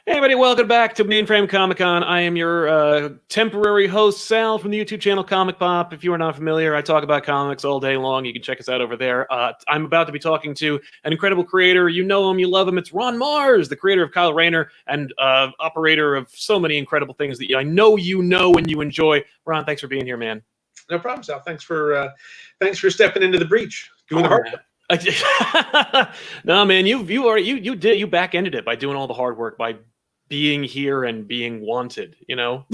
Hey everybody, welcome back to Mainframe Comic-Con. I am your temporary host, Sal, from the YouTube channel Comic Pop. If you are not familiar, I talk about comics all day long. You can check us out over there. I'm about to be talking to an incredible creator. You know him, you love him. It's Ron Mars, the creator of Kyle Rayner and operator of so many incredible things that I know you know and you enjoy. Ron, thanks for being here, man. No problem, Sal. Thanks for stepping into the breach, doing the hard work. No, man, you back-ended it by doing all the hard work, by being here and being wanted, you know.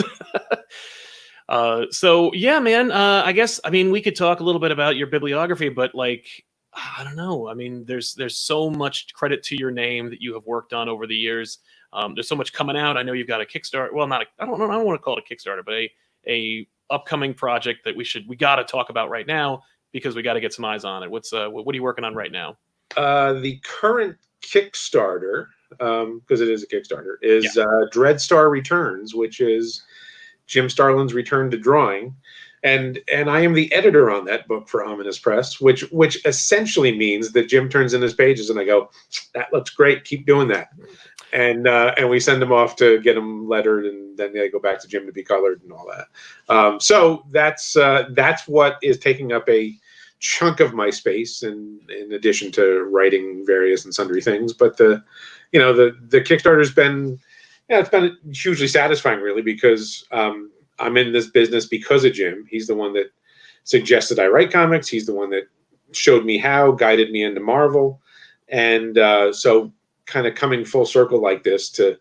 So yeah, man, I mean we could talk a little bit about your bibliography, but like I don't know, I mean there's so much credit to your name that you have worked on over the years. There's so much coming out. I know you've got a Kickstarter, well, I don't want to call it a Kickstarter, but a upcoming project that we got to talk about right now because we got to get some eyes on it. What are you working on right now? The current Kickstarter, because it is a Kickstarter, is Dreadstar Returns, which is Jim Starlin's return to drawing, and I am the editor on that book for Ominous Press, which essentially means that Jim turns in his pages and I go, that looks great, keep doing that, and we send them off to get them lettered, and then they go back to Jim to be colored and all that. So that's what is taking up a chunk of my space, and in addition to writing various and sundry things. But the Kickstarter's been, it's been hugely satisfying, really, because I'm in this business because of Jim. He's the one that suggested I write comics. He's the one that showed me how, guided me into Marvel, and so kind of coming full circle like this to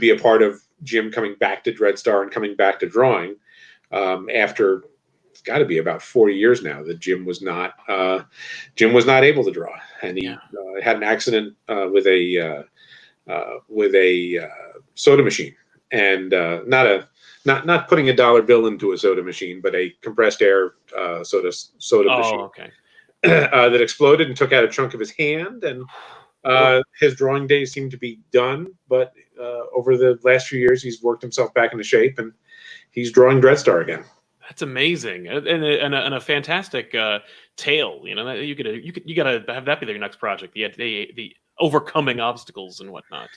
be a part of Jim coming back to Dreadstar and coming back to drawing after. Got to be about 4 years now that Jim was not able to draw, and he had an accident with a soda machine, and not putting a dollar bill into a soda machine, but a compressed air soda machine. Okay. That exploded and took out a chunk of his hand, and his drawing days seem to be done. But over the last few years, he's worked himself back into shape, and he's drawing Dreadstar again. That's amazing, and a fantastic tale. You know, you gotta have that be your next project. The overcoming obstacles and whatnot.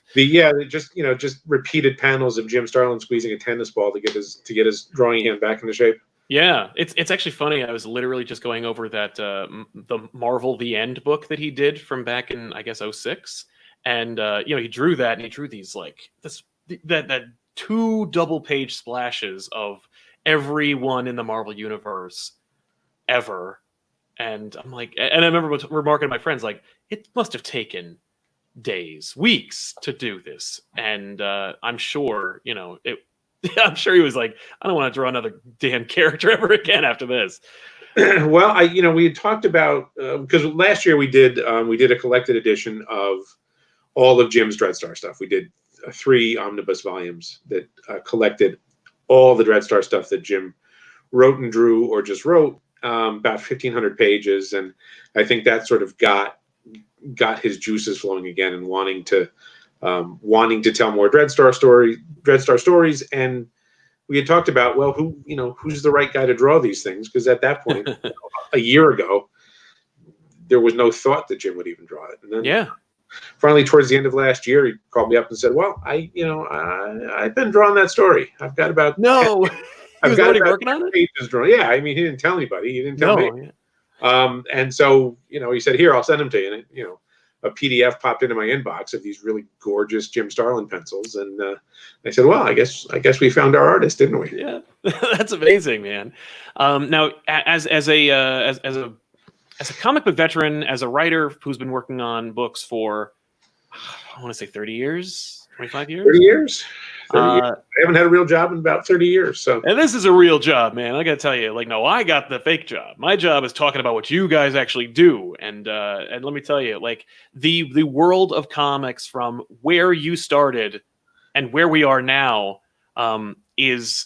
Just repeated panels of Jim Starlin squeezing a tennis ball to get his drawing hand back into shape. Yeah, it's actually funny. I was literally just going over that the Marvel The End book that he did from back in, I guess, 2006, and he drew that, and he drew these like that 2 double-page splashes of everyone in the Marvel universe ever, and I'm like, and I remember remarking to my friends, like, it must have taken days, weeks to do this, and I'm sure I'm sure he was like, I don't want to draw another damn character ever again after this. Well, we had talked about because last year we did a collected edition of all of Jim's Dreadstar stuff. We did 3 omnibus volumes that collected all the Dreadstar stuff that Jim wrote and drew or just wrote, about 1,500 pages, and I think that sort of got his juices flowing again, and wanting to tell more Dreadstar stories. And we had talked about, well, who's the right guy to draw these things? Because at that point, a year ago, there was no thought that Jim would even draw it. And then finally, towards the end of last year, he called me up and said, "Well, I've been drawing that story. I've got about He was already working on it. Yeah, I mean, he didn't tell anybody. He didn't tell me. And so he said, "Here, I'll send them to you." And a PDF popped into my inbox of these really gorgeous Jim Starlin pencils, and I said, "Well, I guess we found our artist, didn't we?" Yeah, that's amazing, man. Now, as a comic book veteran, as a writer who's been working on books for, I want to say 30 years, 25 years? 30 years. 30 years. I haven't had a real job in about 30 years. So, and this is a real job, man. I got to tell you, like, no, I got the fake job. My job is talking about what you guys actually do. And let me tell you, like, the world of comics from where you started and where we are now, is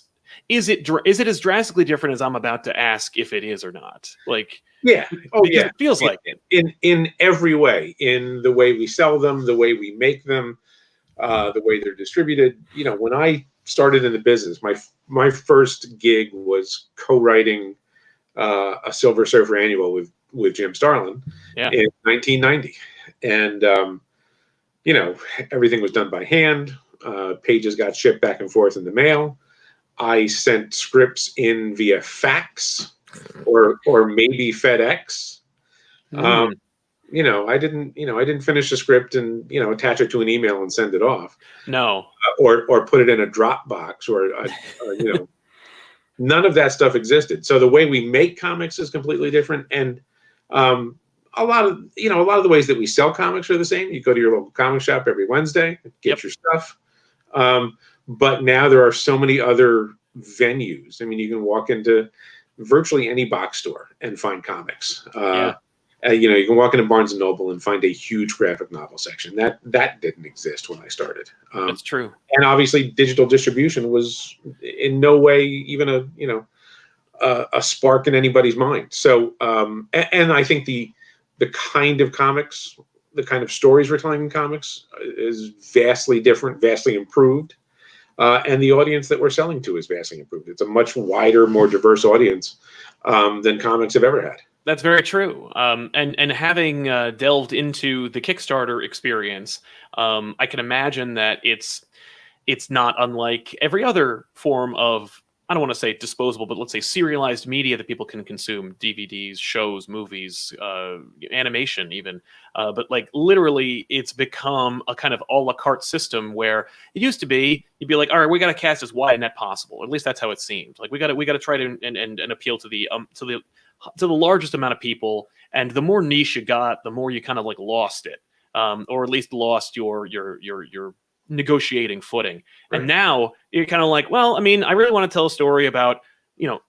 it as drastically different as I'm about to ask if it is or not? Like, yeah. Oh, yeah. It feels like it. In every way, in the way we sell them, the way we make them, the way they're distributed. When I started in the business, my first gig was co-writing a Silver Surfer annual with Jim Starlin in 1990, and you know, everything was done by hand. Pages got shipped back and forth in the mail. I sent scripts in via fax or maybe FedEx. Mm. I didn't finish a script and attach it to an email and send it off, No. or put it in a Dropbox none of that stuff existed. So the way we make comics is completely different, and a lot of the ways that we sell comics are the same. You go to your local comic shop every Wednesday, get your stuff. But now there are so many other venues. I mean, you can walk into virtually any box store and find comics. You can walk into Barnes and Noble and find a huge graphic novel section. That didn't exist when I started. That's true. And obviously, digital distribution was in no way even a spark in anybody's mind. So, and I think the kind of comics, the kind of stories we're telling in comics is vastly different, vastly improved. And the audience that we're selling to is vastly improved. It's a much wider, more diverse audience than comics have ever had. That's very true. And having delved into the Kickstarter experience, I can imagine that it's not unlike every other form of, I don't want to say disposable, but let's say serialized media that people can consume: DVDs, shows, movies, animation, even. But like literally, it's become a kind of a la carte system where it used to be you'd be like, all right, we got to cast as wide net possible. At least that's how it seemed. Like we got to try to and appeal to the largest amount of people, and the more niche you got, the more you kind of like lost it, or at least lost your negotiating footing. Right. And now you're kind of like, well, I mean, I really want to tell a story about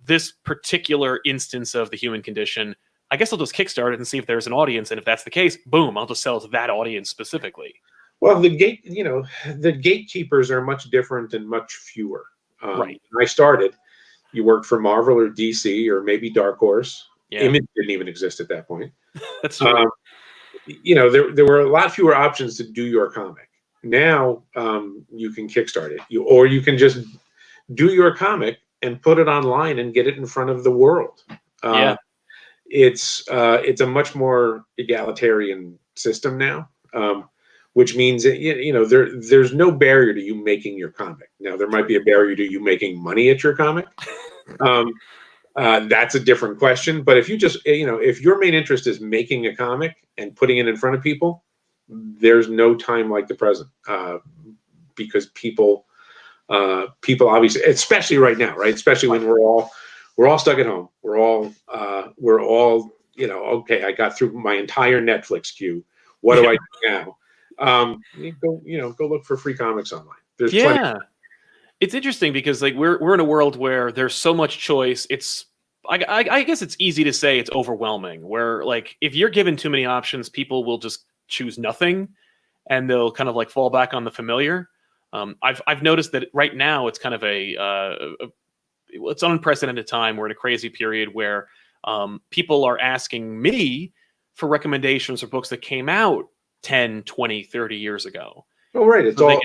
this particular instance of the human condition. I guess I'll just kickstart it and see if there's an audience, and if that's the case, boom, I'll just sell it to that audience specifically. Well, the gatekeepers are much different and much fewer. Right. When I started, you worked for Marvel or DC or maybe Dark Horse. Yeah. Image didn't even exist at that point. That's true. There were a lot fewer options to do your comic. Now you can kickstart it, or you can just do your comic and put it online and get it in front of the world. It's a much more egalitarian system now, which means that, there's no barrier to you making your comic. Now there might be a barrier to you making money at your comic. That's a different question. But if you just, if your main interest is making a comic and putting it in front of people, there's no time like the present, because people obviously, especially right now, right? Especially when we're all stuck at home. We're all okay, I got through my entire Netflix queue. What do I do now? Go look for free comics online. There's plenty. It's interesting because like we're in a world where there's so much choice. It's I guess it's easy to say it's overwhelming. Where like if you're given too many options, people will just choose nothing, and they'll kind of like fall back on the familiar. I've noticed that right now it's kind of it's an unprecedented time. We're in a crazy period where people are asking me for recommendations for books that came out 10, 20, 30 years ago. Oh, right. It's all,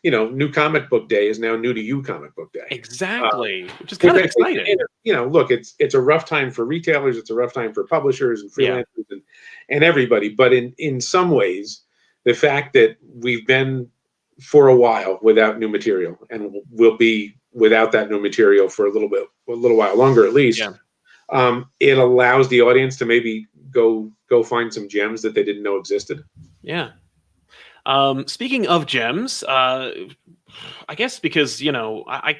New Comic Book Day is now New to You Comic Book Day. Exactly. Which is kind of exciting. Look, it's a rough time for retailers. It's a rough time for publishers and freelancers and everybody. But in some ways, the fact that we've been for a while without new material, and we'll be without that new material for a little while longer at least, it allows the audience to maybe go find some gems that they didn't know existed. Yeah. Speaking of gems, I guess because I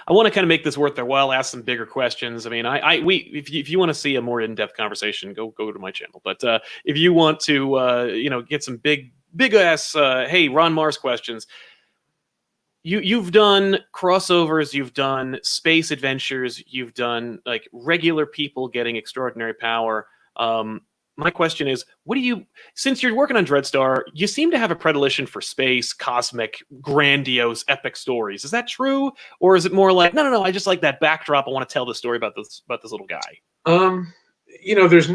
want to kind of make this worth their while, ask some bigger questions. I mean, if you want to see a more in-depth conversation, go to my channel. But if you want to get some big ass hey Ron Mars questions, you've done crossovers, you've done space adventures, you've done like regular people getting extraordinary power. My question is, since you're working on Dreadstar, you seem to have a predilection for space, cosmic, grandiose, epic stories. Is that true? Or is it more like, no, I just like that backdrop. I want to tell the story about this little guy. There's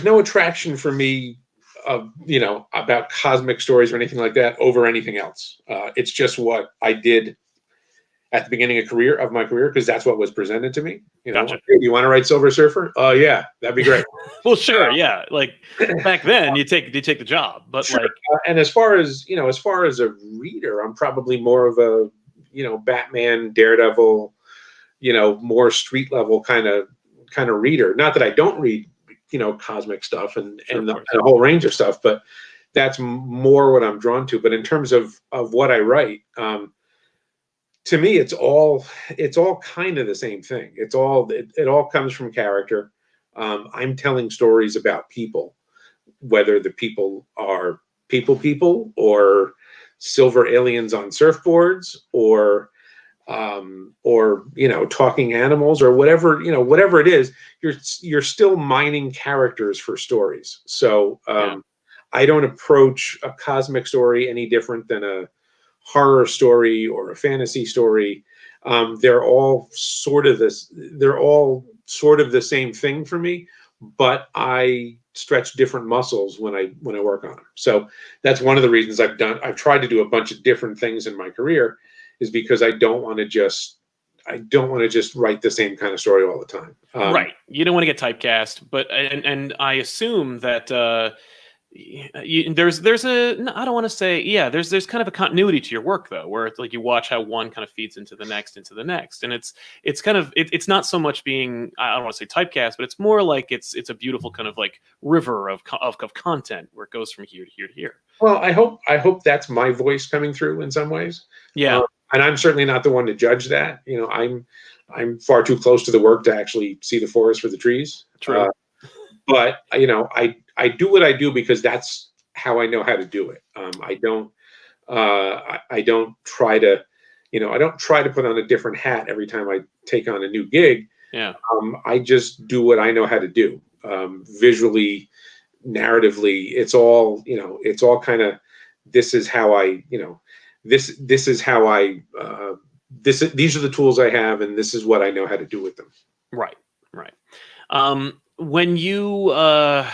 no attraction for me about cosmic stories or anything like that over anything else. It's just what I did at the beginning of my career because that's what was presented to me. You know, Gotcha. hey, do you want to write Silver Surfer? Oh yeah, that'd be great. Well, sure, yeah. Like back then, you take the job, but Sure. like, And as far as a reader, I'm probably more of a Batman, Daredevil, more street level kind of reader. Not that I don't read cosmic stuff and sure, of and course. a whole range of stuff, but that's more what I'm drawn to. But in terms of what I write, to me, it's all kind of the same thing. It all comes from character. I'm telling stories about people, whether the people are people or silver aliens on surfboards or talking animals or whatever it is. You're still mining characters for stories. So Yeah. I don't approach a cosmic story any different than a horror story or a fantasy story. They're all sort of the same thing for me, but I stretch different muscles when I work on them. So that's one of the reasons I've tried to do a bunch of different things in my career, is because I don't want to just write the same kind of story all the time. Right. You don't want to get typecast, but and I assume that there's I don't want to say, yeah, there's kind of a continuity to your work though, where it's like you watch how one kind of feeds into the next, and it's kind of it's not so much being, I don't want to say typecast, but it's more like it's a beautiful kind of like river of content where it goes from here to here to here. Well, I hope that's my voice coming through in some ways. Yeah. And I'm certainly not the one to judge that. I'm far too close to the work to actually see the forest for the trees. True. But I do what I do because that's how I know how to do it. I don't try to put on a different hat every time I take on a new gig. Yeah. I just do what I know how to do. Visually, narratively, it's all kind of, this is how I, this is how I, these are the tools I have, and this is what I know how to do with them. Right. Right. When you approach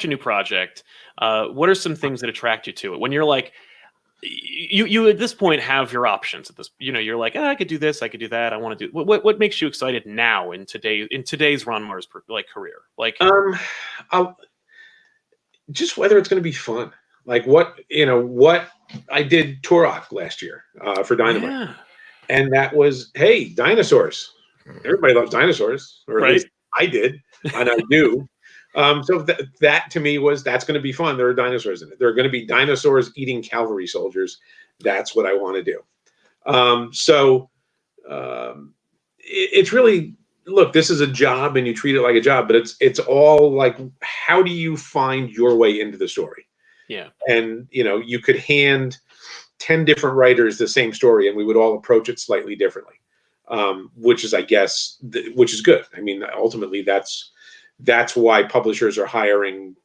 a new project, what are some things that attract you to it? When you're like, you at this point have your options at this, you're like, I could do this, I could do that, I want to do what makes you excited now in today's Ron Mars career? Like, I'll, just whether it's going to be fun. Like what I did Turok last year for Dynamite. yeah. And that was, hey, dinosaurs. Everybody loves dinosaurs, or at Right. least I did, and I do. So that to me that's going to be fun. There are dinosaurs in it. There are going to be dinosaurs eating cavalry soldiers. That's what I want to do. It's really, look, this is a job, and you treat it like a job, but it's all like, how do you find your way into the story? Yeah. And you could hand 10 different writers the same story, and we would all approach it slightly differently, which is, I guess, which is good. I mean, ultimately, that's why publishers are hiring,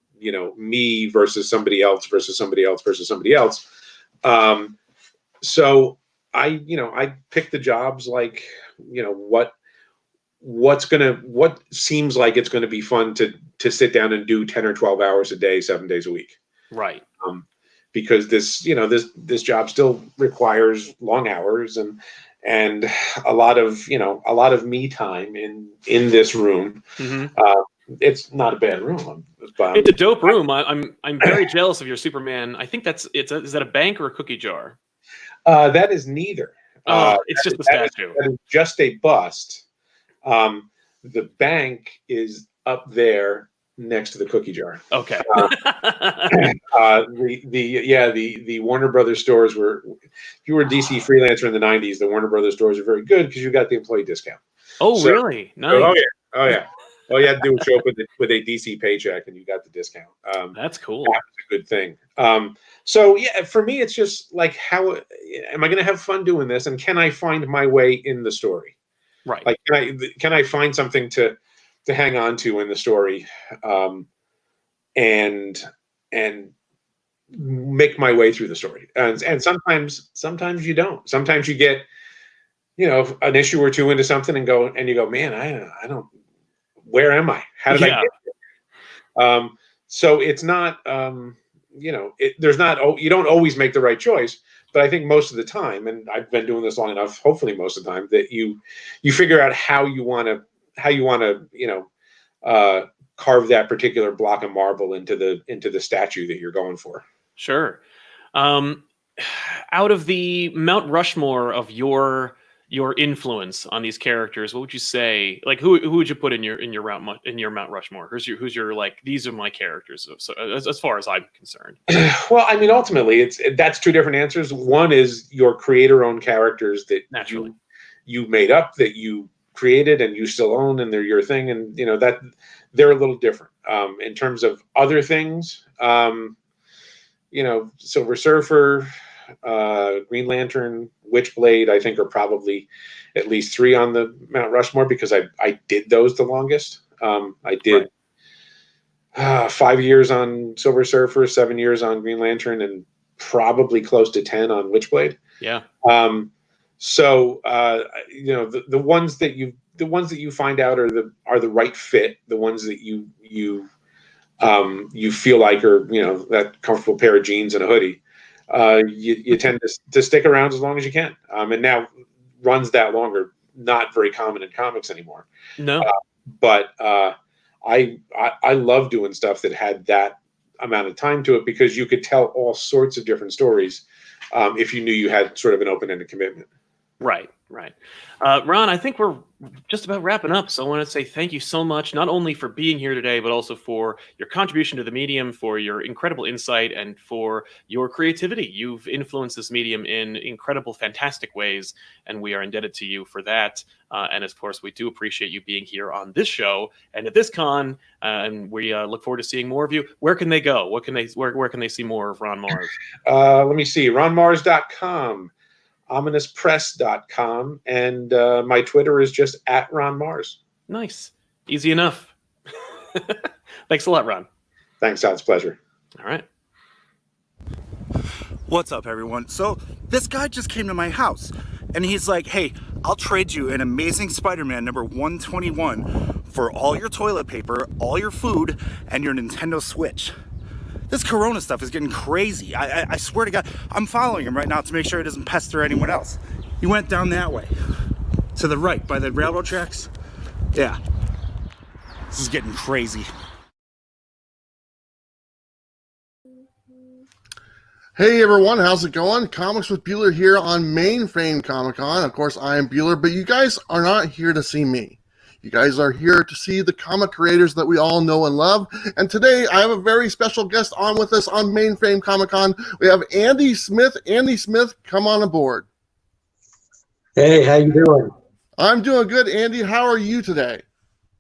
me versus somebody else versus somebody else versus somebody else. So I pick the jobs like, what seems like it's going to be fun to sit down and do 10 or 12 hours a day, 7 days a week. Right. Because this job still requires long hours and a lot of me time in this room. Mm-hmm. It's not a bad room. It's a dope room. I'm very jealous of your Superman. I think is that a bank or a cookie jar? That is neither. It's just the statue. That is just a bust. The bank is up there next to the cookie jar. Okay. The Warner Brothers stores were, if you were a DC freelancer in the 90s, the Warner Brothers stores are very good because you got the employee discount. Oh, so, really? Nice. Oh yeah. All you had to do was show up with a DC paycheck and you got the discount. That's cool. That was a good thing. So yeah, for me, it's just like, how am I going to have fun doing this, and can I find my way in the story? Right. Like, can I find something to hang on to in the story, and make my way through the story. And sometimes you don't. Sometimes you get, an issue or two into something and you go, man, I don't, where am I? How did I get here? So it's not, you don't always make the right choice, but I think most of the time, and I've been doing this long enough, hopefully most of the time, that you figure out how you want to carve that particular block of marble into the statue that you're going for. Sure. Out of the Mount Rushmore of your influence on these characters, what would you say? Like, who would you put in your Mount Rushmore? Who's your like, these are my characters? So as far as I'm concerned. Well, I mean, ultimately, that's two different answers. One is your creator-owned characters that Naturally you made up, that you created, and you still own, and they're your thing, and that they're a little different. In terms of other things, Silver Surfer, Green Lantern, Witchblade, I think are probably at least 3 on the Mount Rushmore, because I did those the longest. I did 5 years on Silver Surfer, 7 years on Green Lantern, and probably close to 10 on Witchblade. Yeah. So the ones that you find out are the right fit, the ones that you feel like are that comfortable pair of jeans and a hoodie. You tend to stick around as long as you can. And now runs that long are not very common in comics anymore. No. But I love doing stuff that had that amount of time to it, because you could tell all sorts of different stories if you knew you had sort of an open-ended commitment. Right. Ron, I think we're just about wrapping up. So I want to say thank you so much, not only for being here today, but also for your contribution to the medium, for your incredible insight, and for your creativity. You've influenced this medium in incredible, fantastic ways, and we are indebted to you for that. And of course, we do appreciate you being here on this show and at this con. And we look forward to seeing more of you. Where can they go? Where can they see more of Ron Mars? Let me see. RonMars.com. ominouspress.com, and my Twitter is just @RonMars. Nice. Easy enough. Thanks a lot, Ron. Thanks, Todd. It's a pleasure. All right. What's up, everyone? So this guy just came to my house and he's like, hey, I'll trade you an Amazing Spider-Man number 121 for all your toilet paper, all your food, and your Nintendo Switch. This Corona stuff is getting crazy. I swear to God, I'm following him right now to make sure he doesn't pester anyone else. He went down that way, to the right, by the railroad tracks. Yeah, this is getting crazy. Hey everyone, how's it going? Comics with Bueller here on Mainframe Comic-Con. Of course, I am Bueller, but you guys are not here to see me. You guys are here to see the comic creators that we all know and love. And today, I have a very special guest on with us on Mainframe Comic-Con. We have Andy Smith. Andy Smith, come on aboard. Hey, how you doing? I'm doing good, Andy. How are you today?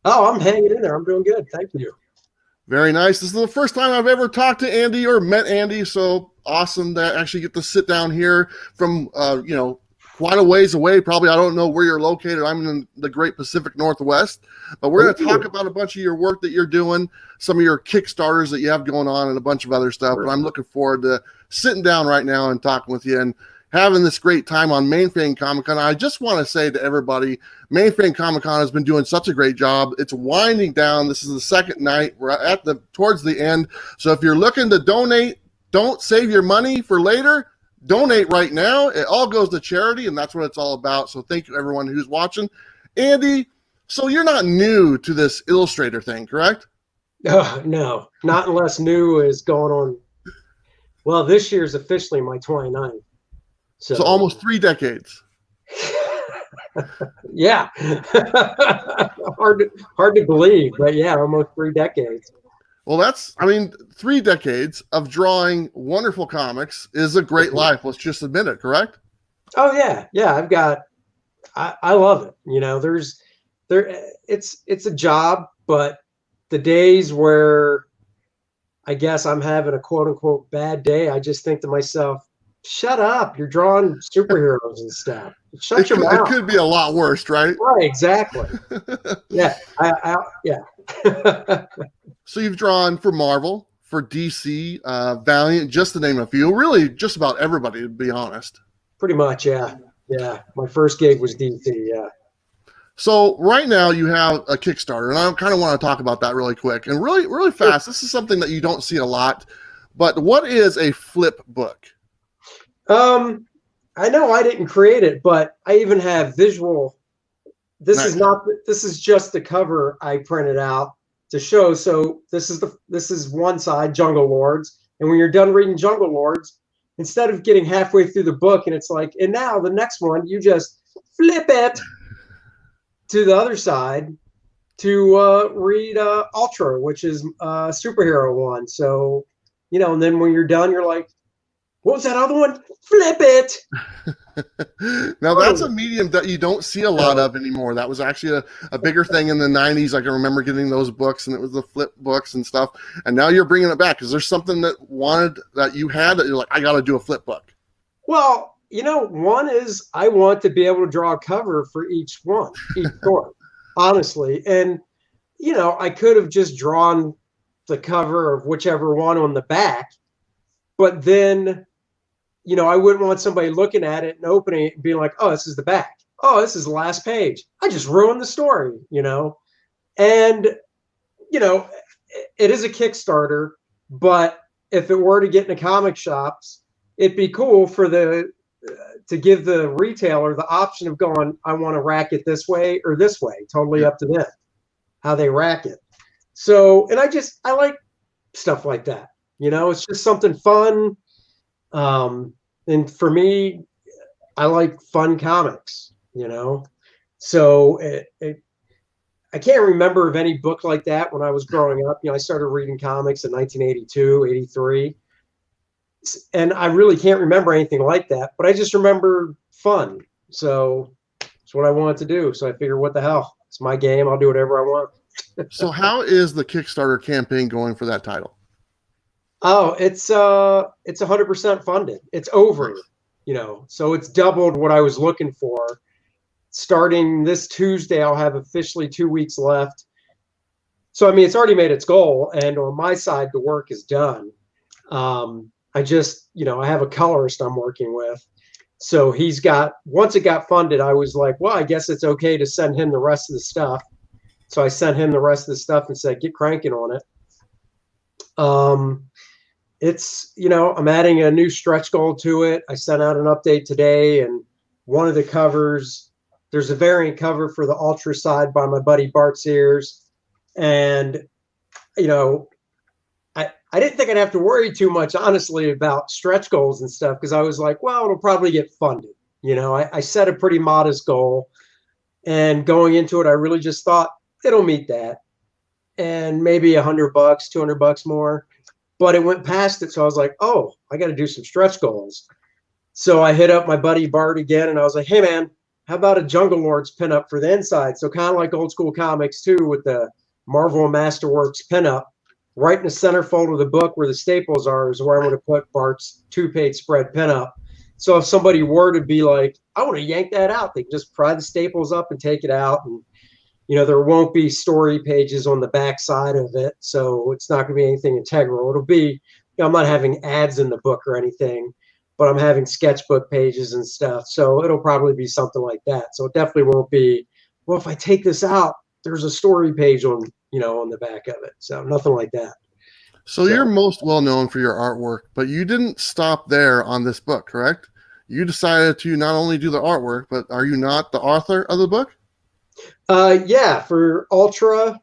Oh, I'm hanging in there. I'm doing good. Thank you. Very nice. This is the first time I've ever talked to Andy or met Andy, so awesome to actually get to sit down here from, quite a ways away. Probably, I don't know where you're located. I'm in the Great Pacific Northwest, but we're going to talk about a bunch of your work that you're doing, some of your Kickstarters that you have going on, and a bunch of other stuff. But I'm looking forward to sitting down right now and talking with you and having this great time on Mainframe Comic-Con. I just want to say to everybody, Mainframe Comic-Con has been doing such a great job. It's winding down. This is the second night. We're towards the end. So if you're looking to donate, don't save your money for later. Donate right now. It all goes to charity, and that's what it's all about. So thank you, everyone who's watching. Andy, so you're not new to this Illustrator thing, correct? No, not unless new is going on. Well, this year's officially my 29th. So almost 3 decades. Yeah. hard to believe, but yeah, almost 3 decades. Well, 3 decades of drawing wonderful comics is a great life. Let's just admit it, correct? Oh yeah. I love it. It's a job, but the days where I guess I'm having a quote unquote bad day, I just think to myself, shut up. You're drawing superheroes and stuff. Shut your mouth. It could be a lot worse, right? Right, exactly. Yeah. Yeah. So you've drawn for Marvel, for DC, Valiant, just to name a few. Really, just about everybody, to be honest. Pretty much, yeah. Yeah. My first gig was DC, yeah. So right now you have a Kickstarter, and I kind of want to talk about that really quick and really, really fast. This is something that you don't see a lot, but what is a flip book? I know I didn't create it, but I even have visual. This is Nice. not. This is just the cover I printed out to show. So this is one side, Jungle Lords, and when you're done reading Jungle Lords, instead of getting halfway through the book and it's like, and now the next one, you just flip it to the other side to read Ultra, which is superhero one. So, and then when you're done, you're like, what was that other one? Flip it. Now that's a medium that you don't see a lot of anymore. That was actually a bigger thing in the 90s. I can remember getting those books, and it was the flip books and stuff. And now you're bringing it back. Is there something that you had that you're like, I got to do a flip book? Well, one is I want to be able to draw a cover for each story, honestly. And, I could have just drawn the cover of whichever one on the back, but then, I wouldn't want somebody looking at it and opening it and being like, oh, this is the back. Oh, this is the last page. I just ruined the story, And, it is a Kickstarter, but if it were to get into comic shops, it'd be cool to give the retailer the option of going, I want to rack it this way or this way, totally up to them, how they rack it. So, and I like stuff like that. It's just something fun. And for me, I like fun comics, so I can't remember of any book like that when I was growing up. I started reading comics in 1982, 83. And I really can't remember anything like that, but I just remember fun. So it's what I wanted to do. So I figured, what the hell? It's my game. I'll do whatever I want. So how is the Kickstarter campaign going for that title? Oh, it's 100% funded. It's over, so it's doubled what I was looking for. Starting this Tuesday, I'll have officially 2 weeks left. So, it's already made its goal, and on my side, the work is done. I just, I have a colorist I'm working with. So once it got funded, I was like, well, I guess it's okay to send him the rest of the stuff. So I sent him the rest of the stuff and said, get cranking on it. It's, I'm adding a new stretch goal to it. I sent out an update today, and one of the covers, there's a variant cover for the Ultra side by my buddy Bart Sears. And, I didn't think I'd have to worry too much, honestly, about stretch goals and stuff, because I was like, well, it'll probably get funded. I set a pretty modest goal, and going into it, I really just thought it'll meet that, and maybe $100, $200 more. But it went past it, so I was like, oh, I got to do some stretch goals. So I hit up my buddy Bart again, and I was like, hey, man, how about a Jungle Lords pinup for the inside? So kind of like old school comics, too, with the Marvel Masterworks pinup. Right in the centerfold of the book where the staples are is where I'm going to put Bart's 2-page spread pinup. So if somebody were to be like, I want to yank that out, they can just pry the staples up and take it out. And, there won't be story pages on the back side of it. So it's not going to be anything integral. It'll be, I'm not having ads in the book or anything, but I'm having sketchbook pages and stuff. So it'll probably be something like that. So it definitely won't be, well, if I take this out, there's a story page on the back of it. So nothing like that. So you're most well known for your artwork, but you didn't stop there on this book, correct? You decided to not only do the artwork, but are you not the author of the book? Yeah, for Ultra,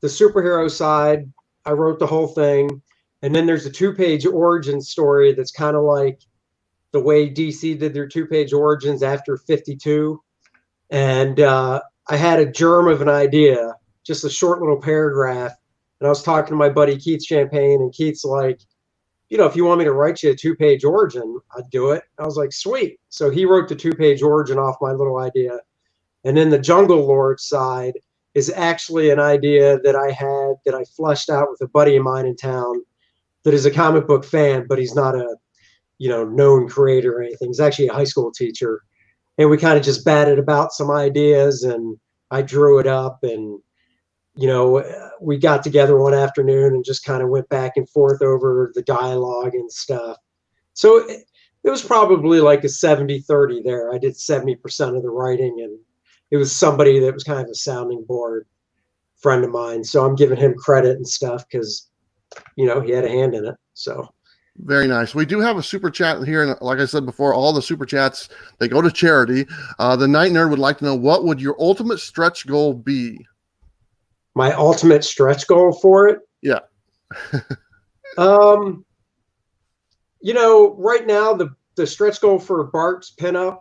the superhero side, I wrote the whole thing. And then there's a 2-page origin story that's kind of like the way DC did their 2-page origins after 52. And I had a germ of an idea, just a short little paragraph. And I was talking to my buddy Keith Champagne, and Keith's like, if you want me to write you a 2-page origin, I'd do it. I was like, sweet. So he wrote the 2-page origin off my little idea. And then the Jungle Lord side is actually an idea that I had that I fleshed out with a buddy of mine in town that is a comic book fan, but he's not a, known creator or anything. He's actually a high school teacher. And we kind of just batted about some ideas, and I drew it up, and, we got together one afternoon and just kind of went back and forth over the dialogue and stuff. So it was probably like a 70-30 there. I did 70% of the writing, and it was somebody that was kind of a sounding board friend of mine. So I'm giving him credit and stuff because, he had a hand in it. So Very nice. We do have a super chat here, and like I said before, all the super chats, they go to charity. The Night Nerd would like to know, what would your ultimate stretch goal be? My ultimate stretch goal for it? Yeah. Right now the stretch goal for Bart's pinup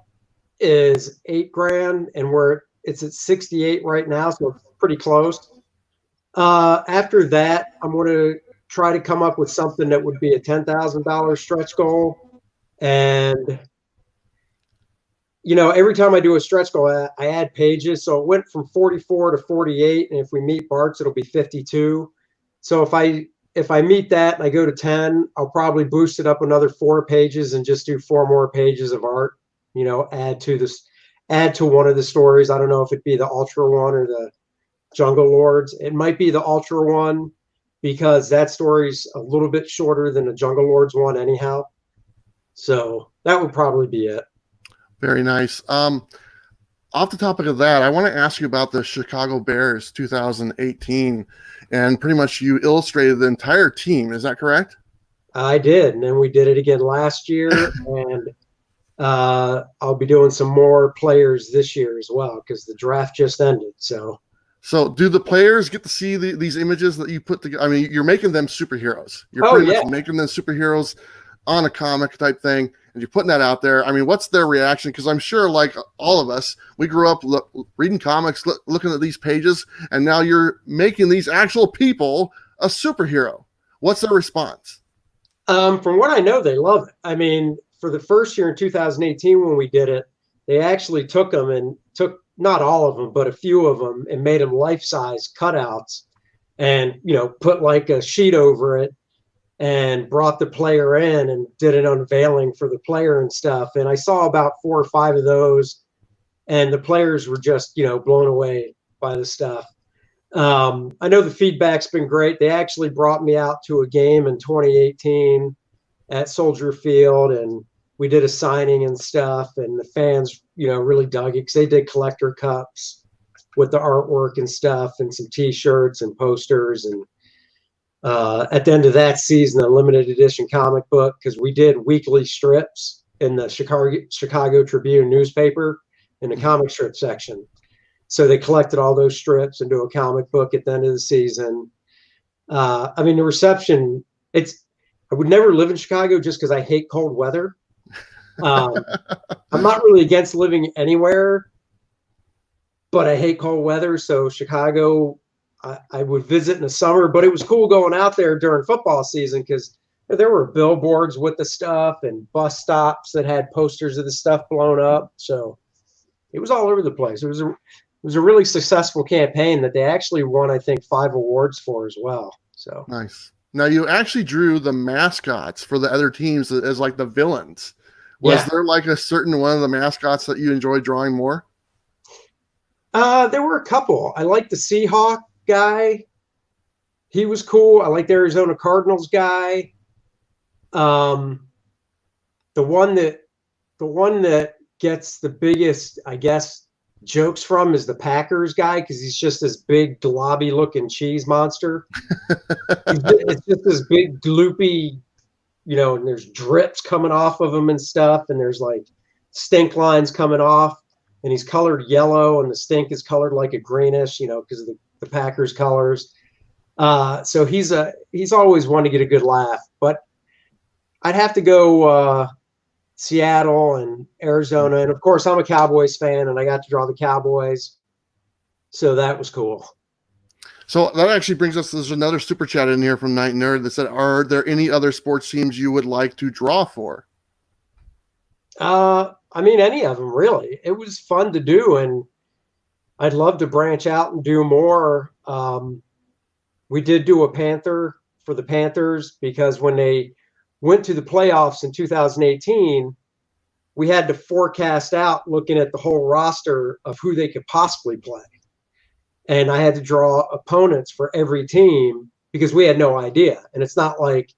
is $8,000, and it's at 68 right now, so it's pretty close. After that, I'm going to try to come up with something that would be a $10,000 stretch goal. And, every time I do a stretch goal, I add pages. So it went from 44 to 48. And if we meet Bart's, it'll be 52. So if I meet that and I go to 10, I'll probably boost it up another 4 pages and just do 4 more pages of art, add to one of the stories. I don't know if it'd be the Ultra one or the Jungle Lords. It might be the Ultra one, because that story's a little bit shorter than the Jungle Lords one anyhow. So that would probably be it. Very nice. Off the topic of that, I want to ask you about the Chicago Bears 2018, and pretty much you illustrated the entire team. Is that correct? I did, and then we did it again last year, and I'll be doing some more players this year as well, because the draft just ended. So do the players get to see these images that you put together? I mean, you're making them superheroes. You're pretty much making them superheroes on a comic type thing, and you're putting that out there. I mean, what's their reaction? Because I'm sure, like all of us, we grew up reading comics, looking at these pages, and now you're making these actual people a superhero. What's their response? From what I know, they love it. I mean, for the first year in 2018 when we did it, they actually took not all of them, but a few of them, and made them life-size cutouts, and put like a sheet over it, and brought the player in and did an unveiling for the player and stuff. And I saw about 4 or 5 of those, and the players were just blown away by the stuff. I know the feedback's been great. They actually brought me out to a game in 2018 at Soldier Field, and we did a signing and stuff, and the fans, really dug it, because they did collector cups with the artwork and stuff, and some T-shirts and posters. And at the end of that season, a limited edition comic book, because we did weekly strips in the Chicago Tribune newspaper in the comic strip section. So they collected all those strips into a comic book at the end of the season. I mean, the reception, I would never live in Chicago just because I hate cold weather. I'm not really against living anywhere, but I hate cold weather. So Chicago, I would visit in the summer, but it was cool going out there during football season, because there were billboards with the stuff and bus stops that had posters of the stuff blown up. So it was all over the place. It was a really successful campaign that they actually won, I think, 5 awards for as well. So nice. Now, you actually drew the mascots for the other teams as like the villains. Was there like a certain one of the mascots that you enjoyed drawing more? There were a couple. I liked the Seahawk guy. He was cool. I liked the Arizona Cardinals guy. The one that gets the biggest, I guess, jokes from is the Packers guy, because he's just this big globby looking cheese monster. It's just this big gloopy, and there's drips coming off of him and stuff, and there's like stink lines coming off, and he's colored yellow, and the stink is colored like a greenish, because of the Packers colors. So he's always one to get a good laugh, but I'd have to go Seattle and Arizona. And of course, I'm a Cowboys fan, and I got to draw the Cowboys. So that was cool. So that actually brings us, there's another super chat in here from Night Nerd that said, are there any other sports teams you would like to draw for? I mean, any of them, really. It was fun to do, and I'd love to branch out and do more. We did do a Panther for the Panthers, because when they went to the playoffs in 2018, we had to forecast out looking at the whole roster of who they could possibly play. And I had to draw opponents for every team, because we had no idea. And it's not like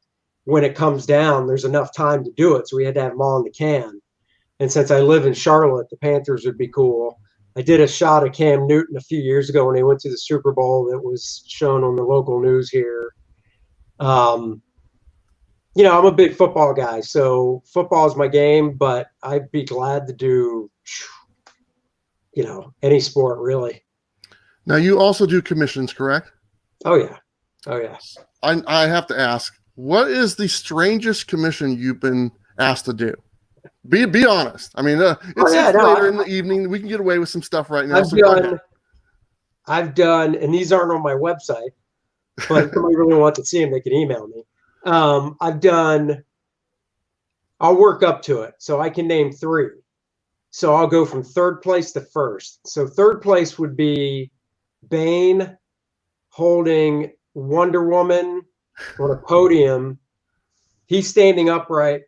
when it comes down, there's enough time to do it. So we had to have them all in the can. And since I live in Charlotte, the Panthers would be cool. I did a shot of Cam Newton a few years ago when they went to the Super Bowl that was shown on the local news here. you know, I'm a big football guy, so football is my game, but I'd be glad to do, you know, any sport really. Now you also do commissions, correct? Oh yeah. Oh yeah. I have to ask, what is the strangest commission you've been asked to do? Be honest. I mean, it's later in the evening. We can get away with some stuff right now. I've done, and these aren't on my website, but if somebody really wants to see them, they can email me. I'll work up to it. So I can name 3. So I'll go from 3rd place to 1st. So 3rd place would be Bane holding Wonder Woman on a podium. He's standing upright.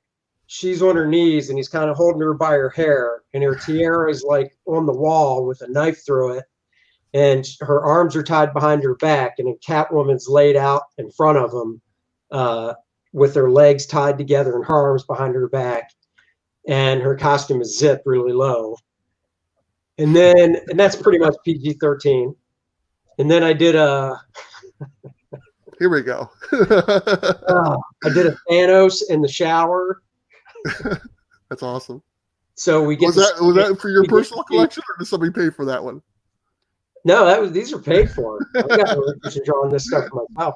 She's on her knees, and he's kind of holding her by her hair, and her tiara is like on the wall with a knife through it. And her arms are tied behind her back, and then Catwoman's laid out in front of him with her legs tied together and her arms behind her back, and her costume is zipped really low. And that's pretty much PG-13. And then I did here we go. I did a Thanos in the shower. That's awesome. So we get was that for your personal collection, or did somebody pay for that one? No, these are paid for. I've got no interest in drawing this stuff for myself.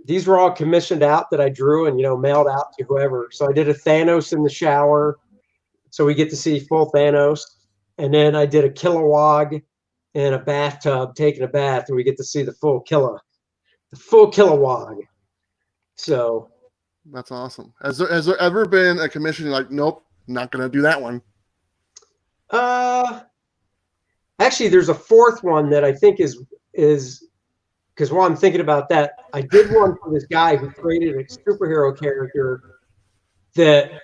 These were all commissioned out that I drew and, you know, mailed out to whoever. So I did a Thanos in the shower, so we get to see full Thanos. And then I did a Kilowog in a bathtub taking a bath, and we get to see the full Kilowog. So that's awesome. Has there ever been a commission like, nope, not going to do that one? Actually, there's a 4th one that I think is because while I'm thinking about that, I did one for this guy who created a superhero character that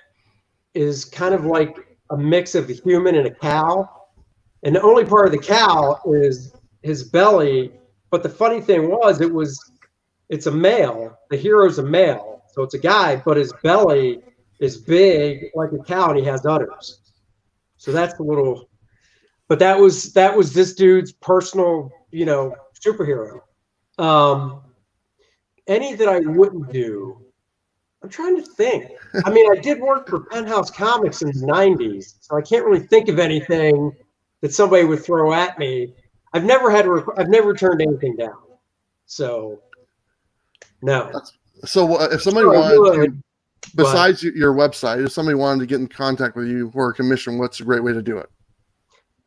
is kind of like a mix of a human and a cow. And the only part of the cow is his belly. But the funny thing was, it's a male. The hero's a male. So it's a guy, but his belly is big like a cow, and he has udders. So that's a little, but that was this dude's personal, you know, superhero. Any that I wouldn't do, I'm trying to think. I mean, I did work for Penthouse Comics in the 90s, so I can't really think of anything that somebody would throw at me. I've never turned anything down. So, no. So if somebody wanted to, besides your website, if somebody wanted to get in contact with you for a commission, what's a great way to do it?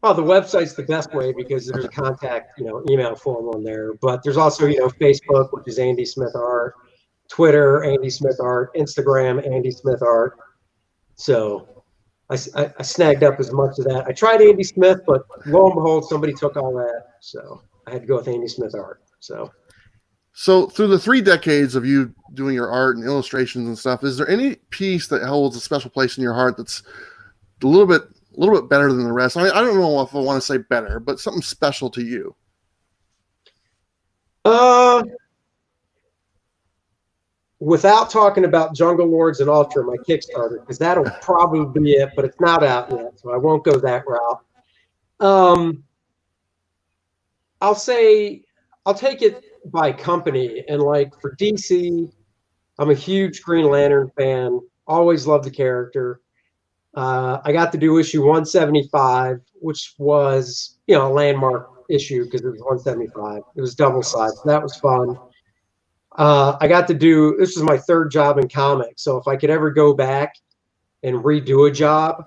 Oh, the website's the best way because there's a contact, you know, email form on there. But there's also, you know, Facebook, which is Andy Smith Art, Twitter, Andy Smith Art, Instagram, Andy Smith Art. So I snagged up as much of that. I tried Andy Smith, but lo and behold, somebody took all that. So I had to go with Andy Smith Art. So through the 3 decades of you doing your art and illustrations and stuff, is there any piece that holds a special place in your heart that's a little bit better than the rest? I mean, I don't know if I want to say better, but something special to you. Without talking about Jungle Lords and Ultra, my Kickstarter, because that'll probably be it, but it's not out yet, so I won't go that route. I'll take it by company, and like for DC, I'm a huge Green Lantern fan. Always loved the character. I got to do issue 175, which was, you know, a landmark issue because it was 175. It was double sided. So that was fun. I got to do, this was my 3rd job in comics. So if I could ever go back and redo a job,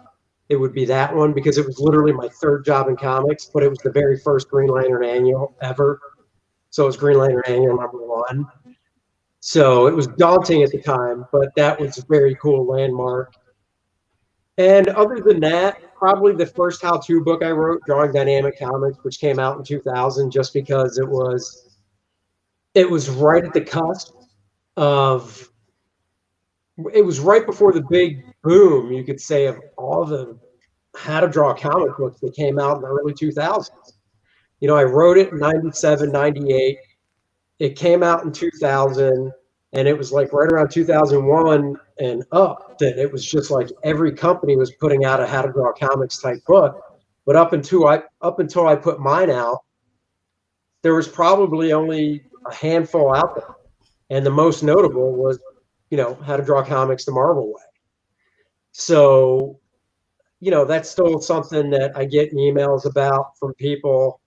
it would be that one because it was literally my 3rd job in comics, but it was the very first Green Lantern annual ever. So it was Green Lantern annual #1. So it was daunting at the time, but that was a very cool landmark. And other than that, probably the first how-to book I wrote, Drawing Dynamic Comics, which came out in 2000, just because it was right at the cusp of, it was right before the big boom, you could say, of all the how to draw comic books that came out in the early 2000s. You know, I wrote it in 97, 98. It came out in 2000, and it was like right around 2001 and up that it was just like every company was putting out a how to draw comics type book. But up until I put mine out, there was probably only a handful out there. And the most notable was how to draw comics the Marvel way. So, that's still something that I get emails about from people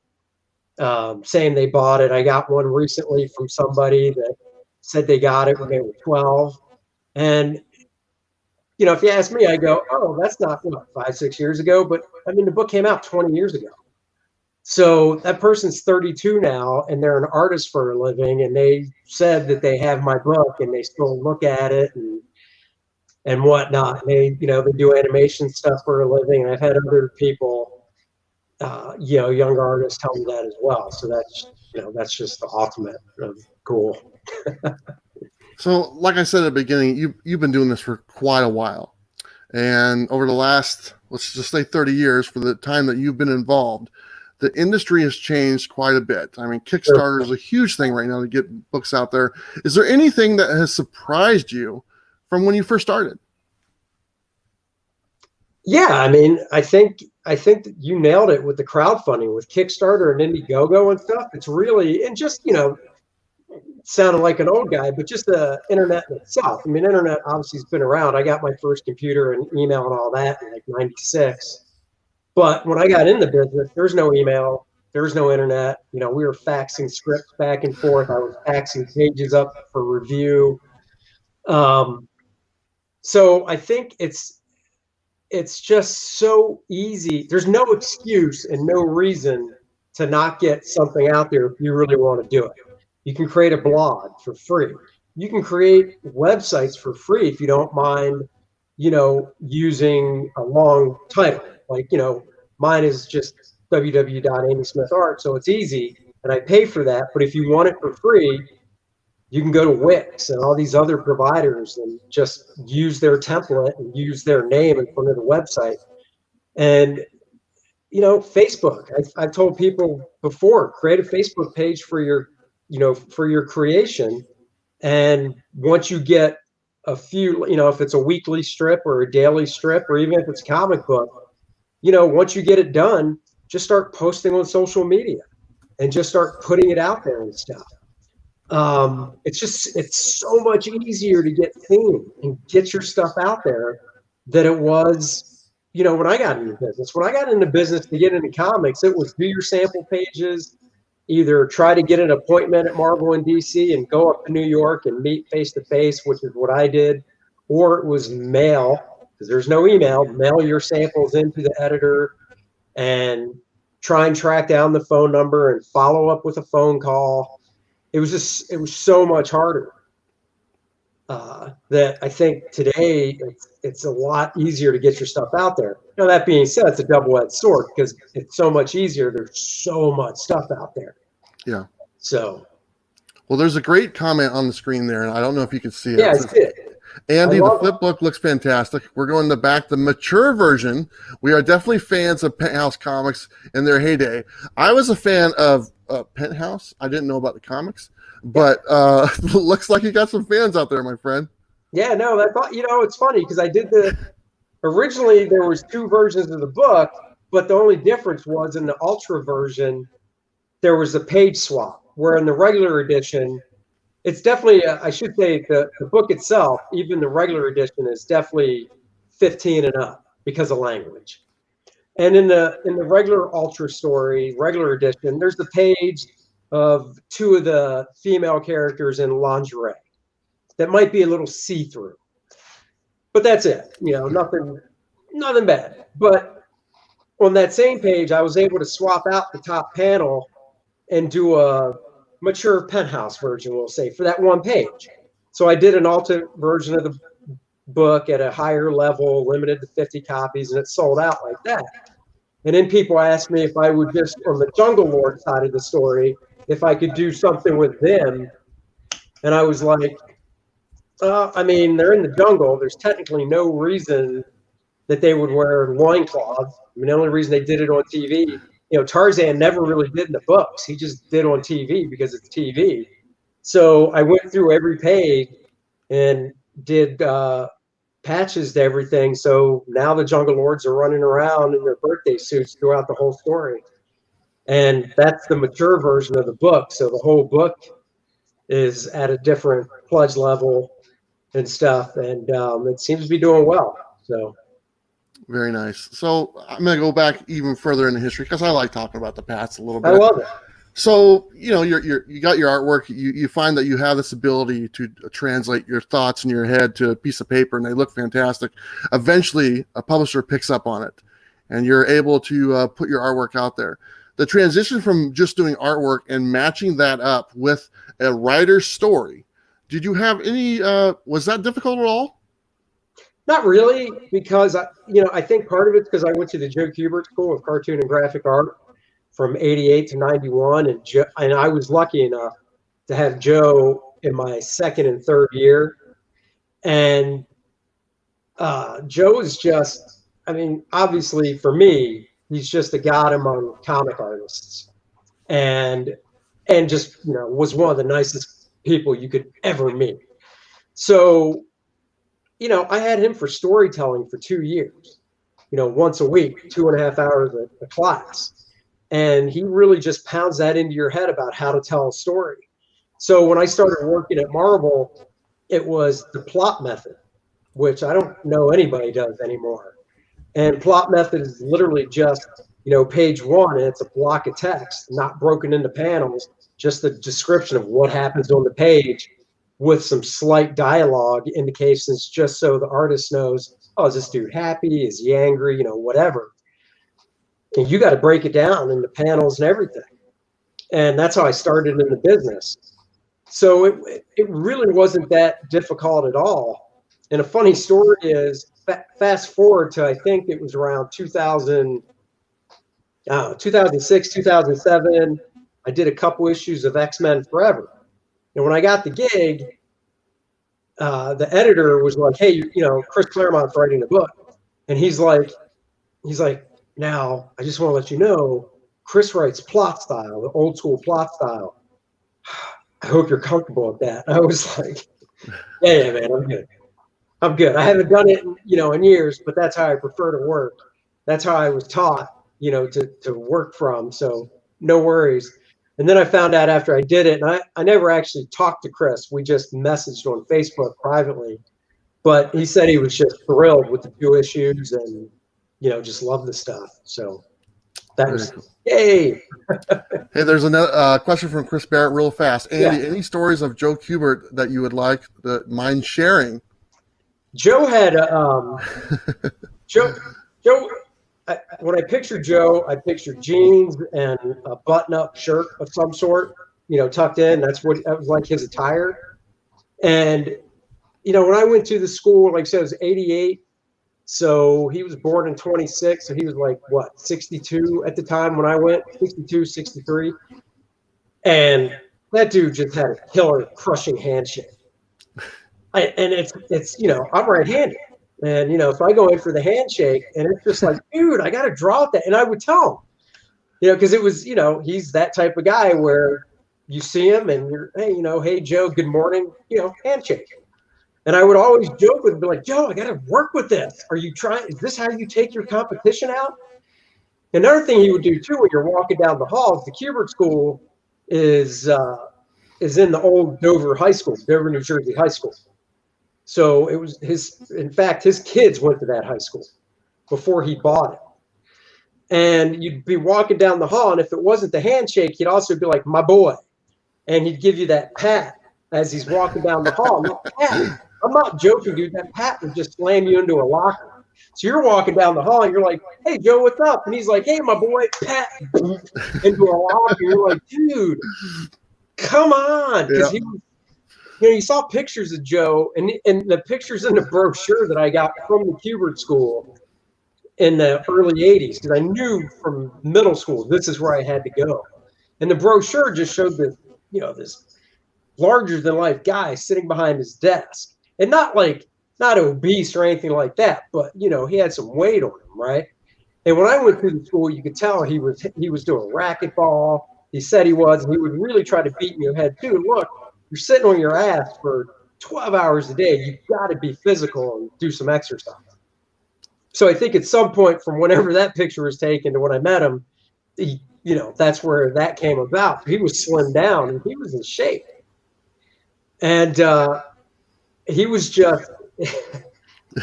saying they bought it. I got one recently from somebody that said they got it when they were 12. And, if you ask me, I go, oh, that's not 5-6 years ago. But I mean, the book came out 20 years ago. So that person's 32 now, and they're an artist for a living. And they said that they have my book and they still look at it and whatnot. They do animation stuff for a living. And I've had other people, young artists tell me that as well. So that's just the ultimate of cool. So, like I said at the beginning, you've been doing this for quite a while, and over the last, let's just say 30 years, for the time that you've been involved, the industry has changed quite a bit. I mean, Kickstarter is a huge thing right now to get books out there. Is there anything that has surprised you from when you first started? Yeah, I mean, I think that you nailed it with the crowdfunding with Kickstarter and Indiegogo and stuff. It's really, and just, sounding like an old guy, but just the internet in itself. I mean, internet obviously has been around. I got my first computer and email and all that in like 96. But when I got in the business, there's no email, there's no internet. We were faxing scripts back and forth. I was faxing pages up for review. So I think it's just so easy. There's no excuse and no reason to not get something out there if you really want to do it. You can create a blog for free. You can create websites for free if you don't mind, using a long title. Like, mine is just www.amysmithart, so it's easy, and I pay for that. But if you want it for free, you can go to Wix and all these other providers and just use their template and use their name in front of the website. And Facebook. I've told people before, create a Facebook page for your creation. And once you get a few, if it's a weekly strip or a daily strip, or even if it's a comic book, once you get it done, just start posting on social media and just start putting it out there and stuff. It's so much easier to get seen and get your stuff out there than it was, when I got into business. When I got into business to get into comics, it was do your sample pages, either try to get an appointment at Marvel in DC and go up to New York and meet face to face, which is what I did, or it was mail, because there's no email, mail your samples into the editor and try and track down the phone number and follow up with a phone call. It was so much harder. That I think today it's a lot easier to get your stuff out there. Now, that being said, it's a double-edged sword because it's so much easier. There's so much stuff out there. Yeah. So. Well, there's a great comment on the screen there, and I don't know if you can see it. Yeah, I see it. Andy, the flip book looks fantastic. We're going to back the mature version. We are definitely fans of Penthouse comics in their heyday. I was a fan of Penthouse. I didn't know about the comics, but looks like you got some fans out there, my friend. Yeah, no, it's funny because I did originally there was 2 versions of the book, but the only difference was in the Ultra version, there was a page swap, where in the regular edition, it's definitely, I should say the book itself, even the regular edition, is definitely 15 and up because of language. And in the regular Ultra story, regular edition, there's the page of 2 of the female characters in lingerie that might be a little see-through. But that's it. Nothing bad. But on that same page, I was able to swap out the top panel and do a mature Penthouse version, we'll say, for that one page. So I did an alternate version of the book at a higher level, limited to 50 copies, and it sold out like that. And then people asked me if I would just, on the Jungle Lord side of the story, if I could do something with them. And I was like, I mean, they're in the jungle. There's technically no reason that they would wear loincloths. I mean, the only reason they did it on TV, Tarzan never really did in the books. He just did on TV because it's TV. So I went through every page and did patches to everything. So now the Jungle Lords are running around in their birthday suits throughout the whole story. And that's the mature version of the book. So the whole book is at a different pledge level. and stuff, and it seems to be doing well. So Very nice. So I'm going to go back even further in the history because I like talking about the past a little bit. I love it. So, you know, you got your artwork, you find that you have this ability to translate your thoughts in your head to a piece of paper and they look fantastic. Eventually a publisher picks up on it and you're able to put your artwork out there. The transition from just doing artwork and matching that up with a writer's story, did you have any, was that difficult at all? Not really, because I think part of it's because I went to the Joe Kubert School of Cartoon and Graphic Art from '88 to '91, and I was lucky enough to have Joe in my second and third year. And Joe is just, I mean, obviously for me, he's just a god among comic artists, and just was one of the nicest people you could ever meet. So I had him for storytelling for 2 years, once a week, 2.5 hours a class. And he really just pounds that into your head about how to tell a story. So when I started working at Marvel, it was the plot method, which I don't know anybody does anymore. And plot method is literally just, page 1, and it's a block of text, not broken into panels, just the description of what happens on the page, with some slight dialogue indications, just so the artist knows, oh, is this dude happy? Is he angry? Whatever. And you got to break it down into panels and everything. And that's how I started in the business. So it really wasn't that difficult at all. And a funny story is, fast forward to, I think it was around 2006, 2007, I did a couple issues of X-Men Forever. And when I got the gig, the editor was like, hey, Chris Claremont's writing a book. And he's like, now, I just want to let you know, Chris writes plot style, the old school plot style. I hope you're comfortable with that. I was like, yeah, man, I'm good. I haven't done it, in years, but that's how I prefer to work. That's how I was taught, to work from. So no worries. And then I found out after I did it, and I never actually talked to Chris. We just messaged on Facebook privately. But he said he was just thrilled with the 2 issues and, just loved the stuff. So that was, cool. Yay. Hey, there's another question from Chris Barrett real fast. Andy, any stories of Joe Kubert that you would mind sharing? Joe had, when I pictured Joe, I pictured jeans and a button-up shirt of some sort, tucked in. That was like his attire. And, when I went to the school, like I said, it was '88. So he was born in 26. So he was like, 62 at the time when I went, 62, 63. And that dude just had a killer crushing handshake. And it's I'm right-handed. And, if I go in for the handshake and it's just like, dude, I got to draw that. And I would tell him, because it was, he's that type of guy where you see him and you're, hey, hey, Joe, good morning, handshake. And I would always joke with him, be like, Joe, I got to work with this. Is this how you take your competition out? Another thing he would do too, when you're walking down the halls, the Kubert School is in the old Dover High School, Dover, New Jersey High School. So it was in fact, his kids went to that high school before he bought it. And you'd be walking down the hall, and if it wasn't the handshake, he'd also be like, my boy. And he'd give you that pat as he's walking down the hall. Pat, I'm not joking, dude. That pat would just slam you into a locker. So you're walking down the hall, and you're like, hey, Joe, what's up? And he's like, hey, my boy, pat, into a locker. You're like, dude, come on. Because he was, you saw pictures of Joe, and the pictures in the brochure that I got from the Kubert School in the early '80s, because I knew from middle school this is where I had to go. And the brochure just showed this, this larger than life guy sitting behind his desk, and not obese or anything like that, but he had some weight on him, right? And when I went through the school, you could tell he was doing racquetball. He said he was, and he would really try to beat in your head too. Look. You're sitting on your ass for 12 hours a day. You've got to be physical and do some exercise. So I think at some point from whenever that picture was taken to when I met him, that's where that came about. He was slimmed down and he was in shape. And he was just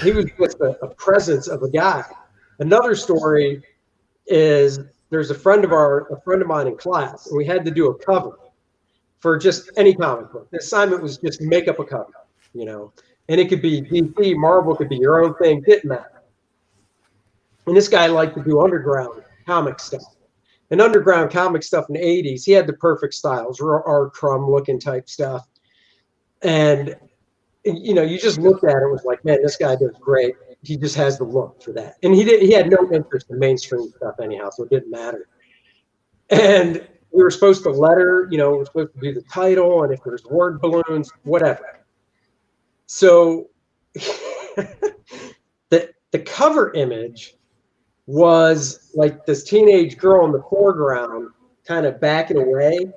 he was just a presence of a guy. Another story is there's a friend of mine in class, and we had to do a cover for just any comic book. The assignment was just make up a cover, you know, and it could be DC, Marvel, could be your own thing, didn't matter. And this guy liked to do underground comic stuff. And underground comic stuff in the 80s, he had the perfect styles, Art Crumb looking type stuff. And, you know, you just looked at it and was like, man, this guy does great. He just has the look for that. And he had no interest in mainstream stuff anyhow, so it didn't matter. And we were supposed to letter, you know, we were supposed to do the title, and if there's word balloons, whatever. So the cover image was like this teenage girl in the foreground kind of backing away,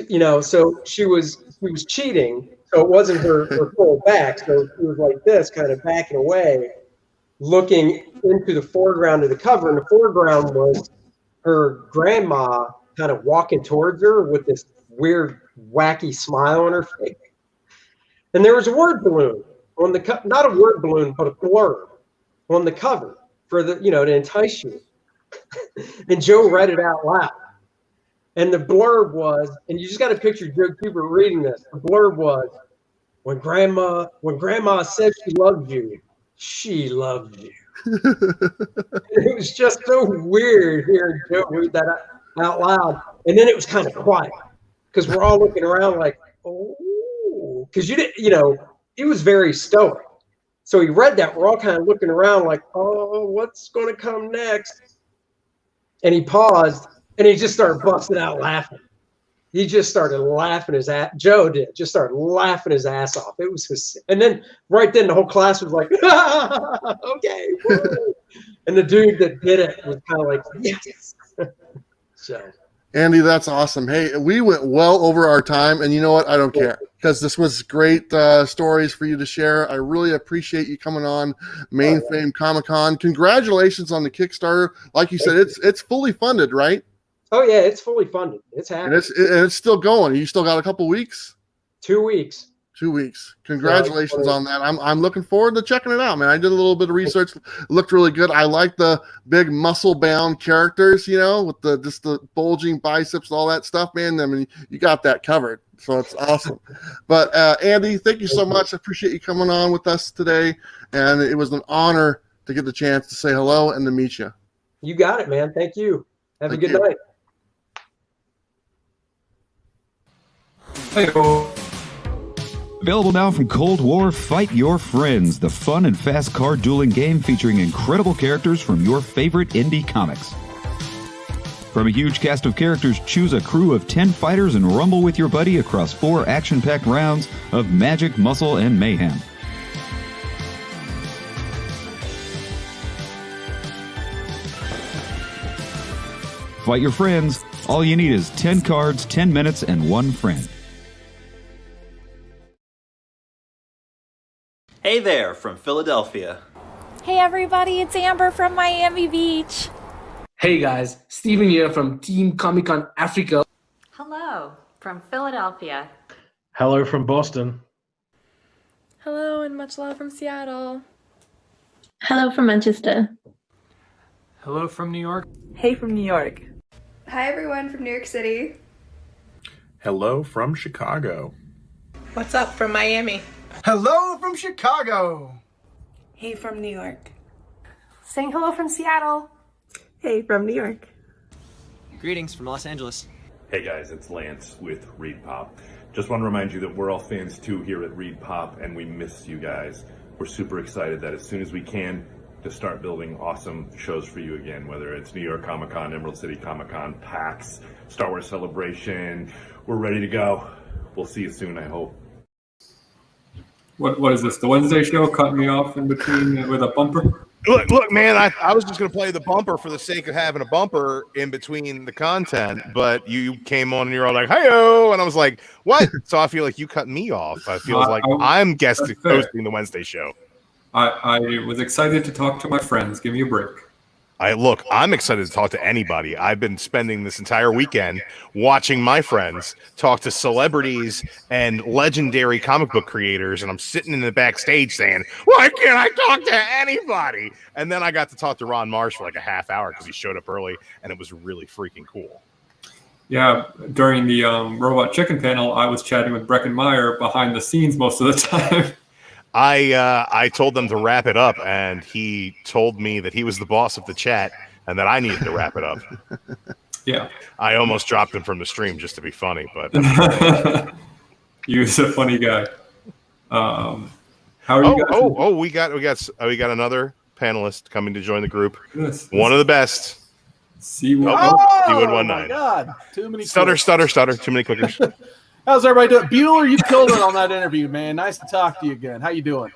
you know, so she was cheating, so it wasn't her full back, so she was like this, kind of backing away, looking into the foreground of the cover, and the foreground was her grandma kind of walking towards her with this weird, wacky smile on her face. And there was a word balloon on the not a word balloon, but a blurb on the cover for the, you know, to entice you. And Joe read it out loud. And the blurb was, and you just got to picture Joe Kubert reading this. The blurb was, when grandma said she loved you, she loved you. It was just so weird hearing Joe read that out loud. And then it was kind of quiet because we're all looking around like, oh, because you didn't, you know, he was very stoic. So he read that. We're all kind of looking around like, oh, what's going to come next? And he paused and he just started busting out laughing. He just started laughing his ass. Joe did just started laughing his ass off. It was his, and then right then the whole class was like, okay. Woo. And the dude that did it was kind of like, yes. So. Andy, that's awesome. Hey, we went well over our time, and you know what? I don't care because this was great stories for you to share. I really appreciate you coming on Mainframe Comic-Con. Congratulations on the Kickstarter. Like you said, it's fully funded, right? Oh yeah, it's fully funded. It's happening. And it's still going. You still got a couple weeks? 2 weeks. 2 weeks. Congratulations on that. I'm looking forward to checking it out, man. I did a little bit of research. It looked really good. I like the big muscle-bound characters, you know, with the bulging biceps and all that stuff, man. I mean, you got that covered, so it's awesome. But Andy, thank you so much. I appreciate you coming on with us today, and it was an honor to get the chance to say hello and to meet you. You got it, man. Thank you. Have a good night. Hey, available now from Cold War, Fight Your Friends, the fun and fast card dueling game featuring incredible characters from your favorite indie comics. From a huge cast of characters, choose a crew of 10 fighters and rumble with your buddy across 4 action-packed rounds of magic, muscle, and mayhem. Fight Your Friends. All you need is 10 cards, 10 minutes, and 1 friend. Hey there, from Philadelphia. Hey everybody, it's Amber from Miami Beach. Hey guys, Steven here from Team Comic Con Africa. Hello, from Philadelphia. Hello from Boston. Hello and much love from Seattle. Hello from Manchester. Hello from New York. Hey from New York. Hi everyone from New York City. Hello from Chicago. What's up from Miami? Hello from Chicago. Hey from New York. Saying hello from Seattle. Hey from New York. Greetings from Los Angeles. Hey guys, it's Lance with Reed Pop. Just want to remind you that we're all fans too here at Reed Pop, and we miss you guys. We're super excited that as soon as we can to start building awesome shows for you again, whether it's New York Comic Con, Emerald City Comic Con, PAX, Star Wars Celebration. We're ready to go. We'll see you soon, I hope. What is this? The Wednesday show cut me off in between with a bumper? Look, man, I was just going to play the bumper for the sake of having a bumper in between the content, but you came on and you're all like, "Hi-yo," and I was like, "What?" So I feel like you cut me off. I feel like I'm hosting the Wednesday show. I was excited to talk to my friends. Give me a break. I'm excited to talk to anybody. I've been spending this entire weekend watching my friends talk to celebrities and legendary comic book creators, and I'm sitting in the backstage saying, why can't I talk to anybody? And then I got to talk to Ron Marsh for like a half hour because he showed up early, and it was really freaking cool. Yeah, during the Robot Chicken panel, I was chatting with Breckin Meyer behind the scenes most of the time. I told them to wrap it up, and he told me that he was the boss of the chat and that I needed to wrap it up. Yeah. I almost dropped him from the stream just to be funny, but he was a funny guy. How are you guys? We got another panelist coming to join the group. One of the best. Seawood. Seawood 19. Oh my God! Too many. Stutter. Too many clickers. How's everybody doing? Bueller, you killed it on that interview, man. Nice to talk to you again. How you doing?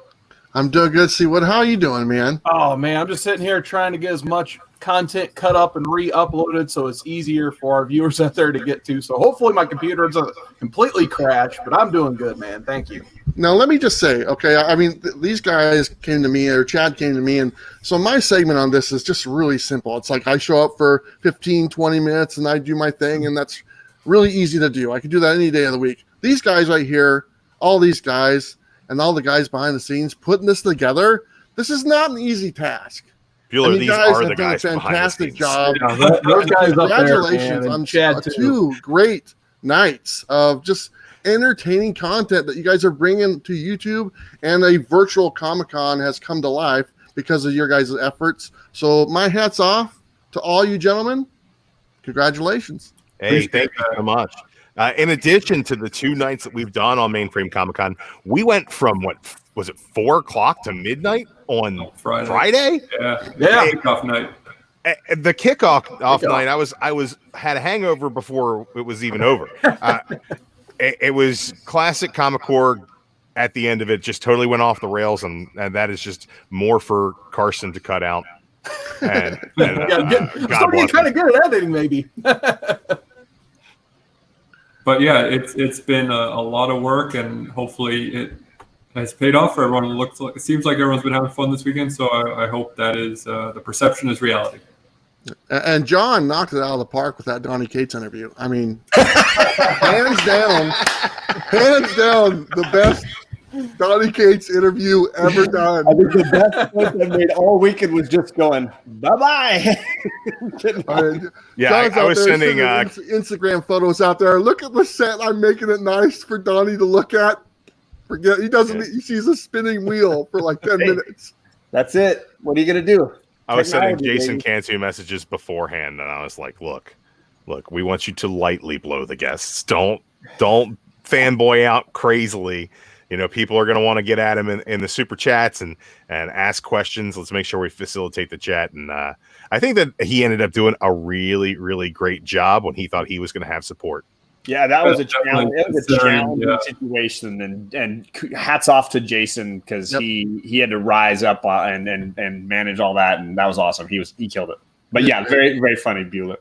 I'm doing good. Seawood, how are you doing, man? Oh man, I'm just sitting here trying to get as much content cut up and re-uploaded so it's easier for our viewers out there to get to. So hopefully my computer doesn't completely crash, but I'm doing good, man. Thank you. Now, let me just say, okay, I mean, these guys came to me, or Chad came to me, and so my segment on this is just really simple. It's like I show up for 15, 20 minutes, and I do my thing, and that's really easy to do. I can do that any day of the week. These guys right here, all these guys, and all the guys behind the scenes putting this together, this is not an easy task. Bueller, these guys have done a fantastic job. Yeah, those guys Congratulations up there, on Chad two great nights of just entertaining content that you guys are bringing to YouTube, and a virtual Comic-Con has come to life because of your guys' efforts. So my hat's off to all you gentlemen. Congratulations. Hey, thank you so much. In addition to the 2 nights that we've done on Mainframe Comic-Con, we went from, what was it, 4 o'clock to midnight on Friday? Yeah. Kickoff night. The kickoff night, I had a hangover before it was even over. It was classic Comic Core. At the end of it, just totally went off the rails, and that is just more for Carson to cut out. And starting to kind of good at editing, maybe. But yeah, it's been a lot of work, and hopefully it has paid off for everyone. It seems like everyone's been having fun this weekend, so I hope that is the perception is reality. And John knocked it out of the park with that Donnie Cates interview. I mean, hands down, the best Donnie Cates interview ever done. I think the best point I made all weekend was just going, bye-bye. Yeah, I was sending Instagram photos out there. Look at the set. I'm making it nice for Donnie to look at. Forget he doesn't. He sees a spinning wheel for like 10 minutes. That's it. What are you gonna do? I was sending Jason Cantu messages beforehand, and I was like, "Look, we want you to lightly blow the guests. Don't fanboy out crazily. You know, people are going to want to get at him in the super chats and ask questions. Let's make sure we facilitate the chat." And I think that he ended up doing a really, really great job when he thought he was going to have support. Yeah, that was a challenge. It was a challenging situation, and hats off to Jason because he had to rise up and manage all that, and that was awesome. He killed it. But yeah, very, very funny, Bueller.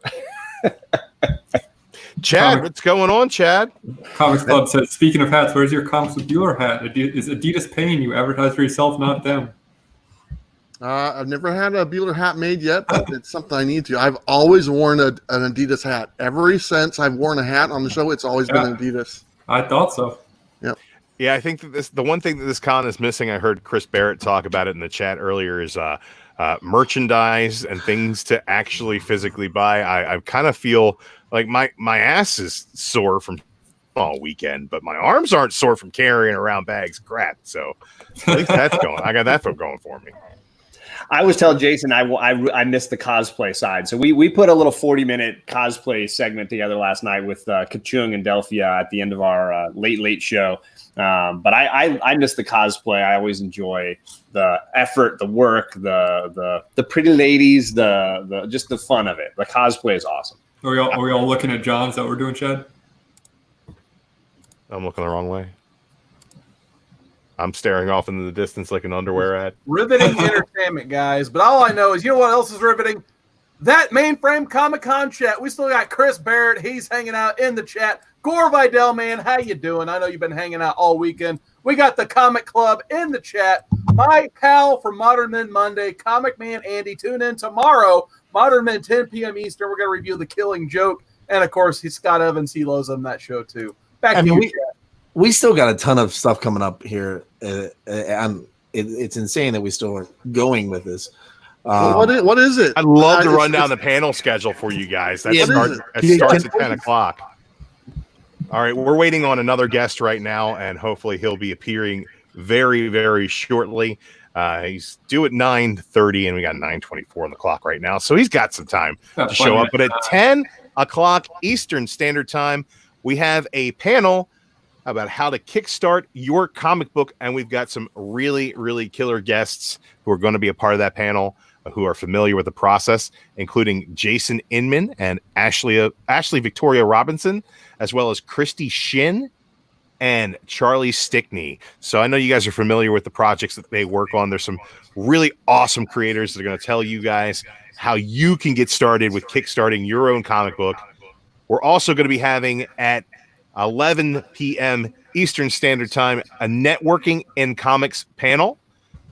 Chad, what's going on, Chad? Comics Club says, speaking of hats, where's your Comics with Bueller hat? Is Adidas paying you? Advertise for yourself, not them. I've never had a Bueller hat made yet, but it's something I need to. I've always worn an Adidas hat. Ever since I've worn a hat on the show, it's always been Adidas. I thought so. Yep. Yeah, I think that the one thing that this con is missing, I heard Chris Barrett talk about it in the chat earlier, is merchandise and things to actually physically buy. I kind of feel like my ass is sore from all weekend, but my arms aren't sore from carrying around bags of crap. So at least that's going. I got that going for me. I was telling Jason I missed the cosplay side. So we put a little 40-minute cosplay segment together last night with Kachung and Delphia at the end of our late show. But I missed the cosplay. I always enjoy the effort, the work, the pretty ladies, the just the fun of it. The cosplay is awesome. Are we all looking at John? Is that what we're doing, Chad? I'm looking the wrong way. I'm staring off into the distance like an underwear ad. Riveting entertainment, guys. But all I know is, you know what else is riveting? That Mainframe Comic-Con chat. We still got Chris Barrett. He's hanging out in the chat. Gore Vidal, man, how you doing? I know you've been hanging out all weekend. We got the Comic Club in the chat. My pal from Modern Men Monday, Comic Man Andy. Tune in tomorrow, Modern Men 10 p.m. Eastern. We're going to review The Killing Joke. And, of course, he's Scott Evans. He loves on that show, too. Back to you, Chad. We still got a ton of stuff coming up here. It's insane that we still are going with this. What is it? I'd love to run down the panel schedule for you guys. That starts at 10 o'clock. All right, we're waiting on another guest right now, and hopefully he'll be appearing very, very shortly. He's due at 9:30, and we got 9:24 on the clock right now, so he's got some time to show up. But at 10 o'clock Eastern Standard Time, we have a panel about how to kickstart your comic book, and we've got some really, really killer guests who are going to be a part of that panel, who are familiar with the process, including Jason Inman and Ashley Victoria Robinson, as well as Christy Shin and Charlie Stickney. So I know you guys are familiar with the projects that they work on. There's some really awesome creators that are going to tell you guys how you can get started with kickstarting your own comic book. We're also going to be having at 11 p.m. Eastern Standard Time a networking in comics panel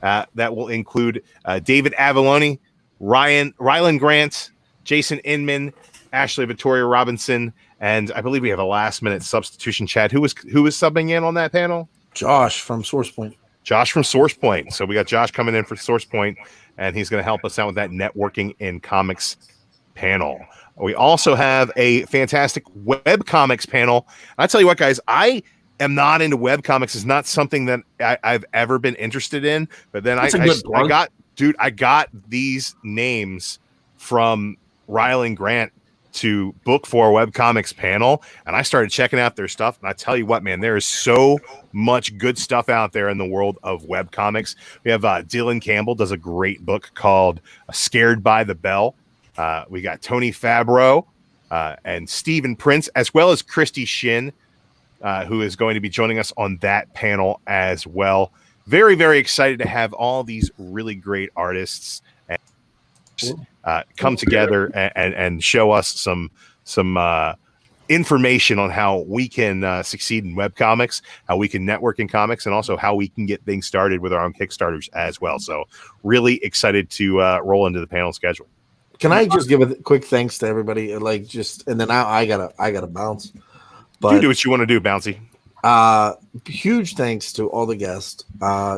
that will include David Avalone, Rylan Grant, Jason Inman, Ashley Victoria Robinson, and I believe we have a last-minute substitution. Chad, who was subbing in on that panel? Josh from SourcePoint. Josh from SourcePoint. So we got Josh coming in for SourcePoint, and he's going to help us out with that networking in comics panel. We also have a fantastic web comics panel. I tell you what, guys, I am not into web comics. It's not something that I've ever been interested in. But then I got these names from Rylan Grant to book for a webcomics panel, and I started checking out their stuff. And I tell you what, man, there is so much good stuff out there in the world of webcomics. We have Dylan Campbell does a great book called Scared by the Bell. We got Tony Fabro and Stephen Prince, as well as Christy Shin, who is going to be joining us on that panel as well. Very, very excited to have all these really great artists come together and show us some information on how we can succeed in webcomics, how we can network in comics, and also how we can get things started with our own Kickstarters as well. So really excited to roll into the panel schedule. Can I just give a quick thanks to everybody? And then I gotta bounce. But you do what you want to do, Bouncy. Huge thanks to all the guests.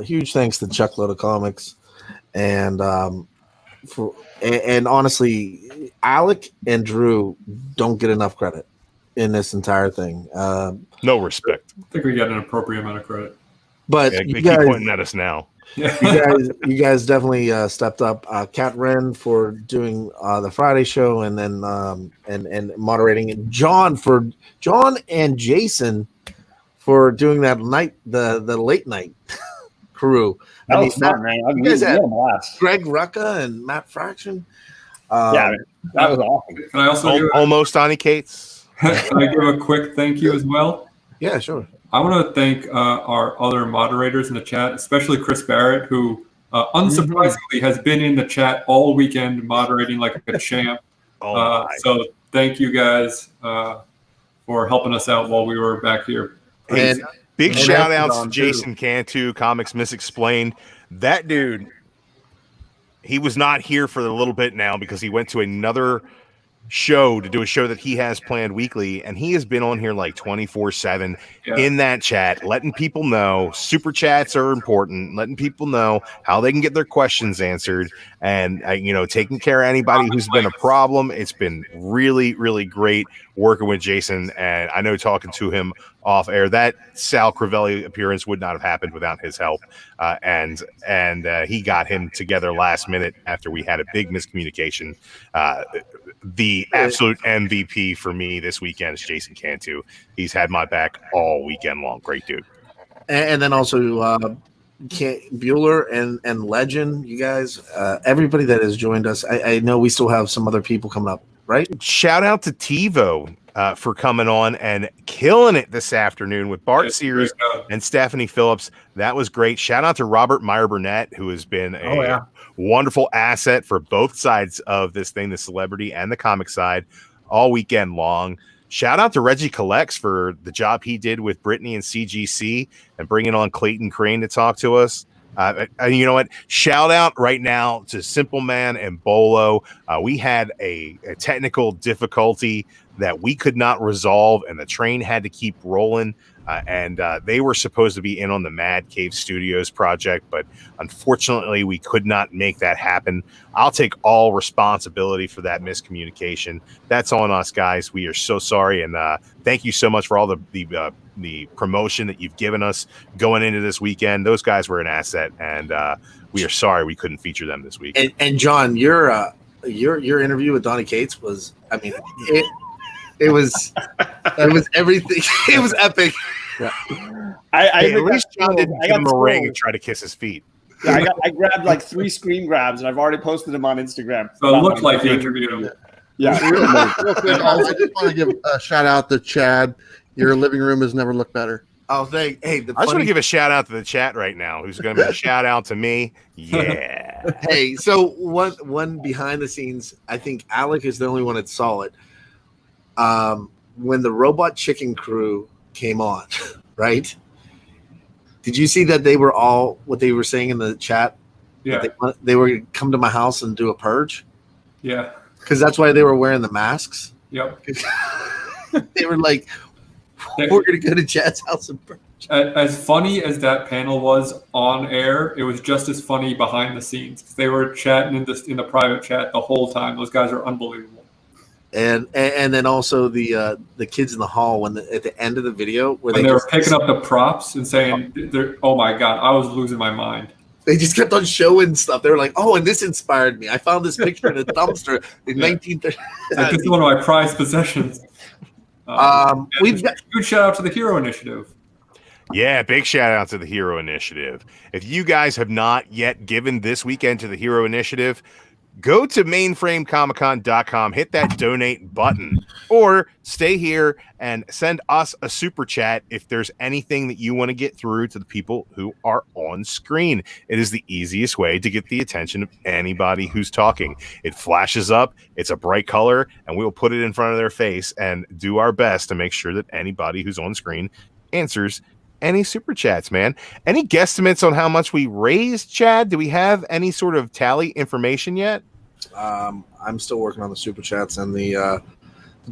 Huge thanks to Chuck Loda Comics, and honestly, Alec and Drew don't get enough credit in this entire thing. No respect. I think we got an appropriate amount of credit. But they you keep guys, pointing at us now. you guys definitely stepped up. Kat Wren for doing the Friday show, and then and moderating, and John and Jason for doing that the late night crew. That was fun, man. You guys had a blast. Greg Rucka and Matt Fraction. Yeah, that was awesome. Can I also almost Donnie Cates? Can I give a quick thank you as well? Yeah, sure. I want to thank our other moderators in the chat, especially Chris Barrett, who unsurprisingly has been in the chat all weekend moderating like a champ. So thank you guys for helping us out while we were back here. And big shout outs to Jason Cantu, Comics Misexplained. That dude, he was not here for a little bit now because he went to another show to do a show that he has planned weekly, and he has been on here like 24/7 in that chat, letting people know super chats are important, letting people know how they can get their questions answered, and taking care of anybody who's been a problem. It's been really, really great working with Jason, and I know talking to him off air, that Sal Crivelli appearance would not have happened without his help, and he got him together last minute after we had a big miscommunication. The absolute MVP for me this weekend is Jason Cantu. He's had my back all weekend long. Great dude. And then also Bueller and Legend, you guys, everybody that has joined us. I know we still have some other people coming up, right? Shout out to TiVo for coming on and killing it this afternoon with Bart Sears and Stephanie Phillips. That was great. Shout out to Robert Meyer Burnett, who has been a wonderful asset for both sides of this thing, the celebrity and the comic side, all weekend long. shout out to Reggie Collects for the job he did with Brittany and CGC and bringing on Clayton Crane to talk to us. And you know what? Shout out right now to Simple Man and Bolo. We had a technical difficulty that we could not resolve, and the train had to keep rolling. And they were supposed to be in on the Mad Cave Studios project, but unfortunately, we could not make that happen. I'll take all responsibility for that miscommunication. That's on us, guys. We are so sorry, and thank you so much for all the promotion that you've given us going into this weekend. Those guys were an asset, and we are sorry we couldn't feature them this week. And John, your interview with Donnie Cates was, I mean, it was everything. It was epic. Yeah. At least John didn't give him a ring and try to kiss his feet. Yeah, I grabbed like 3 screen grabs, and I've already posted them on Instagram. So it looked like you interviewed him. Yeah. Real quick, I just want to give a shout out to Chad. Your living room has never looked better. Oh, I just want to give a shout out to the chat right now. Who's going to be a shout out to me? Yeah. Hey, so one behind the scenes, I think Alec is the only one that saw it. When the Robot Chicken crew came on, right? Did you see that they were all what they were saying in the chat? Yeah. They were going to come to my house and do a purge. Yeah. Because that's why they were wearing the masks. Yep. They were like, we're going to go to Chad's house and purge. As funny as that panel was on air, it was just as funny behind the scenes. They were chatting in the private chat the whole time. Those guys are unbelievable. And then also the kids in the hall at the end of the video when they were picking up the props and saying, "Oh my god, I was losing my mind." They just kept on showing stuff. They were like, "Oh, and this inspired me. I found this picture in a dumpster in 1930." This is one of my prized possessions. We've got good shout out to the Hero Initiative. Yeah, big shout out to the Hero Initiative. If you guys have not yet given this weekend to the Hero Initiative, go to mainframecomiccon.com, hit that donate button, or stay here and send us a super chat if there's anything that you want to get through to the people who are on screen. It is the easiest way to get the attention of anybody who's talking. It flashes up, it's a bright color, and we will put it in front of their face and do our best to make sure that anybody who's on screen answers any super chats, man. Any guesstimates on how much we raised, Chad? Do we have any sort of tally information yet? I'm still working on the super chats and the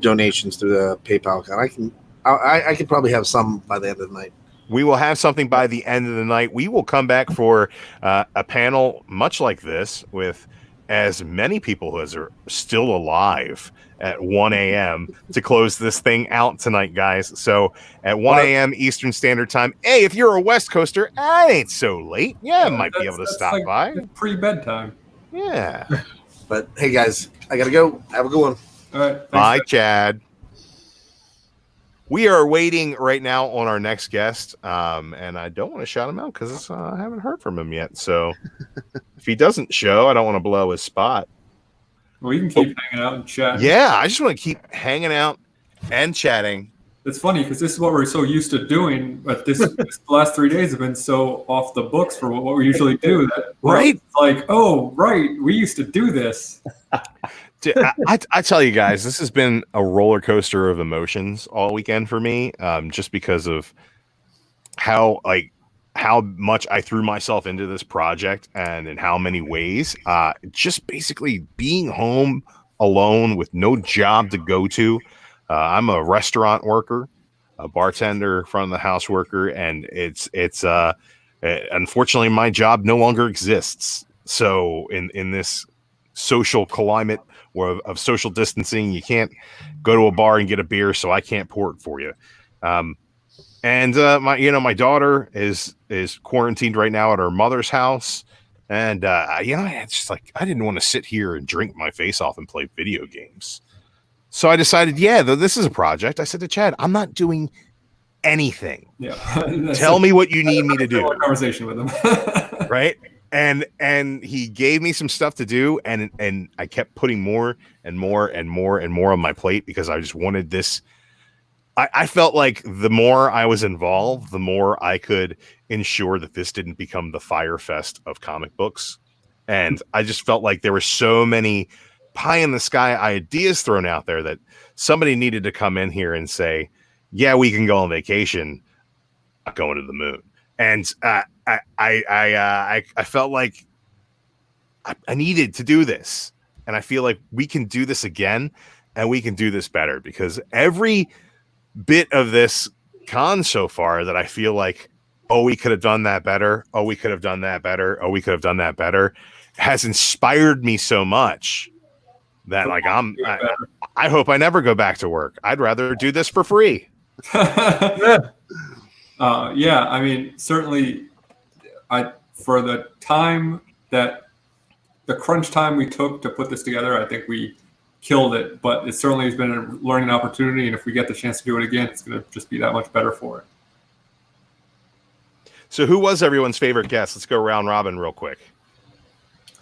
donations through the PayPal account. I could probably have some by the end of the night. We will have something by the end of the night. We will come back for a panel much like this with as many people as are still alive at 1 a.m. to close this thing out tonight, guys. So at 1 a.m. Eastern Standard Time, hey, if you're a West Coaster, I ain't so late. Yeah, might be able to stop like by. Pre-bedtime. Yeah. But hey, guys, I got to go. Have a good one. All right. Bye, Chad. We are waiting right now on our next guest, and I don't want to shout him out because I haven't heard from him yet. So if he doesn't show, I don't want to blow his spot. Well, you can keep hanging out and chatting. Yeah, I just want to keep hanging out and chatting. It's funny because this is what we're so used to doing, but this last 3 days have been so off the books for what we usually do. That right? Like, oh, right, we used to do this. I tell you guys, this has been a roller coaster of emotions all weekend for me, just because of how much I threw myself into this project and in how many ways. Just basically being home alone with no job to go to. I'm a restaurant worker, a bartender, front of the house worker, and it's unfortunately my job no longer exists. So in this social climate of social distancing, you can't go to a bar and get a beer, so I can't pour it for you. And my daughter is quarantined right now at her mother's house, and it's just like I didn't want to sit here and drink my face off and play video games. So I decided, though this is a project, I said to Chad, I'm not doing anything. Yeah. Tell me what you need me to do. Conversation with him. Right? And he gave me some stuff to do, and I kept putting more and more and more and more on my plate because I just wanted this. I felt like the more I was involved, the more I could ensure that this didn't become the Fire Fest of comic books. And I just felt like there were so many pie in the sky ideas thrown out there that somebody needed to come in here and say, yeah, we can go on vacation, not going to the moon. And I felt like I needed to do this. And I feel like we can do this again, and we can do this better, because every bit of this con so far that I feel like, oh, we could have done that better. Oh, we could have done that better. Oh, we could have done that better, has inspired me so much that like I hope I never go back to work. I'd rather do this for free. Yeah, I mean, certainly for the time that the crunch time we took to put this together, I think we killed it, but it certainly has been a learning opportunity. And if we get the chance to do it again, it's going to just be that much better for it. So who was everyone's favorite guest? Let's go round robin real quick.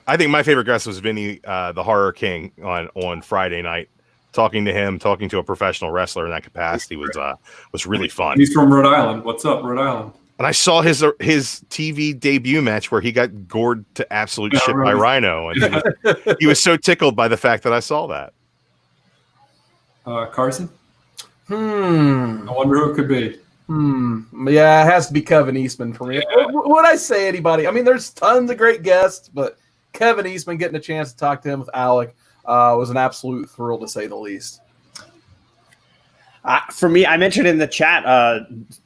I think my favorite guest was Vinny, the Horror King, on Friday night. Talking to him, talking to a professional wrestler in that capacity was really fun. He's from Rhode Island. What's up, Rhode Island? And I saw his TV debut match where he got gored to absolute shit by Rhino, and he was so tickled by the fact that I saw that. Carson? I wonder who it could be. Yeah, it has to be Kevin Eastman for me. Yeah. Would I say anybody? I mean, there's tons of great guests, but Kevin Eastman, getting a chance to talk to him with Alec was an absolute thrill, to say the least. For me, I mentioned in the chat,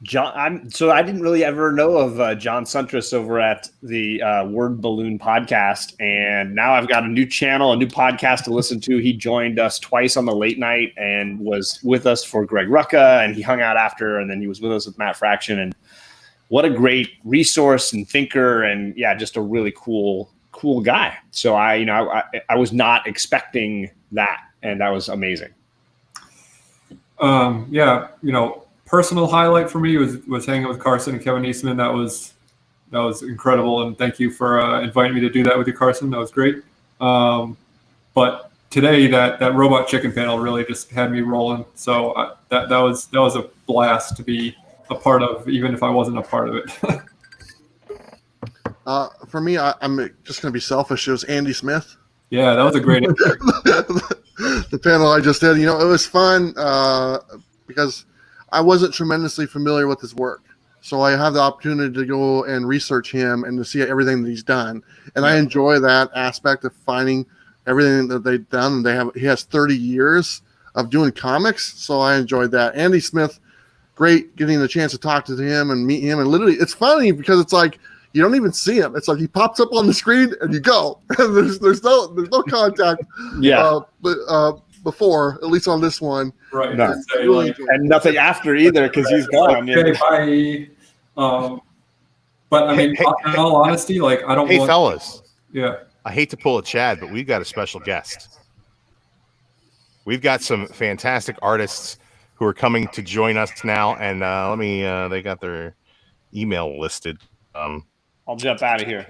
John. So I didn't really ever know of John Suntress over at the Word Balloon podcast, and now I've got a new channel, a new podcast to listen to. He joined us twice on the late night and was with us for Greg Rucka, and he hung out after, and then he was with us with Matt Fraction. And what a great resource and thinker, and yeah, just a really cool guy. So I was not expecting that, and that was amazing. Personal highlight for me was hanging with Carson and Kevin Eastman. That was incredible, and thank you for inviting me to do that with you, Carson. That was great. But today, that Robot Chicken panel really just had me rolling. So that was a blast to be a part of, even if I wasn't a part of it. For me, I'm just going to be selfish. It was Andy Smith. Yeah, that was a great the panel I just did. It was fun because I wasn't tremendously familiar with his work. So I have the opportunity to go and research him and to see everything that he's done. And I enjoy that aspect of finding everything that they've done. And he has 30 years of doing comics. So I enjoyed that. Andy Smith, great getting the chance to talk to him and meet him. And literally, it's funny because it's like, you don't even see him. It's like he pops up on the screen and you go. there's no contact. Yeah. Before, at least on this one, right? No. And nothing after either because he's gone. Okay, bye. But I mean, in all honesty, like I don't. Hey, fellas. Yeah. I hate to pull a Chad, but we've got a special guest. We've got some fantastic artists who are coming to join us now, and let me. They got their email listed. I'll jump out of here.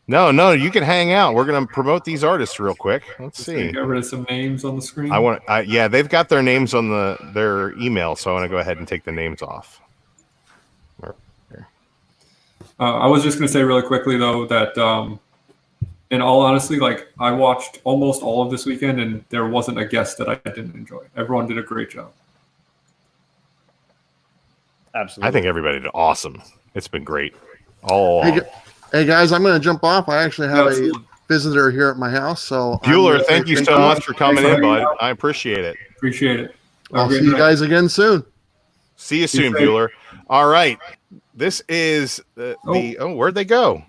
No, you can hang out. We're going to promote these artists real quick. Let's see. Get rid of some names on the screen. Yeah, they've got their names on their email, so I want to go ahead and take the names off. I was just going to say really quickly though that, in all honesty, like I watched almost all of this weekend, and there wasn't a guest that I didn't enjoy. Everyone did a great job. Absolutely. I think everybody did awesome. It's been great. Hey guys, I'm going to jump off. I actually have a visitor here at my house. So Bueller, thank you so much for coming in, bud. I appreciate it. Appreciate it. I'll see you guys again soon. See you soon, Bueller. All right. This is where'd they go?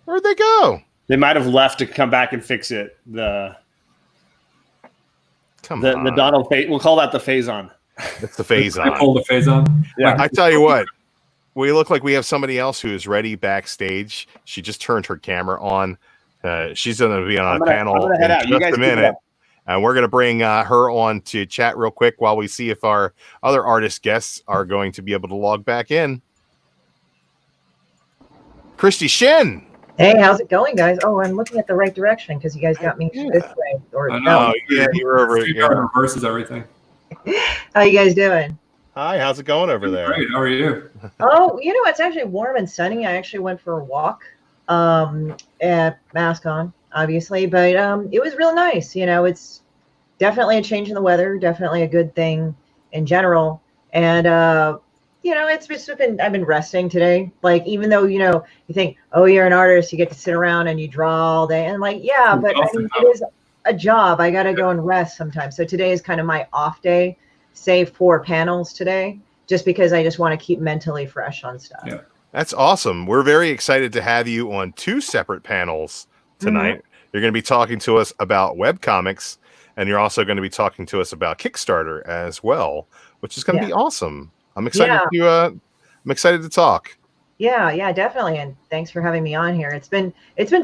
Where'd they go? They might have left to come back and fix it. The Donald phase. We'll call that the phase-on. It's the phase-on. I pulled the phase-on. Yeah. I tell you what. We look like we have somebody else who is ready backstage. She just turned her camera on. She's going to be on a panel in just a minute. And we're going to bring her on to chat real quick while we see if our other artist guests are going to be able to log back in. Christy Shin. Hey, how's it going, guys? Oh, I'm looking at the right direction because you guys got me this way. I know. Yeah, you're over here. Reverses everything. How you guys doing? Hi, how's it going over there? Great. How are you? Oh, it's actually warm and sunny. I actually went for a walk, and mask on. obviously, but it was real nice. It's definitely a change in the weather, definitely a good thing in general. And it's just been I've been resting today. Like even though you think, oh, you're an artist, you get to sit around and you draw all day, and like yeah, but I mean it is a job. I got to go and rest sometimes. So today is kind of my off day, save for panels today, just because I just want to keep mentally fresh on stuff. Yeah. That's awesome. We're very excited to have you on 2 separate panels tonight. Mm-hmm. You're going to be talking to us about webcomics, and you're also going to be talking to us about Kickstarter as well, which is going to be awesome. I'm excited I'm excited to talk. Yeah, definitely. And thanks for having me on here. It's been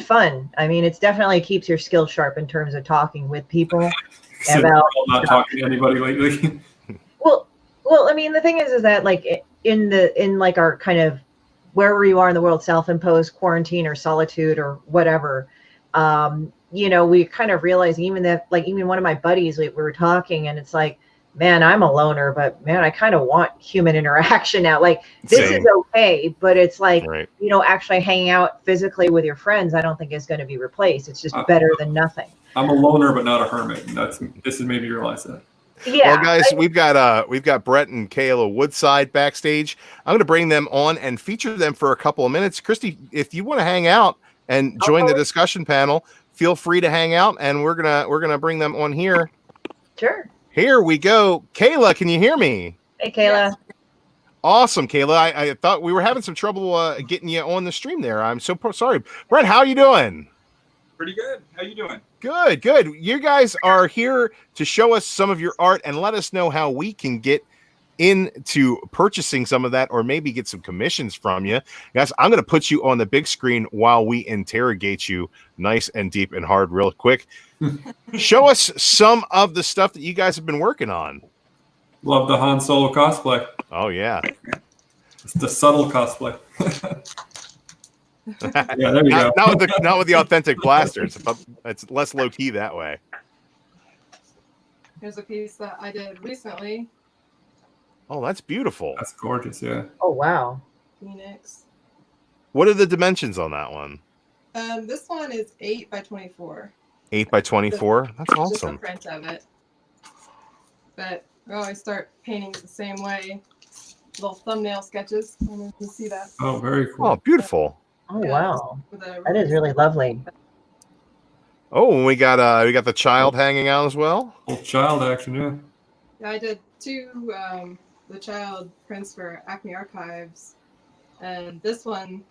fun. I mean, it's definitely keeps your skills sharp in terms of talking with people about not talking to anybody lately. Well, I mean, the thing is that like in like our kind of wherever you are in the world, self-imposed quarantine or solitude or whatever, we kind of realize even one of my buddies, we were talking and it's like, man, I'm a loner, but man, I kind of want human interaction now. Like this is okay, but it's like, actually hanging out physically with your friends, I don't think is going to be replaced. It's just better than nothing. I'm a loner, but not a hermit. And this has made me realize that. Yeah. Well, guys, we've got Brett and Kayla Woodside backstage. I'm going to bring them on and feature them for a couple of minutes. Christy, if you want to hang out and join the discussion panel, feel free to hang out, and we're gonna bring them on here. Sure. Here we go. Kayla, can you hear me? Hey, Kayla. Awesome, Kayla. I thought we were having some trouble getting you on the stream there. I'm so sorry. Brett, how are you doing? Pretty good. How you doing? Good. You guys are here to show us some of your art and let us know how we can get into purchasing some of that or maybe get some commissions from you. Guys, I'm going to put you on the big screen while we interrogate you nice and deep and hard real quick. Show us some of the stuff that you guys have been working on. Love the Han Solo cosplay. Oh, yeah. It's the subtle cosplay. Yeah, there you go. Not with the authentic blasters. It's less low key that way. Here's a piece that I did recently. Oh, that's beautiful. That's gorgeous. Yeah. Oh wow. Phoenix. What are the dimensions on that one? This one is 8 by 24. 8 by 24. That's Just awesome. a print of it. But I always start painting the same way. Little thumbnail sketches. I don't know if you see that. Oh, very cool. Oh, beautiful. Oh wow, that is really lovely. Oh, and we got the child hanging out as well. Old child action, yeah. Yeah, I did 2 the child prints for Acme Archives, and this one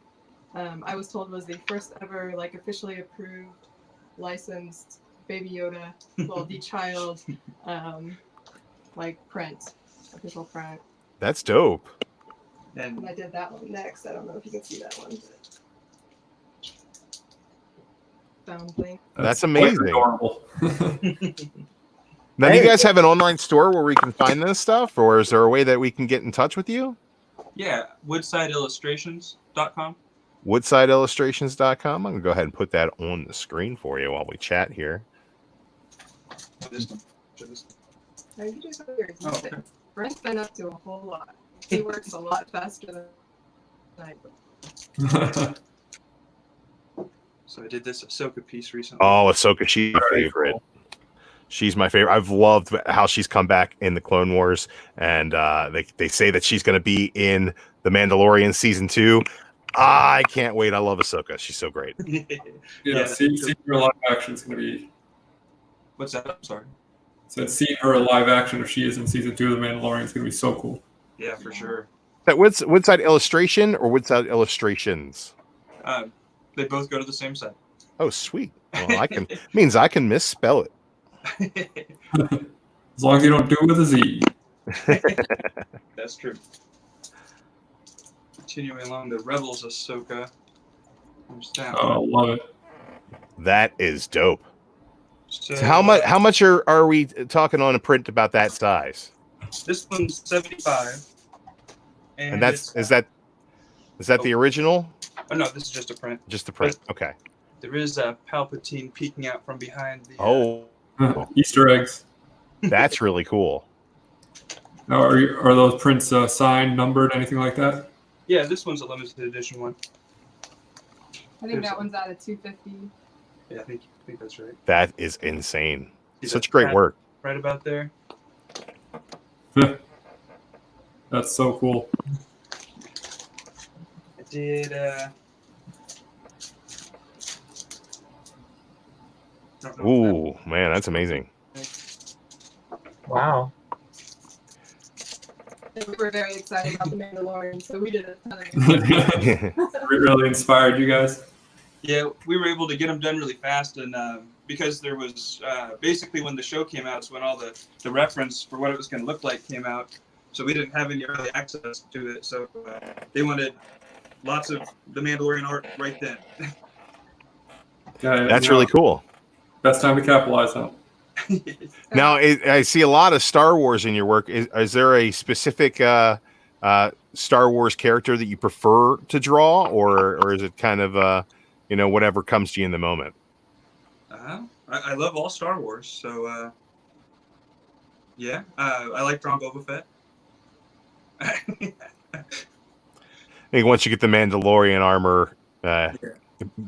I was told was the first ever like officially approved, licensed Baby Yoda, well the child like print, official print. That's dope. And I did that one next. I don't know if you can see that one. But... That's amazing. Now, do you guys have an online store where we can find this stuff, or is there a way that we can get in touch with you? Yeah, woodsideillustrations.com. Woodsideillustrations.com. I'm going to go ahead and put that on the screen for you while we chat here. Now, you just weird. Okay. Brent's been up to a whole lot. He works a lot faster than I do. So I did this Ahsoka piece recently. Oh, Ahsoka, she's my favorite. Cool. She's my favorite. I've loved how she's come back in the Clone Wars, and they say that she's going to be in The Mandalorian season 2. I can't wait. I love Ahsoka. She's so great. Yeah, seeing her live action is going to be. What's that? I'm sorry. So seeing her in live action, if she is in season 2 of The Mandalorian, is going to be so cool. Yeah, for sure. That Woodside Illustration or Woodside Illustrations? They both go to the same site. Oh, sweet. Well, means I can misspell it. As long as you don't do it with a Z. That's true. Continuing along, the Rebels Ahsoka. Oh, love it. That is dope. So how much are we talking on a print about that size? This one's 75. And that's is that the original? Oh no, this is just a print. Just a print. Okay. There is a Palpatine peeking out from behind the Easter eggs. That's really cool. Now, are those prints signed, numbered, anything like that? Yeah, this one's a limited edition one. I think that one's out of 250. Yeah, I think that's right. That is insane. See Such that great cat work. right about there. That's so cool. I did. Ooh, man, that's amazing. Wow. And we were very excited about The Mandalorian, so we did a ton of it. It really inspired you guys. Yeah, we were able to get them done really fast, and because there was basically when the show came out, is when all the reference for what it was going to look like came out. So we didn't have any early access to it. So they wanted lots of The Mandalorian art right then. Yeah, That's really cool. Best time to capitalize on. Now, I see a lot of Star Wars in your work. Is there a specific Star Wars character that you prefer to draw, or is it kind of whatever comes to you in the moment? I love all Star Wars, so yeah, I like drawing Boba Fett. I think once you get the Mandalorian armor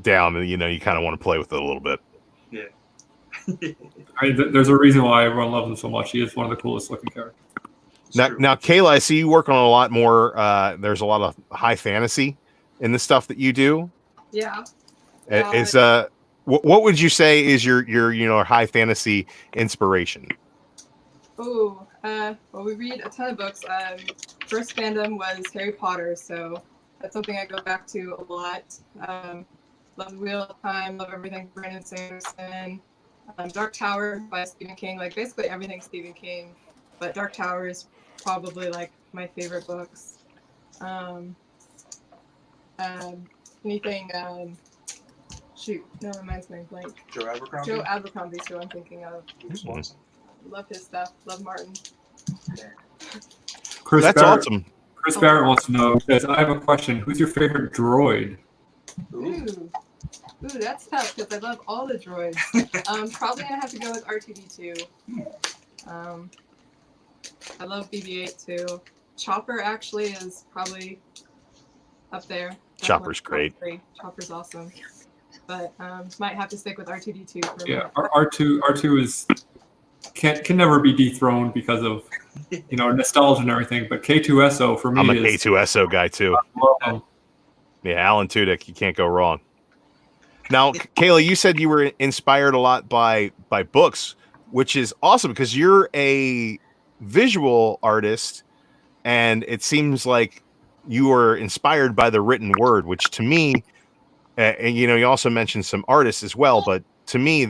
down, you kind of want to play with it a little bit. Yeah. I mean, there's a reason why everyone loves him so much. He is one of the coolest looking characters. Now, Kayla, I see you work on a lot more. There's a lot of high fantasy in the stuff that you do. Yeah. What would you say is your high fantasy inspiration? Ooh, well, we read a ton of books. First fandom was Harry Potter, so that's something I go back to a lot. Love the Wheel of Time, love everything Brandon Sanderson. Dark Tower by Stephen King, like basically everything Stephen King, but Dark Tower is probably like my favorite books. Anything, shoot, no, my mind's going blank. Joe Abercrombie? Joe Abercrombie's who I'm thinking of. Love his stuff, love Martin. Chris That's Barrett, awesome. Chris Barrett wants to know, says, I have a question. Who's your favorite droid? Ooh, that's tough because I love all the droids. Probably gonna have to go with R2D2. I love BB-8 too. Chopper actually is probably up there. Chopper's great. Chopper's awesome. But might have to stick with R2D2 for a Yeah, minute. R2 is can never be dethroned because of nostalgia and everything. But K2SO for me I'm a is K2SO guy too. Yeah, Alan Tudyk, you can't go wrong. Now, Kayla, you said you were inspired a lot by books, which is awesome because you're a visual artist, and it seems like you were inspired by the written word, which to me, and you also mentioned some artists as well, but to me,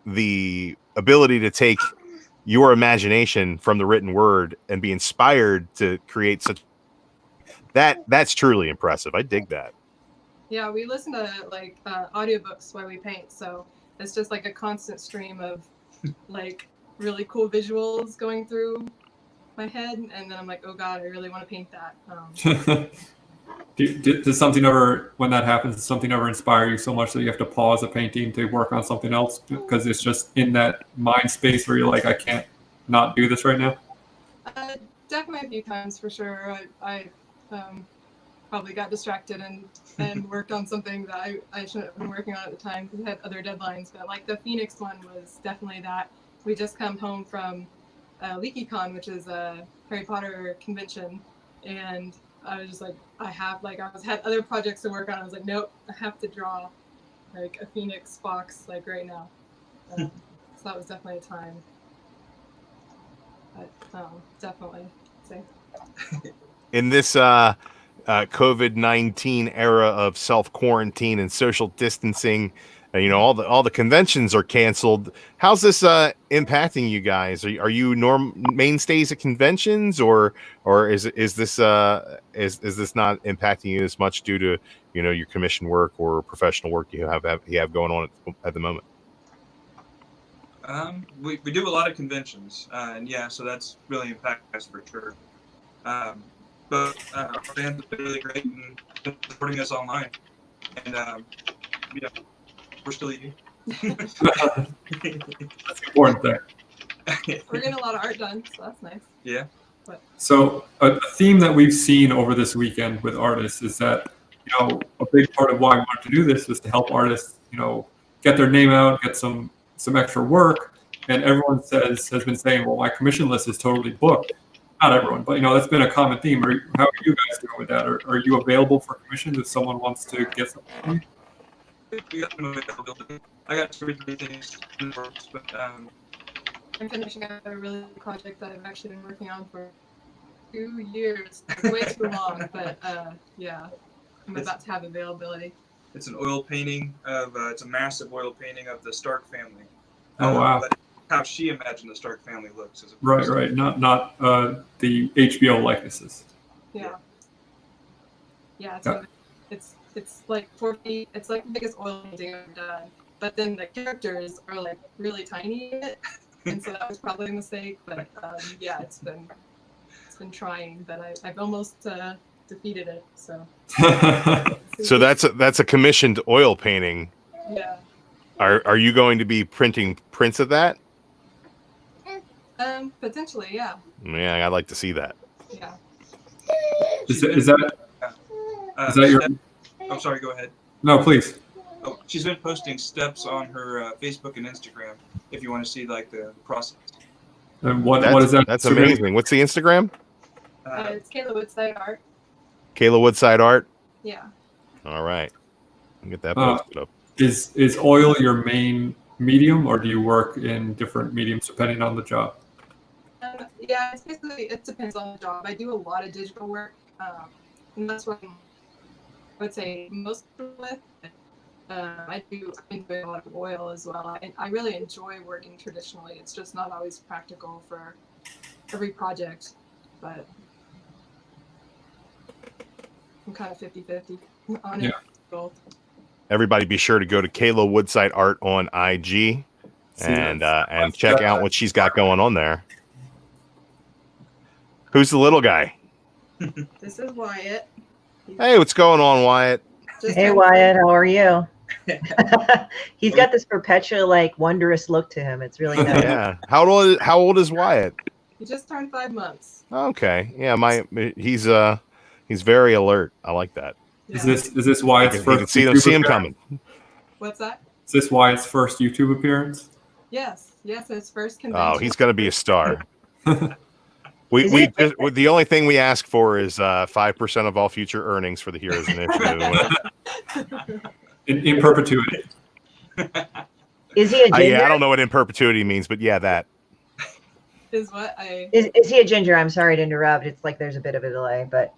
the ability to take your imagination from the written word and be inspired to create that's truly impressive. I dig that. Yeah, we listen to like audiobooks while we paint, so it's just like a constant stream of like really cool visuals going through my head, and then I'm like, oh god, I really want to paint that. Does something ever, when that happens, does something ever inspire you so much that you have to pause a painting to work on something else because it's just in that mind space where you're like, I can't not do this right now? Definitely a few times for sure. I probably got distracted and worked on something that I shouldn't have been working on at the time because I had other deadlines. But like the Phoenix one was definitely that. We just come home from LeakyCon, which is a Harry Potter convention, and I was just like, had other projects to work on. I was like, nope, I have to draw like a Phoenix box like right now. So that was definitely a time. But definitely say. In this COVID-19 era of self-quarantine and social distancing, all the conventions are canceled. How's this impacting you guys? Are you mainstays at conventions, or is this not impacting you as much due to your commission work or professional work you have going on at the moment? We do a lot of conventions, and yeah, so that's really impacted us for sure. But our fans have been really great and been supporting us online, and we're still here. That's the important thing. We're getting a lot of art done, so that's nice. Yeah. So a theme that we've seen over this weekend with artists is that a big part of why we wanted to do this was to help artists get their name out, get some extra work, and everyone has been saying, well, my commission list is totally booked. Not everyone, but that's been a common theme. How are you guys doing with that? Are you available for commissions if someone wants to get something? I got 2 or 3 things in the works, but I'm finishing up a really big project that I've actually been working on for 2 years. Way too long, but yeah, I'm about to have availability. it's an oil painting of it's a massive oil painting of the Stark family. Oh wow! But how she imagined the Stark family looks as Right. Not the HBO likenesses. Yeah. So it's like 4 feet. It's like the biggest oil painting I've done. But then the characters are like really tiny in it, and so that was probably a mistake. But yeah, it's been trying, but I've almost defeated it. So. So that's a commissioned oil painting. Yeah. Are you going to be printing prints of that? Potentially, yeah. Yeah, I'd like to see that. Yeah. Is that your? Oh, sorry. Go ahead. No, please. Oh, she's been posting steps on her Facebook and Instagram. If you want to see like the process. And what is that? That's amazing. What's the Instagram? It's Kayla Woodside Art. Kayla Woodside Art. Yeah. All right. I'll get that posted up. Is oil your main medium, or do you work in different mediums depending on the job? Yeah, it depends on the job. I do a lot of digital work, and that's what I would say most with. I do a lot of oil as well. I really enjoy working traditionally. It's just not always practical for every project, but I'm kind of 50-50 on it. Both. Everybody be sure to go to Kayla Woodside Art on IG and check out what she's got going on there. Who's the little guy? This is Wyatt. Hey, what's going on, Wyatt? Hey, Wyatt, how are you? He's got this perpetual, like, wondrous look to him. It's really nice. Yeah. How old is Wyatt? He just turned 5 months. Okay. Yeah, he's very alert. I like that. Yeah. Is this Wyatt's first? You can see him coming. What's that? Is this Wyatt's first YouTube appearance? Yes, his first convention. Oh, he's going to be a star. The only thing we ask for is 5% of all future earnings for the Heroes Initiative. In perpetuity. Is he a ginger? Yeah, I don't know what in perpetuity means, but yeah, that. Is what Is he a ginger? I'm sorry to interrupt. It's like there's a bit of a delay, but.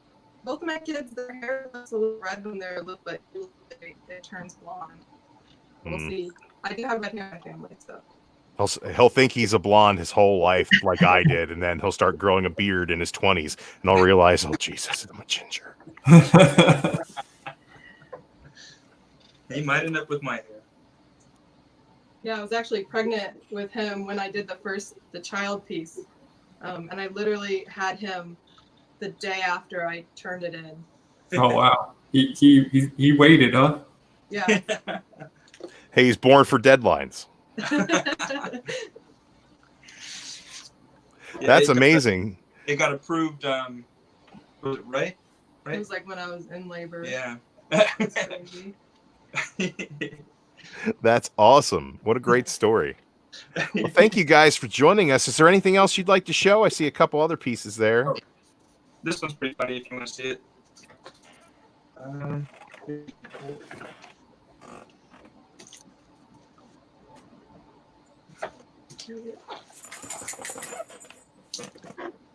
Both of my kids, their hair looks a little red when they're a little bit, it turns blonde. We'll see. I do have red hair in my family, so. He'll think he's a blonde his whole life, like I did, and then he'll start growing a beard in his 20s, and I'll realize, oh Jesus, I'm a ginger. He might end up with my hair. Yeah, I was actually pregnant with him when I did the child piece, and I literally had him the day after I turned it in. Oh wow, he waited, huh? Yeah. Hey, he's born for deadlines. That's amazing. It got approved. Was it right? It was like when I was in labor. Yeah. That's crazy. That's awesome. What a great story. Well, thank you guys for joining us. Is there anything else you'd like to show? I see a couple other pieces there. Oh, this one's pretty funny if you want to see it.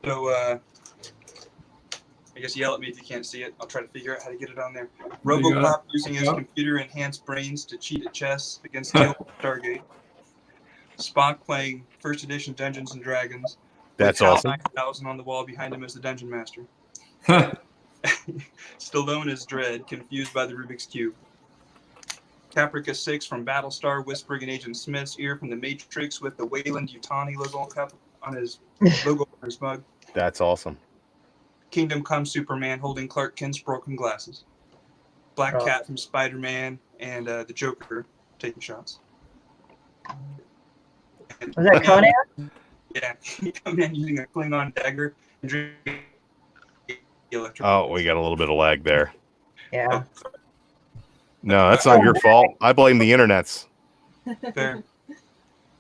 So, I guess yell at me if you can't see it. I'll try to figure out how to get it on there. RoboCop using his computer-enhanced brains to cheat at chess against Stargate. Spock playing first edition Dungeons and Dragons. That's awesome. 9,000 on the wall behind him as the Dungeon Master. Stallone as Dredd, confused by the Rubik's Cube. Caprica 6 from Battlestar, whispering in Agent Smith's ear from the Matrix with the Wayland Yutani logo on his mug. That's awesome. Kingdom Come Superman holding Clark Kent's broken glasses. Black Cat from Spider-Man and the Joker taking shots. Was that Conan? Yeah, Conan using a Klingon dagger and drinking electric. Oh, we got a little bit of lag there. Yeah. No, that's not your fault. I blame the internets. There.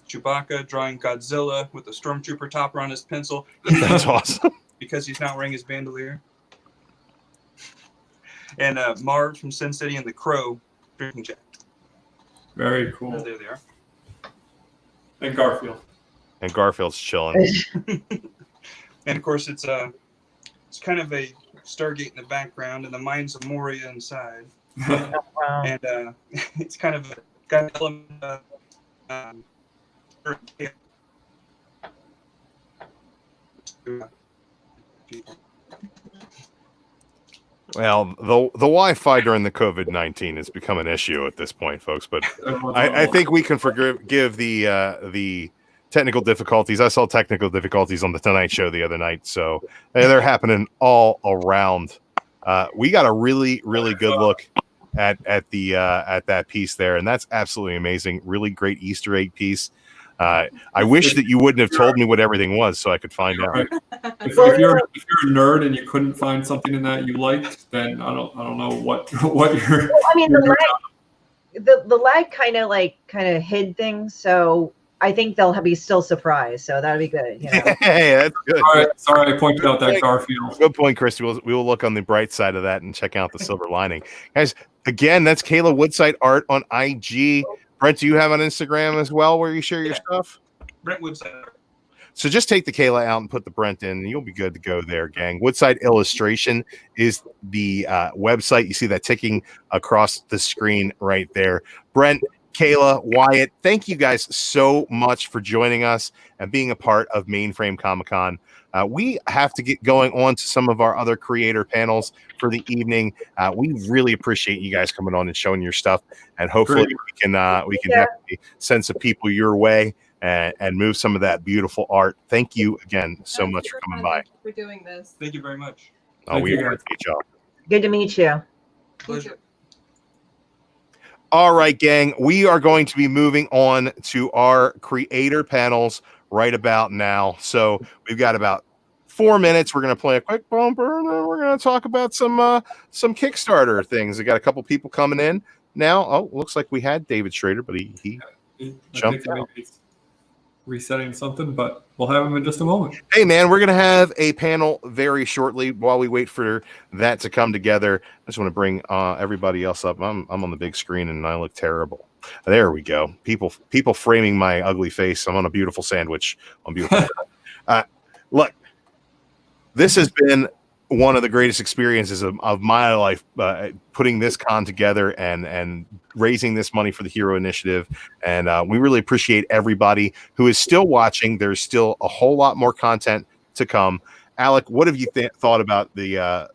Chewbacca drawing Godzilla with a Stormtrooper topper on his pencil. That's awesome. Because he's not wearing his bandolier. And Marv from Sin City and the Crow drinking Jack. Very cool. There they are. And Garfield. And Garfield's chilling. And of course, it's kind of a Stargate in the background and the mines of Moria inside. Oh, wow. And it's kind of got an element of Well, the Wi-Fi during the COVID-19 has become an issue at this point, folks. But I think we can forgive the technical difficulties. I saw technical difficulties on the Tonight Show the other night, so they're happening all around. We got a really, really good look at that piece there, and that's absolutely amazing. Really great Easter egg piece. I wish that you wouldn't have told me what everything was, so I could find out. If you're a nerd and you couldn't find something in that you liked, then I don't know what you're. Well, I mean, the lag kind of hid things, so I think they'll be still surprised. So that'll be good. You know? Hey, that's good. Sorry, I pointed out that Garfield. Good point, Christy. We will look on the bright side of that and check out the silver lining, guys. Again, that's Kayla Woodside Art on IG. Brent, do you have on Instagram as well where you share your stuff? Brent Woodside. So just take the Kayla out and put the Brent in, and you'll be good to go there, gang. Woodside Illustration is the website. You see that ticking across the screen right there. Brent, Kayla, Wyatt, thank you guys so much for joining us and being a part of Mainframe Comic-Con. We have to get going on to some of our other creator panels for the evening. We really appreciate you guys coming on and showing your stuff, and hopefully we can definitely send some people your way and move some of that beautiful art. Thank you again so much for coming by. For doing this. Thank you very much. Oh, we appreciate y'all. Good to meet you. Pleasure. All right, gang. We are going to be moving on to our creator panels right about now. So we've got about 4 minutes. We're going to play a quick bumper, and then we're going to talk about some Kickstarter things. We got a couple people coming in now. Oh, looks like we had David Schrader, but he jumped out. Resetting something, but we'll have him in just a moment. Hey, man, we're going to have a panel very shortly. While we wait for that to come together, I just want to bring everybody else up. I'm on the big screen, and I look terrible. There we go. People framing my ugly face. I'm on a beautiful sandwich. I'm beautiful. Look, this has been one of the greatest experiences of my life, putting this con together and raising this money for the Hero Initiative. And we really appreciate everybody who is still watching. There's still a whole lot more content to come. Alec, what have you thought about the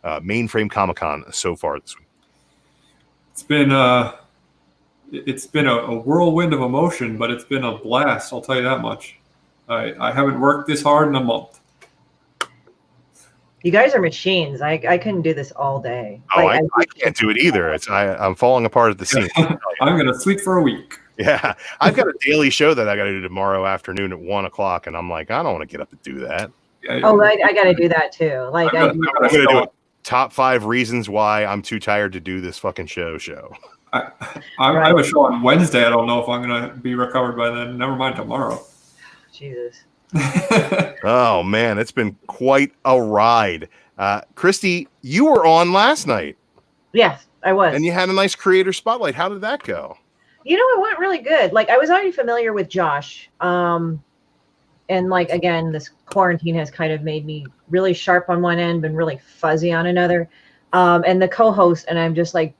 Mainframe Comic-Con so far this week? It's been a whirlwind of emotion, but it's been a blast. I'll tell you that much. I haven't worked this hard in a month. You guys are machines. I couldn't do this all day. Oh, I can't do it either. I'm falling apart at the seams. I'm going to sleep for a week. Yeah. I've got a daily show that I got to do tomorrow afternoon at 1:00. And I'm like, I don't want to get up and do that. Oh, I got to do that too. Like I'm going to do top 5 reasons why I'm too tired to do this fucking show. I have a show on Wednesday. I don't know if I'm going to be recovered by then. Never mind tomorrow. Jesus. Oh man, it's been quite a ride. Christy, you were on last night. Yes, I was. And you had a nice creator spotlight. How did that go? You know, it went really good. Like I was already familiar with Josh. And like again, this quarantine has kind of made me really sharp on one end, been really fuzzy on another. And the co-host, and I'm just like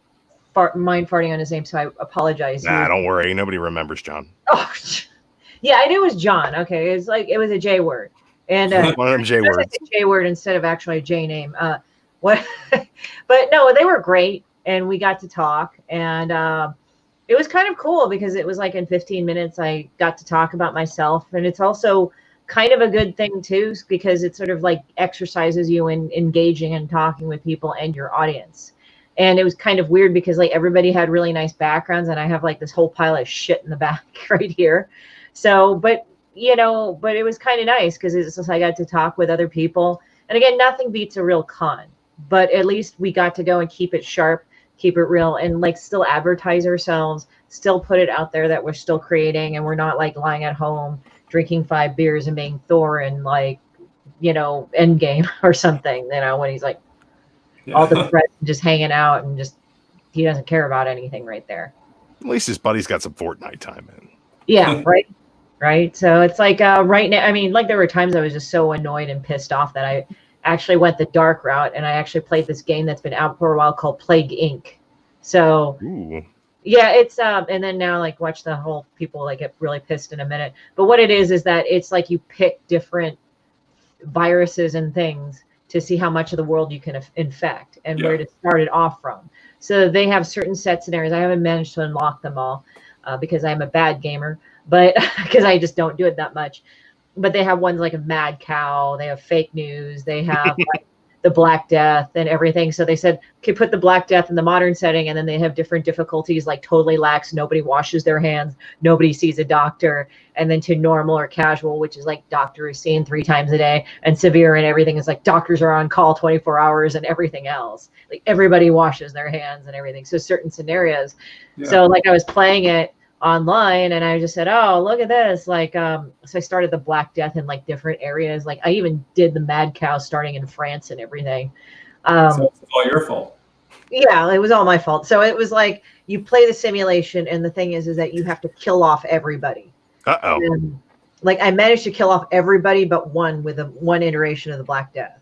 mind farting on his name, so I apologize. Nah, don't worry. Nobody remembers John. Oh, yeah, I knew it was John. Okay, it was a J word, and one of them J words. A J word instead of actually a J name. What? But no, they were great, and we got to talk, and it was kind of cool because it was like in 15 minutes I got to talk about myself, and it's also kind of a good thing too because it sort of like exercises you in engaging and talking with people and your audience. And it was kind of weird because like everybody had really nice backgrounds, and I have like this whole pile of shit in the back right here. So, but it was kind of nice because it's just I got to talk with other people. And again, nothing beats a real con, but at least we got to go and keep it sharp, keep it real, and like still advertise ourselves, still put it out there that we're still creating, and we're not like lying at home drinking 5 beers and being Thor in like, you know, Endgame or something, you know, when he's like all depressed and just hanging out and just he doesn't care about anything right there. At least his buddy's got some Fortnite time in. Yeah, right. So it's like right now, I mean, like there were times I was just so annoyed and pissed off that I actually went the dark route, and I actually played this game that's been out for a while called Plague Inc. So yeah, it's and then now like watch the whole people like get really pissed in a minute. But what it is that it's like you pick different viruses and things to see how much of the world you can infect and where to start it off from. So they have certain set scenarios. I haven't managed to unlock them all because I'm a bad gamer, but because I just don't do it that much. But they have ones like a mad cow. They have fake news. They have like the Black Death and everything. So they said, okay, put the Black Death in the modern setting, and then they have different difficulties like totally lax, nobody washes their hands, nobody sees a doctor, and then to normal or casual, which is like doctor is seen 3 times a day, and severe and everything is like doctors are on call 24 hours and everything else. Like everybody washes their hands and everything. So certain scenarios. So like I was playing it online and I just said, oh, look at this. Like, so I started the Black Death in like different areas. Like I even did the mad cow starting in France and everything. So it's all your fault. Yeah, it was all my fault. So it was like you play the simulation, and the thing is that you have to kill off everybody. And, like I managed to kill off everybody but one with one iteration of the Black Death.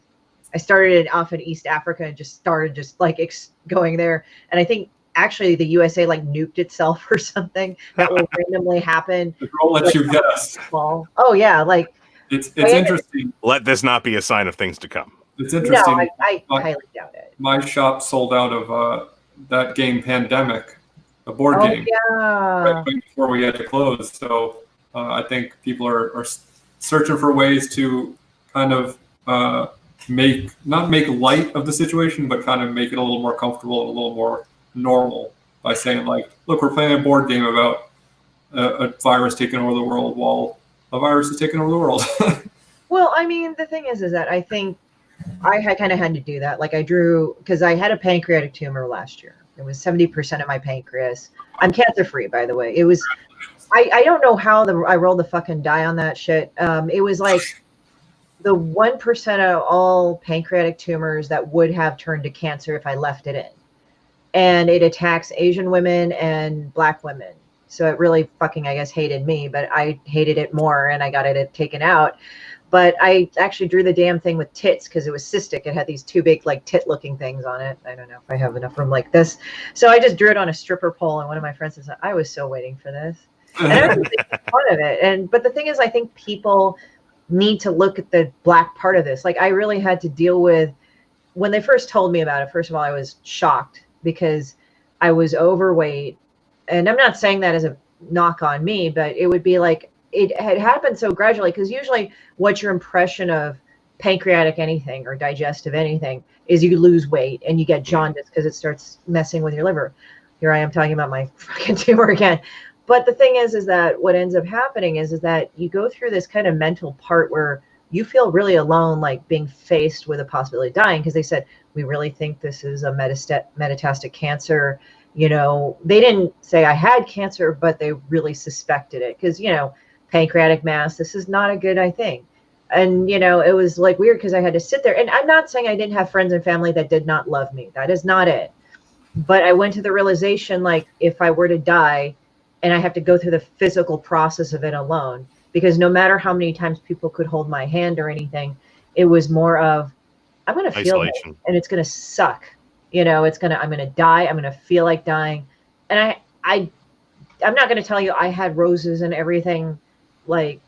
I started it off in East Africa and just started like going there. And I think actually the USA like nuked itself or something that will randomly happen. The girl lets you guess. Oh yeah, like it's interesting. Let this not be a sign of things to come. It's interesting. No, I highly doubt it. My shop sold out of that game Pandemic, a board game. Yeah. Right before we had to close. So I think people are searching for ways to kind of not make light of the situation, but kind of make it a little more comfortable and a little more normal by saying like, look, we're playing a board game about a virus taking over the world while a virus is taking over the world. Well, I mean, the thing is that I think I kind of had to do that. Like I drew, because I had a pancreatic tumor last year. It was 70% of my pancreas. I'm cancer free, by the way. It was, I don't know how I rolled the fucking die on that shit. It was like the 1% of all pancreatic tumors that would have turned to cancer if I left it in. And it attacks Asian women and Black women. So it really fucking, I guess, hated me, but I hated it more and I got it taken out. But I actually drew the damn thing with tits because it was cystic. It had these 2 big like tit looking things on it. I don't know if I have enough room like this. So I just drew it on a stripper pole. And one of my friends said, I was so waiting for this. And I was making fun of it. But the thing is, I think people need to look at the Black part of this. Like I really had to deal with, when they first told me about it, first of all, I was shocked because I was overweight. And I'm not saying that as a knock on me, but it would be like, it had happened so gradually, because usually what's your impression of pancreatic anything or digestive anything is you lose weight and you get jaundice because it starts messing with your liver. Here I am talking about my fucking tumor again. But the thing is that what ends up happening is that you go through this kind of mental part where you feel really alone, like being faced with a possibility of dying, because they said, we really think this is a metastatic cancer. You know, they didn't say I had cancer, but they really suspected it because, you know, pancreatic mass, this is not a good, I think. And, you know, it was like weird because I had to sit there. And I'm not saying I didn't have friends and family that did not love me. That is not it. But I went to the realization, like, if I were to die and I have to go through the physical process of it alone, because no matter how many times people could hold my hand or anything, it was more of, I'm going to feel it and it's going to suck. You know, I'm going to die. I'm going to feel like dying. And I'm not going to tell you I had roses and everything, like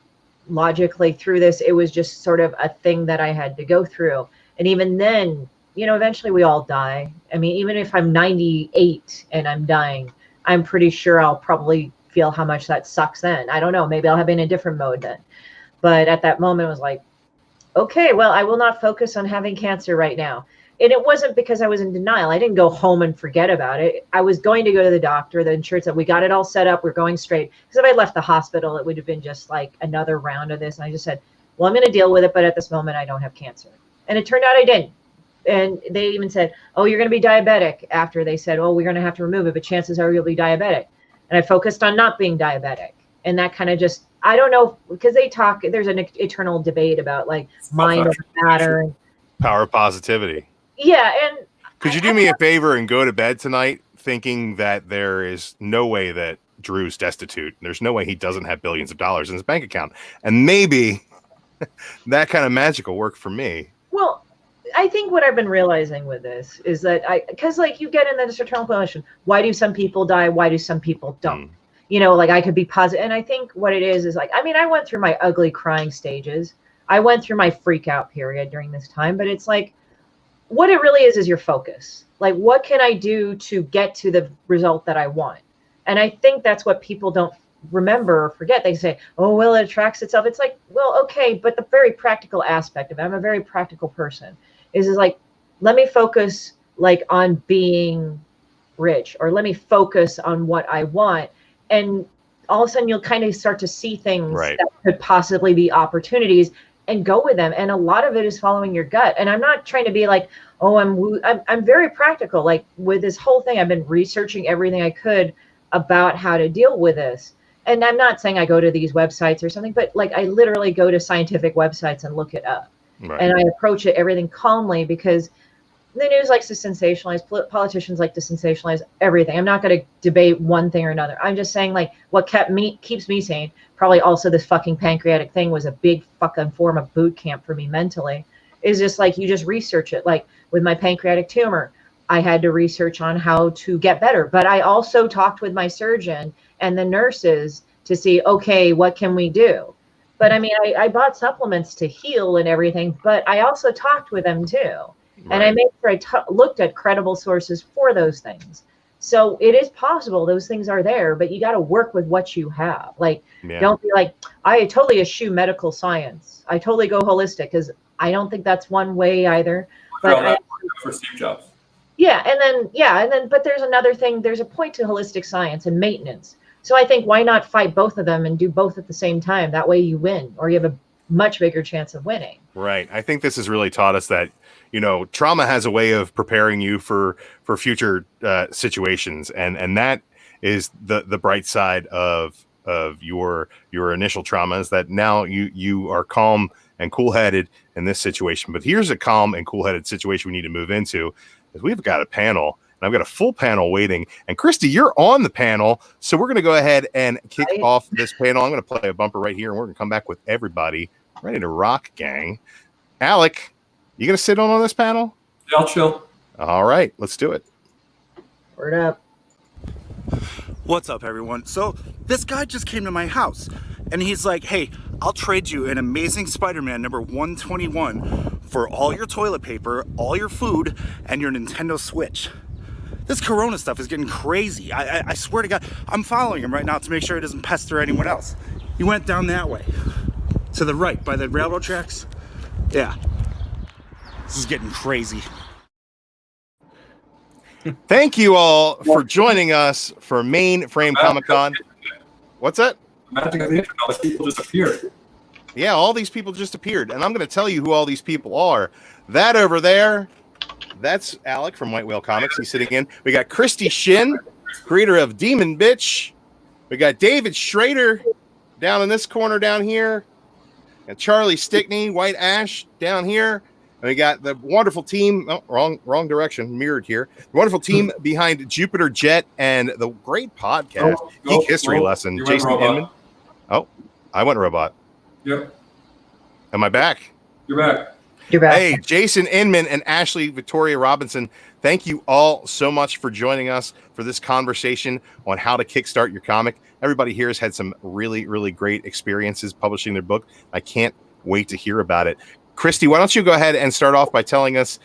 logically through this. It was just sort of a thing that I had to go through. And even then, you know, eventually we all die. I mean, even if I'm 98 and I'm dying, I'm pretty sure I'll probably feel how much that sucks then. I don't know. Maybe I'll have been in a different mode then. But at that moment, it was like, okay, well, I will not focus on having cancer right now. And it wasn't because I was in denial. I didn't go home and forget about it. I was going to go to the doctor. The insurance said, we got it all set up. We're going straight. Because if I left the hospital, it would have been just like another round of this. And I just said, well, I'm going to deal with it. But at this moment, I don't have cancer. And it turned out I didn't. And they even said, oh, you're going to be diabetic, after they said, oh, we're going to have to remove it. But chances are you'll be diabetic. and I focused on not being diabetic. And that kind of just, I don't know, because there's an eternal debate about like mind over matter. And, Power of positivity. yeah. And could you do me a favor and go to bed tonight thinking that there is no way that Drew's destitute? There's no way he doesn't have billions of dollars in his bank account. And maybe that kind of magic will work for me. Well, I think what I've been realizing with this is that because like you get in this eternal question, why do some people die? Why do some people don't? You know, like I could be positive. And I think what it is like, I mean, I went through my ugly crying stages. I went through my freak out period during this time, but it's like, what it really is your focus. Like, what can I do to get to the result that I want? And I think that's what people don't remember or forget. They say, oh, well, it attracts itself. It's like, well, okay, but the very practical aspect of it, I'm a very practical person, is like, let me focus like on being rich, or let me focus on what I want. And all of a sudden you'll kind of start to see things that could possibly be opportunities and go with them. And a lot of it is following your gut. And I'm not trying to be like, oh, I'm very practical. Like with this whole thing, I've been researching everything I could about how to deal with this. And I'm not saying I go to these websites or something, but like I literally go to scientific websites and look it up. And I approach it everything calmly, because the news likes to sensationalize, politicians like to sensationalize everything. I'm not going to debate one thing or another. I'm just saying like what keeps me sane, probably also this fucking pancreatic thing was a big fucking form of boot camp for me mentally, is just like you just research it. Like with my pancreatic tumor, I had to research on how to get better. But I also talked with my surgeon and the nurses to see, okay, what can we do? But I mean, I bought supplements to heal and everything, but I also talked with them too. And I made sure I looked at credible sources for those things. So it is possible those things are there, but you got to work with what you have. Like, don't be like, I totally eschew medical science. I totally go holistic, because I don't think that's one way either. But for Steve Jobs. But there's another thing. There's a point to holistic science and maintenance. So I think why not fight both of them and do both at the same time? That way you win, or you have a much bigger chance of winning. Right. I think this has really taught us that, you know, trauma has a way of preparing you for future situations, and that is the bright side of your initial trauma, is that now you are calm and cool-headed in this situation. But here's a calm and cool-headed situation we need to move into, is we've got a panel, and I've got a full panel waiting. And Christy, you're on the panel, so we're going to go ahead and kick off this panel. I'm going to play a bumper right here, and we're going to come back with everybody ready to rock, gang. Alec, you going to sit on this panel? Yeah, I'll chill. All right, let's do it. Word up. What's up, everyone? So this guy just came to my house, and he's like, hey, I'll trade you an Amazing Spider-Man number 121 for all your toilet paper, all your food, and your Nintendo Switch. This Corona stuff is getting crazy. I swear to God, I'm following him right now to make sure he doesn't pester anyone else. He went down that way, to the right, by the railroad tracks. Yeah. This is getting crazy. Thank you all for joining us for Mainframe Comic-Con. What's that? Magic of the internet. All these people just appeared. Yeah, all these people just appeared. And I'm going to tell you who all these people are. That over there, that's Alec from White Whale Comics. He's sitting in. We got Christy Shin, creator of Demon Bitch. We got David Schrader down in this corner down here. And Charlie Stickney, White Ash down here. And we got the wonderful team. Oh, wrong direction. Mirrored here. The wonderful team behind Jupiter Jet and the great podcast, Geek History Lesson. Jason Inman. Oh, I went robot. Yep. Am I back? You're back. You're back. Hey, Jason Inman and Ashley Victoria Robinson, thank you all so much for joining us for this conversation on how to kickstart your comic. Everybody here has had some really, really great experiences publishing their book. I can't wait to hear about it. Christy, why don't you go ahead and start off by telling us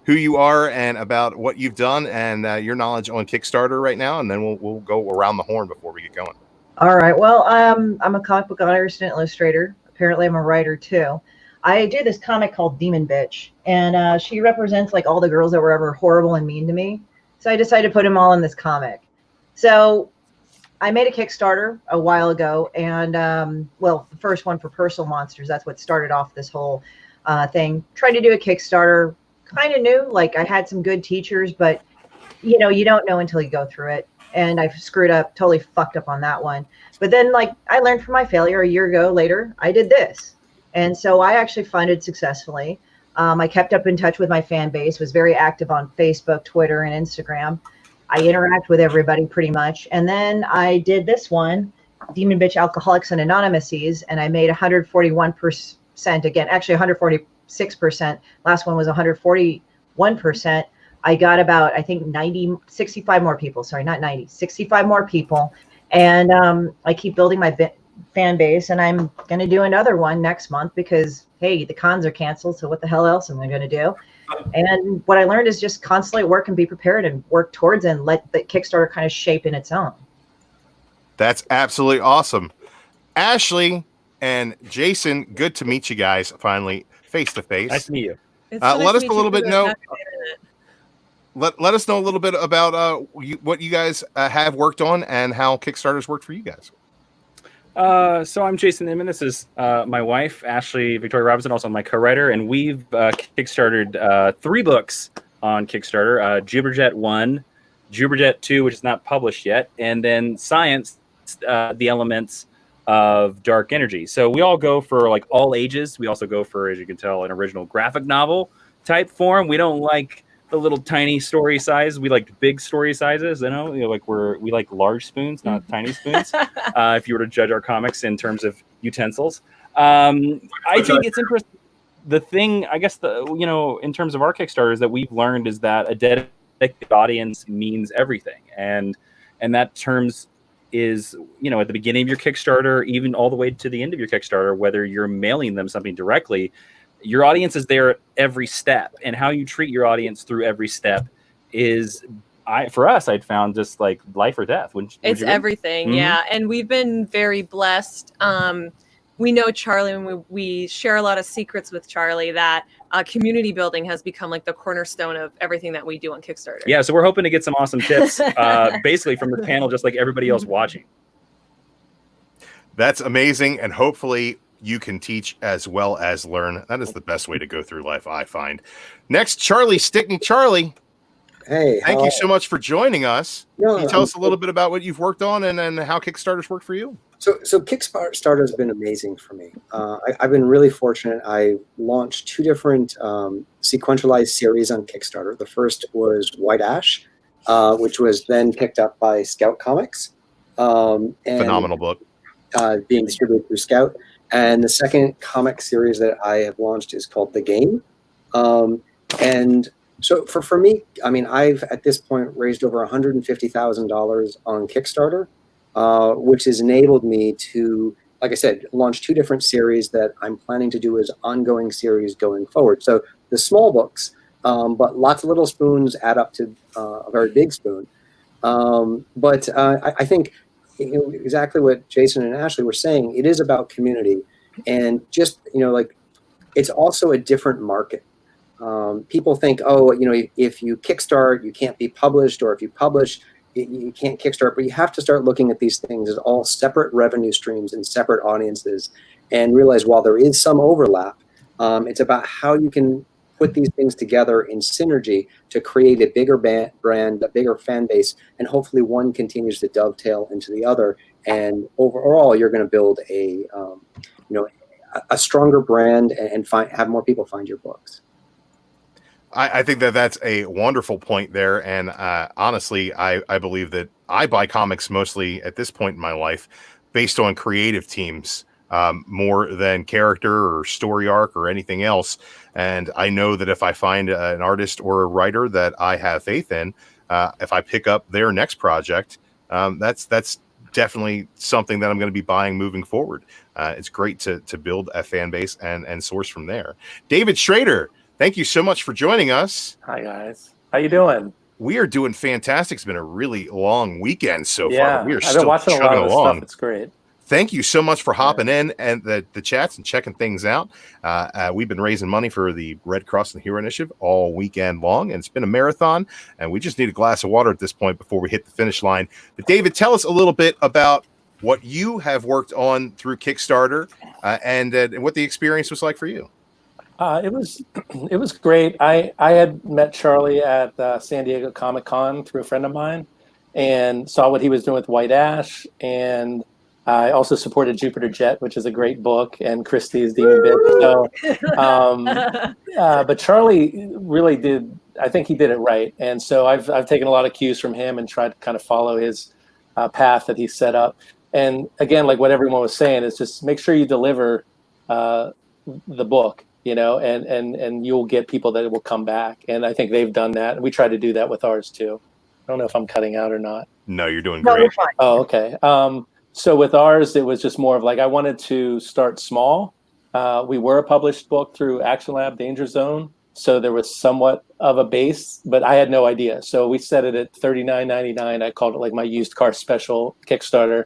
who you are and about what you've done and your knowledge on Kickstarter right now, and then we'll go around the horn before we get going. All right. Well, I'm a comic book artist and illustrator. Apparently, I'm a writer too. I do this comic called Demon Bitch, and she represents like all the girls that were ever horrible and mean to me. So I decided to put them all in this comic. So I made a Kickstarter a while ago, and well, the first one for Personal Monsters. That's what started off this whole thing. Tried to do a Kickstarter, kind of new. Like I had some good teachers, but you know, you don't know until you go through it. and I screwed up, totally fucked up on that one. But then, like, I learned from my failure. A year ago later, I did this, and so I actually funded successfully. I kept up in touch with my fan base, was very active on Facebook, Twitter, and Instagram. I interact with everybody pretty much. And then I did this one, Demon Bitch Alcoholics and Anonymouses, and I made 141% again, actually 146%. Last one was 141%. I got about, I think 65 more people. Sorry, not 90, 65 more people. And I keep building my fan base, and I'm going to do another one next month because, hey, the cons are canceled. So what the hell else am I going to do? And what I learned is just constantly work and be prepared and work towards and let the Kickstarter kind of shape in its own. That's absolutely awesome. Ashley and Jason, good to meet you guys finally face to face. Nice to meet you. Let us a little bit know. Let us know a little bit about what you guys have worked on and how Kickstarters worked for you guys. So I'm Jason Inman. This is my wife, Ashley Victoria Robinson, also my co-writer, and we've kickstarted 3 books on Kickstarter: Juberjet 1, Juberjet 2, which is not published yet, and then Science, the Elements of Dark Energy. So we all go for like all ages. We also go for, as you can tell, an original graphic novel type form. We don't like the little tiny story size. We like big story sizes, like we like large spoons, not tiny spoons. If you were to judge our comics in terms of utensils, I think it's interesting. The thing, I guess, in terms of our Kickstarters that we've learned is that a dedicated audience means everything, and that terms is, at the beginning of your Kickstarter, even all the way to the end of your Kickstarter, whether you're mailing them something directly. Your audience is there at every step, and how you treat your audience through every step is, for us, I'd found just like life or death. It's everything, Mm-hmm. yeah. And we've been very blessed. We know Charlie, and we share a lot of secrets with Charlie that community building has become like the cornerstone of everything that we do on Kickstarter. Yeah, so we're hoping to get some awesome tips, basically from the panel, just like everybody else watching. That's amazing, and hopefully you can teach as well as learn. That is the best way to go through life, I find. Next, Charlie Stickney. Charlie, hey, thank you so much for joining us. No, can you tell us a little bit about what you've worked on and how Kickstarters work for you? So Kickstarter has been amazing for me. I've been really fortunate. I launched 2 different sequentialized series on Kickstarter. The first was White Ash, which was then picked up by Scout Comics. And phenomenal book. Being distributed through Scout. And the second comic series that I have launched is called The Game. And so for me, I mean, I've at this point raised over $150,000 on Kickstarter, which has enabled me to, like I said, launch 2 different series that I'm planning to do as ongoing series going forward. So the small books, but lots of little spoons add up to a very big spoon. But I think exactly what Jason and Ashley were saying, it is about community, and just, like, it's also a different market. People think, if you kickstart, you can't be published, or if you publish, you can't kickstart, but you have to start looking at these things as all separate revenue streams and separate audiences, and realize while there is some overlap, it's about how you can put these things together in synergy to create a bigger brand, a bigger fan base, and hopefully one continues to dovetail into the other. And overall, you're going to build a stronger brand and have more people find your books. I think that's a wonderful point there. And honestly, I believe that I buy comics mostly at this point in my life based on creative teams, more than character or story arc or anything else. And I know that if I find an artist or a writer that I have faith in, if I pick up their next project, that's definitely something that I'm going to be buying moving forward. It's great to build a fan base and source from there. David Schrader, thank you so much for joining us. Hi, guys. How you doing? We are doing fantastic. It's been a really long weekend so Yeah, far. We are I've been still watching a lot chugging of this along. stuff. It's great. Thank you so much for hopping in and the chats and checking things out. We've been raising money for the Red Cross and Hero Initiative all weekend long, and it's been a marathon, and we just need a glass of water at this point before we hit the finish line. But David, tell us a little bit about what you have worked on through Kickstarter and what the experience was like for you. It was great. I had met Charlie at San Diego Comic-Con through a friend of mine, and saw what he was doing with White Ash, and I also supported Jupiter Jet, which is a great book, and Christie's Demon Bitch. So, but Charlie really did. I think he did it right, and so I've taken a lot of cues from him and tried to kind of follow his path that he set up. And again, like what everyone was saying, is just make sure you deliver the book, and you'll get people that will come back. And I think they've done that, and we try to do that with ours too. I don't know if I'm cutting out or not. No, you're doing No, great. you're fine. Oh, okay. So with ours, it was just more of like I wanted to start small. We were a published book through Action Lab Danger Zone, so there was somewhat of a base, but I had no idea. So we set it at $39.99. I called it like my used car special Kickstarter,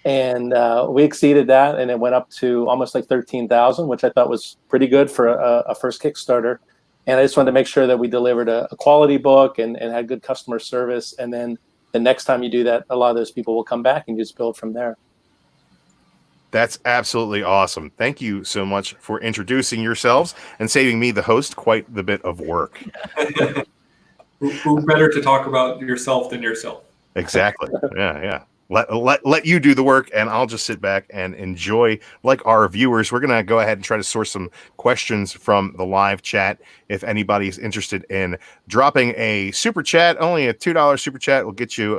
and we exceeded that, and it went up to almost like 13,000, which I thought was pretty good for a first Kickstarter. And I just wanted to make sure that we delivered a quality book and had good customer service, and then the next time you do that, a lot of those people will come back and just build from there. That's absolutely awesome. Thank you so much for introducing yourselves and saving me, the host, quite the bit of work. Who better to talk about yourself than yourself? Exactly. Yeah. Let you do the work, and I'll just sit back and enjoy like our viewers. We're going to go ahead and try to source some questions from the live chat. If anybody's interested in dropping a super chat, only a $2 super chat will get you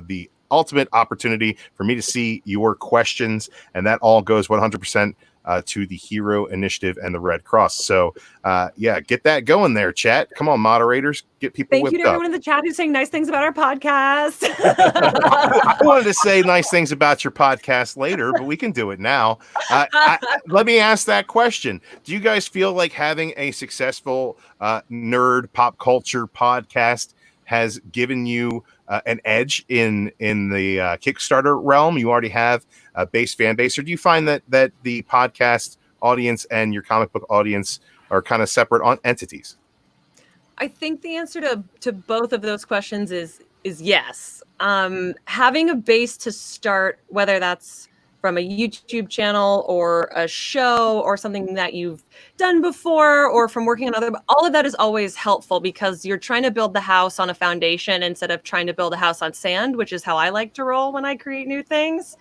the ultimate opportunity for me to see your questions, and that all goes 100% to the Hero Initiative and the Red Cross. So, get that going there, chat. Come on, moderators, get people Thank whipped you to up. everyone in the chat who's saying nice things about our podcast. I wanted to say nice things about your podcast later, but we can do it now. Let me ask that question. Do you guys feel like having a successful nerd pop culture podcast has given you an edge in the Kickstarter realm? You already have a fan base, or do you find that the podcast audience and your comic book audience are kind of separate entities? I think the answer to both of those questions is yes. Having a base to start, whether that's from a YouTube channel or a show or something that you've done before, or from working on all of that is always helpful, because you're trying to build the house on a foundation instead of trying to build a house on sand, which is how I like to roll when I create new things.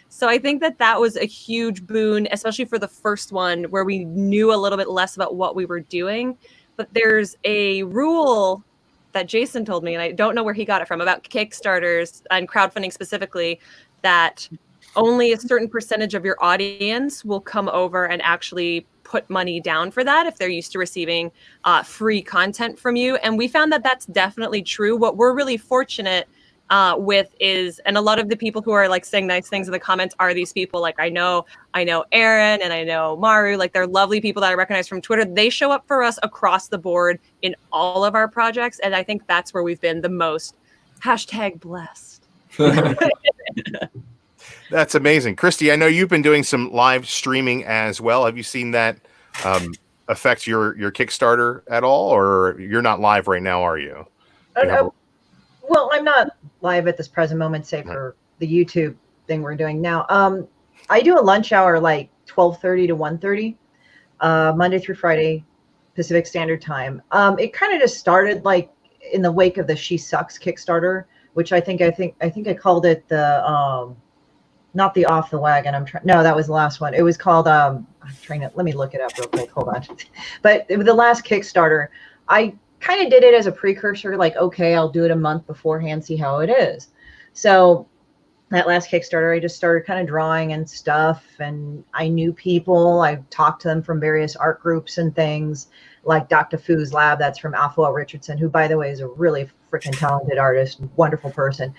So I think that was a huge boon, especially for the first one, where we knew a little bit less about what we were doing. But there's a rule that Jason told me, and I don't know where he got it from, about Kickstarters and crowdfunding specifically, that only a certain percentage of your audience will come over and actually put money down for that if they're used to receiving free content from you. And we found that that's definitely true. What we're really fortunate with is, and a lot of the people who are like saying nice things in the comments are these people. Like I know Aaron and I know Maru, like they're lovely people that I recognize from Twitter. They show up for us across the board in all of our projects. And I think that's where we've been the most #blessed. That's amazing. Christy, I know you've been doing some live streaming as well. Have you seen that affect your Kickstarter at all, or you're not live right now, are you? Well, I'm not live at this present moment, say for the YouTube thing we're doing now. I do a lunch hour like 12:30 to 1:30, Monday through Friday, Pacific Standard Time. It kind of just started like in the wake of the She Sucks Kickstarter, which I think I called it the not the Off the Wagon. No, that was the last one. It was called I'm trying to, let me look it up real quick. Hold on. But the last Kickstarter, I kind of did it as a precursor, like, okay, I'll do it a month beforehand, see how it is. So that last Kickstarter, I just started kind of drawing and stuff, and I knew people. I talked to them from various art groups and things, like Dr. Foo's Lab, that's from Alpha Richardson, who, by the way, is a really freaking talented artist, wonderful person.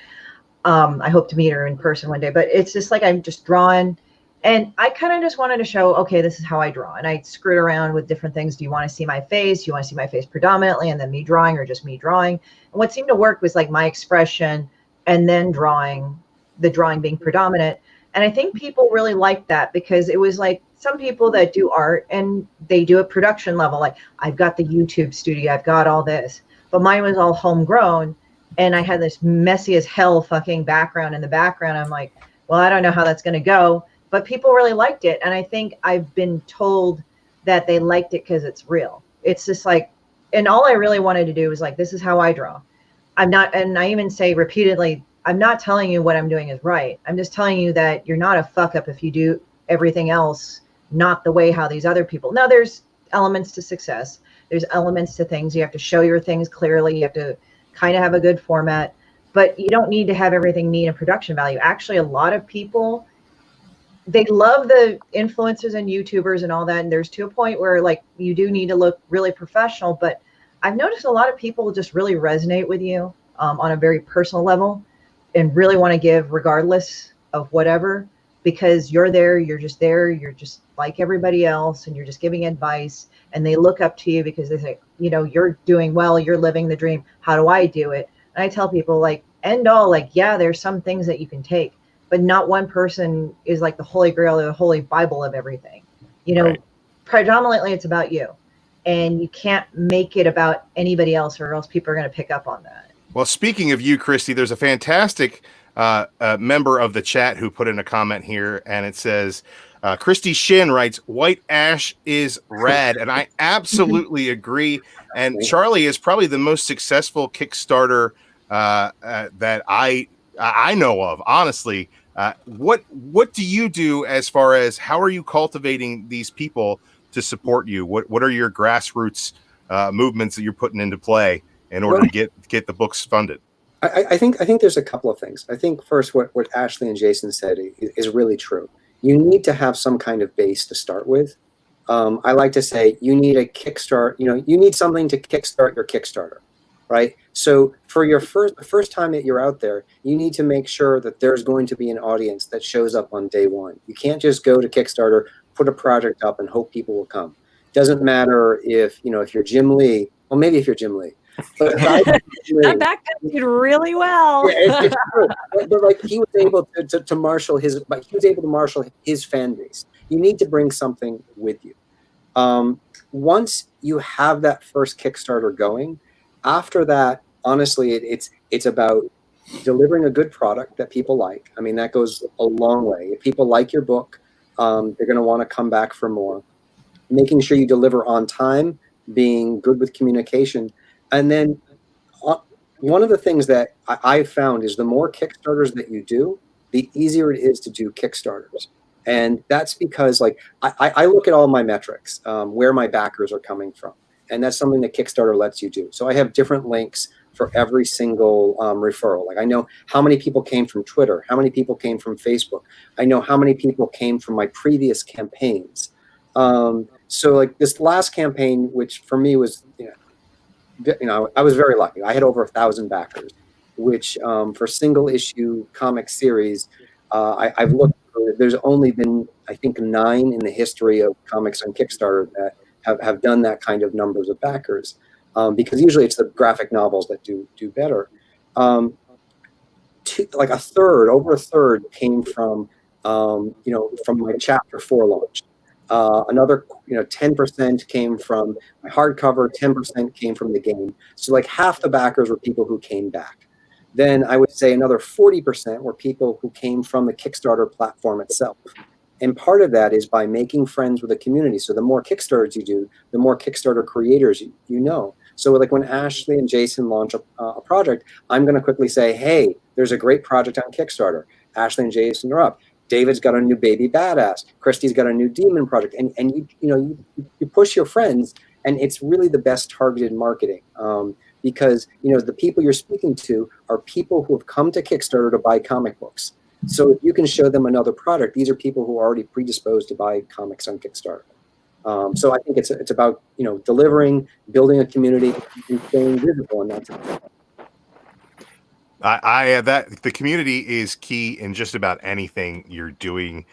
I hope to meet her in person one day, but it's just like I'm just drawing, and I kind of just wanted to show, okay, this is how I draw. And I screwed around with different things. Do you want to see my face? Do you want to see my face predominantly and then me drawing, or just me drawing? And what seemed to work was like my expression and then drawing, the drawing being predominant. And I think people really liked that, because it was like some people that do art and they do a production level, like I've got the YouTube studio, I've got all this, but mine was all homegrown. And I had this messy as hell fucking background in the background. I'm like, well, I don't know how that's going to go, but people really liked it. And I think I've been told that they liked it because it's real. It's just like, and all I really wanted to do was like, this is how I draw. I'm not, and I even say repeatedly, I'm not telling you what I'm doing is right. I'm just telling you that you're not a fuck up if you do everything else not the way how these other people. Now there's elements to success. There's elements to things. You have to show your things clearly. You have to kind of have a good format, but you don't need to have everything need a production value. Actually, a lot of people, they love the influencers and YouTubers and all that. And there's to a point where like you do need to look really professional, but I've noticed a lot of people just really resonate with you on a very personal level and really want to give regardless of whatever, because you're there, you're just there, you're just like everybody else, and you're just giving advice, and they look up to you because they say, you know, you're doing well, you're living the dream. How do I do it? And I tell people like, end all, like, yeah, there's some things that you can take, but not one person is like the holy grail or the holy Bible of everything. You know, right. Predominantly it's about you, and you can't make it about anybody else, or else people are going to pick up on that. Well, speaking of you, Christy, there's a fantastic member of the chat who put in a comment here, and it says, Christy Shin writes, "White Ash is rad," and I absolutely agree. And Charlie is probably the most successful Kickstarter that I know of, honestly. What do you do as far as how are you cultivating these people to support you? What are your grassroots movements that you're putting into play in order to get the books funded? I think there's a couple of things. I think first, what Ashley and Jason said is really true. You need to have some kind of base to start with. I like to say you need a kickstart. You know, you need something to kickstart your Kickstarter, right? So for your first time that you're out there, you need to make sure that there's going to be an audience that shows up on day one. You can't just go to Kickstarter, put a project up, and hope people will come. Doesn't matter if you're Jim Lee. Well, maybe if you're Jim Lee. But that backpack did really well. Yeah, it's true. But like he was able to marshal his fan base. You need to bring something with you. Once you have that first Kickstarter going, after that, honestly, it's about delivering a good product that people like. I mean, that goes a long way. If people like your book, they're going to want to come back for more. Making sure you deliver on time, being good with communication. And then one of the things that I've found is the more Kickstarters that you do, the easier it is to do Kickstarters. And that's because like I look at all my metrics, where my backers are coming from. And that's something that Kickstarter lets you do. So I have different links for every single referral. Like I know how many people came from Twitter, how many people came from Facebook. I know how many people came from my previous campaigns. So like this last campaign, which for me was, I was very lucky. I had over 1,000 backers, which for single issue comic series, I've looked. There's only been, I think, 9 in the history of comics on Kickstarter that have done that kind of numbers of backers, because usually it's the graphic novels that do better. Over a third came from from my chapter 4 launch. Another 10% came from my hardcover, 10% came from the game. So like half the backers were people who came back. Then I would say another 40% were people who came from the Kickstarter platform itself. And part of that is by making friends with the community. So the more Kickstarters you do, the more Kickstarter creators you know. So like when Ashley and Jason launch a project, I'm going to quickly say, hey, there's a great project on Kickstarter. Ashley and Jason are up. David's got a new Baby Badass. Christy's got a new Demon project. And you push your friends, and it's really the best targeted marketing. Because the people you're speaking to are people who have come to Kickstarter to buy comic books. So if you can show them another product, these are people who are already predisposed to buy comics on Kickstarter. So I think it's about delivering, building a community, and staying visible, and that's it. That the community is key in just about anything you're doing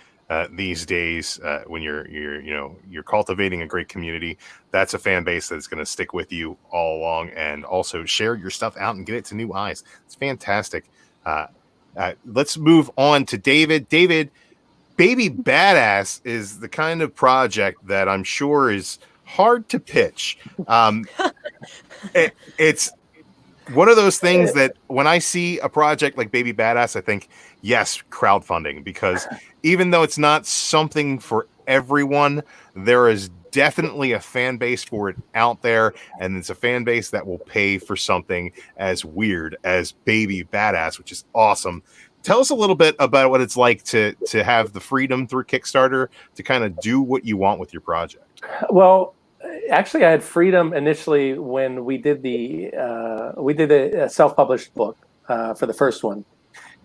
these days. When you're cultivating a great community, that's a fan base that's going to stick with you all along, and also share your stuff out and get it to new eyes. It's fantastic. Let's move on to David. David, Baby Badass is the kind of project that I'm sure is hard to pitch. It's one of those things that when I see a project like Baby Badass, I think, yes, crowdfunding, because even though it's not something for everyone, there is definitely a fan base for it out there, and it's a fan base that will pay for something as weird as Baby Badass, which is awesome. Tell us a little bit about what it's like to have the freedom through Kickstarter to kind of do what you want with your project. Well, actually, I had freedom initially when we did a self-published book for the first one,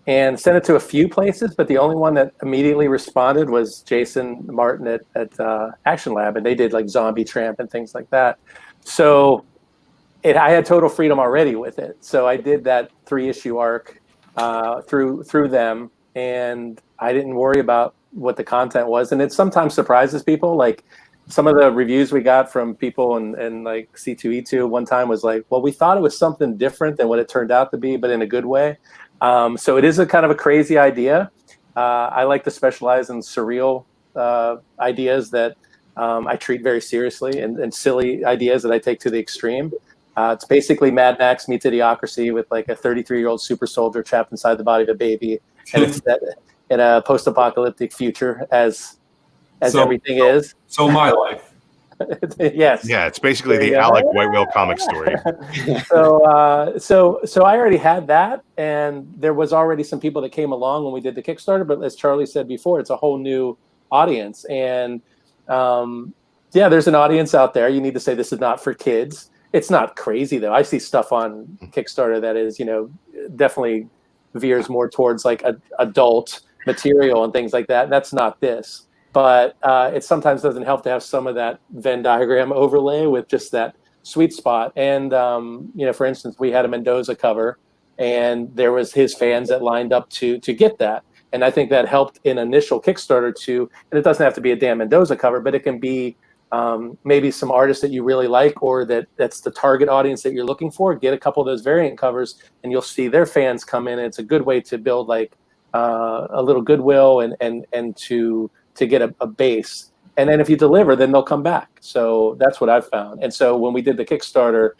and sent it to a few places, but the only one that immediately responded was Jason Martin at Action Lab, and they did like Zombie Tramp and things like that. So I had total freedom already with it. So I did that 3-issue arc through them, and I didn't worry about what the content was. And it sometimes surprises people, like some of the reviews we got from people and like C2E2 one time was like, well, we thought it was something different than what it turned out to be, but in a good way. So it is a kind of a crazy idea. I like to specialize in surreal ideas that I treat very seriously, and silly ideas that I take to the extreme. It's basically Mad Max meets Idiocracy with like a 33-year-old super soldier trapped inside the body of a baby, and it's set in a post-apocalyptic future as everything is. So my life. Yes. Yeah, it's basically the Alec White Whale comic story. So I already had that, and there was already some people that came along when we did the Kickstarter. But as Charlie said before, it's a whole new audience, and there's an audience out there. You need to say this is not for kids. It's not crazy though. I see stuff on Kickstarter that is, definitely veers more towards like adult material and things like that. That's not this. But it sometimes doesn't help to have some of that Venn diagram overlay with just that sweet spot. And, for instance, we had a Mendoza cover, and there was his fans that lined up to get that. And I think that helped in initial Kickstarter and it doesn't have to be a Dan Mendoza cover, but it can be maybe some artists that you really like, or that's the target audience that you're looking for. Get a couple of those variant covers, and you'll see their fans come in. And it's a good way to build like a little goodwill and to get a base. And then if you deliver, then they'll come back. So that's what I've found. And so when we did the Kickstarter,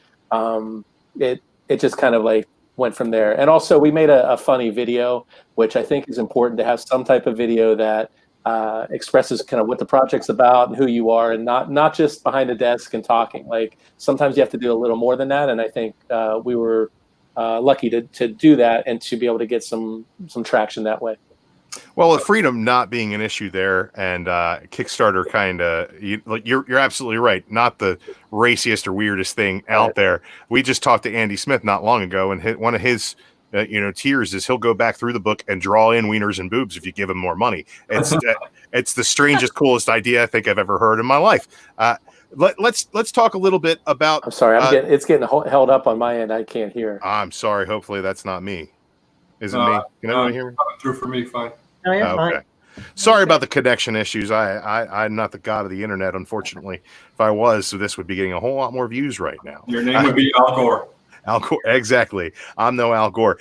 it just kind of like went from there. And also we made a funny video, which I think is important to have some type of video that expresses kind of what the project's about and who you are, and not just behind a desk and talking. Like sometimes you have to do a little more than that. And I think we were lucky to do that and to be able to get some traction that way. Well, with freedom not being an issue there, and Kickstarter kind of, you're absolutely right. Not the raciest or weirdest thing out there. We just talked to Andy Smith not long ago, and one of his tiers is he'll go back through the book and draw in wieners and boobs if you give him more money. It's the strangest, coolest idea I think I've ever heard in my life. Let's talk a little bit about. I'm sorry, it's getting held up on my end. I can't hear. I'm sorry. Hopefully that's not me. Is it me? Can anyone hear me? Through for me, fine. No, you're fine. Okay. Sorry about the connection issues. I'm not the god of the internet, unfortunately. If I was, so this would be getting a whole lot more views right now. Your name would be Al Gore. Al Gore, exactly. I'm no Al Gore.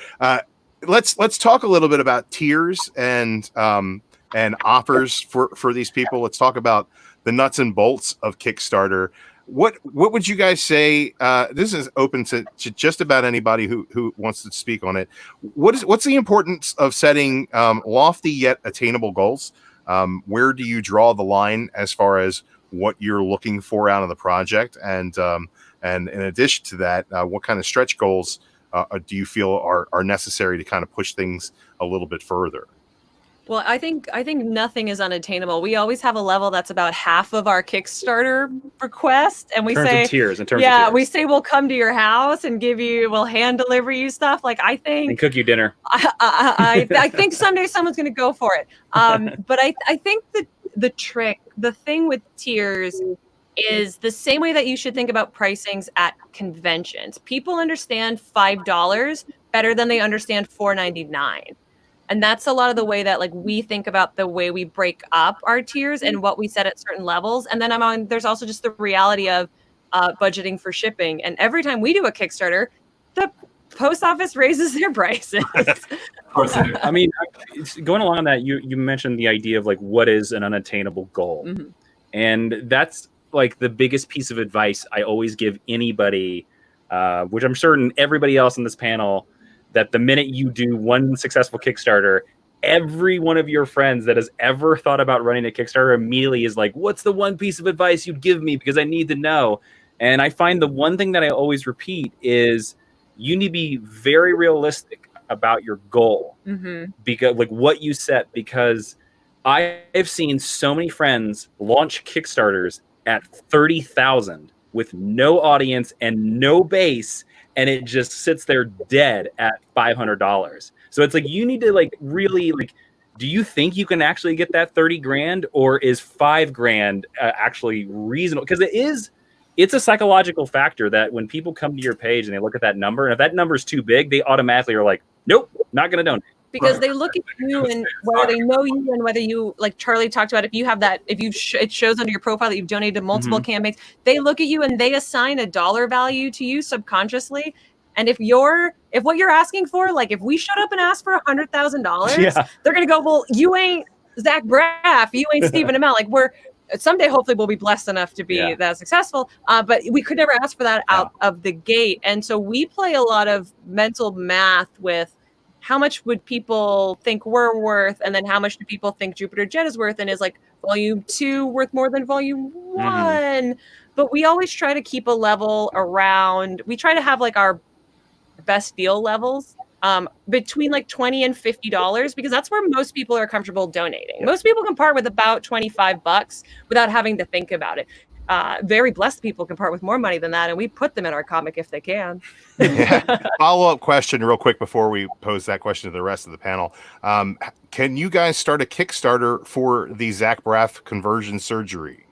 Let's talk a little bit about tiers and offers for these people. Let's talk about the nuts and bolts of Kickstarter. What would you guys say? This is open to just about anybody who wants to speak on it. What's the importance of setting lofty yet attainable goals? Where do you draw the line as far as what you're looking for out of the project? And in addition to that, what kind of stretch goals do you feel are necessary to kind of push things a little bit further? Well, I think nothing is unattainable. We always have a level that's about half of our Kickstarter request, and we say we say we'll come to your house and we'll hand deliver you stuff. Like I think and cook you dinner. I think someday someone's going to go for it. But I think that the thing with tiers is the same way that you should think about pricings at conventions. People understand $5 better than they understand $4.99. And that's a lot of the way that like we think about the way we break up our tiers and what we set at certain levels. And then there's also just the reality of budgeting for shipping. And every time we do a Kickstarter, the post office raises their prices. Of course they do. I mean, going along on that, you mentioned the idea of like what is an unattainable goal, and that's like the biggest piece of advice I always give anybody, which I'm certain everybody else on this panel. That the minute you do one successful Kickstarter, every one of your friends that has ever thought about running a Kickstarter immediately is like, what's the one piece of advice you'd give me? Because I need to know. And I find the one thing that I always repeat is you need to be very realistic about your goal. Because like what you set, because I've seen so many friends launch Kickstarters at 30,000 with no audience and no base, and it just sits there dead at $500. So it's like you need to like really like, do you think you can actually get that 30 grand, or is 5 grand actually reasonable? Because it's a psychological factor that when people come to your page and they look at that number, and if that number is too big, they automatically are like, nope, not going to donate. Because they look at you and whether they know you and whether you, like Charlie talked about, if you have that, if you it shows under your profile that you've donated to multiple campaigns, they look at you and they assign a dollar value to you subconsciously. And if what you're asking for, like if we showed up and asked for $100,000, they're gonna go, well, you ain't Zach Braff, you ain't Stephen Amell. Like someday hopefully we'll be blessed enough to be that successful, but we could never ask for that out of the gate. And so we play a lot of mental math with how much would people think we're worth, and then how much do people think Jupiter Jet is worth, and is like volume 2 worth more than volume 1? But we always try to keep a level around, we try to have like our best deal levels between like $20 and $50, because that's where most people are comfortable donating. Most people can part with about $25 without having to think about it. Very blessed people can part with more money than that, and we put them in our comic if they can. Follow-up question real quick before we pose that question to the rest of the panel. Can you guys start a Kickstarter for the Zach Braff conversion surgery?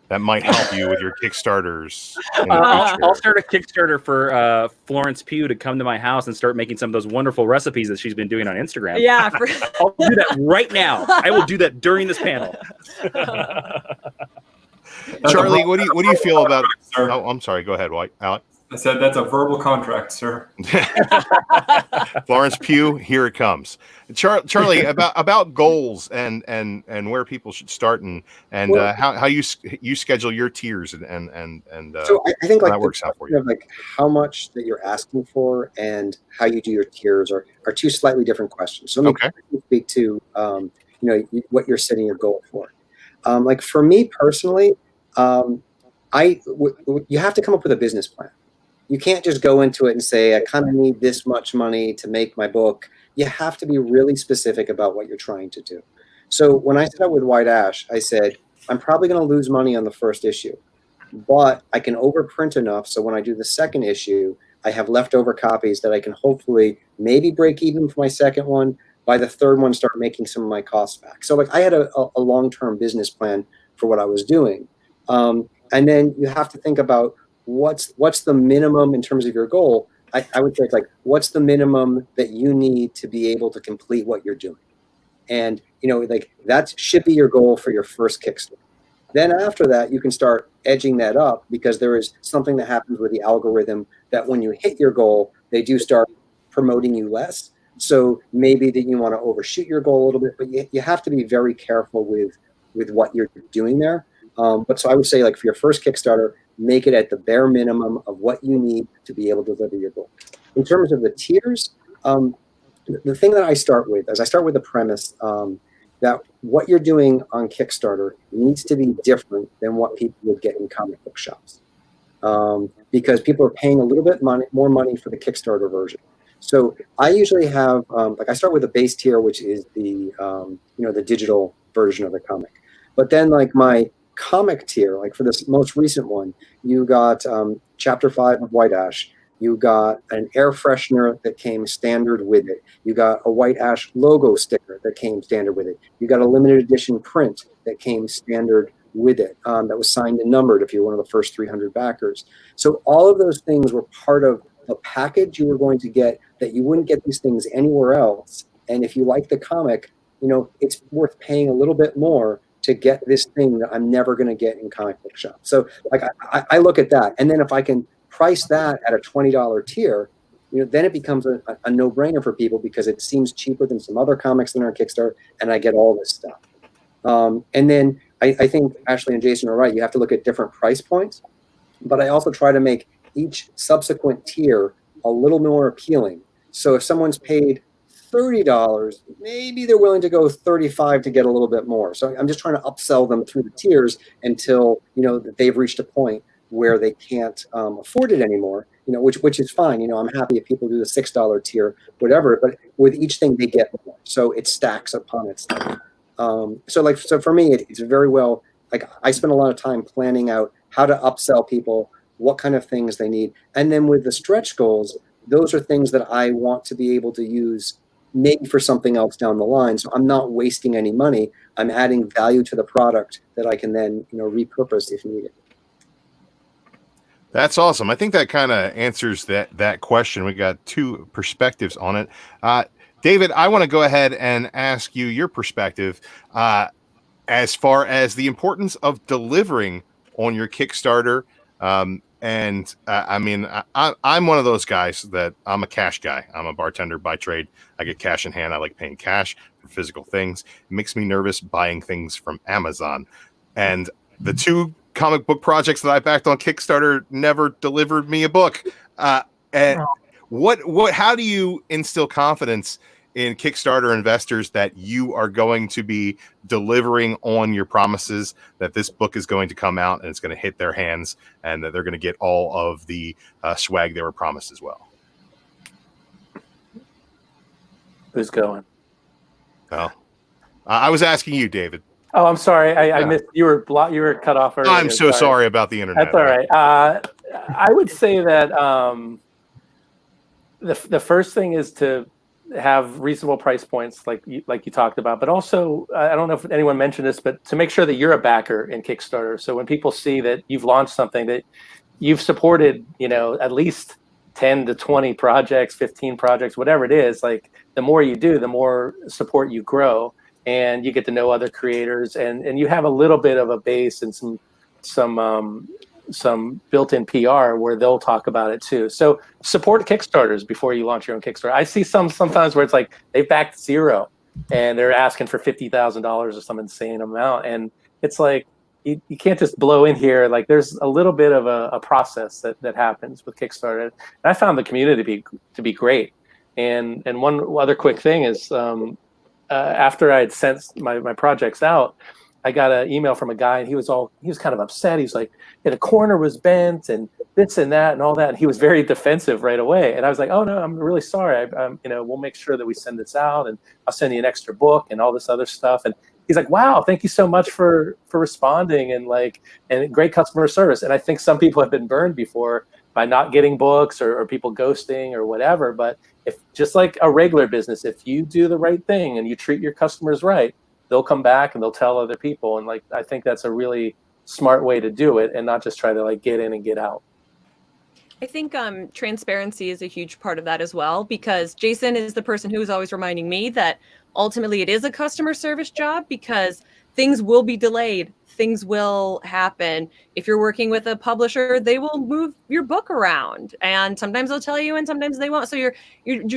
That might help you with your Kickstarters. I'll start a Kickstarter for Florence Pugh to come to my house and start making some of those wonderful recipes that she's been doing on Instagram. Yeah. I'll do that right now. I will do that during this panel. Charlie, what do you feel about? Oh, I'm sorry. Go ahead, Alec. I said that's a verbal contract, sir. Florence Pugh, here it comes. Charlie, about goals and where people should start and how you schedule your tiers and so I think like that works out for you. Like how much that you're asking for and how you do your tiers are two slightly different questions. So let me speak to what you're setting your goal for. Like for me personally, you have to come up with a business plan. You can't just go into it and say, I kind of need this much money to make my book. You have to be really specific about what you're trying to do. So when I set out with White Ash, I said, I'm probably going to lose money on the first issue, but I can overprint enough so when I do the second issue, I have leftover copies that I can hopefully maybe break even for my second one. By the third one, start making some of my costs back. So like I had a long-term business plan for what I was doing. And then you have to think about what's the minimum in terms of your goal. I would say it's like, what's the minimum that you need to be able to complete what you're doing? And, like that should be your goal for your first Kickstarter. Then after that, you can start edging that up because there is something that happens with the algorithm that when you hit your goal, they do start promoting you less. So maybe that you want to overshoot your goal a little bit, but you have to be very careful with what you're doing there. But so I would say like for your first Kickstarter, make it at the bare minimum of what you need to be able to deliver your goal. In terms of the tiers, the thing that I start with is I start with the premise that what you're doing on Kickstarter needs to be different than what people would get in comic book shops. Because people are paying a little bit more money for the Kickstarter version. So I usually have, I start with a base tier, which is the digital version of the comic. But then like my comic tier, like for this most recent one, you got chapter 5 of White Ash. You got an air freshener that came standard with it. You got a White Ash logo sticker that came standard with it. You got a limited edition print that came standard with it that was signed and numbered if you're one of the first 300 backers. So all of those things were part of a package you were going to get that you wouldn't get these things anywhere else. And if you like the comic, it's worth paying a little bit more to get this thing that I'm never going to get in comic book shops. So like I look at that. And then if I can price that at a $20 tier, then it becomes a no-brainer for people because it seems cheaper than some other comics that are on Kickstarter, and I get all this stuff. And then I think Ashley and Jason are right. You have to look at different price points, but I also try to make each subsequent tier a little more appealing. So if someone's paid $30, maybe they're willing to go $35 to get a little bit more. So I'm just trying to upsell them through the tiers until, you know, that they've reached a point where they can't afford it anymore, you know, which is fine. You know, I'm happy if people do the $6 tier, whatever, but with each thing they get more. So it stacks upon itself. So for me, it's very well, like I spend a lot of time planning out how to upsell people, what kind of things they need. And then with the stretch goals, those are things that I want to be able to use maybe for something else down the line. So I'm not wasting any money. I'm adding value to the product that I can then, you know, repurpose if needed. That's awesome. I think that kind of answers that question. We got two perspectives on it. David, I want to go ahead and ask you your perspective as far as the importance of delivering on your Kickstarter. I mean, I'm one of those guys that I'm a cash guy. I'm a bartender by trade. I get cash in hand. I like paying cash for physical things. It makes me nervous buying things from Amazon. And the two comic book projects that I backed on Kickstarter never delivered me a book. And how do you instill confidence in Kickstarter investors that you are going to be delivering on your promises, that this book is going to come out and it's going to hit their hands and that they're going to get all of the swag they were promised as well? Who's going? Oh, I was asking you, David. Oh, I'm sorry. I missed. You were cut off earlier. I'm so sorry about the internet. That's all right. I would say that the first thing is to have reasonable price points, like you talked about, but also I don't know if anyone mentioned this, but to make sure that you're a backer in Kickstarter. So when people see that you've launched something, that you've supported, you know, at least 10 to 20 projects, 15 projects, whatever it is, like the more you do, the more support you grow. And you get to know other creators, and you have a little bit of a base and some built-in PR where they'll talk about it too. So support Kickstarters before you launch your own Kickstarter. I see sometimes where it's like they've backed zero and they're asking for $50,000 or some insane amount, and it's like you can't just blow in here. Like there's a little bit of a process that happens with Kickstarter, and I found the community to be great. And one other quick thing is. After I had sent my projects out, I got an email from a guy, and he was kind of upset. He was like, yeah, the corner was bent and this and that and all that. And he was very defensive right away. And I was like, oh no, I'm really sorry. We'll make sure that we send this out, and I'll send you an extra book and all this other stuff. And he's like, wow, thank you so much for responding and great customer service. And I think some people have been burned before by not getting books or people ghosting or whatever. But if just like a regular business, if you do the right thing and you treat your customers right, they'll come back and they'll tell other people. And I think that's a really smart way to do it, and not just try to get in and get out. I think transparency is a huge part of that as well, because Jason is the person who is always reminding me that ultimately it is a customer service job, because things will be delayed. Things will happen. If you're working with a publisher, they will move your book around, and sometimes they'll tell you and sometimes they won't. So you're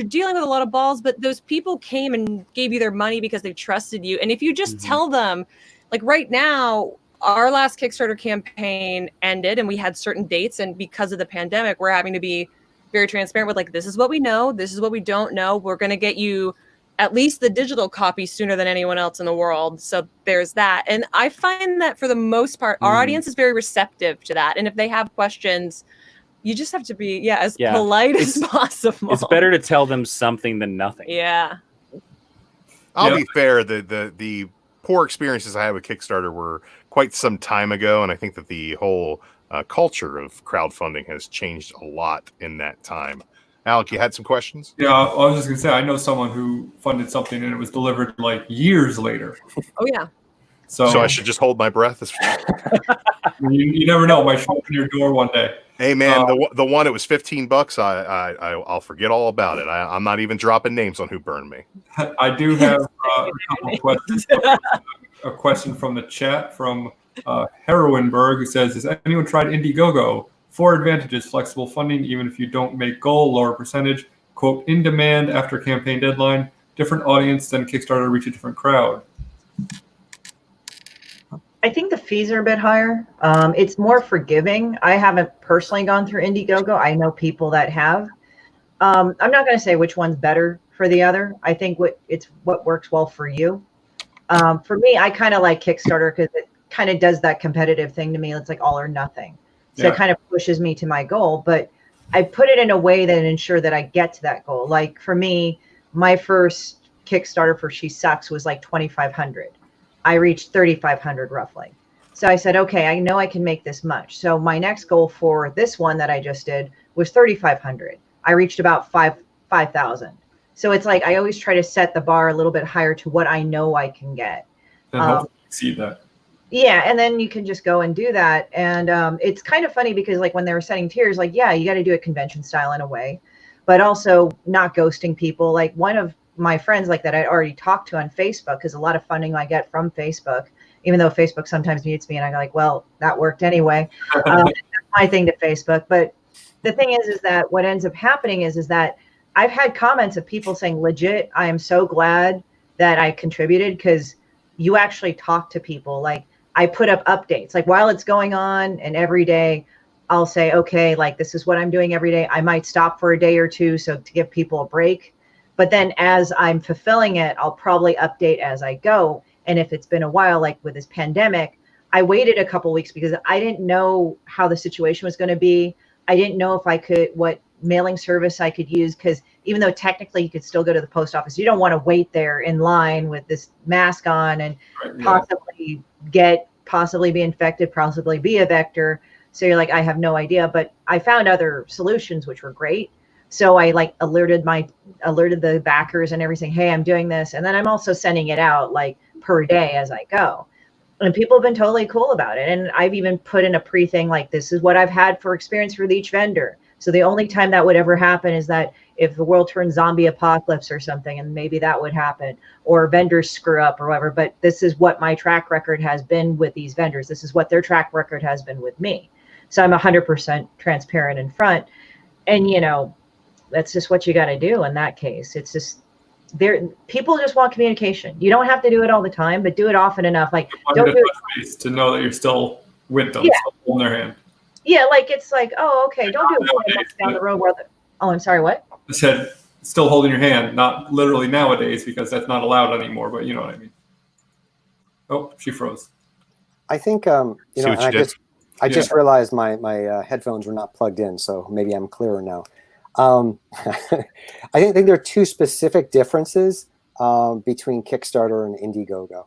dealing with a lot of balls, but those people came and gave you their money because they trusted you. And if you just tell them, like right now, our last Kickstarter campaign ended and we had certain dates, and because of the pandemic, we're having to be very transparent with this is what we know, this is what we don't know. We're going to get you at least the digital copy sooner than anyone else in the world. So there's that. And I find that for the most part, our audience is very receptive to that. And if they have questions, you just have to be as polite as possible. It's better to tell them something than nothing. Yeah. I'll be fair. The poor experiences I had with Kickstarter were quite some time ago, and I think that the whole culture of crowdfunding has changed a lot in that time. Alec, you had some questions? Yeah, I was just gonna say, I know someone who funded something and it was delivered years later. Oh yeah. So I should just hold my breath. You never know. It might show up in your door one day. Hey man, the one it was $15. I'll forget all about it. I'm not even dropping names on who burned me. I do have a couple of questions. A question from the chat from Heroinberg, who says, has anyone tried Indiegogo? 4 advantages: flexible funding, even if you don't make goal, lower percentage, quote, in demand after campaign deadline, different audience than Kickstarter to reach a different crowd. I think the fees are a bit higher. It's more forgiving. I haven't personally gone through Indiegogo. I know people that have. I'm not going to say which one's better for the other. I think what works well for you. For me, I kind of like Kickstarter because it kind of does that competitive thing to me. It's like all or nothing. So it kind of pushes me to my goal, but I put it in a way that ensure that I get to that goal. Like for me, my first Kickstarter for She Sucks was like 2,500. I reached 3,500 roughly. So I said, okay, I know I can make this much. So my next goal for this one that I just did was 3,500. I reached about 5,000. So it's like I always try to set the bar a little bit higher to what I know I can get. And hopefully exceed that. Yeah, and then you can just go and do that. And it's kind of funny because like when they were setting tiers, like, yeah, you got to do it convention style in a way, but also not ghosting people. Like one of my friends like that I'd already talked to on Facebook, because a lot of funding I get from Facebook, even though Facebook sometimes mutes me and I'm like, well, that worked anyway. That's my thing to Facebook. But the thing is that what ends up happening is that I've had comments of people saying, legit, I am so glad that I contributed because you actually talk to people. Like I put up updates, like while it's going on, and every day I'll say, okay, like this is what I'm doing every day. I might stop for a day or two, so to give people a break. But then as I'm fulfilling it, I'll probably update as I go. And if it's been a while, like with this pandemic, I waited a couple weeks because I didn't know how the situation was going to be. I didn't know if I could, what mailing service I could use, because even though technically you could still go to the post office, you don't want to wait there in line with this mask on and possibly be infected, possibly be a vector. So you're like, I have no idea, but I found other solutions which were great. So I like alerted the backers and everything, hey, I'm doing this. And then I'm also sending it out like per day as I go. And people have been totally cool about it. And I've even put in a pre-thing like, this is what I've had for experience with each vendor. So the only time that would ever happen is that if the world turns zombie apocalypse or something, and maybe that would happen, or vendors screw up or whatever. But this is what my track record has been with these vendors. This is what their track record has been with me. So I'm 100% transparent in front. And, you know, that's just what you got to do in that case. It's just people just want communication. You don't have to do it all the time, but do it often enough. Like don't do it to know that you're still with them, still holding their hand. Yeah, like it's like, oh, okay, don't do it down the road where oh, I'm sorry, what? I said still holding your hand, not literally nowadays because that's not allowed anymore, but you know what I mean. Oh, she froze. I think I just realized my headphones were not plugged in, so maybe I'm clearer now. I think there are two specific differences between Kickstarter and Indiegogo.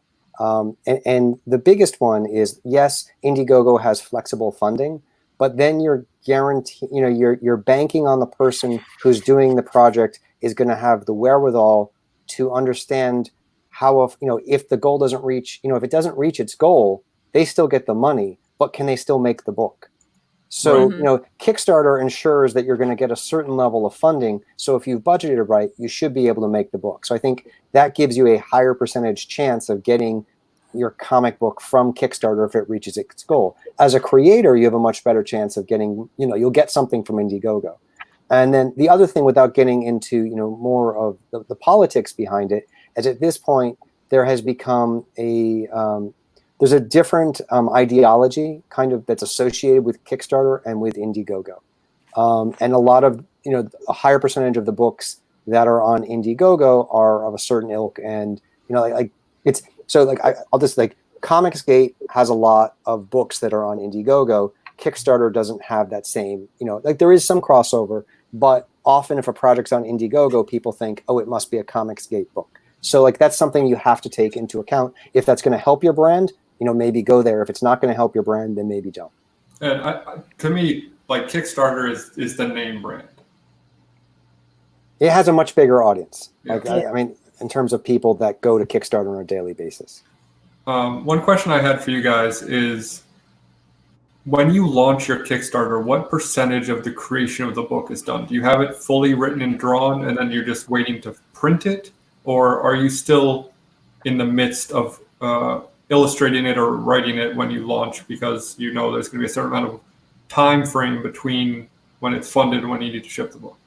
And the biggest one is, yes, Indiegogo has flexible funding, but then you're you're banking on the person who's doing the project is going to have the wherewithal to understand how, if the goal doesn't reach, if it doesn't reach its goal, they still get the money, but can they still make the book? So, Kickstarter ensures that you're going to get a certain level of funding. So if you've budgeted it right, you should be able to make the book. So I think that gives you a higher percentage chance of getting your comic book from Kickstarter if it reaches its goal. As a creator, you have a much better chance of getting, you'll get something from Indiegogo. And then the other thing, without getting into, more of the politics behind it, is at this point, there has become there's a different ideology kind of that's associated with Kickstarter and with Indiegogo. And a lot of, a higher percentage of the books that are on Indiegogo are of a certain ilk. And, I'll just Comicsgate has a lot of books that are on Indiegogo. Kickstarter doesn't have that same, there is some crossover, but often if a project's on Indiegogo, people think, oh, it must be a Comicsgate book. So that's something you have to take into account. If that's going to help your brand, maybe go there. If it's not going to help your brand, then maybe don't. And to me, Kickstarter is the name brand. It has a much bigger audience. I mean, in terms of people that go to Kickstarter on a daily basis. One question I had for you guys is, when you launch your Kickstarter, what percentage of the creation of the book is done? Do you have it fully written and drawn, and then you're just waiting to print it? Or are you still in the midst of illustrating it or writing it when you launch, because there's going to be a certain amount of time frame between when it's funded and when you need to ship the book?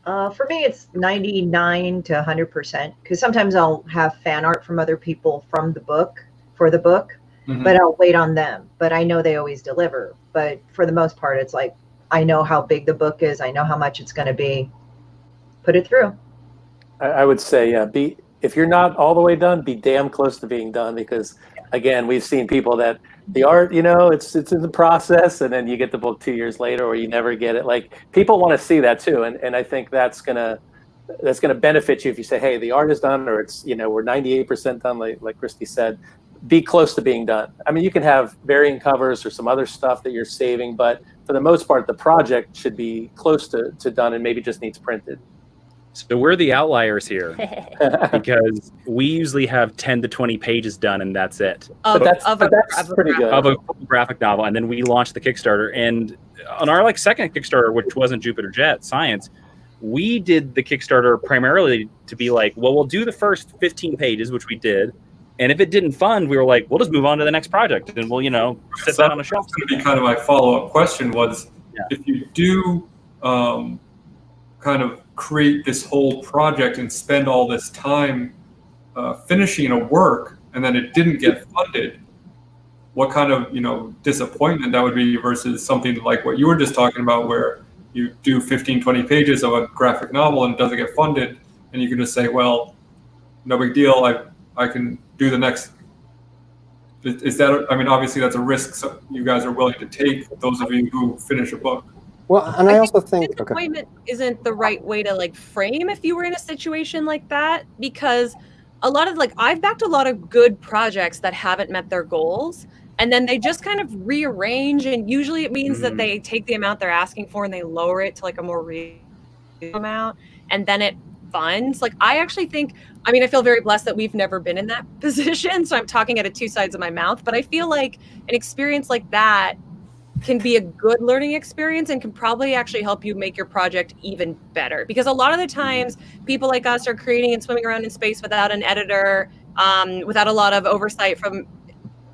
For me, it's 99 to 100%, because sometimes I'll have fan art from other people for the book, but I'll wait on them. But I know they always deliver. But for the most part, it's I know how big the book is. I know how much it's going to be. Put it through. I would say, yeah, if you're not all the way done, be damn close to being done, because again, we've seen people that the art, it's in the process, and then you get the book 2 years later, or you never get it. Like, people want to see that too, and I think that's gonna benefit you if you say, hey, the art is done, or it's we're 98% done, like Christy said. Be close to being done. I mean, you can have varying covers or some other stuff that you're saving, but for the most part, the project should be close to done, and maybe just needs printed. So we're the outliers here because we usually have 10 to 20 pages done, and that's it. But that's pretty good. Of a graphic novel, and then we launched the Kickstarter. And on our second Kickstarter, which wasn't Jupiter Jet Science, we did the Kickstarter primarily to be like, well, we'll do the first 15 pages, which we did. And if it didn't fund, we were like, we'll just move on to the next project, and we'll, sit that on a shelf. That's going to be kind of my follow-up question was, if you do kind of create this whole project and spend all this time finishing a work, and then it didn't get funded, what kind of disappointment that would be versus something like what you were just talking about, where you do 15, 20 pages of a graphic novel and it doesn't get funded, and you can just say, well, no big deal, I can do the next. Is that, obviously that's a risk you guys are willing to take, those of you who finish a book. Well, and I also think disappointment isn't the right way to frame if you were in a situation like that, because a lot of I've backed a lot of good projects that haven't met their goals, and then they just kind of rearrange, and usually it means that they take the amount they're asking for and they lower it to a more reasonable amount, and then it funds. I actually think, I feel very blessed that we've never been in that position, so I'm talking out of two sides of my mouth, but I feel like an experience like that can be a good learning experience and can probably actually help you make your project even better. Because a lot of the times people like us are creating and swimming around in space without an editor, without a lot of oversight from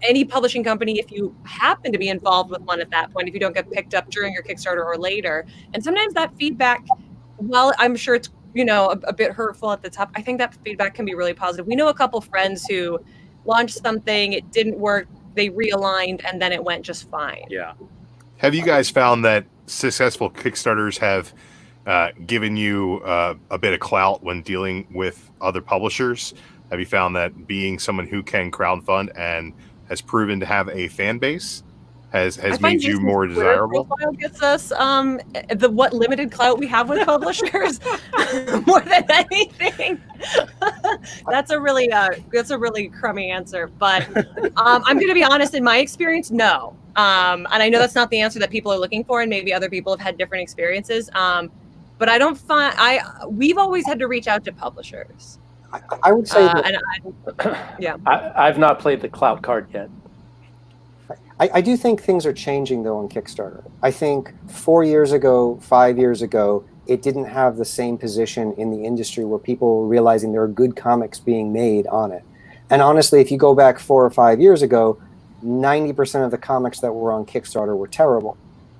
any publishing company, if you happen to be involved with one at that point, if you don't get picked up during your Kickstarter or later. And sometimes that feedback, while I'm sure it's a bit hurtful at the top, I think that feedback can be really positive. We know a couple friends who launched something, it didn't work, they realigned, and then it went just fine. Yeah. Have you guys found that successful Kickstarters have given you a bit of clout when dealing with other publishers? Have you found that being someone who can crowdfund and has proven to have a fan base has made you more desirable? Profile gets us what limited clout we have with publishers more than anything. That's a really crummy answer, but I'm going to be honest. In my experience, no. And I know that's not the answer that people are looking for, and maybe other people have had different experiences. But I don't find we've always had to reach out to publishers. I would say, I've not played the clout card yet. I do think things are changing though on Kickstarter. I think 4 years ago, 5 years ago, it didn't have the same position in the industry where people were realizing there are good comics being made on it. And honestly, if you go back 4 or 5 years ago, 90% of the comics that were on Kickstarter were terrible.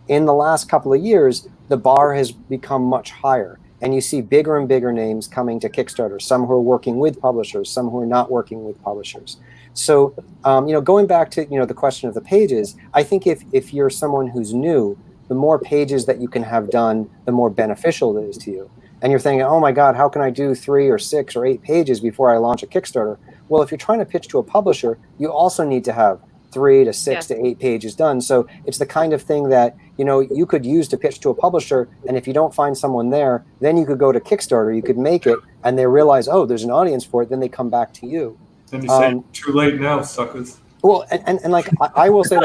In the last couple of years, the bar has become much higher, and you see bigger and bigger names coming to Kickstarter, some who are working with publishers, some who are not working with publishers. So, going back to, the question of the pages, I think if you're someone who's new, the more pages that you can have done, the more beneficial it is to you. And you're thinking, oh my God, how can I do 3 or 6 or 8 pages before I launch a Kickstarter? Well, if you're trying to pitch to a publisher, you also need to have 3 to 6 to 8 pages done. So it's the kind of thing that, you could use to pitch to a publisher. And if you don't find someone there, then you could go to Kickstarter, you could make it, and they realize, oh, there's an audience for it. Then they come back to you. Then you say, too late now, suckers. Well, and I will say,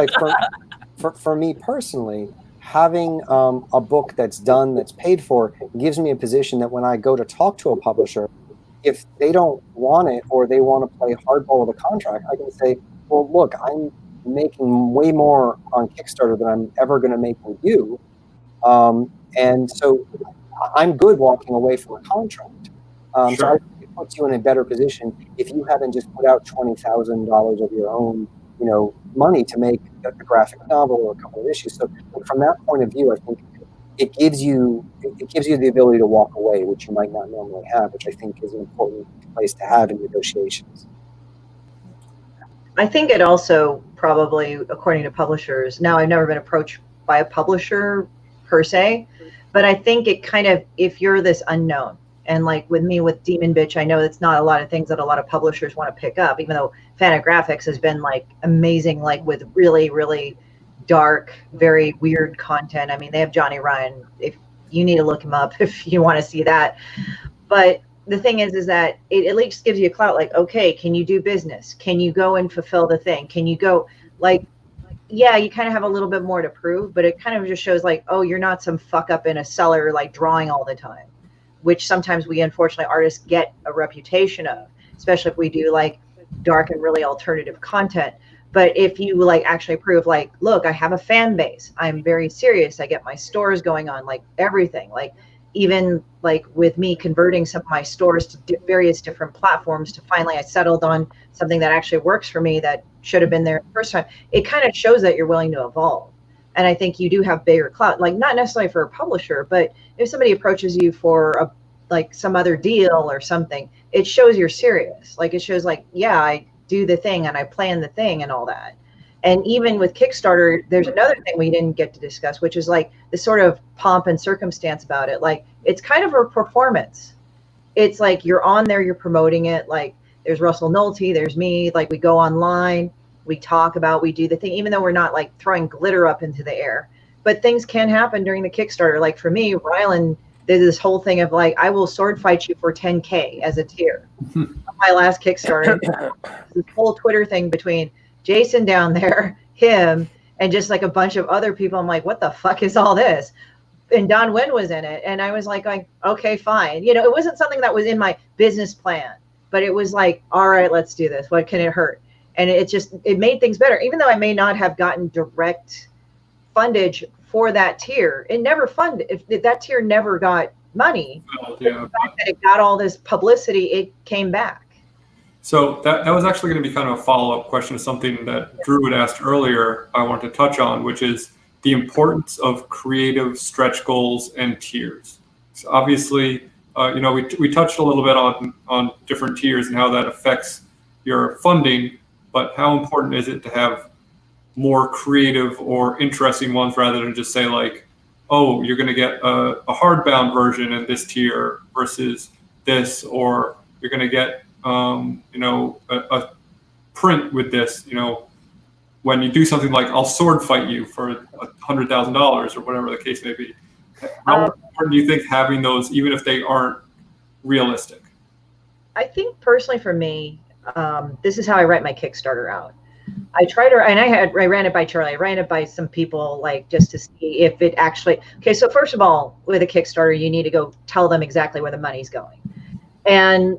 for me personally, having a book that's done, that's paid for, gives me a position that when I go to talk to a publisher, if they don't want it or they want to play hardball with a contract, I can say, well, look, I'm making way more on Kickstarter than I'm ever going to make with you. And so I'm good walking away from a contract. So I think it puts you in a better position if you haven't just put out $20,000 of your own, money to make a graphic novel or a couple of issues. So from that point of view, I think it gives you the ability to walk away, which you might not normally have, which I think is an important place to have in negotiations. I think it also probably, according to publishers, now I've never been approached by a publisher per se, but I think it kind of, if you're this unknown And like with me with Demon Bitch, I know it's not a lot of things that a lot of publishers want to pick up, even though Fantagraphics has been like amazing, like with really, really dark, very weird content. I mean, they have Johnny Ryan. If you need to look him up if you want to see that. But the thing is that it at least gives you a clout, like, okay, can you do business? Can you go and fulfill the thing? Can you go, like, yeah, you kind of have a little bit more to prove, but it kind of just shows like, oh, you're not some fuck up in a cellar, like drawing all the time, which sometimes we, unfortunately, artists get a reputation of, especially if we do like dark and really alternative content. But if you like actually prove like, look, I have a fan base, I'm very serious, I get my stores going on, like everything, like even like with me converting some of my stores to various different platforms to finally I settled on something that actually works for me that should have been there the first time. It kind of shows that you're willing to evolve. And I think you do have bigger clout, like not necessarily for a publisher, but if somebody approaches you for a, like some other deal or something, it shows you're serious. Like it shows like, yeah, I do the thing and I plan the thing and all that. And even with Kickstarter, there's another thing we didn't get to discuss, which is like the sort of pomp and circumstance about it. Like it's kind of a performance. It's like you're on there, you're promoting it. Like there's Russell Nolte, there's me. Like we go online, we talk about, we do the thing, even though we're not like throwing glitter up into the air. But things can happen during the Kickstarter. Like for me, Rylan did this whole thing of like, I will sword fight you for 10K as a tier. My last Kickstarter, this whole Twitter thing between Jason down there, him, and just like a bunch of other people. I'm like, what the fuck is all this? And Don Wynn was in it. And I was like, going, okay, fine. You know, it wasn't something that was in my business plan, but it was like, all right, let's do this. What can it hurt? And it just, it made things better. Even though I may not have gotten direct fundage for that tier, it never funded, if that tier never got money. Yeah. The fact that it got all this publicity, it came back. So that was actually going to be kind of a follow-up question to something that Drew had asked earlier I wanted to touch on, which is the importance of creative stretch goals and tiers. So obviously, you know, we touched a little bit on different tiers and how that affects your funding, but how important is it to have more creative or interesting ones rather than just say like, oh, you're going to get a hardbound version in this tier versus this, or you're going to get you know, a print with this, you know, when you do something like I'll sword fight you for $100,000 or whatever the case may be. How important do you think having those, even if they aren't realistic? I think personally for me, this is how I write my Kickstarter out. I try to, and I ran it by Charlie. I ran it by some people, like just to see if it actually. Okay, so first of all, with a Kickstarter, you need to go tell them exactly where the money's going, and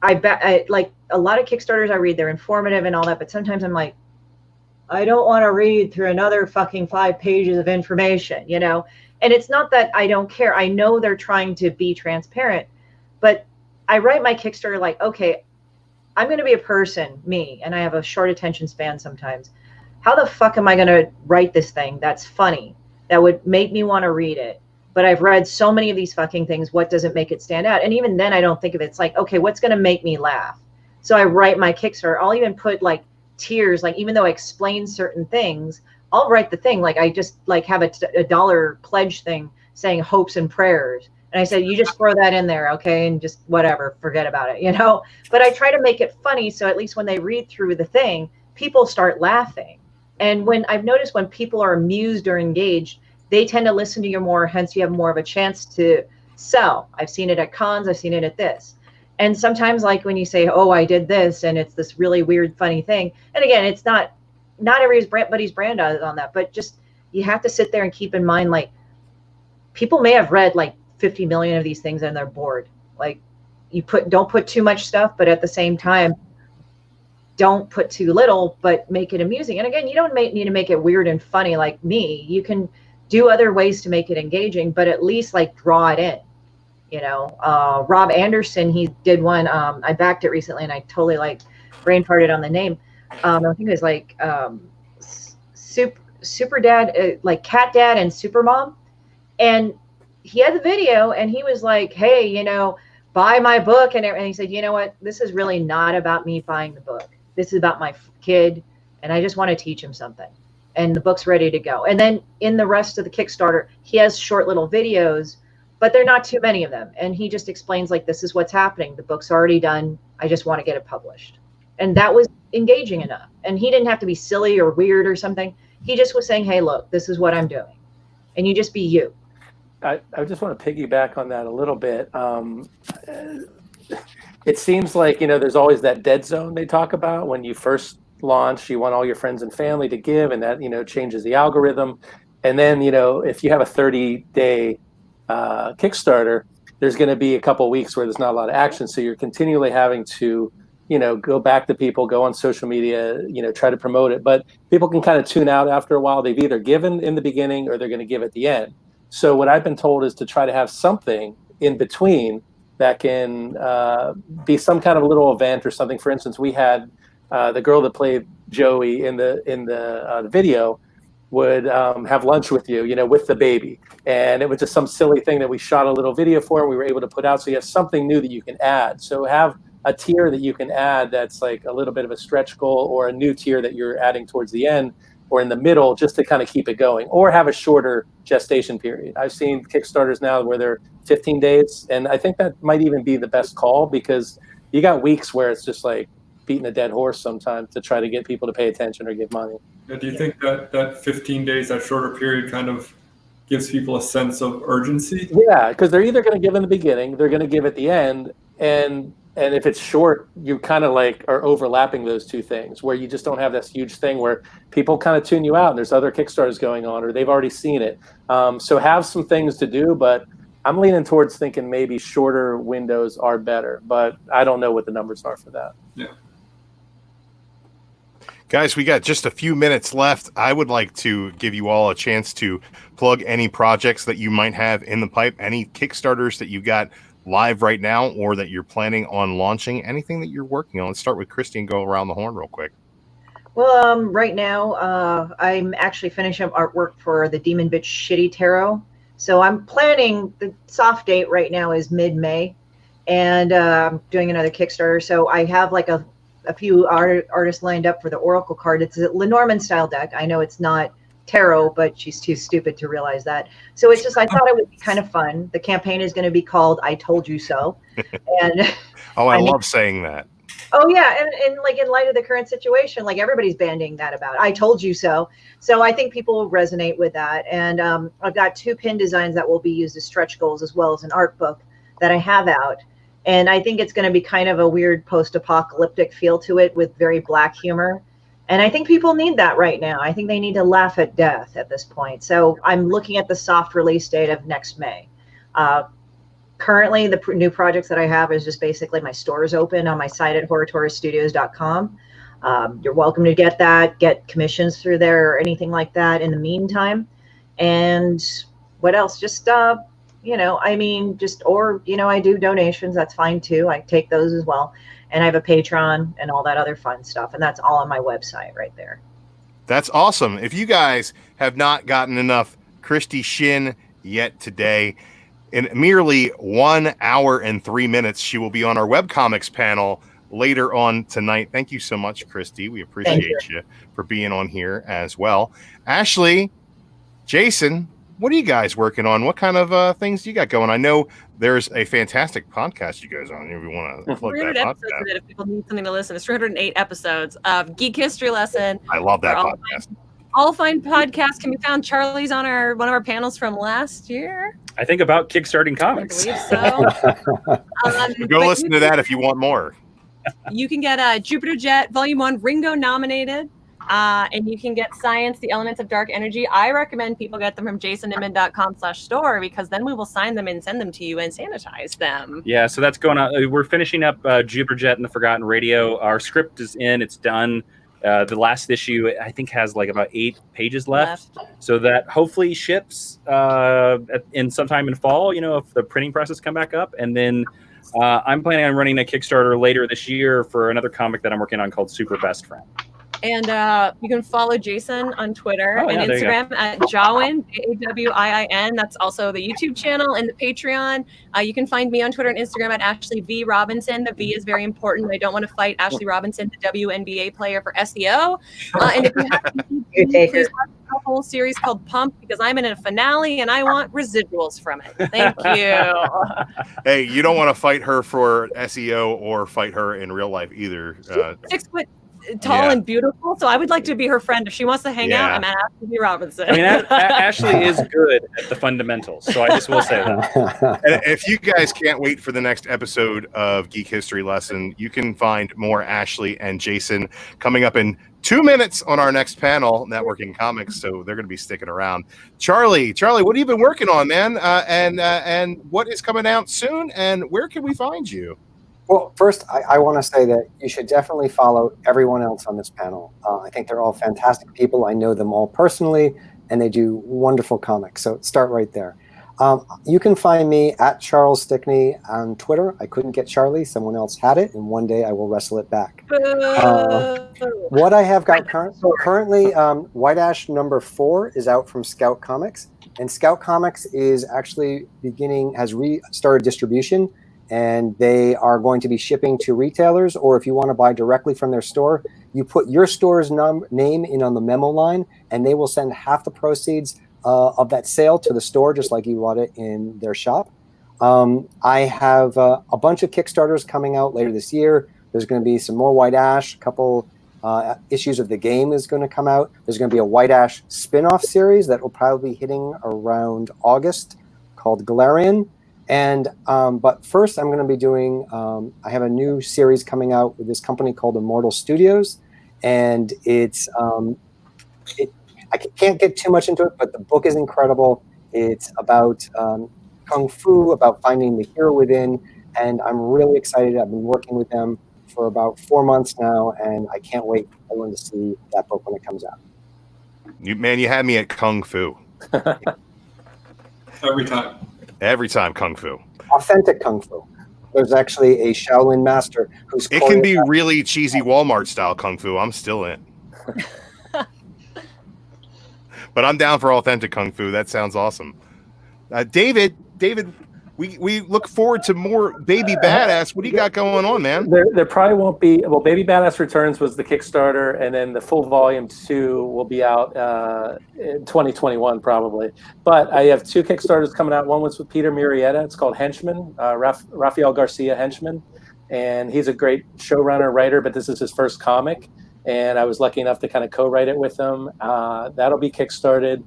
I bet like a lot of Kickstarters I read, they're informative and all that, but sometimes I'm like, I don't want to read through another fucking 5 pages of information, you know? And it's not that I don't care. I know they're trying to be transparent, but I write my Kickstarter like, okay, I'm going to be a person, me, and I have a short attention span sometimes. How the fuck am I going to write this thing that's funny, that would make me want to read it? But I've read so many of these fucking things. What doesn't make it stand out? And even then, I don't think of it. It's like, okay, what's going to make me laugh? So I write my Kickstarter. I'll even put like tiers, like even though I explain certain things, I'll write the thing. Like I just like have a $1 pledge thing saying hopes and prayers. And I said, you just throw that in there, okay? And just whatever, forget about it, you know? But I try to make it funny. So at least when they read through the thing, people start laughing. And when I've noticed when people are amused or engaged, they tend to listen to you more, hence you have more of a chance to sell. I've seen it at cons, I've seen it at this. And sometimes like when you say, oh, I did this, and it's this really weird, funny thing. And again, it's not everybody's brand on that, but just, you have to sit there and keep in mind, like people may have read like 50 million of these things and they're bored. Like don't put too much stuff, but at the same time, don't put too little, but make it amusing. And again, you don't need to make it weird and funny like me. You can do other ways to make it engaging, but at least like draw it in, you know. Rob Anderson, he did one, I backed it recently and I totally like brain farted on the name. I think it was like Super Dad, like Cat Dad and Super Mom. And he had the video and he was like, hey, you know, buy my book. And he said, you know what, this is really not about me buying the book. This is about my kid. And I just want to teach him something. And the book's ready to go. And then in the rest of the Kickstarter, he has short little videos but there are not too many of them. And he just explains, like, this is what's happening. The book's already done. I just want to get it published. And that was engaging enough. And he didn't have to be silly or weird or something. He just was saying, hey, look, this is what I'm doing. And you just be you. I just want to piggyback on that a little bit. It seems like, there's always that dead zone they talk about when you first launch. You want all your friends and family to give, and that, changes the algorithm. And then, if you have a 30-day Kickstarter, there's going to be a couple of weeks where there's not a lot of action. So you're continually having to, go back to people, go on social media, try to promote it. But people can kind of tune out after a while. They've either given in the beginning or they're going to give at the end. So what I've been told is to try to have something in between that can be some kind of a little event or something. For instance, we had the girl that played Joey in the video would have lunch with you, with the baby. And it was just some silly thing that we shot a little video for and we were able to put out. So you have something new that you can add. So have a tier that you can add that's like a little bit of a stretch goal, or a new tier that you're adding towards the end or in the middle, just to kind of keep it going, or have a shorter gestation period. I've seen Kickstarters now where they're 15 days. And I think that might even be the best call, because you got weeks where it's just like beating a dead horse sometimes to try to get people to pay attention or give money. Do you think that 15 days, that shorter period, kind of gives people a sense of urgency? Yeah, because they're either going to give in the beginning, they're going to give at the end, and if it's short, you kind of like are overlapping those two things, where you just don't have this huge thing where people kind of tune you out and there's other Kickstarters going on or they've already seen it. So have some things to do, but I'm leaning towards thinking maybe shorter windows are better, but I don't know what the numbers are for that. Yeah. Guys, we got just a few minutes left. I would like to give you all a chance to plug any projects that you might have in the pipe, any Kickstarters that you got live right now or that you're planning on launching, anything that you're working on. Let's start with Christy and go around the horn real quick. Well, right now, I'm actually finishing up artwork for the Demon Bitch Shitty Tarot. So I'm planning, the soft date right now is mid-May, and I'm doing another Kickstarter. So I have like a few artists lined up for the Oracle card. It's a Lenormand style deck. I know it's not tarot, but she's too stupid to realize that. So it's just, I thought it would be kind of fun. The campaign is going to be called I Told You So. And oh, I love saying that. Oh yeah, and like in light of the current situation, like everybody's banding that about I told you so. So I think people will resonate with that. And I've got 2 pin designs that will be used as stretch goals, as well as an art book that I have out. And I think it's going to be kind of a weird post-apocalyptic feel to it with very black humor. And I think people need that right now. I think they need to laugh at death at this point. So I'm looking at the soft release date of next May. Currently, the new projects that I have is just basically my stores open on my site at horatorisstudios.com. You're welcome to get commissions through there or anything like that in the meantime. And what else? Just, I do donations. That's fine too. I take those as well. And I have a Patreon and all that other fun stuff. And that's all on my website right there. That's awesome. If you guys have not gotten enough Christy Shin yet today, in merely 1 hour and 3 minutes, she will be on our webcomics panel later on tonight. Thank you so much, Christy. We appreciate you for being on here as well. Ashley, Jason, what are you guys working on? What kind of things do you got going? I know there's a fantastic podcast you guys on. If you want to plug that episodes of it, if people need something to listen. It's 308 episodes of Geek History Lesson. I love that podcast. All fine podcasts can be found. Charlie's on one of our panels from last year. I think about kickstarting comics. I believe so. Go listen to that if you want more. You can get Jupiter Jet Volume 1 Ringo nominated. And you can get Science, the Elements of Dark Energy. I recommend people get them from jasonnimmin.com/store, because then we will sign them and send them to you and sanitize them. Yeah, so that's going on. We're finishing up Jupiter Jet and the Forgotten Radio. Our script is in. It's done. The last issue, I think, has like about 8 pages left. So that hopefully ships in sometime in fall, if the printing presses come back up. And then I'm planning on running a Kickstarter later this year for another comic that I'm working on called Super Best Friend. And you can follow Jason on Twitter and Instagram at Jawin, Jawin. That's also the YouTube channel and the Patreon. You can find me on Twitter and Instagram at Ashley V. Robinson. The V is very important. I don't want to fight Ashley Robinson, the WNBA player, for SEO. And if you have please whole series called Pump because I'm in a finale and I want residuals from it. Thank you. Hey, you don't want to fight her for SEO or fight her in real life either. 6 foot tall and beautiful, so I would like to be her friend. If she wants to hang out, I'm at Ashley Robinson. I mean, Ashley is good at the fundamentals, so I just will say that. And if you guys can't wait for the next episode of Geek History Lesson, you can find more Ashley and Jason coming up in 2 minutes on our next panel, Networking Comics. So they're going to be sticking around. Charlie, what have you been working on, man? And what is coming out soon? And where can we find you? Well, first, I want to say that you should definitely follow everyone else on this panel. I think they're all fantastic people. I know them all personally, and they do wonderful comics. So start right there. You can find me at Charles Stickney on Twitter. I couldn't get Charlie. Someone else had it, and one day I will wrestle it back. What I have got currently, White Ash #4 is out from Scout Comics, and Scout Comics is actually has restarted distribution. And they are going to be shipping to retailers, or if you want to buy directly from their store, you put your store's name in on the memo line, and they will send half the proceeds of that sale to the store, just like you bought it in their shop. I have a bunch of Kickstarters coming out later this year. There's going to be some more White Ash. A couple issues of The Game is going to come out. There's going to be a White Ash spin-off series that will probably be hitting around August called Galarian. And but first, I'm going to be doing. I have a new series coming out with this company called Immortal Studios, and it's. I can't get too much into it, but the book is incredible. It's about kung fu, about finding the hero within, and I'm really excited. I've been working with them for about 4 months now, and I can't wait for everyone to see that book when it comes out. You had me at kung fu. Every time kung fu. Authentic kung fu. There's actually a Shaolin master who's. It can be really cheesy Walmart style kung fu. I'm still in. But I'm down for authentic kung fu. That sounds awesome. David, we look forward to more Baby Badass. What do you got going on, man? There probably won't be. Well, Baby Badass Returns was the Kickstarter, and then the full volume 2 will be out in 2021 probably. But I have 2 Kickstarters coming out. One was with Peter Murrieta. It's called Henchman, Rafael Garcia Henchman, and he's a great showrunner, writer. But this is his first comic, and I was lucky enough to kind of co-write it with him. That'll be Kickstarted.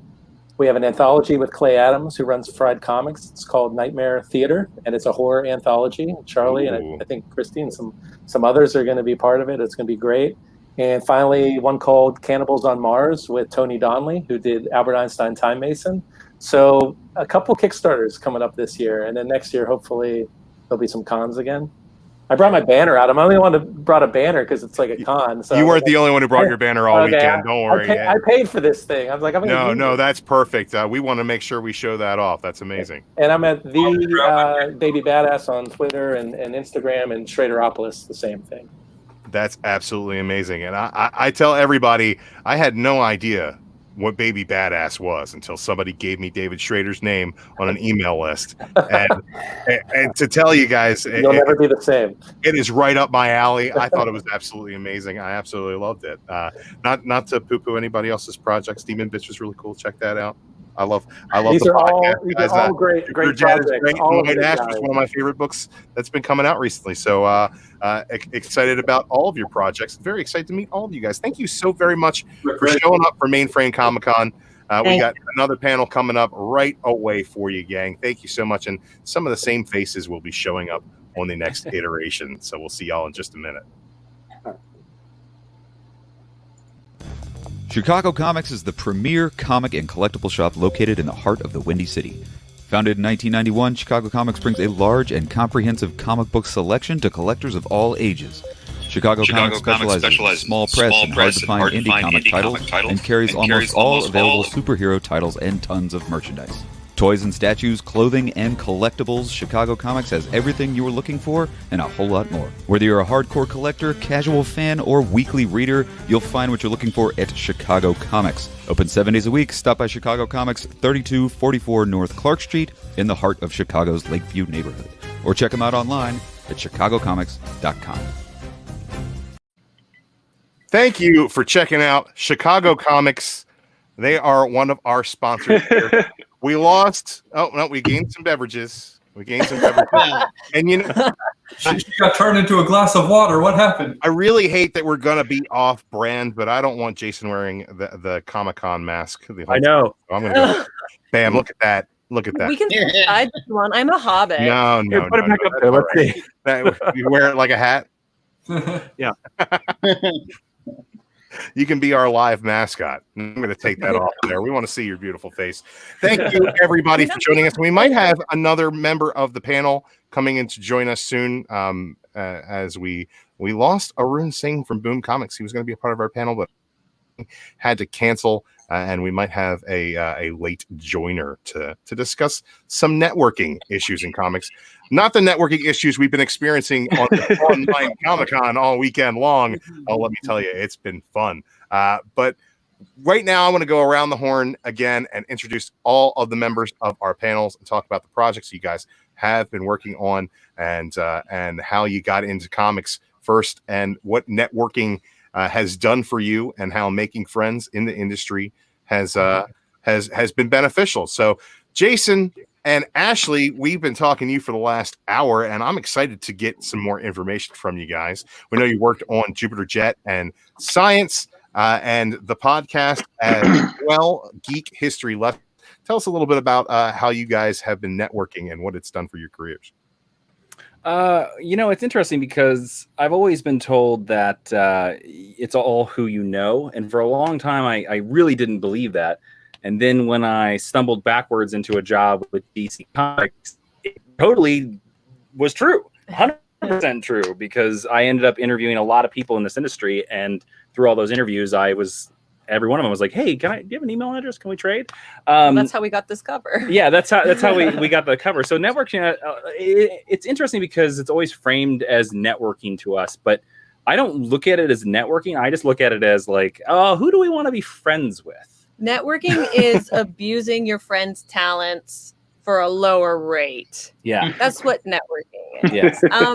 We have an anthology with Clay Adams, who runs Fried Comics. It's called Nightmare Theater, and it's a horror anthology. Charlie and I think Christy and some others are going to be part of it. It's going to be great. And finally, one called Cannibals on Mars with Tony Donnelly, who did Albert Einstein Time Mason. So a couple Kickstarters coming up this year, and then next year, hopefully, there'll be some cons again. I brought my banner out. I'm the only one who brought a banner because it's like a con. So you weren't the only one who brought your banner all weekend. Don't worry. I paid for this thing. I was like, no, that's perfect. We want to make sure we show that off. That's amazing. And I'm at the Baby Badass on Twitter and Instagram, and Schraderopolis, the same thing. That's absolutely amazing. And I tell everybody, I had no idea what Baby Badass was until somebody gave me David Schrader's name on an email list. And to tell you guys, you'll never be the same. It is right up my alley. I thought it was absolutely amazing. I absolutely loved it. Not to poo-poo anybody else's projects. Demon Bitch was really cool. Check that out. I love these the are podcast. These are all great projects. White Ash was one of my favorite books that's been coming out recently. So excited about all of your projects. Very excited to meet all of you guys. Thank you so very much for showing up for Mainframe Comic-Con. We got another panel coming up right away for you, gang. Thank you so much. And some of the same faces will be showing up on the next iteration. So we'll see y'all in just a minute. Chicago Comics is the premier comic and collectible shop located in the heart of the Windy City. Founded in 1991, Chicago Comics brings a large and comprehensive comic book selection to collectors of all ages. Chicago Comics specializes in small press and hard-to-find indie comic titles and carries almost all available superhero titles and tons of merchandise. Toys and statues, clothing, and collectibles, Chicago Comics has everything you are looking for and a whole lot more. Whether you're a hardcore collector, casual fan, or weekly reader, you'll find what you're looking for at Chicago Comics. Open 7 days a week, stop by Chicago Comics, 3244 North Clark Street, in the heart of Chicago's Lakeview neighborhood. Or check them out online at chicagocomics.com. Thank you for checking out Chicago Comics. They are one of our sponsors here. We lost. Oh no, we gained some beverages. And you know, she got turned into a glass of water. What happened? I really hate that we're gonna be off brand, but I don't want Jason wearing the Comic-Con mask. I know. So I'm gonna go. Bam! Look at that. Look at that. We can decide this one. I'm a hobbit. No. Put it back up there. Let's see. You wear it like a hat. Yeah. You can be our live mascot. I'm going to take that off there. We want to see your beautiful face. Thank you, everybody, for joining us. We might have another member of the panel coming in to join us soon. As we lost Arun Singh from Boom Comics. He was going to be a part of our panel, but had to cancel. And we might have a late joiner to discuss some networking issues in comics. Not the networking issues we've been experiencing on online Comic-Con all weekend long. Oh, let me tell you, it's been fun. But right now, I want to go around the horn again and introduce all of the members of our panels and talk about the projects you guys have been working on and how you got into comics first and what networking has done for you and how making friends in the industry has been beneficial. So, Jason and Ashley, we've been talking to you for the last hour, and I'm excited to get some more information from you guys. We know you worked on Jupiter Jet and Science and the podcast as well, Geek History Left. Tell us a little bit about how you guys have been networking and what it's done for your careers. It's interesting because I've always been told that it's all who you know. And for a long time, I really didn't believe that. And then when I stumbled backwards into a job with DC Comics, it totally was true. 100% true, because I ended up interviewing a lot of people in this industry. And through all those interviews, every one of them was like, "Hey, do you have an email address? Can we trade?" That's how we got this cover. Yeah, that's how we got the cover. So networking, it's interesting because it's always framed as networking to us, but I don't look at it as networking. I just look at it as like, oh, who do we want to be friends with? Networking is abusing your friend's talents for a lower rate. Yeah, that's what networking is. Yeah.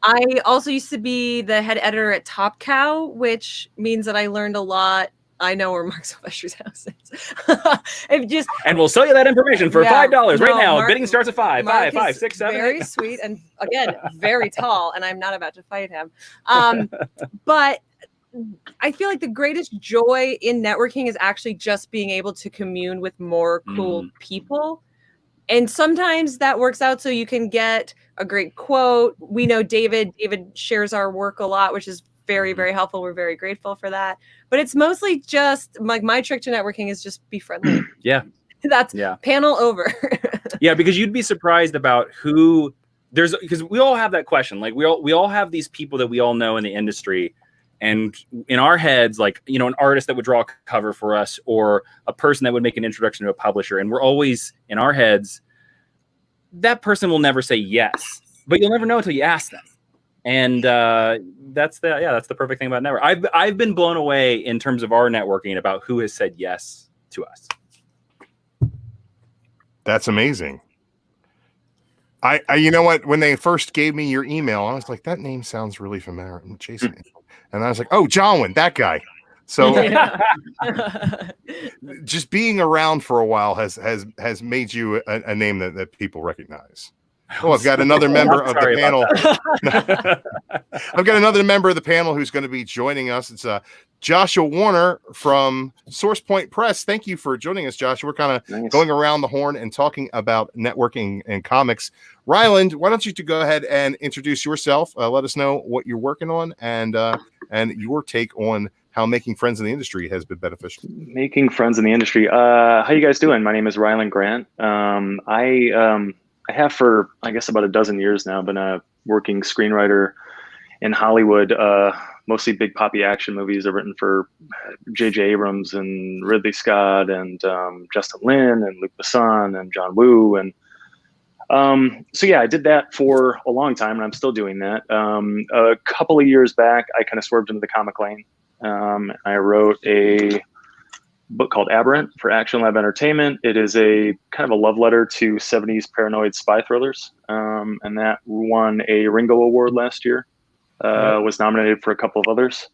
I also used to be the head editor at Top Cow, which means that I learned a lot. I know where Mark Sylvester's house is. And we'll sell you that information for $5 right now. Mark, bidding starts at $5. Mark 5, is 6, 7. Very 8. Sweet and again very tall, and I'm not about to fight him. But I feel like the greatest joy in networking is actually just being able to commune with more cool people. And sometimes that works out so you can get a great quote. We know David shares our work a lot, which is very, very helpful. We're very grateful for that. But it's mostly just like my trick to networking is just be friendly. Yeah. That's panel over. Yeah, because you'd be surprised about because we all have that question. Like we all have these people that we all know in the industry. And in our heads, like, an artist that would draw a cover for us or a person that would make an introduction to a publisher. And we're always in our heads, that person will never say yes, but you'll never know until you ask them. And that's the perfect thing about network. I've been blown away in terms of our networking about who has said yes to us. That's amazing. I you know what? When they first gave me your email, I was like, that name sounds really familiar. Jason. And I was like, oh, Johnwyn, that guy. So just being around for a while has made you a name that people recognize. Oh, I've got another member of the panel. I've got another member of the panel who's going to be joining us. It's Joshua Warner from Source Point Press. Thank you for joining us, Joshua. We're kind of going around the horn and talking about networking and comics. Ryland, why don't you go ahead and introduce yourself? Let us know what you're working on and your take on how making friends in the industry has been beneficial. Making friends in the industry. How you guys doing? My name is Ryland Grant. I have for, I guess, about a dozen years now been a working screenwriter in Hollywood, mostly big poppy action movies. I've written for J.J. Abrams and Ridley Scott and Justin Lin and Luc Besson and John Woo. And so, yeah, I did that for a long time, and I'm still doing that. A couple of years back, I kind of swerved into the comic lane. I wrote a book called Aberrant for Action Lab Entertainment. It is a kind of a love letter to 70s paranoid spy thrillers. And that won a Ringo Award last year, was nominated for a couple of others.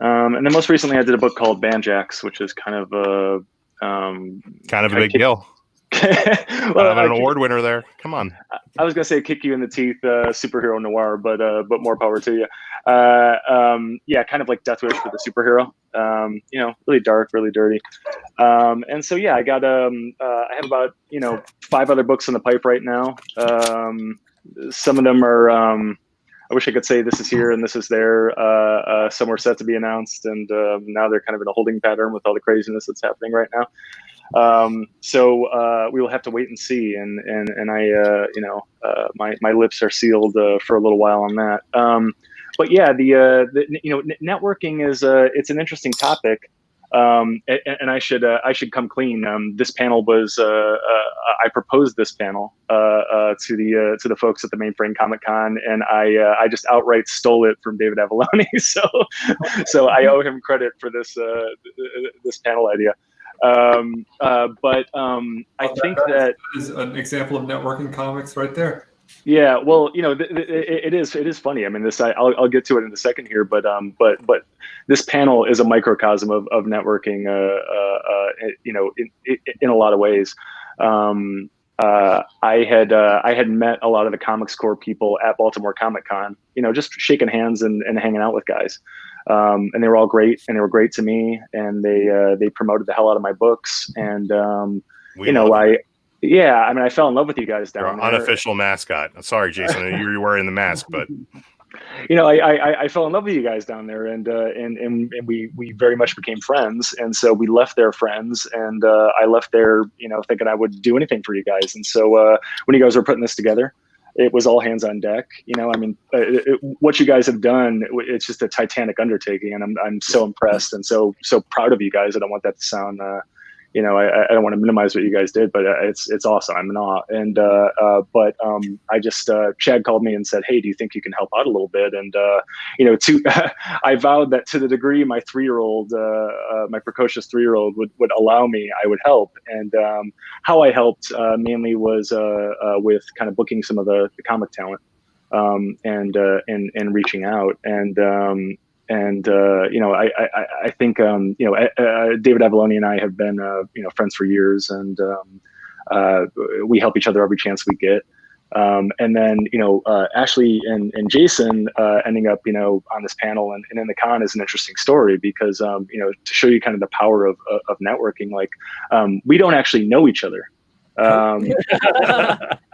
And then most recently, I did a book called Banjax, which is kind of a big deal. Well, an award winner there. Come on. I was gonna say kick you in the teeth, superhero noir, but more power to you. Yeah, kind of like Death Wish for the superhero. Really dark, really dirty. And so yeah, I got I have about 5 other books in the pipe right now. Some of them are I wish I could say this is here and this is there. Some were set to be announced, and now they're kind of in a holding pattern with all the craziness that's happening right now. So we will have to wait and see, and I my lips are sealed for a little while on that. But yeah, the networking is it's an interesting topic. And I should come clean. This panel was I proposed this panel to the folks at the Mainframe Comic Con, and I just outright stole it from David Avalone. So I owe him credit for this this panel idea. But I think that is an example of networking comics right there. Yeah, well, it is funny. I mean, I'll get to it in a second here, but this panel is a microcosm of networking. In a lot of ways. I had met a lot of the Comics Core people at Baltimore Comic Con. Just shaking hands and hanging out with guys. And they were all great, and they were great to me, and they promoted the hell out of my books, and I mean, I fell in love with you guys down there. Unofficial mascot. Sorry, Jason, you were wearing the mask, but I fell in love with you guys down there, and we very much became friends, and so we left there friends, and I left there, thinking I would do anything for you guys, and so when you guys were putting this together, it was all hands on deck. I mean, what you guys have done, it's just a titanic undertaking, and I'm so impressed and so proud of you guys. I don't want that to sound I don't want to minimize what you guys did, but it's awesome. I'm in awe. And but I just Chad called me and said, "Hey, do you think you can help out a little bit?" And I vowed that to the degree my 3-year-old, my precocious 3-year-old would allow me, I would help. And how I helped mainly was with kind of booking some of the comic talent and reaching out. And I think David Avalone and I have been friends for years, and we help each other every chance we get. And then Ashley and Jason ending up on this panel and in the con is an interesting story, because to show you kind of the power of networking. Like we don't actually know each other. But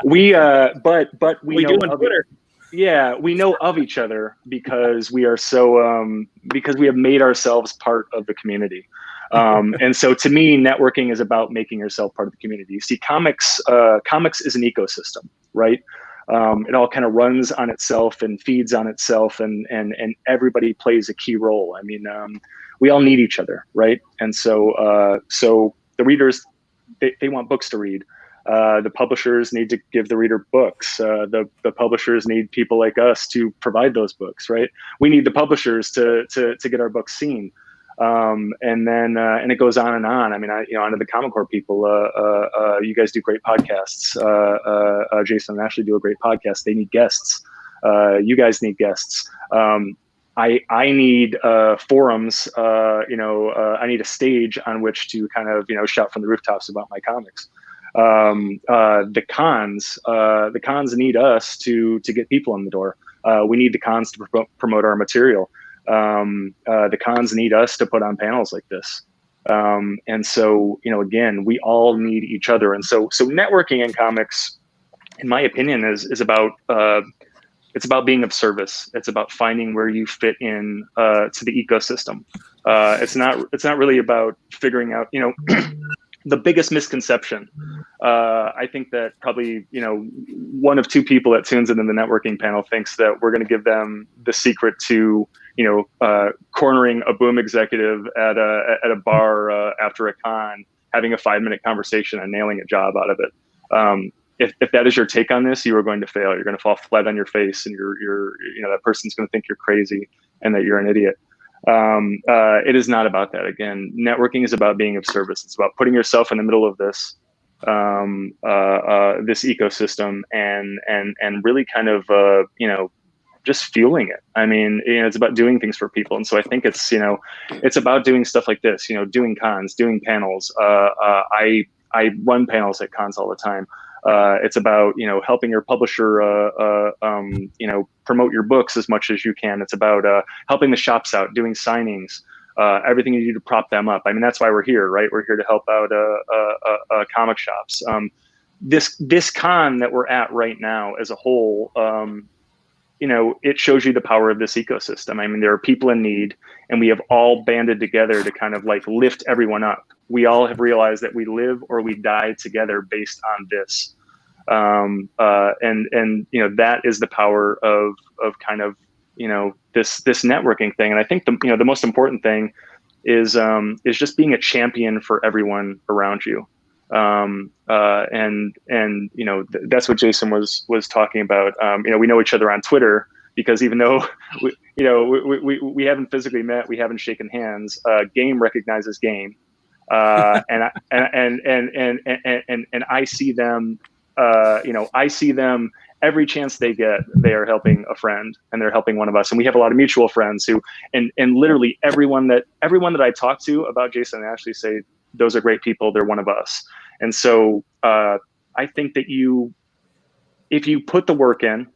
we know do on Twitter. Yeah, we know of each other because we are so because we have made ourselves part of the community. And so to me, networking is about making yourself part of the community. You see, comics is an ecosystem, right? It all kind of runs on itself and feeds on itself, and everybody plays a key role. I mean, we all need each other, right? And so the readers, they want books to read. The publishers need to give the reader books. The publishers need people like us to provide those books, right? We need the publishers to get our books seen. And then and it goes on and on. I mean, onto the Comic Core people. You guys do great podcasts. Jason and Ashley do a great podcast. They need guests. You guys need guests. I need forums. I need a stage on which to kind of shout from the rooftops about my comics. The cons need us to get people in the door. We need the cons to promote our material. The cons need us to put on panels like this. And so, again, we all need each other. And so networking in comics, in my opinion, is about, it's about being of service. It's about finding where you fit in, to the ecosystem. It's not really about figuring out, the biggest misconception. I think that probably, one of 2 people that tunes into the networking panel thinks that we're going to give them the secret to, cornering a boom executive at a bar after a con, having a 5-minute conversation and nailing a job out of it. If that is your take on this, you are going to fail. You're going to fall flat on your face, and you're that person's going to think you're crazy and that you're an idiot. It is not about that. Again, networking is about being of service. It's about putting yourself in the middle of this this ecosystem and really kind of just fueling it. I mean, it's about doing things for people. And so I think it's, it's about doing stuff like this, doing cons, doing panels. I run panels at cons all the time. It's about, helping your publisher, promote your books as much as you can. It's about helping the shops out, doing signings, everything you do to prop them up. I mean, that's why we're here, right? We're here to help out comic shops. This con that we're at right now as a whole, it shows you the power of this ecosystem. I mean, there are people in need, and we have all banded together to kind of like lift everyone up. We all have realized that we live or we die together based on this. And that is the power of kind of, this networking thing. And I think the most important thing is just being a champion for everyone around you. That's what Jason was talking about. We know each other on Twitter, because even though we haven't physically met, we haven't shaken hands. Game recognizes game, and I see them. I see them every chance they get. They are helping a friend, and they're helping one of us. And we have a lot of mutual friends who, and literally everyone that I talk to about Jason and Ashley say, those are great people. They're one of us. And so I think that if you put the work in,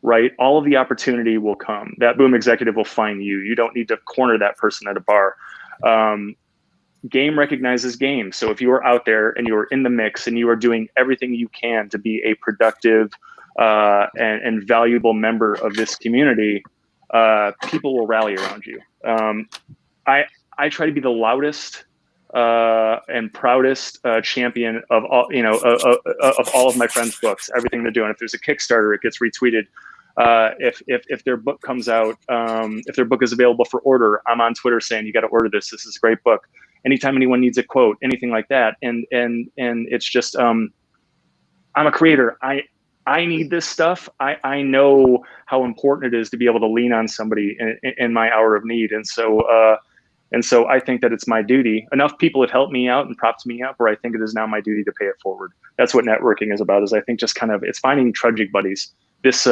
right, all of the opportunity will come. That boom executive will find you. You don't need to corner that person at a bar. Game recognizes game. So if you are out there and you are in the mix and you are doing everything you can to be a productive and valuable member of this community, people will rally around you. I try to be the loudest and proudest champion of all, of all of my friends' books, everything they're doing. If there's a Kickstarter, it gets retweeted. If their book comes out, if their book is available for order, I'm on Twitter saying, you got to order this. This is a great book. Anytime anyone needs a quote, anything like that. And it's just, I'm a creator. I need this stuff. I know how important it is to be able to lean on somebody in my hour of need. And so I think that it's my duty. Enough people have helped me out and propped me up where I think it is now my duty to pay it forward. That's what networking is about, is I think just kind of, it's finding trudging buddies. This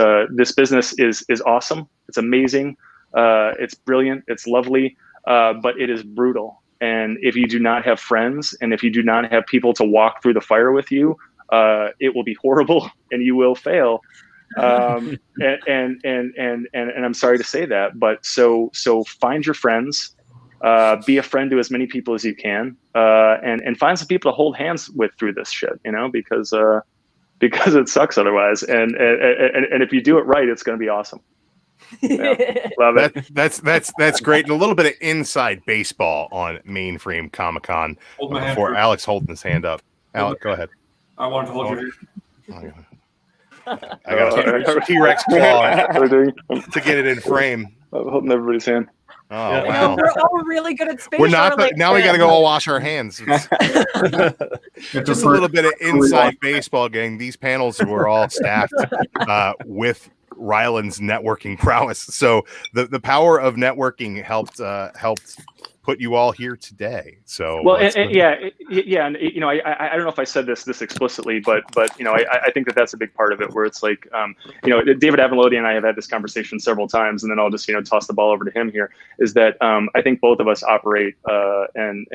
business is awesome. It's amazing. It's brilliant. It's lovely, but it is brutal. And if you do not have friends, and if you do not have people to walk through the fire with you, it will be horrible and you will fail. And I'm sorry to say that, but so find your friends. Be a friend to as many people as you can, and find some people to hold hands with through this shit, because it sucks otherwise. And if you do it right, it's going to be awesome. Yeah, love it. That's great. And a little bit of inside baseball on Mainframe Comic-Con before Alex holding his hand up. Alex, go ahead. I wanted to hold your hand. I got a T-Rex claw to get it in frame. I'm holding everybody's hand. Oh, wow. We're all really good at space. We're not. Now we got to go all wash our hands. Just a little bit of inside baseball, gang. These panels were all staffed with Ryland's networking prowess. So the power of networking helped put you all here today. So well, and I don't know if I said this explicitly, but I think that's a big part of it, where it's like, David Avalodi and I have had this conversation several times, and then I'll just toss the ball over to him here. Is that I think both of us operate, and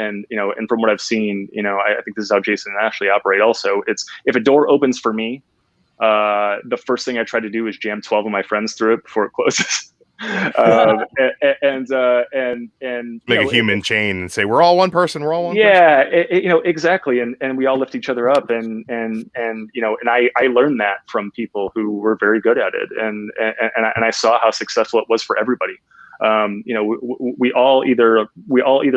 from what I've seen, I think this is how Jason and Ashley operate. Also, it's if a door opens for me, the first thing I try to do is jam 12 of my friends through it before it closes. And make a human chain and say we're all one person. We're all one. Yeah, person. Exactly, and we all lift each other up, and I learned that from people who were very good at it, and I saw how successful it was for everybody. We all either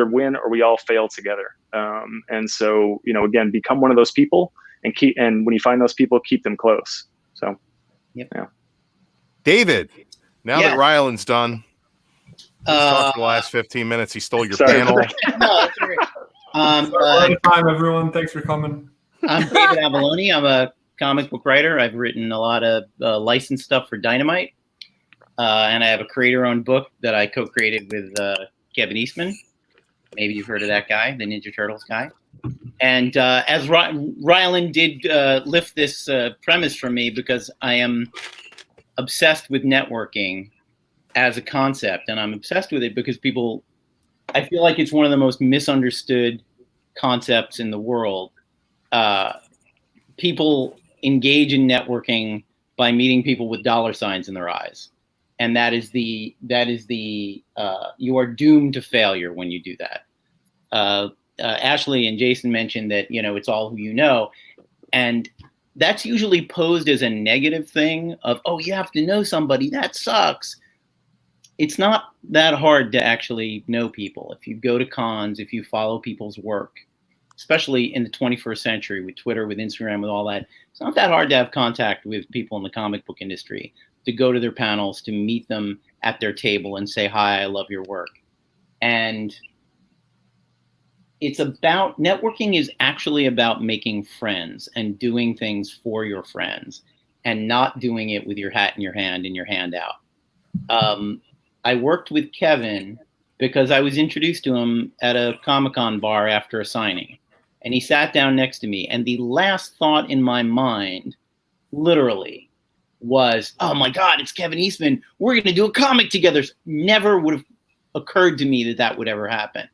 win or we all fail together. And so again, become one of those people, and when you find those people, keep them close. So, yep. Yeah. David. Now that Ryland's done, he's talked for the last 15 minutes. He stole your panel. Time, everyone. Thanks for coming. I'm David Avaloni. I'm a comic book writer. I've written a lot of licensed stuff for Dynamite. And I have a creator-owned book that I co-created with Kevin Eastman. Maybe you've heard of that guy, the Ninja Turtles guy. And as Ryland did lift this premise from me, because I am obsessed with networking as a concept, and I'm obsessed with it because I feel like it's one of the most misunderstood concepts in the world. People engage in networking by meeting people with dollar signs in their eyes, and that is the you are doomed to failure when you do that. Ashley and Jason mentioned that it's all who you know, and that's usually posed as a negative thing of, oh, you have to know somebody, that sucks. It's not that hard to actually know people if you go to cons, if you follow people's work, especially in the 21st century with Twitter, with Instagram, with all that. It's not that hard to have contact with people in the comic book industry, to go to their panels, to meet them at their table and say, hi, I love your work. And it's about, networking is actually about making friends and doing things for your friends and not doing it with your hat in your hand and your hand out. I worked with Kevin because I was introduced to him at a Comic-Con bar after a signing. And he sat down next to me. And the last thought in my mind, literally, was, oh my God, it's Kevin Eastman. We're going to do a comic together. Never would have occurred to me that that would ever happen.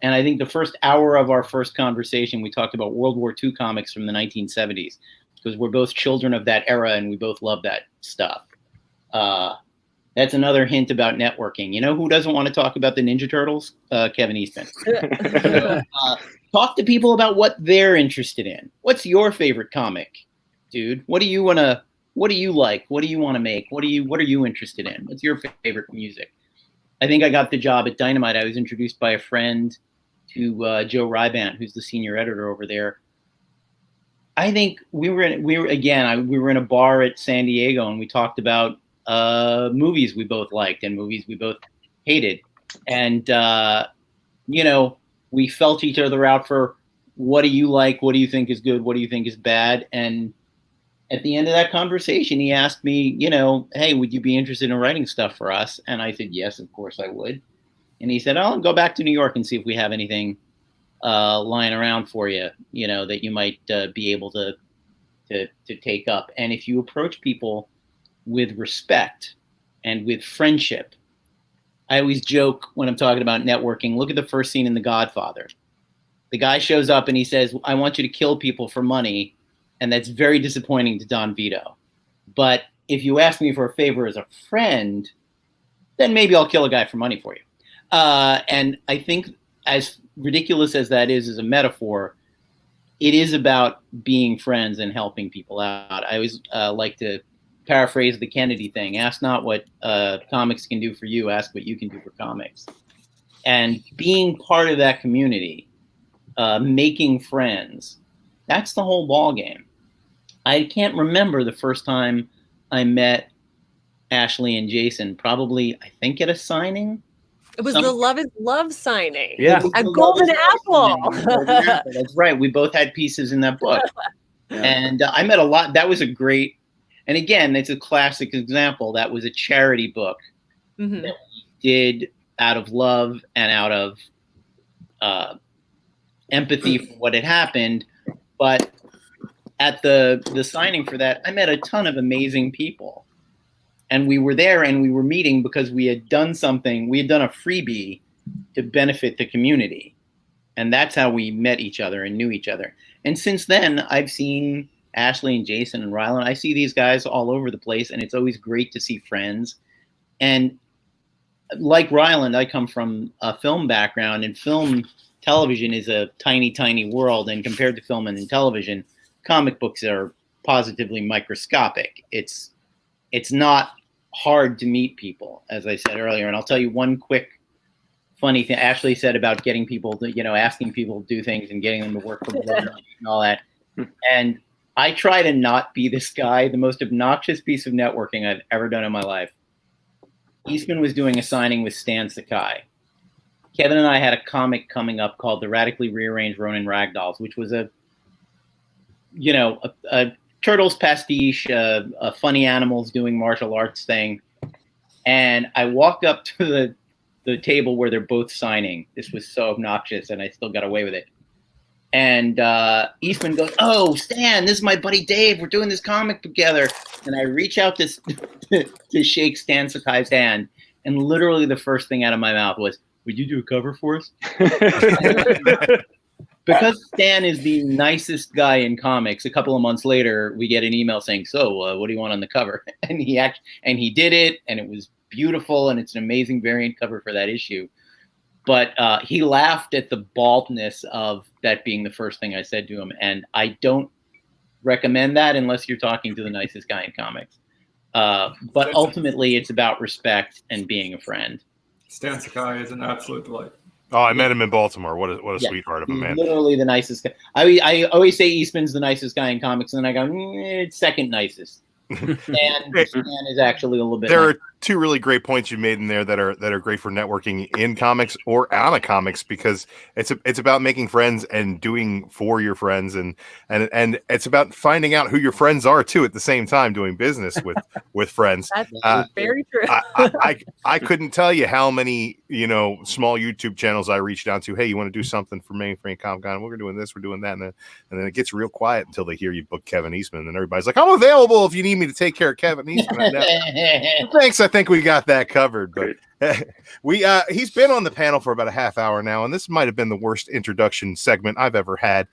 And I think the first hour of our first conversation, we talked about World War II comics from the 1970s, because we're both children of that era and we both love that stuff. That's another hint about networking. You know who doesn't want to talk about the Ninja Turtles? Kevin Eastman. Talk to people about what they're interested in. What's your favorite comic, dude? What do you like? What do you want to make? What are you interested in? What's your favorite music? I think I got the job at Dynamite. I was introduced by a friend to Joe Rybant, who's the senior editor over there. I think we were in a bar at San Diego, and we talked about movies we both liked and movies we both hated. And, we felt each other out for, what do you like? What do you think is good? What do you think is bad? And at the end of that conversation, he asked me, hey, would you be interested in writing stuff for us? And I said, yes, of course I would. And he said, I'll go back to New York and see if we have anything lying around for you, that you might be able to take up. And if you approach people with respect and with friendship, I always joke when I'm talking about networking, look at the first scene in The Godfather. The guy shows up and he says, I want you to kill people for money. And that's very disappointing to Don Vito. But if you ask me for a favor as a friend, then maybe I'll kill a guy for money for you. And I think, as ridiculous as that is as a metaphor, it is about being friends and helping people out. I always like to paraphrase the Kennedy thing. Ask not what comics can do for you, ask what you can do for comics. And being part of that community, making friends, that's the whole ball game. I can't remember the first time I met Ashley and Jason, probably, I think, at a signing. It was the Love is Love signing. Yeah. A golden apple. That's right. We both had pieces in that book. And I met a lot. That was a great, and again, it's a classic example. That was a charity book that we did out of love and out of empathy for what had happened. But at the signing for that, I met a ton of amazing people. And we were there and we were meeting because we had done something. We had done a freebie to benefit the community. And that's how we met each other and knew each other. And since then, I've seen Ashley and Jason and Ryland. I see these guys all over the place, and it's always great to see friends. And like Ryland, I come from a film background, and television is a tiny, tiny world. And compared to film and television, comic books are positively microscopic. It's not hard to meet people, as I said earlier. And I'll tell you one quick funny thing Ashley said about getting people to, asking people to do things and getting them to work for Blood and all that. And I try to not be this guy. The most obnoxious piece of networking I've ever done in my life. Eastman was doing a signing with Stan Sakai. Kevin and I had a comic coming up called The Radically Rearranged Ronin Ragdolls, which was a Turtles pastiche, a funny animals doing martial arts thing. And I walked up to the table where they're both signing. This was so obnoxious, and I still got away with it. And Eastman goes, "Oh, Stan, this is my buddy Dave. We're doing this comic together." And I reach out to shake Stan Sakai's hand, and literally the first thing out of my mouth was, "Would you do a cover for us?" Because Stan is the nicest guy in comics. A couple of months later, we get an email saying, "So, what do you want on the cover?" And he did it, and it was beautiful, and it's an amazing variant cover for that issue. But he laughed at the baldness of that being the first thing I said to him, and I don't recommend that unless you're talking to the nicest guy in comics. But ultimately, it's about respect and being a friend. Stan Sakai is an absolute delight. Oh, I met him in Baltimore. What a sweetheart of a He's man. literally the nicest guy. I always say Eastman's the nicest guy in comics, and then I go, it's second nicest. Stan is actually a little bit. There are two really great points you made in there that are great for networking in comics or out of comics, because it's about making friends and doing for your friends, and it's about finding out who your friends are too at the same time, doing business with friends. That's very true. I couldn't tell you how many small YouTube channels I reached out to. Hey, you want to do something for Mainframe Comic Con? We're doing this, we're doing that, and then it gets real quiet until they hear you book Kevin Eastman, and then everybody's like, "I'm available if you need me to take care of Kevin Eastman." Thanks, I think we got that covered. But he's been on the panel for about a half hour now, and this might have been the worst introduction segment I've ever had.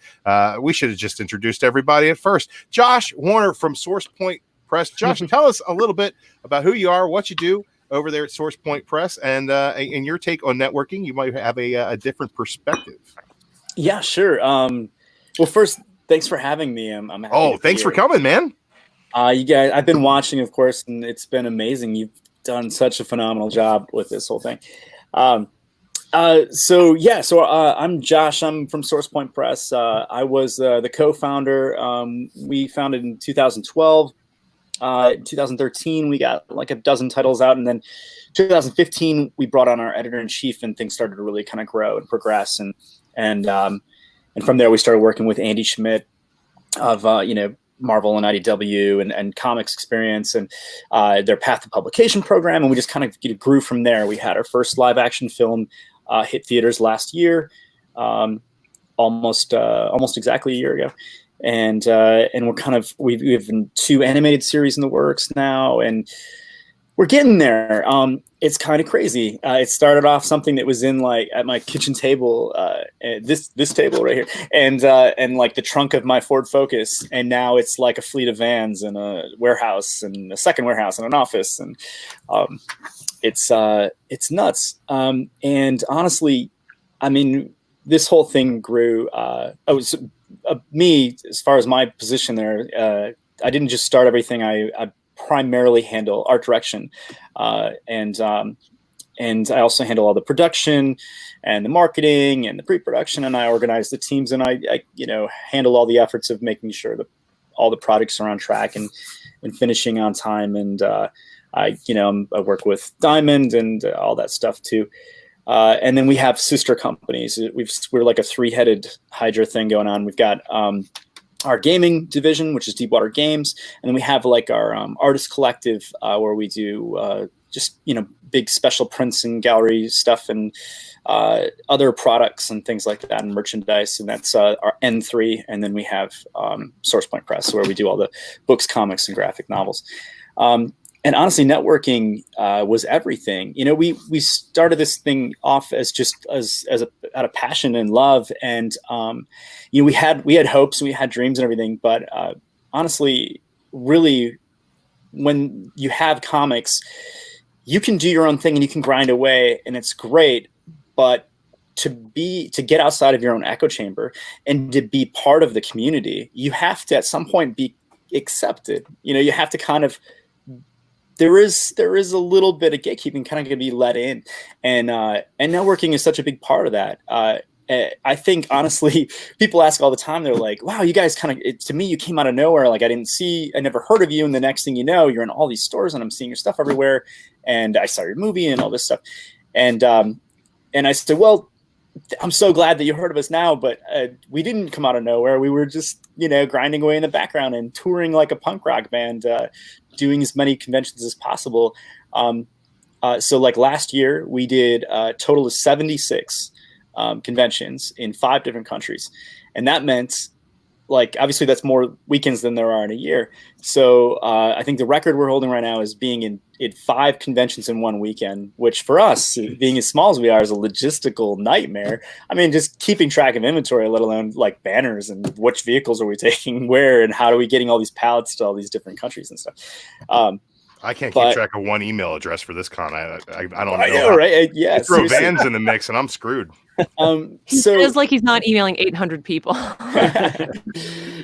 We should have just introduced everybody at first. Josh Warner from Source Point Press. Josh, tell us a little bit about who you are, what you do over there at Source Point Press, and your take on networking. You might have a different perspective. Yeah, sure. Well, first, thanks for having me. I'm happy to be thanks here. for coming, man. You guys, I've been watching, of course, and it's been amazing. You've done such a phenomenal job with this whole thing. So I'm Josh. I'm from Source Point Press. I was the co-founder. We founded in 2012. In 2013, we got like a dozen titles out, and then 2015, we brought on our editor-in-chief, and things started to really kind of grow and progress. And from there, we started working with Andy Schmidt of Marvel and IDW and Comics Experience and their Path to Publication program, and we just kind of grew from there. We had our first live action film hit theaters last year, almost exactly a year ago, and we have 2 animated series in the works now, and we're getting there. It's kind of crazy. It started off something that was in like at my kitchen table, this table right here, and like the trunk of my Ford Focus, and now it's like a fleet of vans and a warehouse and a second warehouse and an office, and it's nuts. And honestly, I mean, this whole thing grew. Me, as far as my position there, I didn't just start everything. I primarily handle art direction, and I also handle all the production and the marketing and the pre-production, and I organize the teams, and I handle all the efforts of making sure that all the projects are on track and finishing on time. And I work with Diamond and all that stuff too. And then we have sister companies. We're like a 3-headed Hydra thing going on. We've got our gaming division, which is Deepwater Games, and then we have like our artist collective where we do just big special prints and gallery stuff and other products and things like that, and merchandise, and that's our N3. And then we have Source Point Press, where we do all the books, comics, and graphic novels. And honestly, networking was everything. We started this thing off as just out of passion and love, and we had hopes and we had dreams and everything. But honestly, really, when you have comics, you can do your own thing and you can grind away, and it's great. But to get outside of your own echo chamber and to be part of the community, you have to at some point be accepted. You have to kind of. There is a little bit of gatekeeping, kind of going to be let in, and networking is such a big part of that. I think honestly, people ask all the time. They're like, "Wow, you guys to me, you came out of nowhere. Like I never heard of you, and the next thing you know, you're in all these stores, and I'm seeing your stuff everywhere, and I saw your movie and all this stuff." And I said, "Well, I'm so glad that you heard of us now, but we didn't come out of nowhere. We were just, grinding away in the background and touring like a punk rock band, doing as many conventions as possible." So like last year, we did a total of 76 conventions in 5 different countries. And that meant, like, obviously that's more weekends than there are in a year. So I think the record we're holding right now is being in 5 conventions in one weekend, which for us, being as small as we are, is a logistical nightmare. I mean, just keeping track of inventory, let alone like banners and which vehicles are we taking where and how are we getting all these pallets to all these different countries and stuff. I can't keep track of one email address for this con. I don't know. I know, right? Yeah, you throw Vans in the mix and I'm screwed. So it's like he's not emailing 800 people.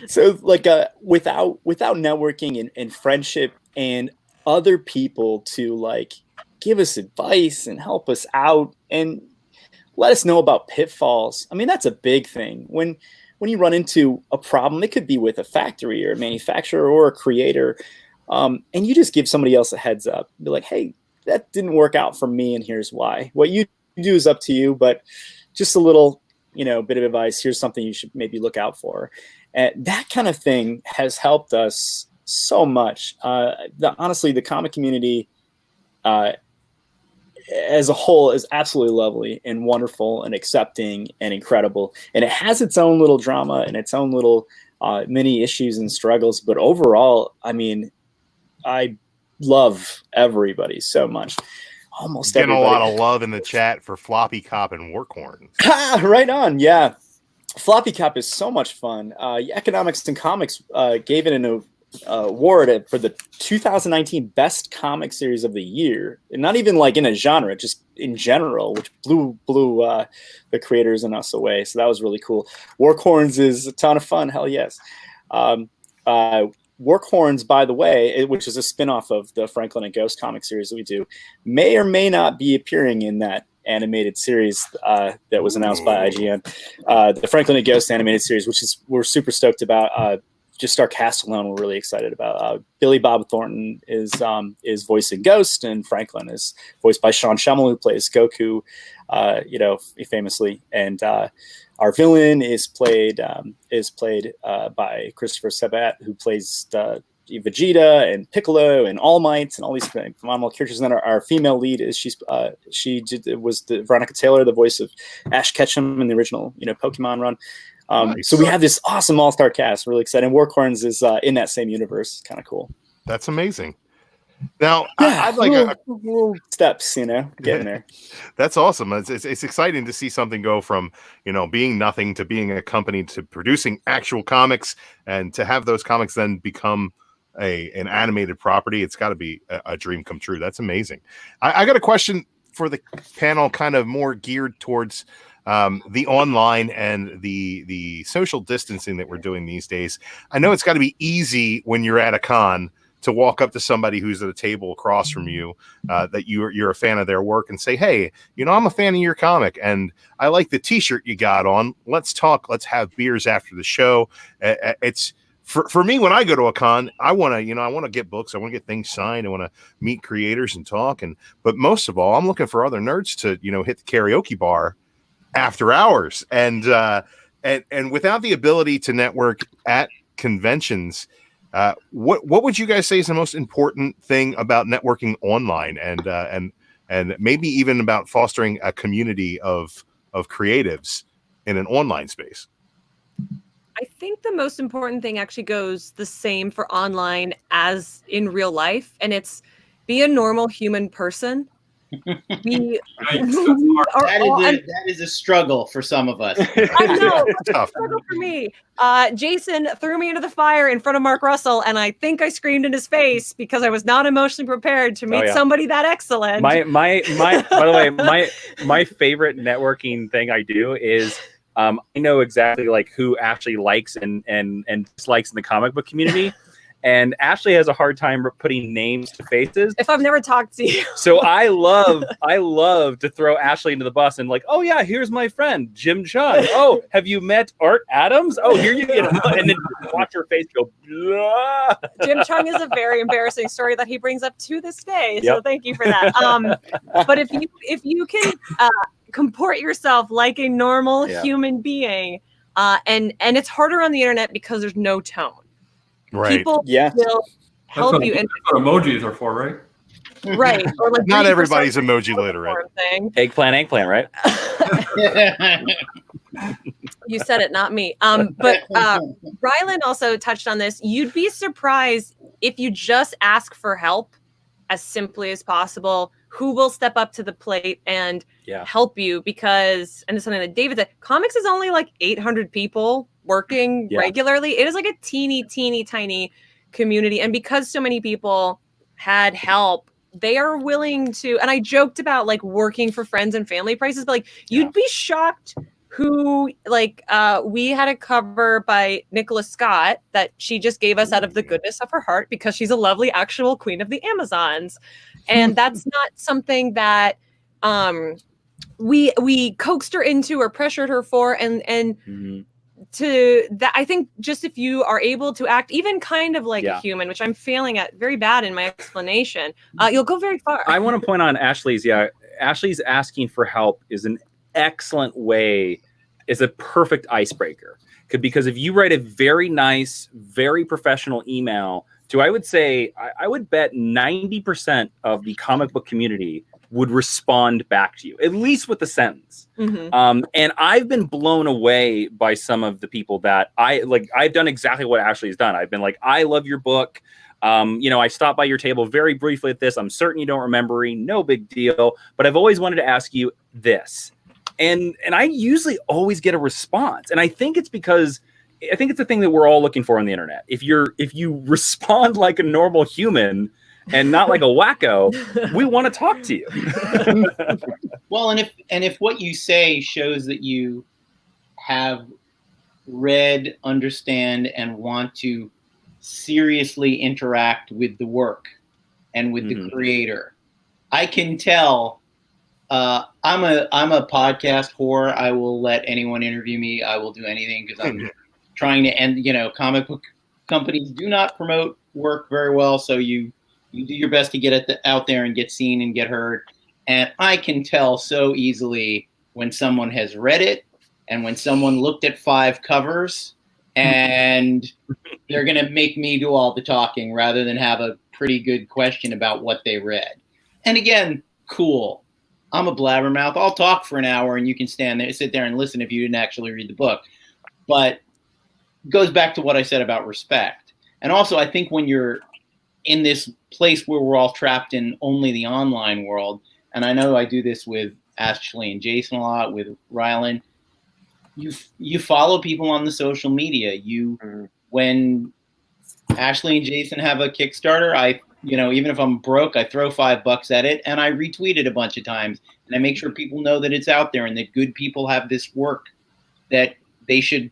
So like without networking and friendship and other people to like give us advice and help us out and let us know about pitfalls. I mean, that's a big thing. When you run into a problem, it could be with a factory or a manufacturer or a creator, and you just give somebody else a heads up. Be like, hey, that didn't work out for me and here's why. What you do is up to you, but just a little, bit of advice. Here's something you should maybe look out for. And that kind of thing has helped us so much. Honestly, the comic community as a whole is absolutely lovely and wonderful and accepting and incredible. And it has its own little drama and its own little mini issues and struggles. But overall, I mean, I love everybody so much. Almost getting everybody. a lot of love in the chat for Floppy Cop and Workhorn. Right on, yeah. Floppy Cop is so much fun. Economics and Comics gave it an award for the 2019 Best Comic Series of the Year, and not even like in a genre, just in general, which blew the creators and us away. So that was really cool. Workhorns is a ton of fun. Hell yes. Workhorns, by the way, which is a spinoff of the Franklin and Ghost comic series that we do, may or may not be appearing in that animated series that was announced by IGN. The Franklin and Ghost animated series, which is we're super stoked about. Just our cast alone, we're really excited about. Billy Bob Thornton is voicing Ghost, and Franklin is voiced by Sean Schemmel, who plays Goku, famously. And our villain is played by Christopher Sabat, who plays Vegeta and Piccolo and All Might and all these phenomenal characters. And then our female lead is was the Veronica Taylor, the voice of Ash Ketchum in the original Pokemon run. Nice. So we have this awesome all-star cast. Really excited. Workhorns is in that same universe. Kind of cool. That's amazing. Now, Yeah, I'd like little steps, getting there. That's awesome. It's exciting to see something go from, being nothing to being a company to producing actual comics, and to have those comics then become an animated property. It's got to be a dream come true. That's amazing. I got a question for the panel, kind of more geared towards the online and the social distancing that we're doing these days. I know it's got to be easy when you're at a con to walk up to somebody who's at a table across from you, that you're a fan of their work, and say, hey, I'm a fan of your comic and I like the t-shirt you got on. Let's talk. Let's have beers after the show. It's for me, when I go to a con, I want to get books. I want to get things signed. I want to meet creators and talk. But most of all, I'm looking for other nerds to, hit the karaoke bar after hours. And without the ability to network at conventions, what would you guys say is the most important thing about networking online, and maybe even about fostering a community of creatives in an online space? I think the most important thing actually goes the same for online as in real life, and it's be a normal human person. That is a struggle for some of us. I know, it's a struggle for me. Jason threw me into the fire in front of Mark Russell, and I think I screamed in his face because I was not emotionally prepared to meet somebody that excellent. By the way, my favorite networking thing I do is I know exactly like who Ashley likes and dislikes in the comic book community. And Ashley has a hard time putting names to faces. If I've never talked to you. So I love to throw Ashley into the bus and like, oh yeah, here's my friend, Jim Chung. Oh, have you met Art Adams? Oh, here you get him. And then watch her face go, blah. Jim Chung is a very embarrassing story that he brings up to this day. So thank you for that. But if you can comport yourself like a normal human being, and it's harder on the internet because there's no tone. Right. People will help you. That's what emojis are for, right? Right. Or like Not reading for everybody's some emoji literate. thing. Eggplant, right? You said it, not me. But Rylan also touched on this. You'd be surprised if you just ask for help as simply as possible, who will step up to the plate and help you, because, and it's something that David said, comics is only like 800 people working regularly. It is like a teeny tiny community. And because so many people had help, they are willing to, and I joked about like working for friends and family prices, but like you'd be shocked who, like, we had a cover by Nicola Scott that she just gave us out of the goodness of her heart because she's a lovely actual queen of the Amazons. And that's not something that we coaxed her into or pressured her for. And to that, I think just if you are able to act even kind of like a human, which I'm failing at very bad in my explanation, you'll go very far. I want to point on Ashley's. Ashley's asking for help is an excellent way, is a perfect icebreaker. Because if you write a very nice, very professional email to, I would say, I would bet 90% of the comic book community would respond back to you, at least with a sentence. And I've been blown away by some of the people that I've done exactly what Ashley's done. I've been like, I love your book. I stopped by your table very briefly at this. I'm certain you don't remember me. No big deal. But I've always wanted to ask you this. And I usually always get a response. And I think it's because I think it's the thing that we're all looking for on the internet. If you respond like a normal human and not like a wacko, we want to talk to you. Well, and if what you say shows that you have read, understand, and want to seriously interact with the work and with the creator, I can tell. I'm a podcast whore. I will let anyone interview me. I will do anything because I'm trying to end. Comic book companies do not promote work very well, so you do your best to get it out there and get seen and get heard. And I can tell so easily when someone has read it and when someone looked at 5 covers, and they're going to make me do all the talking rather than have a pretty good question about what they read. And again, cool. I'm a blabbermouth. I'll talk for an hour and you can sit there and listen if you didn't actually read the book. But it goes back to what I said about respect. And also, I think when you're in this place where we're all trapped in only the online world, and I know I do this with Ashley and Jason a lot, with Rylan, you follow people on the social media. When Ashley and Jason have a Kickstarter, even if I'm broke, I throw $5 at it and I retweet it a bunch of times. And I make sure people know that it's out there and that good people have this work that they should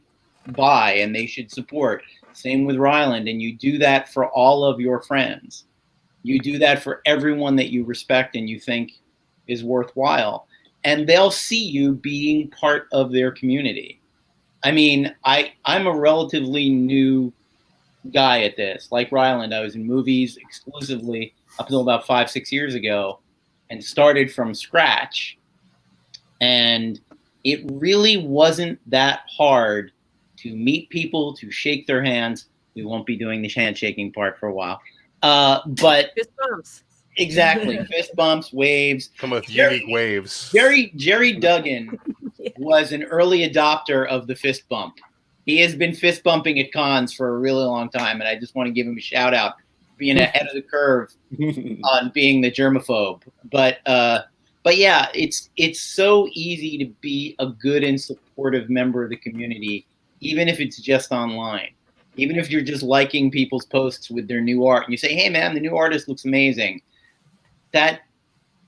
buy and they should support. Same with Ryland. And you do that for all of your friends. You do that for everyone that you respect and you think is worthwhile. And they'll see you being part of their community. I mean, I'm a relatively new guy at this. Like Ryland, I was in movies exclusively up until about 5-6 years ago and started from scratch. And it really wasn't that hard to meet people, to shake their hands. We won't be doing the handshaking part for a while. But fist bumps. Exactly. Fist bumps, waves. Come with unique waves. Jerry Duggan was an early adopter of the fist bump. He has been fist bumping at cons for a really long time, and I just want to give him a shout out for being ahead of the curve on being the germaphobe. But yeah, it's so easy to be a good and supportive member of the community, even if it's just online. Even if you're just liking people's posts with their new art, and you say, "Hey, man, the new artist looks amazing," that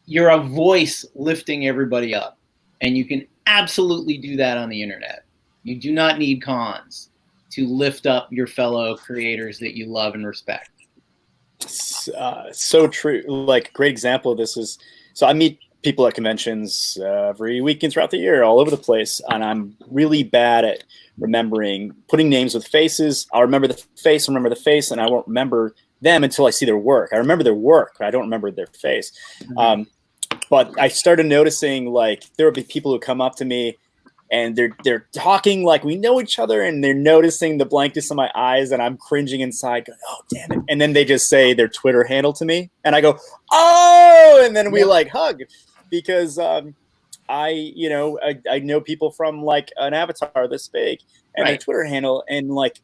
you're a voice lifting everybody up, and you can absolutely do that on the internet. You do not need cons to lift up your fellow creators that you love and respect. So true. Like, great example of this is, so I meet people at conventions every weekend throughout the year, all over the place, and I'm really bad at putting names with faces. I'll remember the face, and I won't remember them until I see their work. I remember their work, but I don't remember their face. But I started noticing, like, there would be people who come up to me and they're talking like we know each other, and they're noticing the blankness in my eyes, and I'm cringing inside, going, "Oh, damn it!" And then they just say their Twitter handle to me, and I go, "Oh!" And then we like hug because I know people from like an avatar this big and their Twitter handle, and like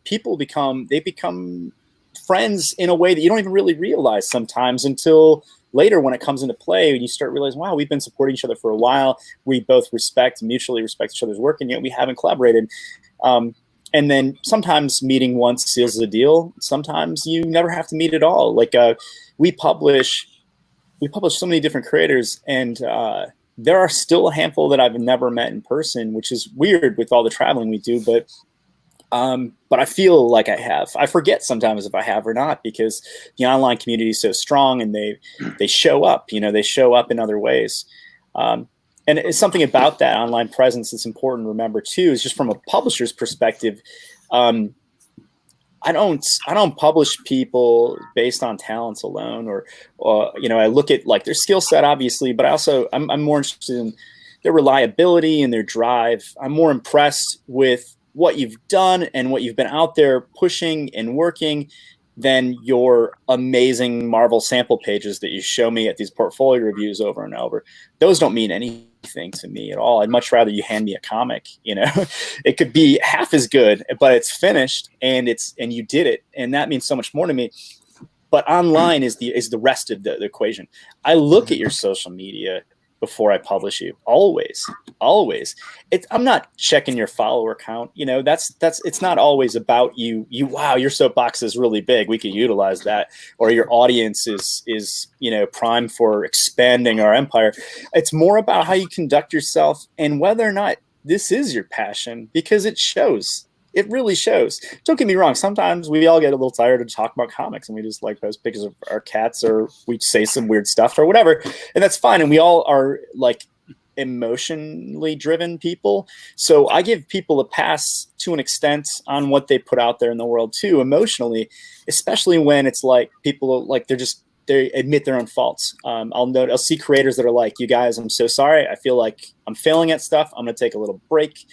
people become friends in a way that you don't even really realize sometimes until later when it comes into play, and you start realizing, wow, we've been supporting each other for a while. We both mutually respect each other's work, and yet we haven't collaborated. And then sometimes meeting once seals the deal. Sometimes you never have to meet at all. Like we publish so many different creators, and there are still a handful that I've never met in person, which is weird with all the traveling we do, but I feel like I have. I forget sometimes if I have or not, because the online community is so strong, and they show up. They show up in other ways. And it's something about that online presence that's important to remember too. Is just from a publisher's perspective. I don't publish people based on talents alone, or I look at like their skill set, obviously, but I'm more interested in their reliability and their drive. I'm more impressed with what you've done and what you've been out there pushing and working than your amazing Marvel sample pages that you show me at these portfolio reviews over and over. Those don't mean anything to me at all. I'd much rather you hand me a comic. It could be half as good, but it's finished and you did it, and that means so much more to me. But online is the rest of the equation. I look at your social media before I publish you. Always. I'm not checking your follower count. It's not always about you. Wow, your soapbox is really big. We could utilize that. Or your audience is prime for expanding our empire. It's more about how you conduct yourself and whether or not this is your passion, because it shows. It really shows. Don't get me wrong. Sometimes we all get a little tired of talking about comics, and we just like post pictures of our cats, or we say some weird stuff or whatever. And that's fine. And we all are like emotionally driven people. So I give people a pass to an extent on what they put out there in the world too, emotionally, especially when it's like people like they admit their own faults. I'll see creators that are like, "You guys, I'm so sorry. I feel like I'm failing at stuff. I'm going to take a little break.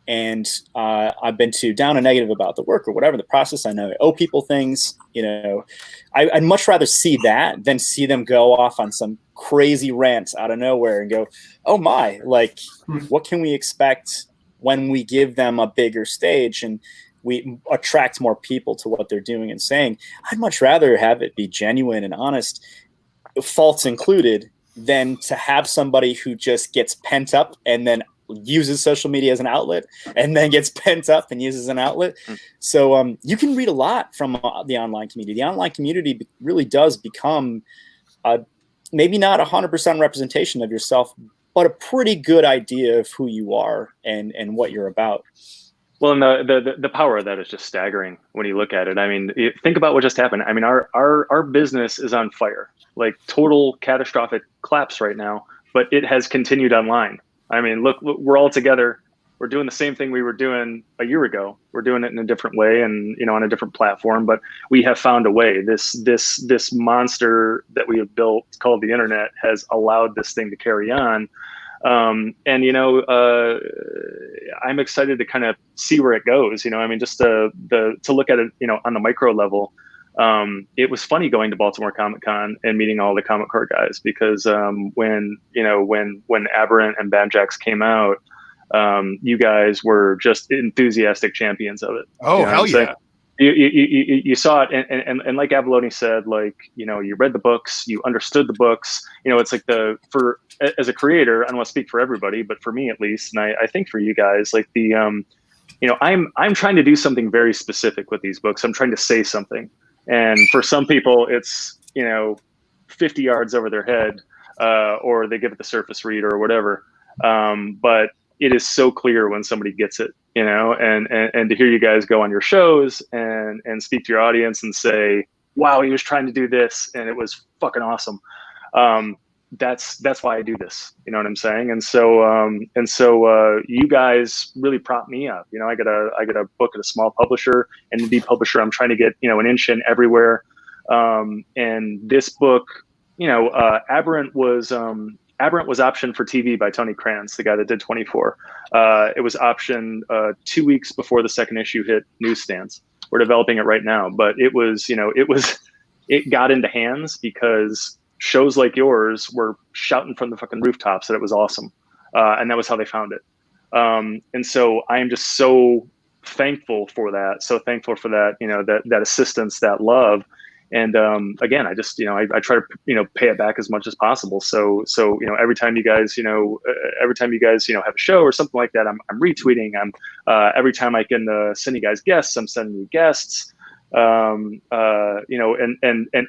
And I've been too down and negative about the work or whatever, the process. I know I owe people things. I'd much rather see that than see them go off on some crazy rant out of nowhere and go, oh my, like, what can we expect when we give them a bigger stage and we attract more people to what they're doing and saying? I'd much rather have it be genuine and honest, faults included, than to have somebody who just gets pent up and then uses social media as an outlet and then gets pent up and uses an outlet. So you can read a lot from the online community. The online community really does become maybe not 100% representation of yourself, but a pretty good idea of who you are and what you're about. Well, and the power of that is just staggering when you look at it. I mean, think about what just happened. I mean, our business is on fire, like total catastrophic collapse right now, but it has continued online. I mean, look, we're all together. We're doing the same thing we were doing a year ago. We're doing it in a different way and, on a different platform, but we have found a way. This monster that we have built called the internet has allowed this thing to carry on. I'm excited to kind of see where it goes. I mean, just to look at it, on the micro level. It was funny going to Baltimore Comic Con and meeting all the comic card guys, because when Aberrant and Banjax came out, you guys were just enthusiastic champions of it. Oh, hell yeah. You saw it, and like Abalone said, like, you read the books, you understood the books. It's like as a creator, I don't want to speak for everybody, but for me at least, and I think for you guys, like I'm trying to do something very specific with these books. I'm trying to say something. And for some people, it's, 50 yards over their head, or they give it the surface read or whatever. But it is so clear when somebody gets it, and to hear you guys go on your shows and speak to your audience and say, wow, he was trying to do this and it was fucking awesome. That's why I do this. You know what I'm saying? And so you guys really prop me up. I got a book at a small publisher, and the publisher I'm trying to get, an inch in everywhere. And this book, Aberrant was Aberrant was optioned for TV by Tony Krantz, the guy that did 24. It was optioned 2 weeks before the second issue hit newsstands. We're developing it right now, but it got into hands because shows like yours were shouting from the fucking rooftops that it was awesome. And that was how they found it. And so I am just so thankful for that. So thankful for that, that assistance, that love. And again, I just, I try to, pay it back as much as possible. So every time you guys, have a show or something like that, I'm retweeting. Every time I can send you guys guests, I'm sending you guests. And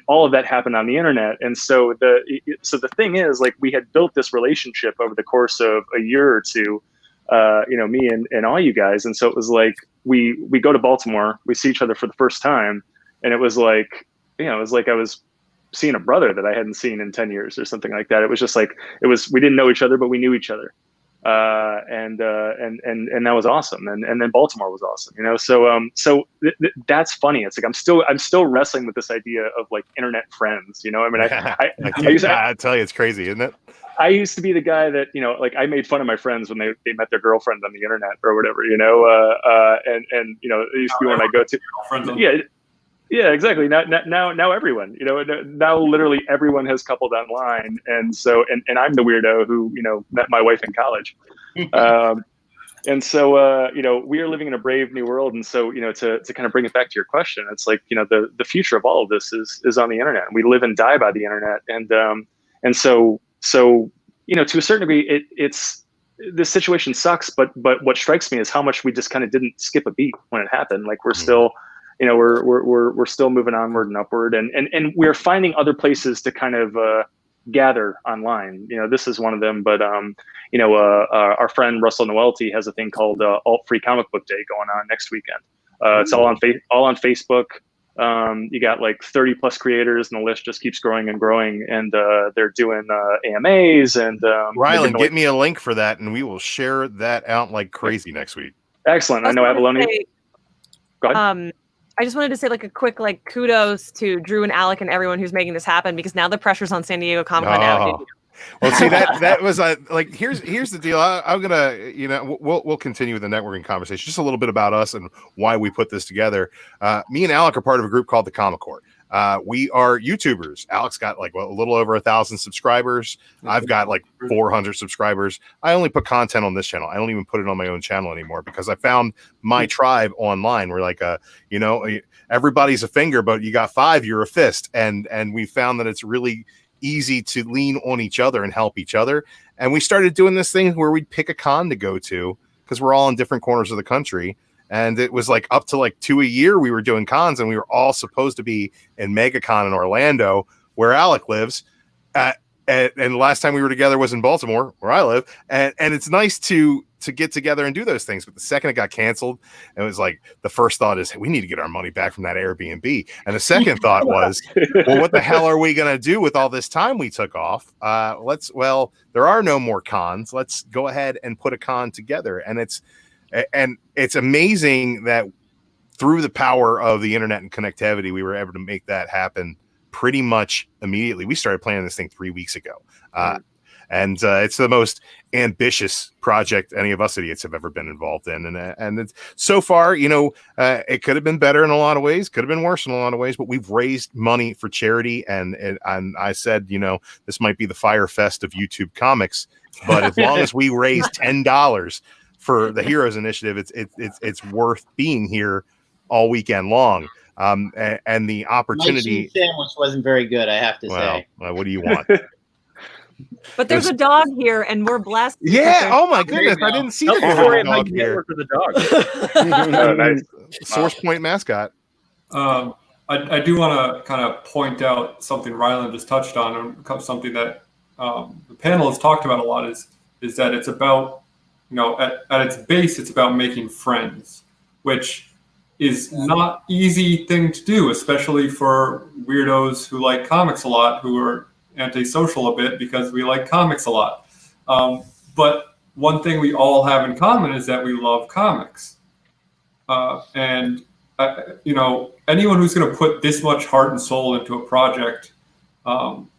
all of that happened on the internet. And so the thing is, like, we had built this relationship over the course of a year or two, me and all you guys. And so it was like, we go to Baltimore, we see each other for the first time. And it was like, I was seeing a brother that I hadn't seen in 10 years or something like that. It was just like, we didn't know each other, but we knew each other. And that was awesome. And then Baltimore was awesome, so that's funny. It's like, I'm still wrestling with this idea of like internet friends, I mean, I tell you, it's crazy, isn't it? I used to be the guy that, like, I made fun of my friends when they met their girlfriend on the internet or whatever, and it used to be when I go to, yeah, exactly. Now everyone, now literally everyone has coupled online. And so, and I'm the weirdo who, met my wife in college. And so, we are living in a brave new world. And so, to kind of bring it back to your question, it's like, the future of all of this is on the internet. We live and die by the internet. And so, to a certain degree, this situation sucks, but what strikes me is how much we just kind of didn't skip a beat when it happened. Like, we're still, we're still moving onward and upward, and we're finding other places to kind of gather online. This is one of them, but our friend Russell Noelty has a thing called Alt Free Comic Book Day going on next weekend. It's all on Facebook. You got like 30 plus creators, and the list just keeps growing and growing. And they're doing AMAs and Rylan, get me a link for that, and we will share that out like crazy next week. Excellent. I know Avalonia. Go ahead. I just wanted to say like a quick kudos to Drew and Alec and everyone who's making this happen, because now the pressure's on San Diego Comic Con now. Well, see, that was like, here's the deal. I'm gonna, we'll continue with the networking conversation. Just a little bit about us and why we put this together. Me and Alec are part of a group called the Comic Court. We are YouTubers. Alex got like a little over 1,000 subscribers. I've got like 400 subscribers. I only put content on this channel. I don't even put it on my own channel anymore because I found my tribe online. We're like, everybody's a finger, but you got 5, you're a fist. And we found that it's really easy to lean on each other and help each other. And we started doing this thing where we'd pick a con to go to because we're all in different corners of the country. And it was like up to like 2 a year we were doing cons, and we were all supposed to be in MegaCon in Orlando, where Alec lives. And the last time we were together was in Baltimore, where I live. And it's nice to get together and do those things. But the second it got canceled, it was like, the first thought is, hey, we need to get our money back from that Airbnb. And the second thought was, well, what the hell are we going to do with all this time we took off? There are no more cons. Let's go ahead and put a con together. And it's amazing that through the power of the internet and connectivity, we were able to make that happen pretty much immediately. We started planning this thing 3 weeks ago. And it's the most ambitious project any of us idiots have ever been involved in. And it's, so far, it could have been better in a lot of ways, could have been worse in a lot of ways, but we've raised money for charity. And I said, this might be the Fire Fest of YouTube comics, but as long as we raise $10 for the Heroes Initiative, it's worth being here all weekend long. And the opportunity. My sandwich wasn't very good, I have to say. What do you want? But there's a dog here, and we're blessed. Yeah. Oh my goodness, I didn't see that dog here. For the dog. Nice. Source Point mascot. I do want to kind of point out something Rylan just touched on, and something that the panel has talked about a lot is that it's about, at its base, it's about making friends, which is not easy thing to do, especially for weirdos who like comics a lot, who are antisocial a bit because we like comics a lot. But one thing we all have in common is that we love comics. And anyone who's going to put this much heart and soul into a project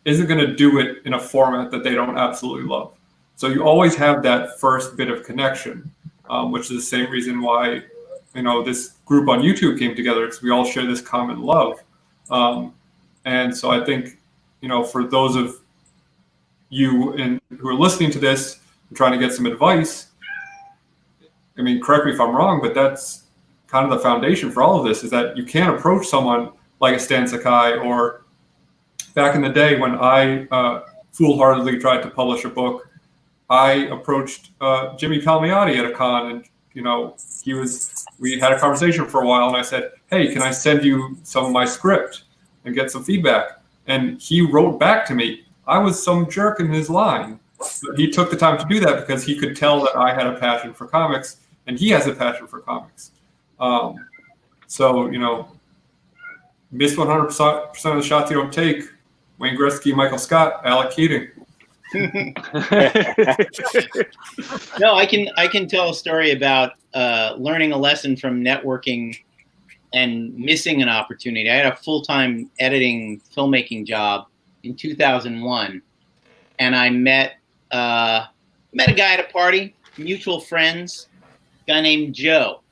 isn't going to do it in a format that they don't absolutely love. So you always have that first bit of connection, which is the same reason why, this group on YouTube came together, because we all share this common love. And so I think, for those of you who are listening to this and trying to get some advice, I mean, correct me if I'm wrong, but that's kind of the foundation for all of this, is that you can't approach someone like a Stan Sakai, or back in the day when I foolhardily tried to publish a book, I approached Jimmy Palmiotti at a con, and we had a conversation for a while, and I said, hey, can I send you some of my script and get some feedback? And he wrote back to me. I was some jerk in his line, but he took the time to do that because he could tell that I had a passion for comics, and he has a passion for comics. So, miss 100% of the shots you don't take. Wayne Gretzky, Michael Scott, Alec Keating. No, I can tell a story about learning a lesson from networking and missing an opportunity. I had a full-time editing filmmaking job in 2001, and I met a guy at a party, mutual friends, a guy named Joe.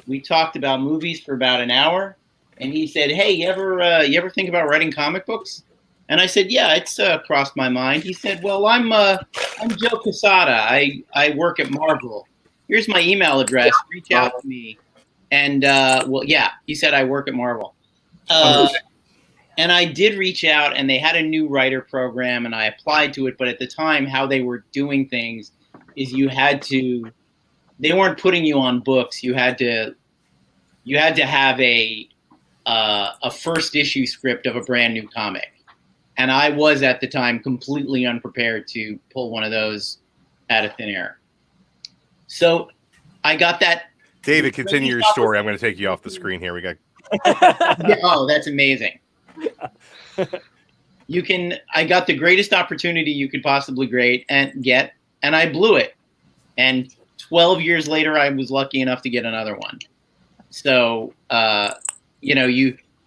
We talked about movies for about an hour, and he said, hey, you ever think about writing comic books? And I said, yeah, it's crossed my mind. He said, well, I'm Joe Quesada. I work at Marvel. Here's my email address. Reach out to me. And, he said, I work at Marvel. And I did reach out, and they had a new writer program, and I applied to it. But at the time, how they were doing things is they weren't putting you on books. You had to have a first issue script of a brand new comic. And I was at the time completely unprepared to pull one of those out of thin air. So I got that. David, continue your story. I'm going to take you off the screen here. We got. Yeah, oh, that's amazing. I got the greatest opportunity you could possibly get, and I blew it. And 12 years later, I was lucky enough to get another one. So,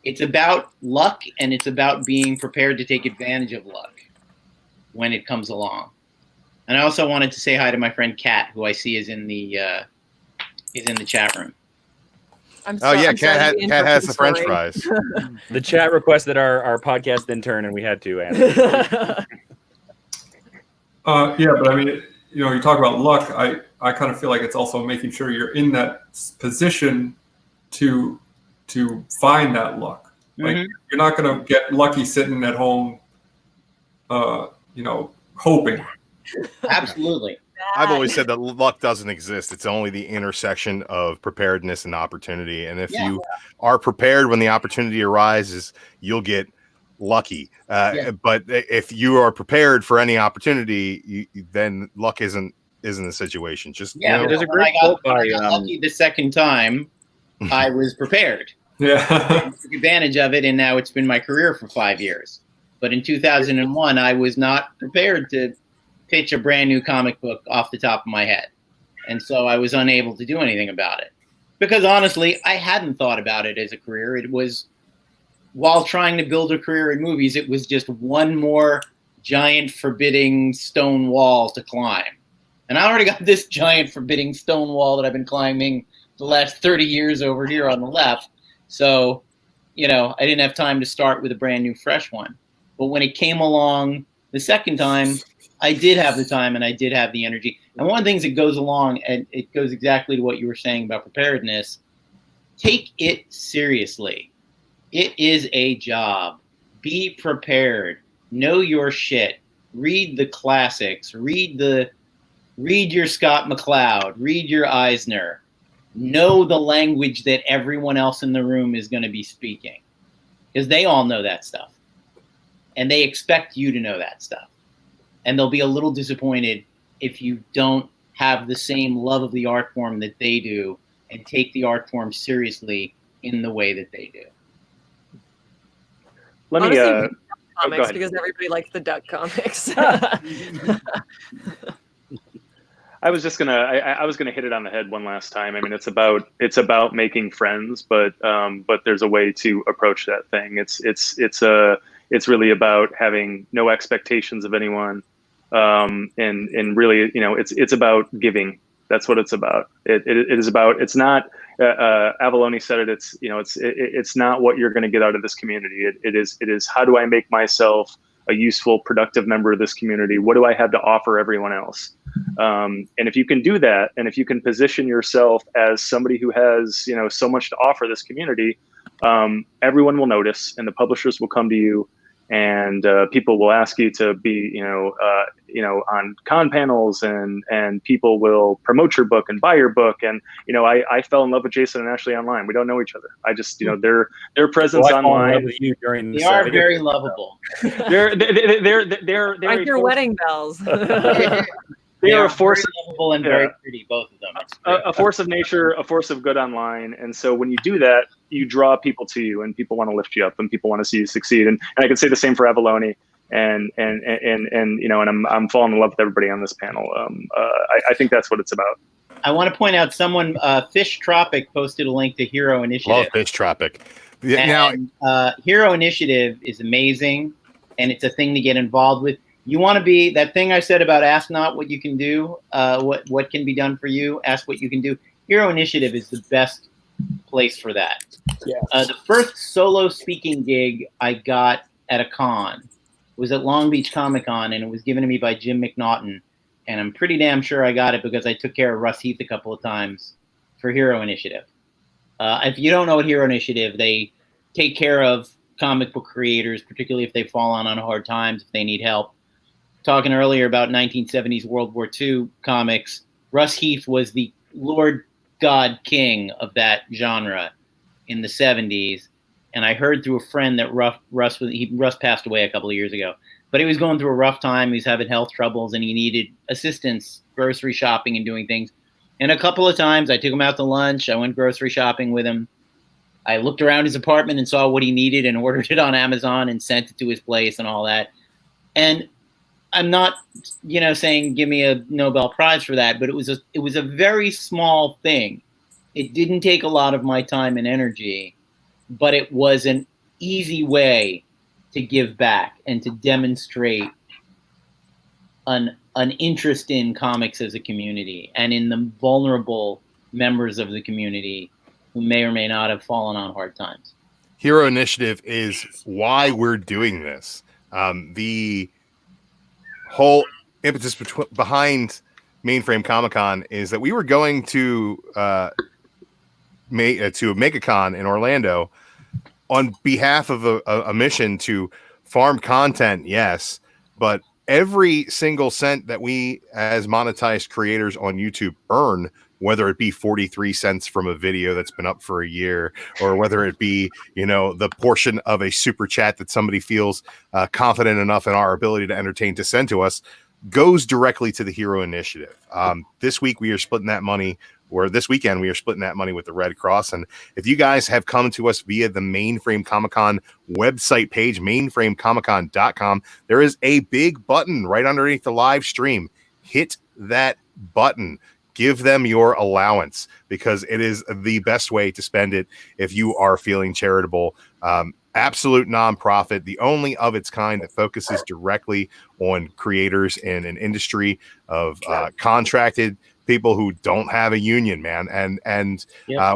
it's about luck, and it's about being prepared to take advantage of luck when it comes along. And I also wanted to say hi to my friend Kat, who I see is in the chat room. Kat has the French fries. The chat requested our podcast intern, and we had to answer. But I mean, you talk about luck. I kind of feel like it's also making sure you're in that position to find that luck. Like, you're not going to get lucky sitting at home, hoping. Absolutely. I've always said that luck doesn't exist. It's only the intersection of preparedness and opportunity. And if you are prepared when the opportunity arises, you'll get lucky. But if you are prepared for any opportunity, then luck isn't the situation. Just there's a great quote by lucky the second time. I was prepared. Yeah. I took advantage of it, and now it's been my career for 5 years. But in 2001, I was not prepared to pitch a brand new comic book off the top of my head. And so I was unable to do anything about it. Because honestly, I hadn't thought about it as a career. It was, while trying to build a career in movies, it was just one more giant forbidding stone wall to climb. And I already got this giant forbidding stone wall that I've been climbing the last 30 years over here on the left. So, I didn't have time to start with a brand new, fresh one. But when it came along the second time, I did have the time and I did have the energy. And one of the things that goes along, and it goes exactly to what you were saying about preparedness, take it seriously. It is a job. Be prepared. Know your shit. Read the classics. Read your Scott McCloud. Read your Eisner. Know the language that everyone else in the room is going to be speaking, because they all know that stuff, and they expect you to know that stuff, and they'll be a little disappointed if you don't have the same love of the art form that they do and take the art form seriously in the way that they do. Let me comics, because everybody likes the Duck comics. I was gonna hit it on the head one last time. I mean, it's about making friends, but there's a way to approach that thing. It's really about having no expectations of anyone, and really, it's about giving. That's what it's about. It is about. It's not. Avalone said it. It's not what you're going to get out of this community. It is how do I make myself a useful, productive member of this community? What do I have to offer everyone else? And if you can do that, and if you can position yourself as somebody who has, so much to offer this community, everyone will notice, and the publishers will come to you, and people will ask you to be, on con panels, and people will promote your book and buy your book. And I fell in love with Jason and Ashley online. We don't know each other. I just, their presence online. They are very lovable. They're Like your wedding bells. They are a force, very lovable and very pretty, both of them. A force of nature, a force of good online. And so when you do that, you draw people to you, and people want to lift you up, and people want to see you succeed. And I can say the same for Avalone. And I'm falling in love with everybody on this panel. I think that's what it's about. I want to point out someone, Fish Tropic, posted a link to Hero Initiative. Love Fish Tropic. And, Hero Initiative is amazing, and it's a thing to get involved with. You want to be that thing I said about ask not what you can do, what can be done for you, ask what you can do. Hero Initiative is the best place for that. Yeah. The first solo speaking gig I got at a con was at Long Beach Comic Con, and it was given to me by Jim McNaughton. And I'm pretty damn sure I got it because I took care of Russ Heath a couple of times for Hero Initiative. If you don't know what Hero Initiative, they take care of comic book creators, particularly if they've fallen on hard times, if they need help. Talking earlier about 1970s World War II comics, Russ Heath was the Lord God King of that genre in the 70s. And I heard through a friend that Russ passed away a couple of years ago, but he was going through a rough time. He was having health troubles, and he needed assistance, grocery shopping and doing things. And a couple of times I took him out to lunch. I went grocery shopping with him. I looked around his apartment and saw what he needed and ordered it on Amazon and sent it to his place and all that. And I'm not, saying give me a Nobel Prize for that, but it was a very small thing. It didn't take a lot of my time and energy, but it was an easy way to give back and to demonstrate an interest in comics as a community and in the vulnerable members of the community who may or may not have fallen on hard times. Hero Initiative is why we're doing this. The whole impetus behind Mainframe Comic-Con is that we were going to MegaCon in Orlando on behalf of a mission to farm content, yes, but every single cent that we as monetized creators on YouTube earn, whether it be 43 cents from a video that's been up for a year, or whether it be, the portion of a super chat that somebody feels confident enough in our ability to entertain to send to us, goes directly to the Hero Initiative. This week we are splitting that money, or this weekend we are splitting that money with the Red Cross. And if you guys have come to us via the Mainframe Comic-Con website page, mainframecomiccon.com, there is a big button right underneath the live stream. Hit that button. Give them your allowance, because it is the best way to spend it if you are feeling charitable. Absolute nonprofit, the only of its kind that focuses directly on creators in an industry of contracted people who don't have a union, man. And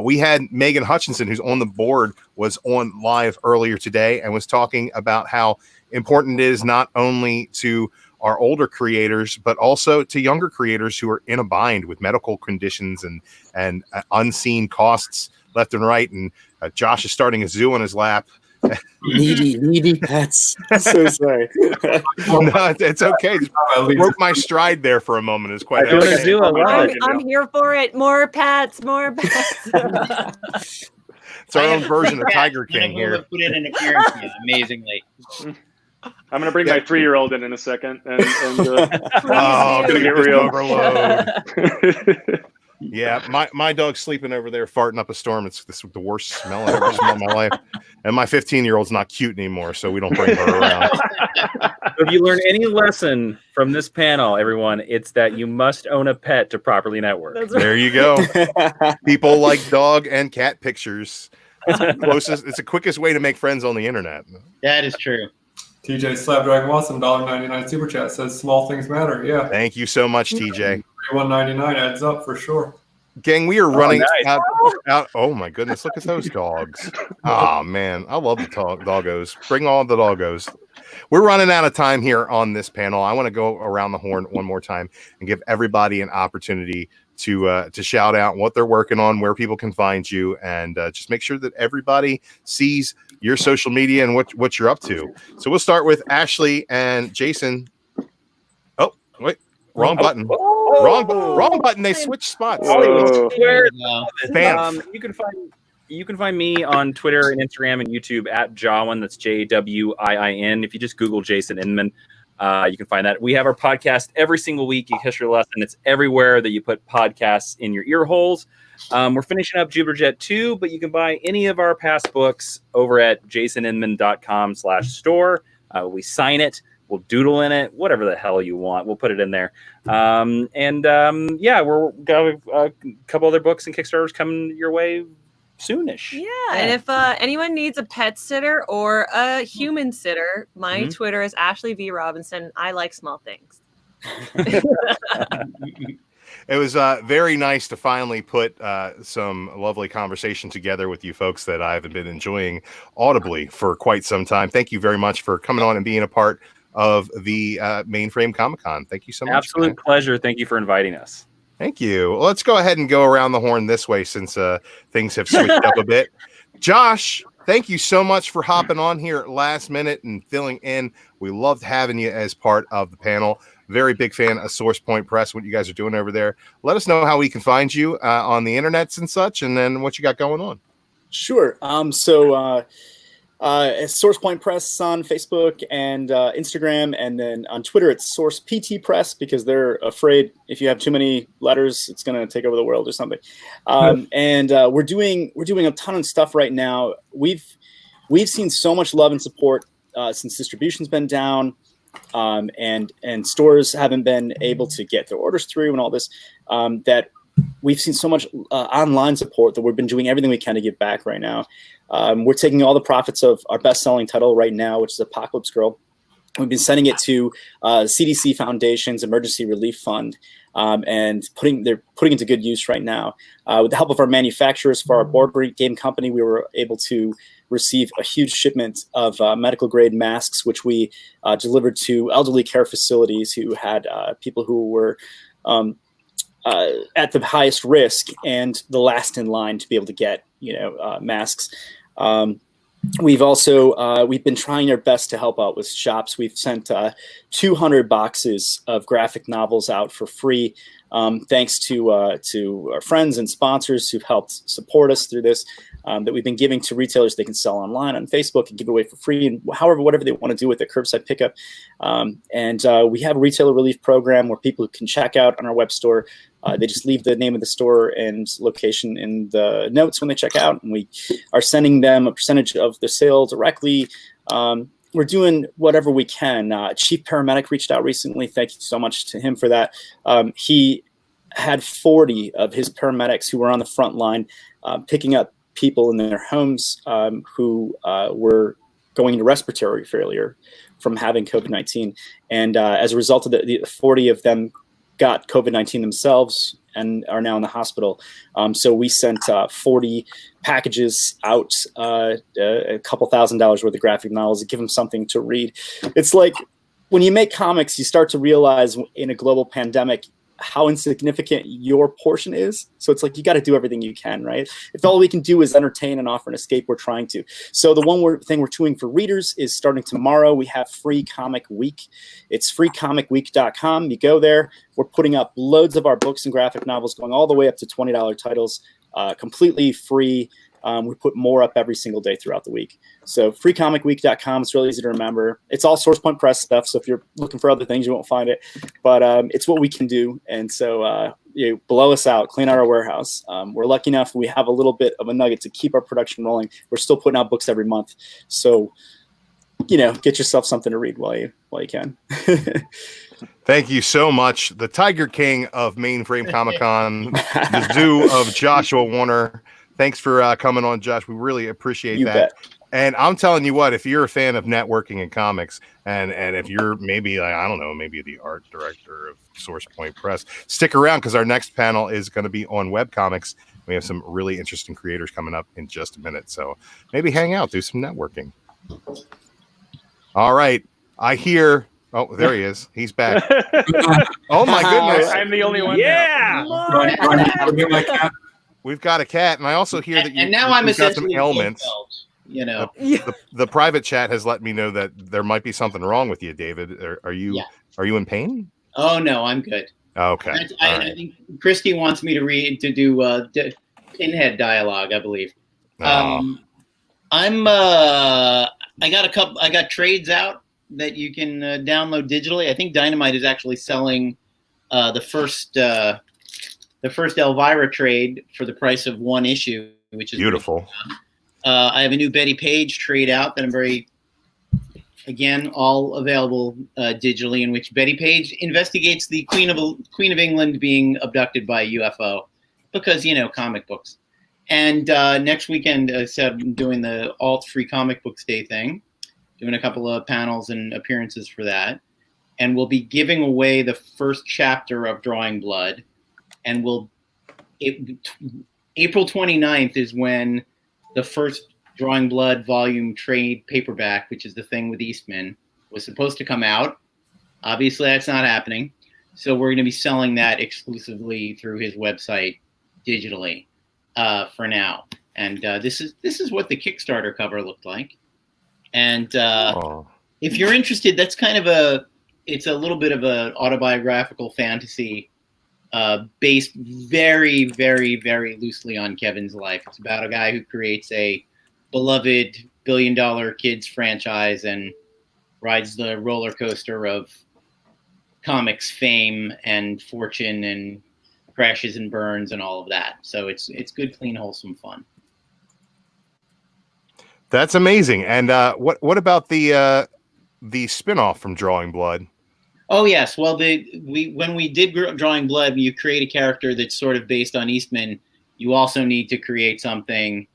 we had Megan Hutchinson, who's on the board, was on live earlier today and was talking about how important it is not only to our older creators, but also to younger creators who are in a bind with medical conditions and unseen costs left and right. And Josh is starting a zoo on his lap. Needy pets. So sorry. No, it's okay. Just broke my stride there for a moment. It's quite. I'm here for it. More pets. It's our own version of Tiger King here. Put in an appearance here, amazingly. I'm going to bring my 3-year-old in a second. And going to get real overload. Yeah, my dog's sleeping over there, farting up a storm. It's the worst smell I've ever smelled in my life. And my 15-year-old's not cute anymore, so we don't bring her around. If you learn any lesson from this panel, everyone, it's that you must own a pet to properly network. There you go. People like dog and cat pictures. It's the quickest way to make friends on the internet. That is true. TJ Slapdragon Watson, $1.99 super chat says small things matter. Yeah. Thank you so much, TJ. $1.99 adds up for sure. Gang, we are running nice. out. Oh my goodness, look at those dogs. Oh man, I love the doggos. Bring all the doggos. We're running out of time here on this panel. I want to go around the horn one more time and give everybody an opportunity to shout out what they're working on, where people can find you, and just make sure that everybody sees your social media and what you're up to. So we'll start with Ashley and Jason. Oh, wait. Wrong button. Wrong button. They switched spots. Bam. You can find me on Twitter and Instagram and YouTube at Jawin. That's JWIIN. If you just Google Jason Inman, you can find that. We have our podcast every single week, Geek History Lesson. It's everywhere that you put podcasts in your ear holes. We're finishing up Jupiterjet 2, but you can buy any of our past books over at jasoninman.com/store. We sign it. We'll doodle in it, whatever the hell you want. We'll put it in there. Yeah, we're got a couple other books and Kickstarters coming your way soonish. Yeah, and if anyone needs a pet sitter or a human sitter, my Twitter is Ashley V. Robinson. I like small things. It was very nice to finally put some lovely conversation together with you folks that I've been enjoying audibly for quite some time. Thank you very much for coming on and being a part of the Mainframe Comic-Con. Thank you so much. Absolute pleasure. Thank you for inviting us. Thank you. Well, let's go ahead and go around the horn this way since things have switched up a bit. Josh, thank you so much for hopping on here at last minute and filling in. We loved having you as part of the panel. Very big fan of Source Point Press, what you guys are doing over there. Let us know how we can find you on the internets and such, and then what you got going on. Sure. Source Point Press on Facebook and Instagram, and then on Twitter it's Source PT Press, because they're afraid if you have too many letters, it's going to take over the world or something. And we're doing a ton of stuff right now. We've seen so much love and support since distribution's been down, and stores haven't been able to get their orders through and all this. That we've seen so much online support that we've been doing everything we can to give back right now. We're taking all the profits of our best-selling title right now, which is Apocalypse Girl. We've been sending it to CDC Foundation's Emergency Relief Fund, and they're putting it to good use right now. With the help of our manufacturers for our board game company, we were able to receive a huge shipment of medical-grade masks, which we delivered to elderly care facilities who had people who were at the highest risk and the last in line to be able to get masks. We've been trying our best to help out with shops. We've sent 200 boxes of graphic novels out for free, thanks to our friends and sponsors who've helped support us through this, that we've been giving to retailers they can sell online on Facebook and give away for free, and whatever they want to do with it, curbside pickup. And we have a retailer relief program where people can check out on our web store. They just leave the name of the store and location in the notes when they check out, and we are sending them a percentage of the sale directly. We're doing whatever we can. Chief Paramedic reached out recently. Thank you so much to him for that. He had 40 of his paramedics who were on the front line picking up people in their homes who were going into respiratory failure from having COVID-19. And as a result of the 40 of them got COVID-19 themselves and are now in the hospital. So we sent 40 packages out, a couple $1,000s worth of graphic novels to give them something to read. It's like when you make comics, you start to realize in a global pandemic how insignificant your portion is. So it's like you got to do everything you can, right? If all we can do is entertain and offer an escape, we're trying to. So the thing we're doing for readers is starting tomorrow. We have Free Comic Week. It's freecomicweek.com. You go there. We're putting up loads of our books and graphic novels, going all the way up to $20 titles, completely free. We put more up every single day throughout the week. So freecomicweek.com. It's really easy to remember. It's all Source Point Press stuff. So if you're looking for other things, you won't find it. But it's what we can do. And so blow us out, clean out our warehouse. We're lucky enough. We have a little bit of a nugget to keep our production rolling. We're still putting out books every month. So, get yourself something to read while you can. Thank you so much. The Tiger King of Mainframe Comic-Con, the zoo of Joshua Warner. Thanks for coming on, Josh. We really appreciate that. Bet. And I'm telling you what, if you're a fan of networking and comics, and if you're maybe like, I don't know, maybe the art director of Source Point Press, stick around because our next panel is going to be on webcomics. We have some really interesting creators coming up in just a minute, so maybe hang out, do some networking. All right, I hear. Oh, there he is. He's back. Oh my goodness! I'm the only one. Yeah. We've got a cat, and I also hear that And now I'm you've got some essentially ailments. Blofeld, you know. The private chat has let me know that there might be something wrong with you, David. Are you in pain? Oh no, I'm good. Okay. I think Christy wants me to do Pinhead dialogue, I believe. Oh. I got trades out that you can download digitally. I think Dynamite is actually selling the first Elvira trade for the price of one issue, which is beautiful. I have a new Betty Page trade out that I'm again, all available digitally, in which Betty Page investigates the Queen of England being abducted by a UFO, because comic books. And next weekend, I said I'm doing the Alt Free Comic Books Day thing, doing a couple of panels and appearances for that, and we'll be giving away the first chapter of Drawing Blood, and April 29th is when the first Drawing Blood volume trade paperback, which is the thing with Eastman, was supposed to come out. Obviously, that's not happening. So we're going to be selling that exclusively through his website digitally for now. And this is what the Kickstarter cover looked like. And if you're interested, that's kind of it's a little bit of an autobiographical fantasy based very, very, very loosely on Kevin's life. It's about a guy who creates a beloved $1 billion kids franchise and rides the roller coaster of comics fame and fortune and crashes and burns and all of that. So it's good, clean, wholesome fun. That's amazing. And what about the spinoff from Drawing Blood? Oh yes, well when we did Drawing Blood, you create a character that's sort of based on Eastman. You also need to create something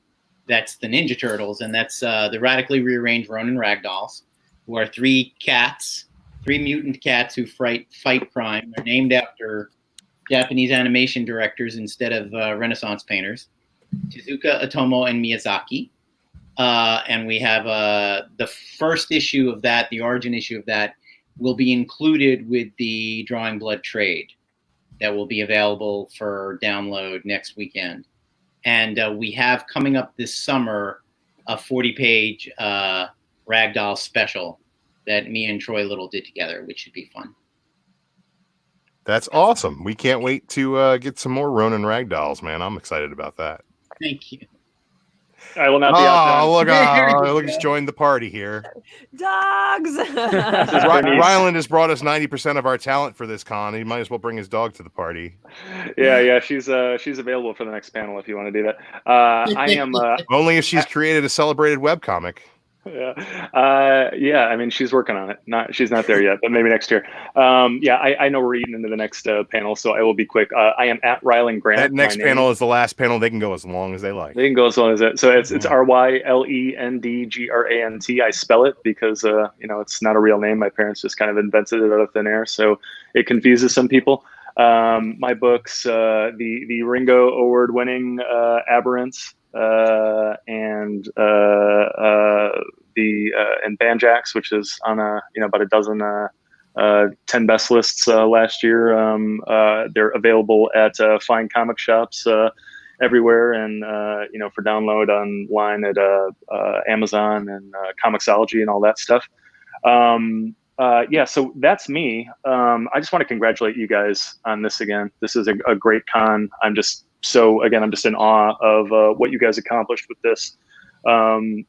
that's the Ninja Turtles, and that's the radically rearranged Ronin Ragdolls, who are three mutant cats who fight crime. They're named after Japanese animation directors instead of Renaissance painters, Tezuka Otomo and Miyazaki. And we have the first issue of that, the origin issue of that, will be included with the Drawing Blood trade that will be available for download next weekend. And we have coming up this summer a 40-page Ragdoll special that me and Troy Little did together, which should be fun. That's awesome. We can't wait to get some more Ronin Ragdolls, man. I'm excited about that. Thank you. I will not be out. Look, he's joined the party here. Dogs. Ryland has brought us 90% of our talent for this con. He might as well bring his dog to the party. Yeah, she's available for the next panel if you want to do that. I am only if she's created a celebrated webcomic. Yeah. I mean, she's working on it. She's not there yet, but maybe next year. I know we're eating into the next panel, so I will be quick. I am at Ryland Grant. That next panel is the last panel. They can go as long as they like. They can go as long as it. So it's RYLENDGRANT. I spell it because it's not a real name. My parents just kind of invented it out of thin air, so it confuses some people. My books, the Ringo Award-winning Aberrants. And Banjax, which is on about a dozen 10 best lists last year. They're available at fine comic shops everywhere, and for download online at Amazon and Comixology and all that stuff. So that's me. I just want to congratulate you guys on this again. This is a great con. I'm just in awe of what you guys accomplished with this. And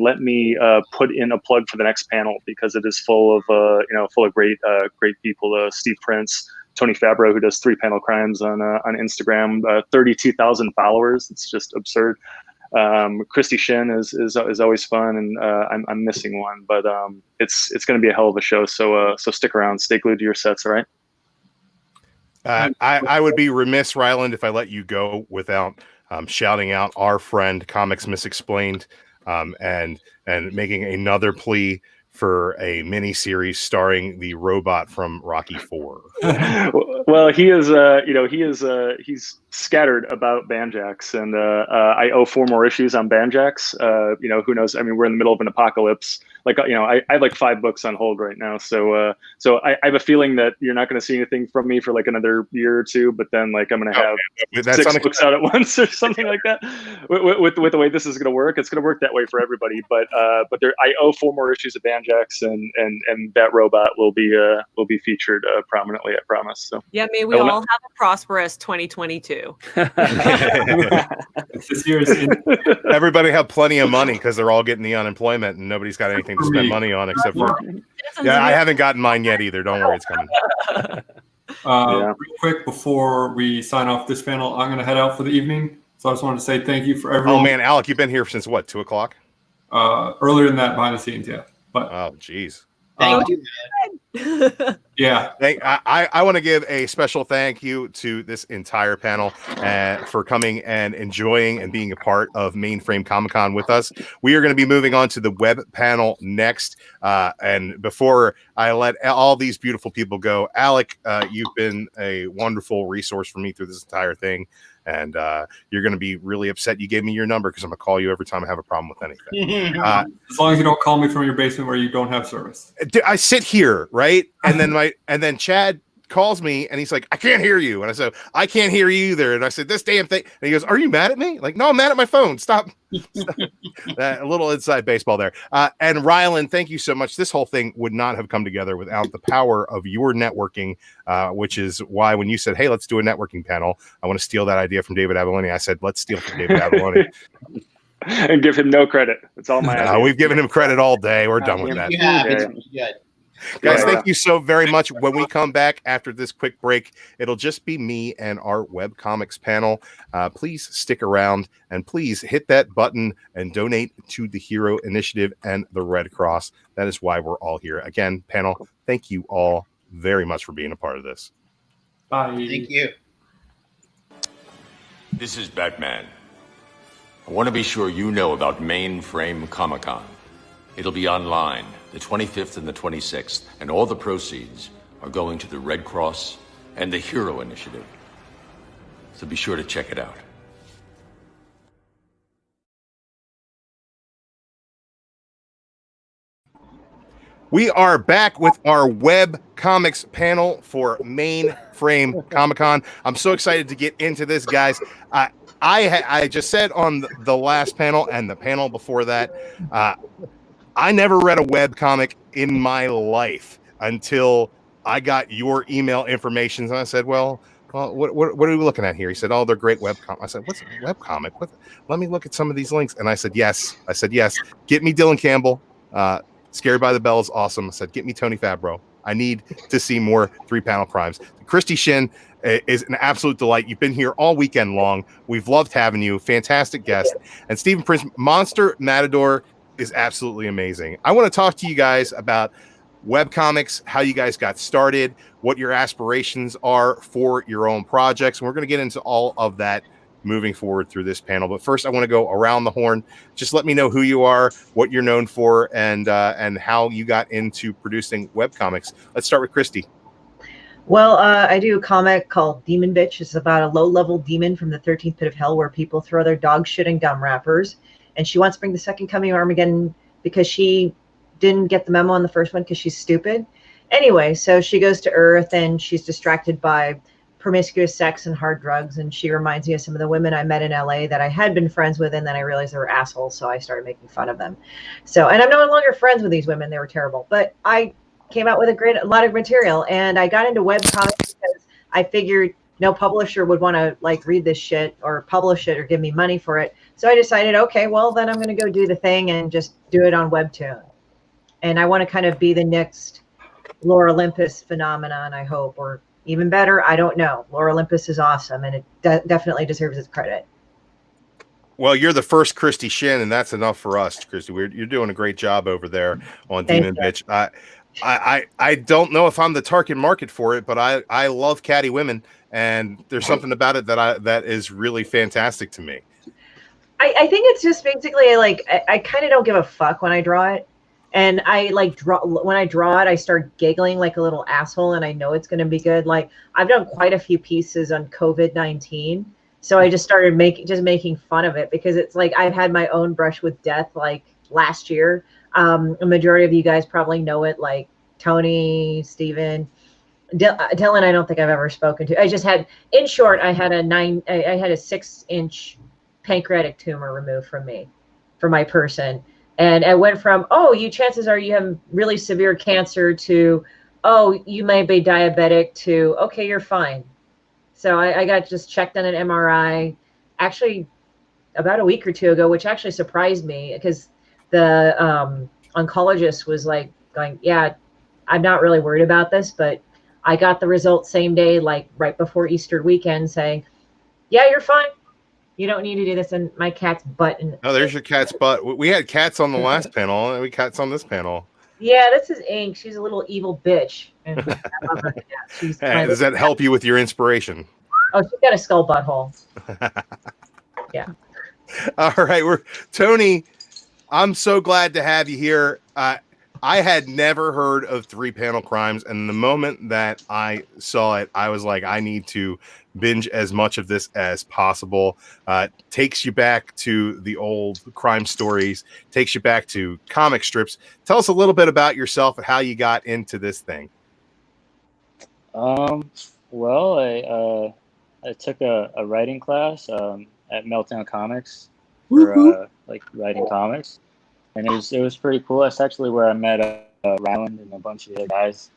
let me put in a plug for the next panel, because it is full of great people. Steve Prince, Tony Fabro, who does 3-Panel Crimes on Instagram, 32,000 followers. It's just absurd. Christy Shin is always fun, and I'm missing one, but it's going to be a hell of a show. So stick around, stay glued to your sets. All right. I would be remiss, Ryland, if I let you go without shouting out our friend Comics Misexplained, and making another plea for a mini series starring the robot from Rocky IV. Well, he is, he's scattered about Banjax, and I owe 4 more issues on Banjax. Who knows? I mean, we're in the middle of an apocalypse. I have like 5 books on hold right now. So I have a feeling that you're not going to see anything from me for like another year or 2, but then like I'm going to have 6 books out at once or something like that. With the way this is going to work, it's going to work that way for everybody. But I owe 4 more issues of Banjax, and that robot will be featured prominently, I promise. So yeah, may we all have a prosperous 2022. Everybody have plenty of money because they're all getting the unemployment and nobody's got anything to spend money on except for. Yeah, I haven't gotten mine yet either. Don't worry, it's coming. Real quick before we sign off this panel, I'm going to head out for the evening. So I just wanted to say thank you for everyone. Oh man, Alec, you've been here since what, 2 o'clock? Earlier than that, behind the scenes, yeah. But oh, geez. Thank you. Yeah. I want to give a special thank you to this entire panel for coming and enjoying and being a part of Mainframe Comic-Con with us. We are going to be moving on to the web panel next. And before I let all these beautiful people go, Alec, you've been a wonderful resource for me through this entire thing. And you're going to be really upset you gave me your number because I'm going to call you every time I have a problem with anything. As long as you don't call me from your basement where you don't have service. I sit here, right? And then Chad calls me and he's like, I can't hear you. And I said, I can't hear you either. And I said, this damn thing. And he goes, are you mad at me? Like, no, I'm mad at my phone. Stop. A little inside baseball there. And Rylan, thank you so much. This whole thing would not have come together without the power of your networking, which is why when you said, hey, let's do a networking panel, I want to steal that idea from David Avalone. I said, let's steal from David Avalone. And give him no credit. It's all my idea. We've given him credit all day. We're done with that. Guys, thank you so very much. When we come back after this quick break, it'll just be me and our webcomics panel. Please stick around and please hit that button and donate to the Hero Initiative and the Red Cross. That is why we're all here. Again, panel, thank you all very much for being a part of this. Bye. Thank you. This is Batman. I want to be sure you know about Mainframe Comic-Con. It'll be online the 25th and the 26th, and all the proceeds are going to the Red Cross and the Hero Initiative. So be sure to check it out. We are back with our web comics panel for Mainframe Comic-Con. I'm so excited to get into this, guys. I just said on the last panel and the panel before that, I never read a web comic in my life until I got your email information. And I said, well, what are we looking at here? He said, oh, they're great web comics. I said, what's a web comic? Let me look at some of these links. And I said, yes. Get me Dylan Campbell. Scared by the Bell is awesome. I said, get me Tony Fabro. I need to see more 3-panel crimes. Christy Shin is an absolute delight. You've been here all weekend long. We've loved having you. Fantastic guest. And Stephen Prince, Monster Matador is absolutely amazing. I want to talk to you guys about webcomics, how you guys got started, what your aspirations are for your own projects. And we're going to get into all of that moving forward through this panel. But first, I want to go around the horn. Just let me know who you are, what you're known for, and how you got into producing webcomics. Let's start with Christy. Well, I do a comic called Demon Bitch. It's about a low-level demon from the 13th pit of hell where people throw their dog shit in gum wrappers. And she wants to bring the second coming of Armageddon because she didn't get the memo on the first one because she's stupid. Anyway, so she goes to Earth and she's distracted by promiscuous sex and hard drugs. And she reminds me of some of the women I met in LA that I had been friends with. And then I realized they were assholes. So I started making fun of them. So, and I'm no longer friends with these women. They were terrible. But I came out with a lot of material. And I got into webcomics because I figured no publisher would want to like read this shit or publish it or give me money for it. So I decided, okay, well, then I'm going to go do the thing and just do it on Webtoon. And I want to kind of be the next Lore Olympus phenomenon, I hope, or even better, I don't know. Lore Olympus is awesome, and it definitely deserves its credit. Well, you're the first Christy Shin, and that's enough for us, Christy. You're doing a great job over there on Demon Bitch. I don't know if I'm the target market for it, but I love catty women, and there's something about it that is really fantastic to me. I think it's just basically like I kind of don't give a fuck when I draw it, and I like when I draw it, I start giggling like a little asshole, and I know it's going to be good. Like I've done quite a few pieces on COVID-19, so I just started making fun of it because it's like I've had my own brush with death like last year. A majority of you guys probably know it, like Tony, Steven. Dylan, I don't think I've ever spoken to. I just had, in short, I had a 6-inch pancreatic tumor removed from my person. And it went from, oh, chances are you have really severe cancer to, oh, you may be diabetic to, okay, you're fine. So I got just checked on an MRI actually about a week or two ago, which actually surprised me because the oncologist was like going, yeah, I'm not really worried about this, but I got the results same day, like right before Easter weekend, saying, yeah, you're fine. You don't need to do this. And my cat's butt. Oh, there's your cat's butt. We had cats on the last panel, and we cats on this panel. Yeah, this is Ink. She's a little evil bitch. And I love her. Yeah, she's Does that help you with your inspiration? Oh, she's got a skull butthole. Yeah. All right, Tony. I'm so glad to have you here. I had never heard of 3-Panel Crimes, and the moment that I saw it, I was like, I need to binge as much of this as possible. Takes you back to the old crime stories, takes you back to comic strips. Tell us a little bit about yourself and how you got into this thing. Well, I took a writing class at Meltdown Comics for like writing comics. And it was pretty cool. That's actually where I met Ryland and a bunch of the other guys.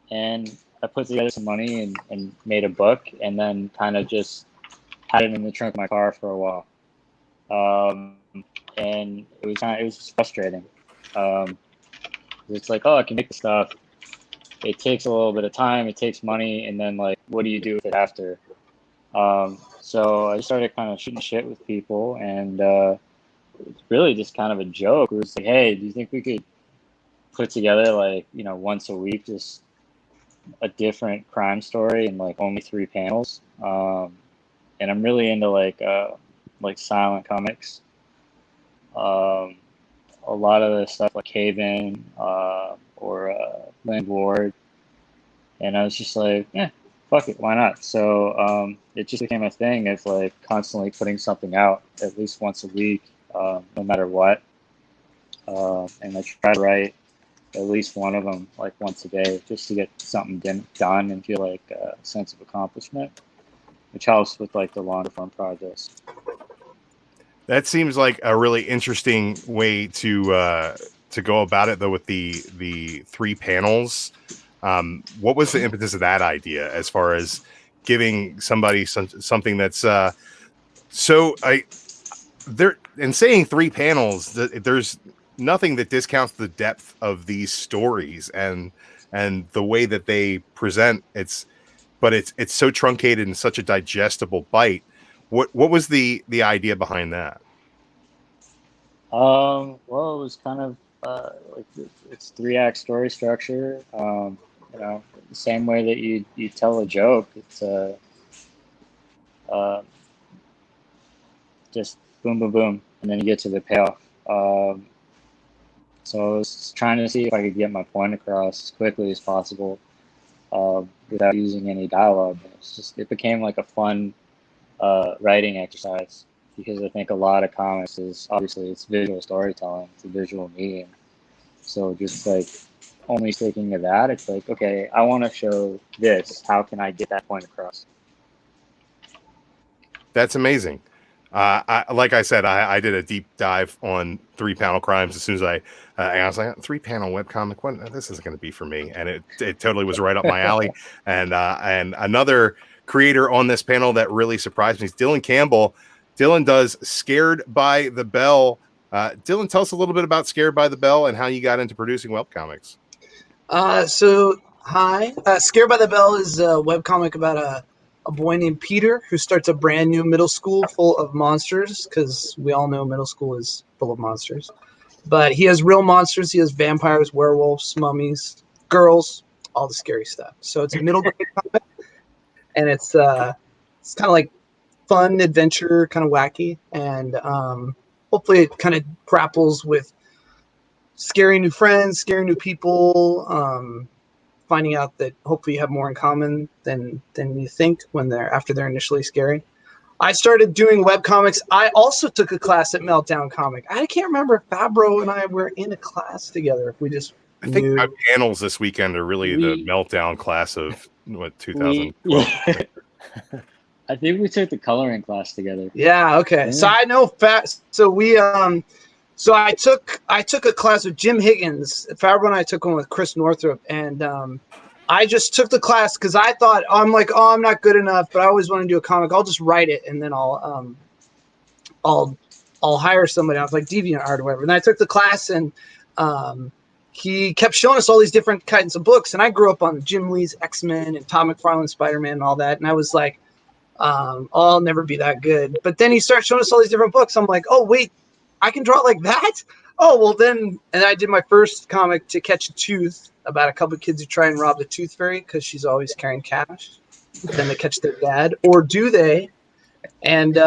And I put together some money and made a book, and then kind of just had it in the trunk of my car for a while. And it was just frustrating. It's like, oh, I can make the stuff. It takes a little bit of time. It takes money, and then like, what do you do with it after? So I started kind of shooting shit with people, and it's really just kind of a joke. It was like, hey, do you think we could put together like, once a week, just a different crime story in like only 3 panels? And I'm really into like silent comics. A lot of the stuff like Haven or Land Ward. And I was just like, fuck it, why not? So it just became a thing of like constantly putting something out at least once a week. No matter what, and I try to write at least one of them like once a day just to get something done and feel like a sense of accomplishment, which helps with like the longer form projects. That seems like a really interesting way to go about it, though, with the 3 panels. What was the impetus of that idea as far as giving somebody something that's in saying 3 panels, there's nothing that discounts the depth of these stories and the way that they present. It's so truncated and such a digestible bite. What was the idea behind that? Well, it was kind of like it's 3-act story structure. The same way that you tell a joke. It's just boom, boom, boom, and then you get to the payoff. So I was trying to see if I could get my point across as quickly as possible without using any dialogue. It became like a fun writing exercise because I think a lot of comics is obviously it's visual storytelling, it's a visual medium. So just like only sticking to that, it's like, okay, I want to show this. How can I get that point across? That's amazing. Like I said, I did a deep dive on 3-Panel Crimes as soon as I was like, 3-panel webcomic, what? This isn't going to be for me. And it totally was right up my alley. And another creator on this panel that really surprised me is Dylan Campbell. Dylan does Scared by the Bell. Dylan, tell us a little bit about Scared by the Bell and how you got into producing webcomics. Hi. Scared by the Bell is a webcomic about a boy named Peter who starts a brand new middle school full of monsters, because we all know middle school is full of monsters. But he has real monsters. He has vampires, werewolves, mummies, girls, all the scary stuff. So it's a middle grade comic, and it's kind of like fun adventure, kind of wacky, and hopefully it kind of grapples with scary new friends, scary new people, finding out that hopefully you have more in common than you think when after they're initially scary. I started doing webcomics. I also took a class at Meltdown Comic. I can't remember if Fabro and I were in a class together. If we just I think knew. my panels this weekend are really the meltdown class of 2012. I think we took the coloring class together. Yeah. Okay. Yeah. So I know. So we. So I took a class with Jim Higgins. Fabro and I took one with Chris Northrup, and I just took the class because I thought I'm not good enough, but I always want to do a comic. I'll just write it, and then I'll hire somebody. I was like DeviantArt or whatever. And I took the class, and he kept showing us all these different kinds of books. And I grew up on Jim Lee's X-Men and Todd McFarlane's Spider-Man and all that. And I was like, I'll never be that good. But then he started showing us all these different books. I'm like, oh wait, I can draw it like that? Oh well, then. And I did my first comic, To Catch a Tooth, about a couple of kids who try and rob the Tooth Fairy because she's always carrying cash. Then they catch their dad, or do they? And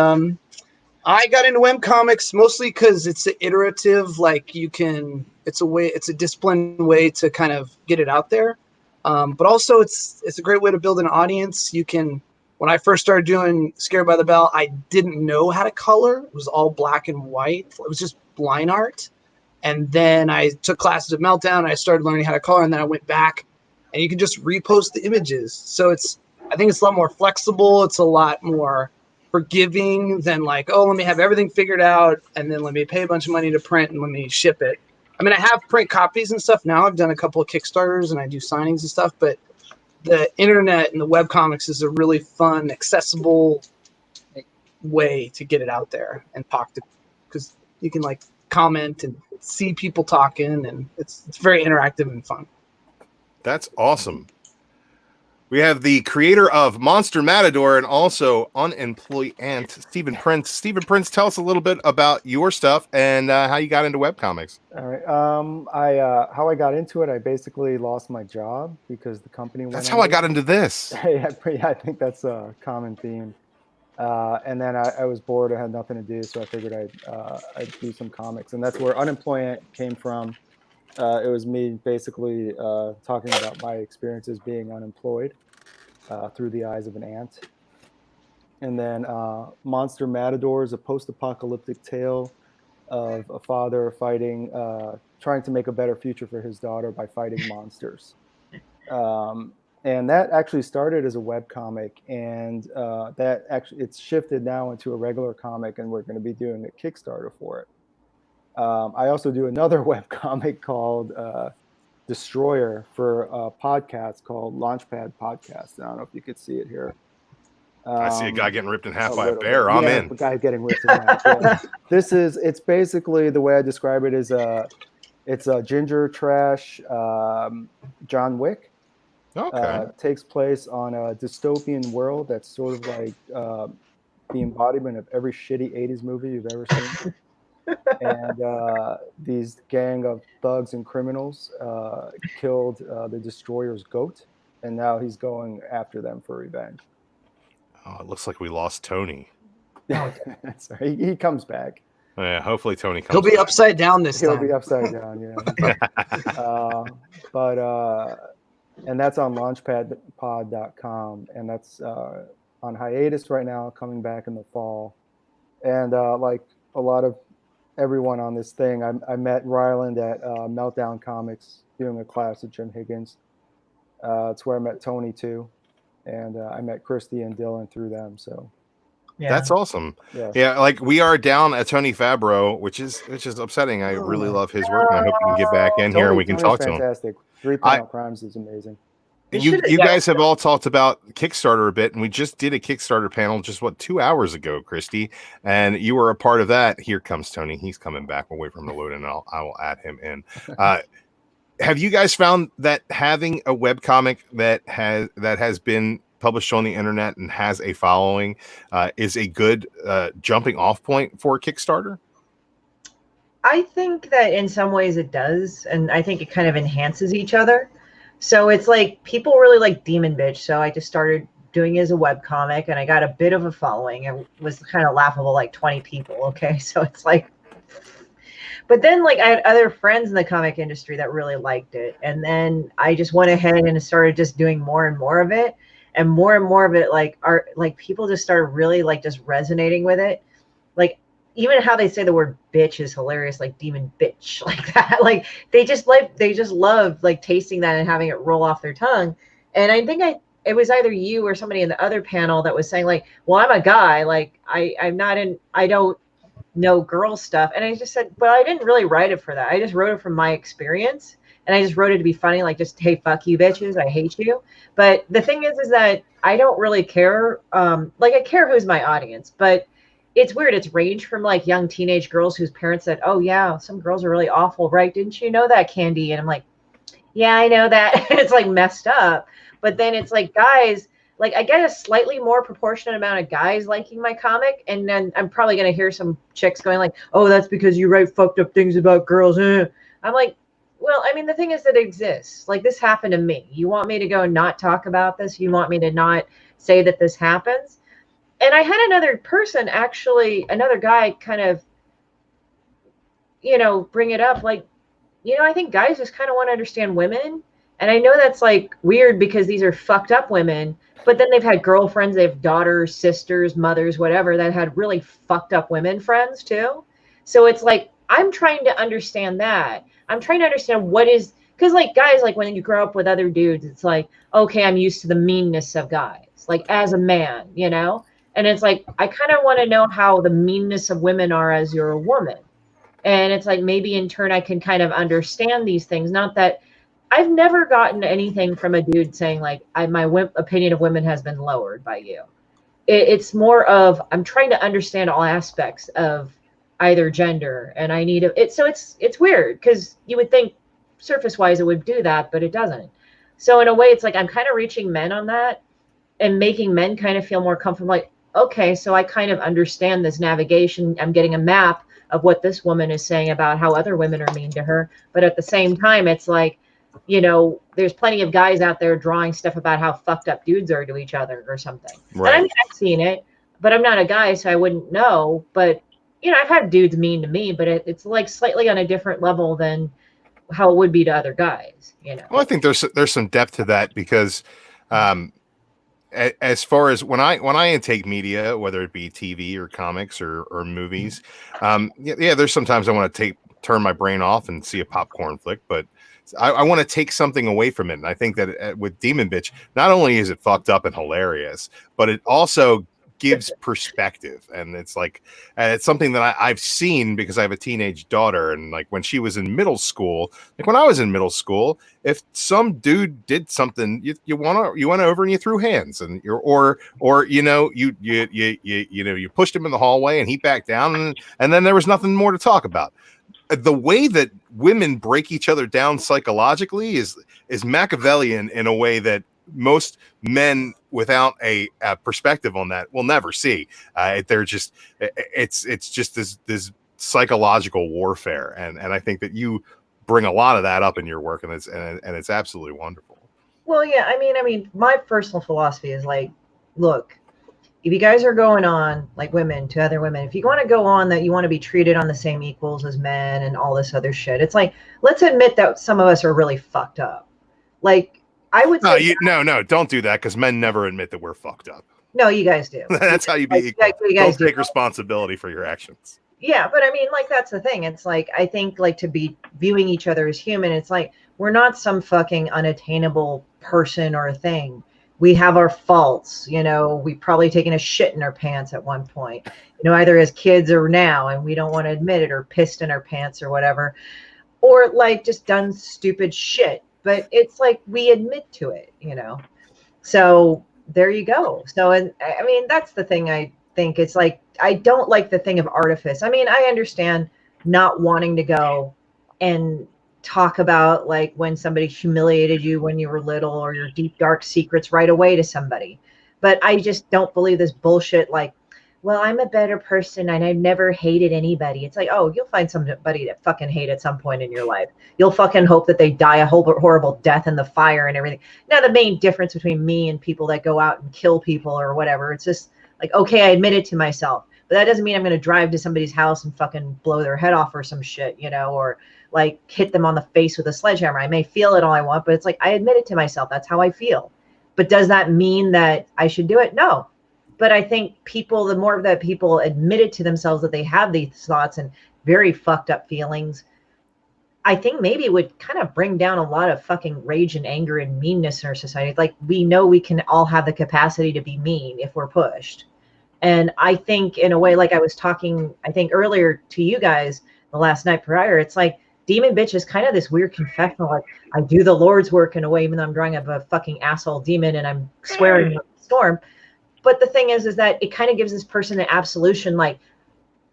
I got into webcomics mostly because it's iterative. Like it's a disciplined way to kind of get it out there. But also it's a great way to build an audience. When I first started doing Scared by the Bell, I didn't know how to color. It was all black and white. It was just line art. And then I took classes at Meltdown. I started learning how to color, and then I went back, and you can just repost the images. So I think it's a lot more flexible. It's a lot more forgiving than like, oh, let me have everything figured out, and then let me pay a bunch of money to print, and let me ship it. I mean, I have print copies and stuff now. I've done a couple of Kickstarters, and I do signings and stuff, but the internet and the webcomics is a really fun, accessible way to get it out there and talk to, because you can like comment and see people talking, and it's very interactive and fun. That's awesome. We have the creator of Monster Matador and also Unemployed Ant, Stephen Prince. Stephen Prince, tell us a little bit about your stuff and how you got into webcomics. All right. How I got into it, I basically lost my job because the company went. That's how I got into this. Yeah, I think that's a common theme. And then I was bored. I had nothing to do, so I figured I'd do some comics, and that's where Unemployed Ant came from. It was me basically talking about my experiences being unemployed through the eyes of an ant. And then Monster Matador is a post-apocalyptic tale of a father fighting, trying to make a better future for his daughter by fighting monsters. And that actually started as a webcomic, and it's shifted now into a regular comic, and we're going to be doing a Kickstarter for it. I also do another webcomic called Destroyer for a podcast called Launchpad Podcast. I don't know if you could see it here. I see a guy getting ripped in half by a bear. Bit. I'm in. A guy getting ripped in half. Yeah. It's basically, the way I describe it is it's a ginger trash John Wick. Okay. Takes place on a dystopian world that's sort of like the embodiment of every shitty 80s movie you've ever seen. And these gang of thugs and criminals killed the Destroyer's goat, and now he's going after them for revenge. Oh, it looks like we lost Tony. Sorry, he comes back. Yeah, hopefully Tony comes He'll be back. upside down this time. He'll be upside down, yeah. And that's on launchpadpod.com, and that's on hiatus right now, coming back in the fall. And like a lot of everyone on this thing, I met Ryland at Meltdown Comics doing a class with Jim Higgins. It's where I met Tony too, and I met Christy and Dylan through them. So that's awesome. Yeah. Yeah, like we are down at Tony Fabro, which is upsetting. I really love his work, and I hope we can get back in here and we can talk to him. Fantastic. 3 Panel Crimes is amazing. You guys have all talked about Kickstarter a bit, and we just did a Kickstarter panel just 2 hours ago, Christy, and you were a part of that. Here comes Tony. He's coming back. We'll wait for him to load in, and I will add him in. Have you guys found that having a webcomic that has been published on the internet and has a following is a good jumping off point for Kickstarter? I think that in some ways it does, and I think it kind of enhances each other. So it's like people really like Demon Bitch. So I just started doing it as a webcomic, and I got a bit of a following. It was kind of laughable, like 20 people. Okay. So it's like, but then like I had other friends in the comic industry that really liked it. And then I just went ahead and started just doing more and more of it. And more of it, like people just started really like just resonating with it. Like even how they say the word bitch is hilarious, like demon bitch, like that. Like they just love like tasting that and having it roll off their tongue. And I think it was either you or somebody in the other panel that was saying like, well, I'm a guy, like I don't know girl stuff. And I just said, well, I didn't really write it for that. I just wrote it from my experience. And I just wrote it to be funny, like just, hey, fuck you bitches, I hate you. But the thing is that I don't really care. Like I care who's my audience, but it's weird. It's ranged from like young teenage girls whose parents said, oh yeah, some girls are really awful, right? Didn't you know that, Candy? And I'm like, yeah, I know that. It's like messed up. But then it's like guys, like I get a slightly more proportionate amount of guys liking my comic, and then I'm probably gonna hear some chicks going like, "Oh, that's because you write fucked up things about girls." I'm like, well, I mean, the thing is that it exists. Like this happened to me. You want me to go and not talk about this? You want me to not say that this happens? And I had another person, actually, another guy, kind of, bring it up, like, I think guys just kind of want to understand women. And I know that's like weird because these are fucked up women, but then they've had girlfriends, they have daughters, sisters, mothers, whatever, that had really fucked up women friends too. So it's like, I'm trying to understand that. I'm trying to understand what is, because like guys, like when you grow up with other dudes, it's like, okay, I'm used to the meanness of guys, like as a man, And it's like, I kind of want to know how the meanness of women are as you're a woman. And it's like, maybe in turn, I can kind of understand these things. Not that I've never gotten anything from a dude saying like, my opinion of women has been lowered by you. It's more of, I'm trying to understand all aspects of either gender. And I need so it's weird because you would think surface wise it would do that, but it doesn't. So in a way, it's like, I'm kind of reaching men on that and making men kind of feel more comfortable. Like, okay, so I kind of understand this navigation. I'm getting a map of what this woman is saying about how other women are mean to her. But at the same time, it's like, there's plenty of guys out there drawing stuff about how fucked up dudes are to each other or something. Right. And I mean, I've seen it, but I'm not a guy, so I wouldn't know. But, I've had dudes mean to me, but it's like slightly on a different level than how it would be to other guys, Well, I think there's some depth to that because as far as when I intake media, whether it be TV or comics or movies, there's sometimes I want to turn my brain off and see a popcorn flick, but I want to take something away from it. And I think that with Demon Bitch, not only is it fucked up and hilarious, but it also gives perspective. And it's like, it's something that I've seen because I have a teenage daughter. And like when she was in middle school, like when I was in middle school, if some dude did something, you went over and you threw hands, and you pushed him in the hallway and he backed down, and then there was nothing more to talk about. The way that women break each other down psychologically is Machiavellian in a way that most men without a perspective on that will never see. They're just, it's just this psychological warfare, and I think that you bring a lot of that up in your work, and it's absolutely wonderful. Well, yeah, I mean, my personal philosophy is like, look, if you guys are going on like women to other women, if you want to go on that you want to be treated on the same equals as men and all this other shit, it's like, let's admit that some of us are really fucked up. Like, I would say no, don't do that, because men never admit that we're fucked up. No, you guys do. That's how you be equal. You guys don't take responsibility for your actions. Yeah, but I mean, like, that's the thing. It's like, I think, like, to be viewing each other as human, it's like, we're not some fucking unattainable person or a thing. We have our faults, we've probably taken a shit in our pants at one point, either as kids or now, and we don't want to admit it, or pissed in our pants or whatever, or like just done stupid shit. But it's like, we admit to it, So there you go. So, and I mean, that's the thing. I think it's like, I don't like the thing of artifice. I mean, I understand not wanting to go and talk about like when somebody humiliated you when you were little, or your deep dark secrets right away to somebody, but I just don't believe this bullshit like, well, I'm a better person and I've never hated anybody. It's like, oh, you'll find somebody to fucking hate at some point in your life. You'll fucking hope that they die a horrible death in the fire and everything. Now, the main difference between me and people that go out and kill people or whatever, it's just like, okay, I admit it to myself. But that doesn't mean I'm going to drive to somebody's house and fucking blow their head off or some shit, you know, or like hit them on the face with a sledgehammer. I may feel it all I want, but it's like, I admit it to myself. That's how I feel. But does that mean that I should do it? No. But I think people, the more that people admit it to themselves that they have these thoughts and very fucked up feelings, I think maybe it would kind of bring down a lot of fucking rage and anger and meanness in our society. Like, we know we can all have the capacity to be mean if we're pushed. And I think in a way, like I was talking, I think earlier to you guys the last night prior, it's like demon bitch is kind of this weird confessional. Like, I do the Lord's work in a way, even though I'm drawing up a fucking asshole demon and I'm swearing up a storm. But the thing is that it kind of gives this person an absolution. Like,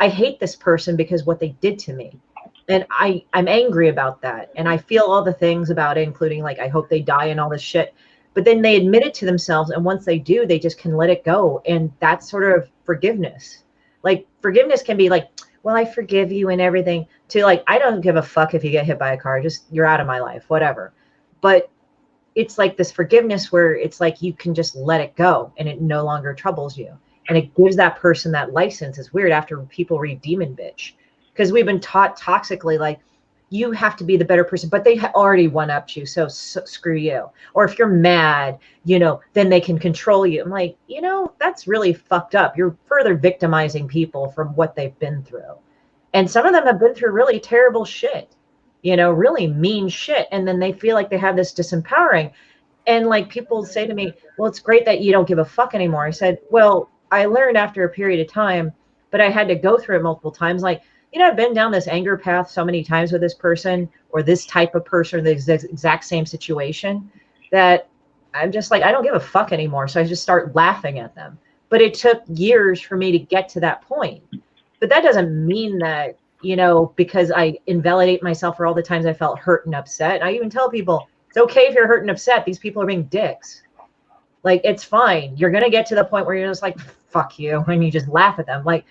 I hate this person because what they did to me. And I'm angry about that. And I feel all the things about it, including like, I hope they die and all this shit. But then they admit it to themselves. And once they do, they just can let it go. And that's sort of forgiveness. Like, forgiveness can be like, well, I forgive you and everything, to like, I don't give a fuck if you get hit by a car, just you're out of my life, whatever. But it's like this forgiveness where it's like you can just let it go and it no longer troubles you. And it gives that person that license. It's weird after people read demon bitch, because we've been taught toxically, like, you have to be the better person, but they already one-upped you, so screw you. Or if you're mad, you know, then they can control you. I'm like, you know, that's really fucked up. You're further victimizing people from what they've been through. And some of them have been through really terrible shit, you know, really mean shit. And then they feel like they have this disempowering. And like, people say to me, well, it's great that you don't give a fuck anymore. I said, well, I learned after a period of time, but I had to go through it multiple times. Like, you know, I've been down this anger path so many times with this person or this type of person or the exact same situation that I'm just like, I don't give a fuck anymore. So I just start laughing at them. But it took years for me to get to that point. But that doesn't mean that, you know, because I invalidate myself for all the times I felt hurt and upset. And I even tell people, it's okay if you're hurt and upset. These people are being dicks. Like, it's fine. You're going to get to the point where you're just like, fuck you. And you just laugh at them. Like,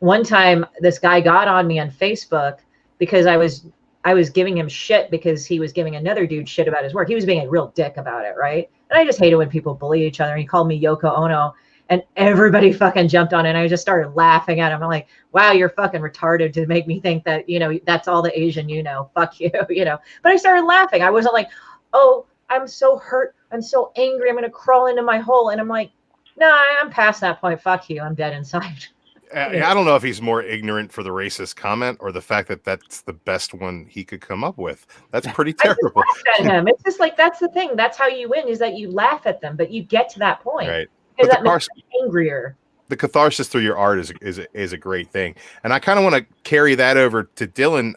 one time this guy got on me on Facebook because I was giving him shit because he was giving another dude shit about his work. He was being a real dick about it, right? And I just hated when people bully each other. And he called me Yoko Ono, and everybody fucking jumped on it. And I just started laughing at him. I'm like, wow, you're fucking retarded to make me think that, you know, that's all the Asian, you know, fuck you, you know. But I started laughing. I wasn't like, oh, I'm so hurt. I'm so angry. I'm going to crawl into my hole. And I'm like, no, I'm past that point. Fuck you. I'm dead inside. I don't know if he's more ignorant for the racist comment or the fact that that's the best one he could come up with. That's pretty terrible. I just laughed at him. It's just like, that's the thing. That's how you win, is that you laugh at them, but you get to that point. Right. Because that makes them angrier. The catharsis through your art is a great thing. And I kind of want to carry that over to Dylan.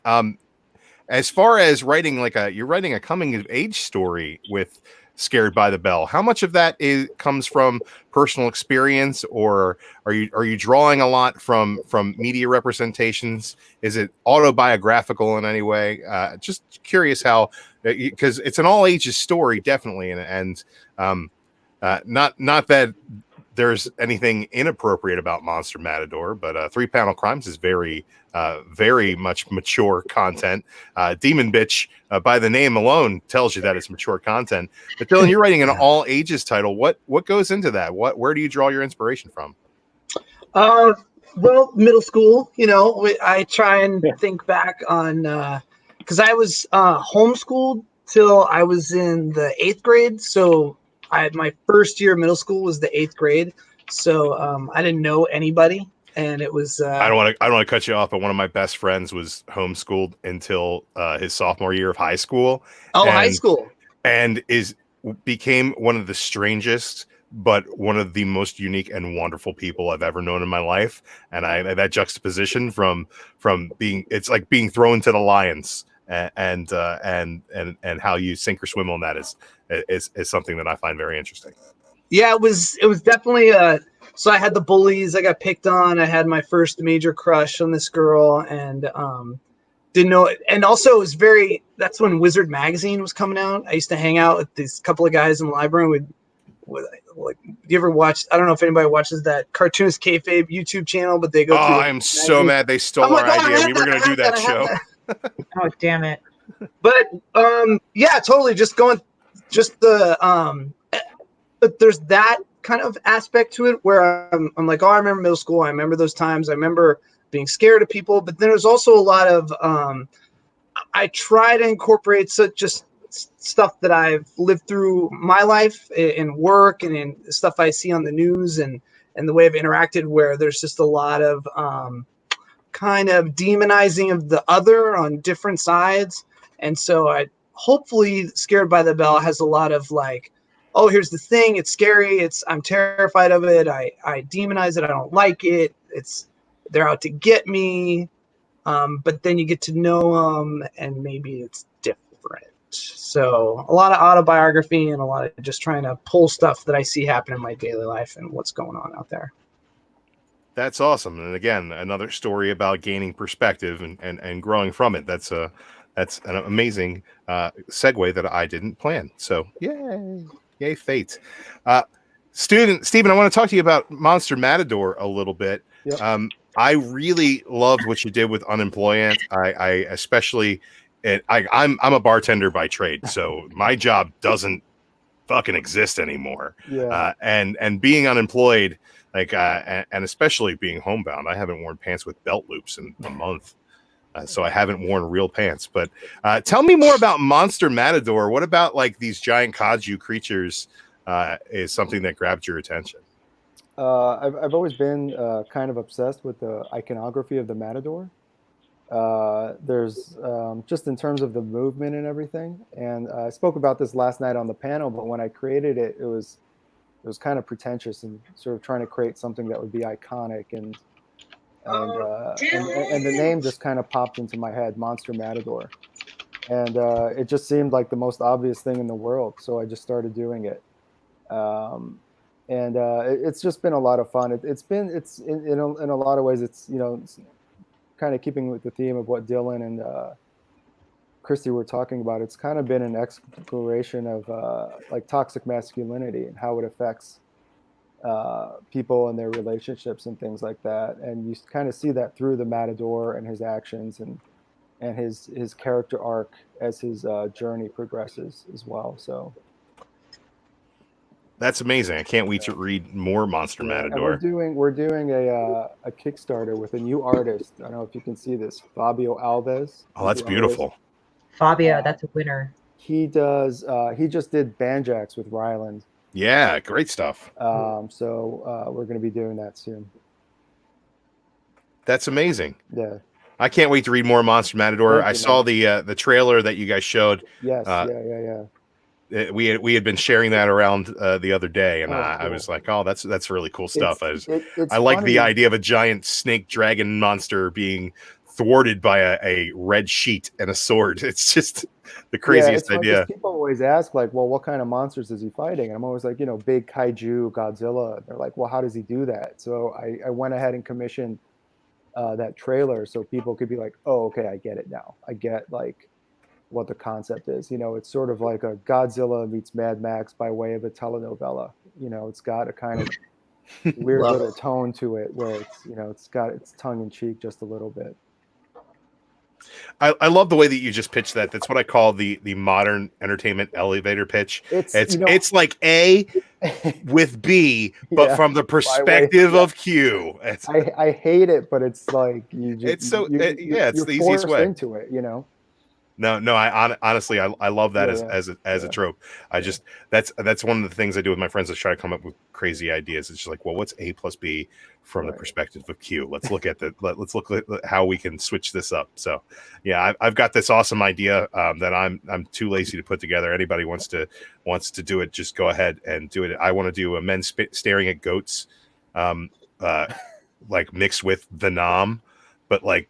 As far as writing you're writing a coming of age story with Scared by the Bell. How much of that comes from personal experience, or are you drawing a lot from media representations? Is it autobiographical in any way? Just curious how, because it's an all ages story, definitely, and not that there's anything inappropriate about Monster Matador, but 3 Panel Crimes is very much mature content. Demon Bitch, by the name alone, tells you that it's mature content. But Dylan, you're writing an all ages title. What goes into that? Where do you draw your inspiration from? Well, middle school. You know, I try and think back on because I was homeschooled till I was in the 8th grade. So my first year of middle school was the 8th grade. So I didn't know anybody. And it was I don't want to cut you off, but one of my best friends was homeschooled until his sophomore year of high school. High school. And became one of the strangest but one of the most unique and wonderful people I've ever known in my life. And that juxtaposition from being, it's like being thrown to the lions and how you sink or swim on that is something that I find very interesting. Yeah, it was definitely so I had the bullies, I got picked on, I had my first major crush on this girl, and didn't know it. And also it was that's when Wizard magazine was coming out. I used to hang out with these couple of guys in the library, and like you ever watch? I don't know if anybody watches that Cartoonist Kayfabe YouTube channel, but they go through. I am so mad they stole I'm like, our "Oh, I idea. had We were that, going I to do had that that, I had show. that." Oh, damn it. But yeah, totally. Just the but there's that kind of aspect to it where I'm like, oh, I remember middle school. I remember those times. I remember being scared of people. But then there's also a lot of I try to incorporate just stuff that I've lived through my life in work and in stuff I see on the news and the way I've interacted, where there's just a lot of kind of demonizing of the other on different sides. And so I hopefully Scared by the Bell has a lot of like, oh, here's the thing, it's scary, I'm terrified of it, I demonize it, I don't like it, they're out to get me. But then you get to know them and maybe it's different. So a lot of autobiography and a lot of just trying to pull stuff that I see happen in my daily life and what's going on out there. That's awesome. And again, another story about gaining perspective and growing from it. That's an amazing segue that I didn't plan. So yay fate. Stephen, I want to talk to you about Monster Matador a little bit. Yep. I really loved what you did with Unemployment. I especially, I'm a bartender by trade, so my job doesn't fucking exist anymore. Yeah. And being unemployed, like and especially being homebound, I haven't worn pants with belt loops in a month. So I haven't worn real pants. But tell me more about Monster Matador. What about like these giant kaiju creatures is something that grabbed your attention? I've always been kind of obsessed with the iconography of the Matador. There's just in terms of the movement and everything. And I spoke about this last night on the panel, but when I created it, it was kind of pretentious and sort of trying to create something that would be iconic and the name just kind of popped into my head, Monster Matador. And it just seemed like the most obvious thing in the world. So I just started doing it. It's just been a lot of fun. It's in a lot of ways, it's kind of keeping with the theme of what Dylan and Christy were talking about. It's kind of been an exploration of like toxic masculinity and how it affects people and their relationships and things like that. And you kind of see that through the Matador and his actions and his character arc as his journey progresses as well. So that's amazing. I can't wait to read more Monster Matador. And we're doing a Kickstarter with a new artist. I don't know if you can see this, Fabio Alves. Oh, that's beautiful. Fabio, that's a winner. He does. He just did Banjax with Ryland. Yeah, great stuff. So we're going to be doing that soon. That's amazing. Yeah. I can't wait to read more Monster Matador. I saw the trailer that you guys showed. Yes. Yeah. We had been sharing that around the other day, and I was like, "Oh, that's really cool stuff." I like the idea of a giant snake dragon monster being thwarted by a red sheet and a sword. It's just the craziest idea. People always ask, like, "Well, what kind of monsters is he fighting?" And I'm always like, big kaiju, Godzilla. They're like, "Well, how does he do that?" So I went ahead and commissioned that trailer so people could be like, "Oh, okay, I get it now. I get like." What the concept is. It's sort of like a Godzilla meets Mad Max by way of a telenovela. It's got a kind of weird little tone to it where it's got its tongue in cheek just a little bit. I love the way that you just pitched that. That's what I call the modern entertainment elevator pitch. It's like A with B, but from the perspective of Q. I hate it, but it's like it's the easiest way into it. No, I honestly, I love that as a trope. I just that's one of the things I do with my friends is try to come up with crazy ideas. It's just like, well, what's A plus B from the perspective of Q? Let's look at let's look at how we can switch this up. So, yeah, I've got this awesome idea that I'm too lazy to put together. Anybody wants to do it, just go ahead and do it. I want to do a men staring at goats, like mixed with the Nam, but like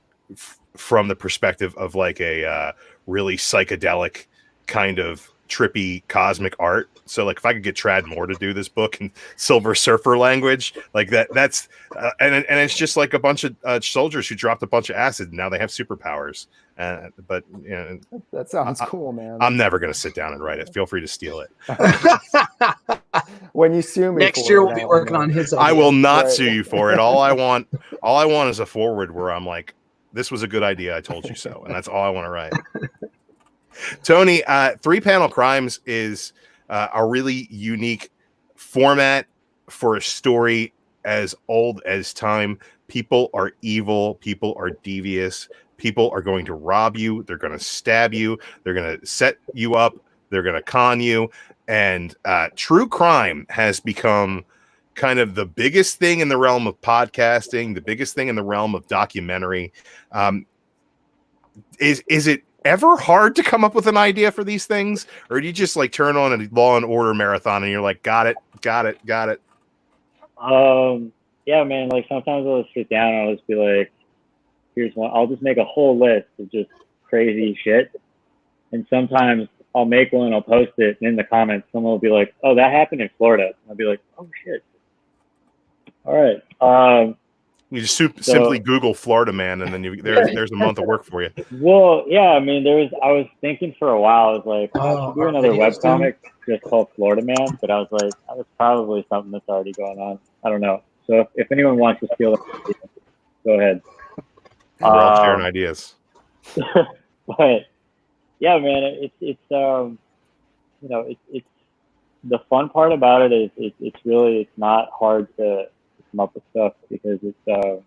from the perspective of like a really psychedelic kind of trippy cosmic art. So like if I could get Trad Moore to do this book in Silver Surfer language, like that's and it's just like a bunch of soldiers who dropped a bunch of acid and now they have superpowers. But that sounds cool, man. I'm never going to sit down and write it. Feel free to steal it. When you sue me Next for year it, we'll be working on his. I idea. will not Right. sue you for it. All I want is a forward where I'm like, this was a good idea. I told you so. And that's all I want to write. Tony, 3-panel crimes is a really unique format for a story as old as time. People are evil. People are devious. People are going to rob you. They're going to stab you. They're going to set you up. They're going to con you. And true crime has become kind of the biggest thing in the realm of podcasting, the biggest thing in the realm of documentary. Is it ever hard to come up with an idea for these things, or do you just like turn on a Law and Order marathon and you're like, got it? Yeah, man, like sometimes I'll just sit down and I'll just be like, here's one. I'll just make a whole list of just crazy shit. And sometimes I'll make one, I'll post it, and in the comments, someone will be like, oh, that happened in Florida. I'll be like, oh, shit. All right. You just simply Google Florida man, and then there's a month of work for you. Well, yeah, I mean, I was thinking for a while, I was like, I should do another webcomic just called Florida Man, but I was like, that was probably something that's already going on. I don't know. So if anyone wants to steal it, go ahead. We're all sharing ideas. But yeah, man, it's you know, it's the fun part about it is it's not hard to come up with stuff because it's I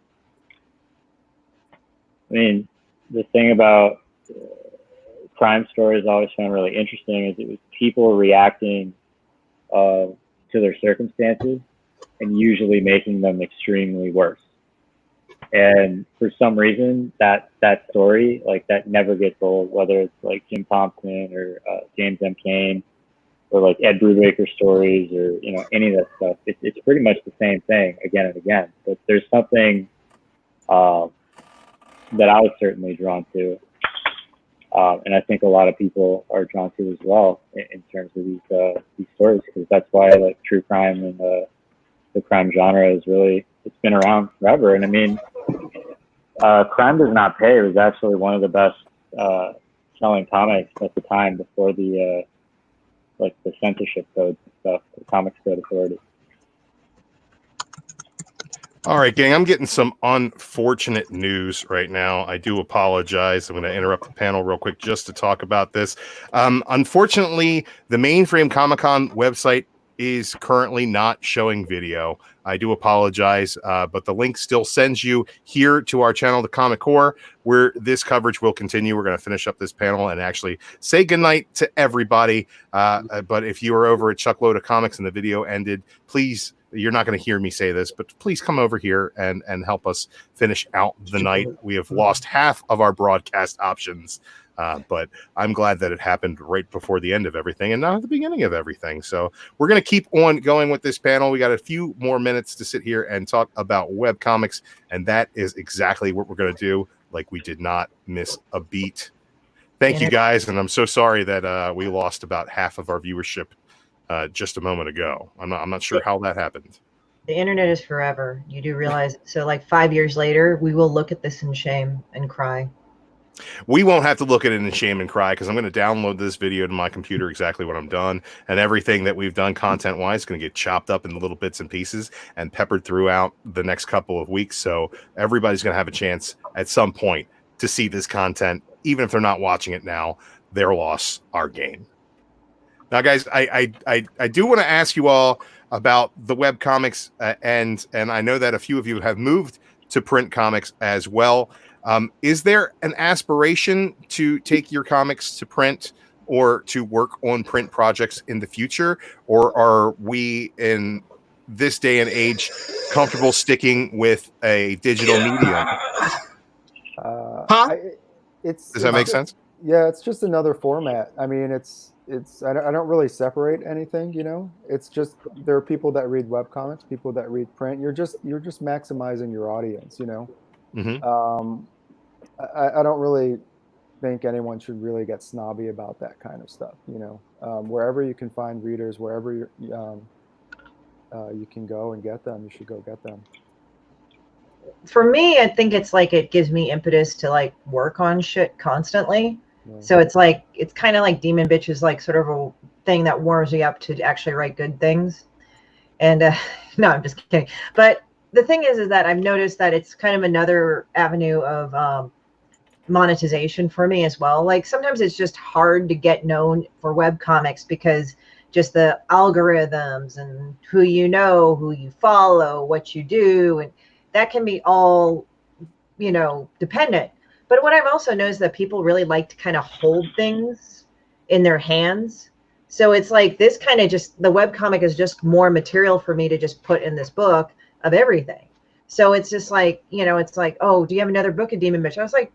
mean, the thing about crime stories I always found really interesting is it was people reacting to their circumstances and usually making them extremely worse. And for some reason, that story, like, that never gets old, whether it's like Jim Thompson or James M. Cain or like Ed Brubaker stories or, you know, any of that stuff. It's pretty much the same thing again and again. But there's something that I was certainly drawn to. And I think a lot of people are drawn to as well in terms of these stories, because that's why, like, true crime and the crime genre is really, it's been around forever. And I mean, Crime Does Not Pay was actually one of the best selling comics at the time before the like the censorship codes and stuff, the Comics Code Authority. All right, gang, I'm getting some unfortunate news right now. I do apologize. I'm going to interrupt the panel real quick just to talk about this. Unfortunately, the Mainframe Comic-Con website is currently not showing video. I do apologize, but the link still sends you here to our channel, The Comic Core, where this coverage will continue. We're going to finish up this panel and actually say goodnight to everybody. But if you are over at Chuckload of Comics and the video ended, please, you're not going to hear me say this, but please come over here and help us finish out the night. We have lost half of our broadcast options. But I'm glad that it happened right before the end of everything and not at the beginning of everything. So we're going to keep on going with this panel. We got a few more minutes to sit here and talk about webcomics, and that is exactly what we're going to do. Like, we did not miss a beat. Thank you, guys, and I'm so sorry that we lost about half of our viewership just a moment ago. I'm not sure how that happened. The internet is forever. You do realize. So, like, 5 years later, we will look at this in shame and cry. We won't have to look at it in shame and cry, because I'm going to download this video to my computer exactly when I'm done, and everything that we've done content-wise is going to get chopped up into little bits and pieces and peppered throughout the next couple of weeks. So everybody's going to have a chance at some point to see this content, even if they're not watching it now. Their loss, our gain. Now, guys, I do want to ask you all about the webcomics, and I know that a few of you have moved to print comics as well. Is there an aspiration to take your comics to print or to work on print projects in the future? Or are we in this day and age comfortable sticking with a digital medium? Does that make sense? Yeah, it's just another format. I mean, I don't really separate anything, you know. It's just, there are people that read webcomics, people that read print. You're just maximizing your audience, you know. Mm-hmm. I don't really think anyone should really get snobby about that kind of stuff, you know. Wherever you can find readers, wherever you can go and get them, you should go get them. For me, I think it's like, it gives me impetus to, like, work on shit constantly. Yeah. So it's like, it's kind of like Demon Bitch is like sort of a thing that warms me up to actually write good things. And no, I'm just kidding. But the thing is that I've noticed that it's kind of another avenue of monetization for me as well. Like sometimes it's just hard to get known for web comics because just the algorithms and who you follow, what you do, and that can be all, dependent. But what I've also noticed that people really like to kind of hold things in their hands. So it's like this kind of just the webcomic is just more material for me to just put in this book of everything. So it's just like, it's like, oh, do you have another book of Demon Mission? I was like,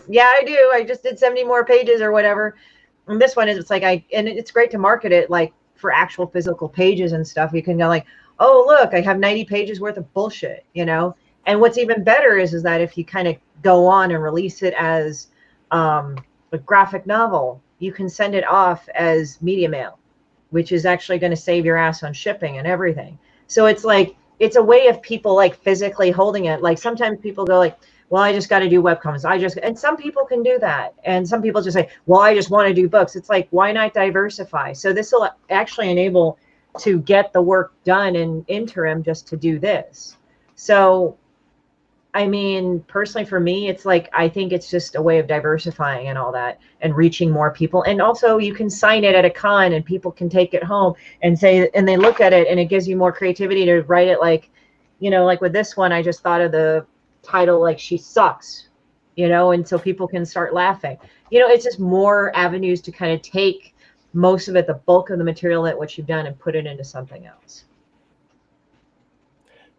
yeah, I do. I just did 70 more pages or whatever. And this one is, it's like, and it's great to market it like for actual physical pages and stuff. You can go like, oh, look, I have 90 pages worth of bullshit, And what's even better is that if you kind of go on and release it as a graphic novel, you can send it off as media mail, which is actually going to save your ass on shipping and everything. So it's like, it's a way of people like physically holding it. Like sometimes people go like, well, I just got to do webcomics. And some people can do that. And some people just say, well, I just want to do books. It's like, why not diversify? So this will actually enable to get the work done in interim just to do this. So, I mean, personally for me, it's like, I think it's just a way of diversifying and all that and reaching more people. And also you can sign it at a con and people can take it home and say, and they look at it and it gives you more creativity to write it. Like, like with this one, I just thought of the title, like She Sucks, and so people can start laughing. It's just more avenues to kind of take most of it, the bulk of the material that what you've done and put it into something else.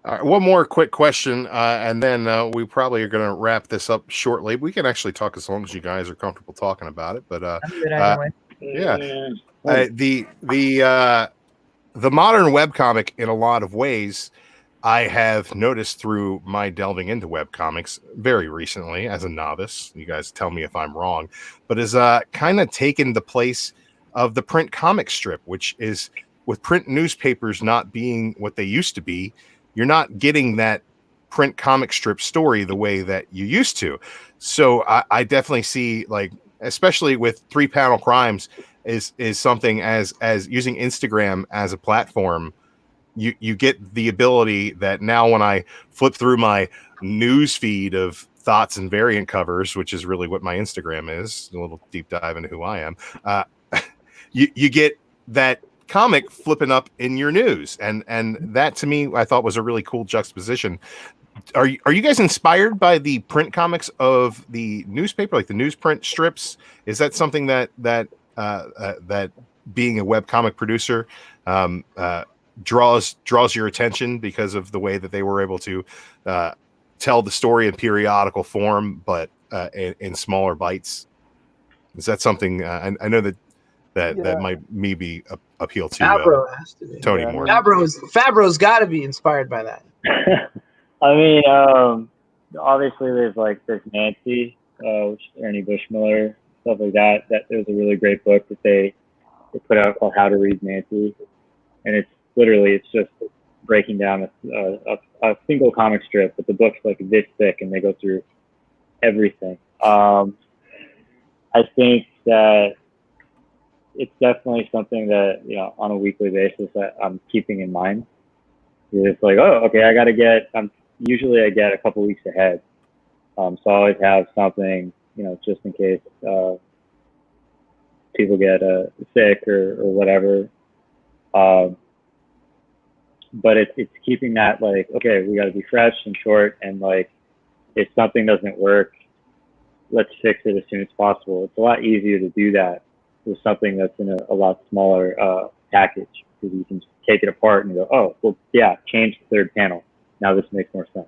All right, one more quick question, and then we probably are going to wrap this up shortly. We can actually talk as long as you guys are comfortable talking about it. But yeah, the modern webcomic, in a lot of ways, I have noticed through my delving into webcomics very recently as a novice. You guys tell me if I'm wrong, but is kind of taken the place of the print comic strip, which is with print newspapers not being what they used to be. You're not getting that print comic strip story the way that you used to. So I definitely see, like, especially with 3-Panel Crimes is something as using Instagram as a platform. You get the ability that now when I flip through my news feed of thoughts and variant covers, which is really what my Instagram is, a little deep dive into who I am, you get that comic flipping up in your news, and that to me I thought was a really cool juxtaposition. Are you guys inspired by the print comics of the newspaper, like the newsprint strips? Is that something that being a web comic producer draws your attention because of the way that they were able to tell the story in periodical form, but in smaller bites? Is that something I know that might maybe appeal to Fabro has to be. Tony more. Fabro's got to be inspired by that. I mean, obviously there's Nancy, which is Ernie Bushmiller, stuff like that. That there's a really great book that they put out called How to Read Nancy, and it's just breaking down a single comic strip, but the book's like this thick, and they go through everything. I think that it's definitely something that, on a weekly basis that I'm keeping in mind. It's like, oh, okay, I get a couple weeks ahead. So I always have something, just in case people get sick or whatever. But it's keeping that, like, okay, we got to be fresh and short, and like, if something doesn't work, let's fix it as soon as possible. It's a lot easier to do that with something that's in a lot smaller package, because you can take it apart and go, oh, well, yeah, change the third panel. Now this makes more sense.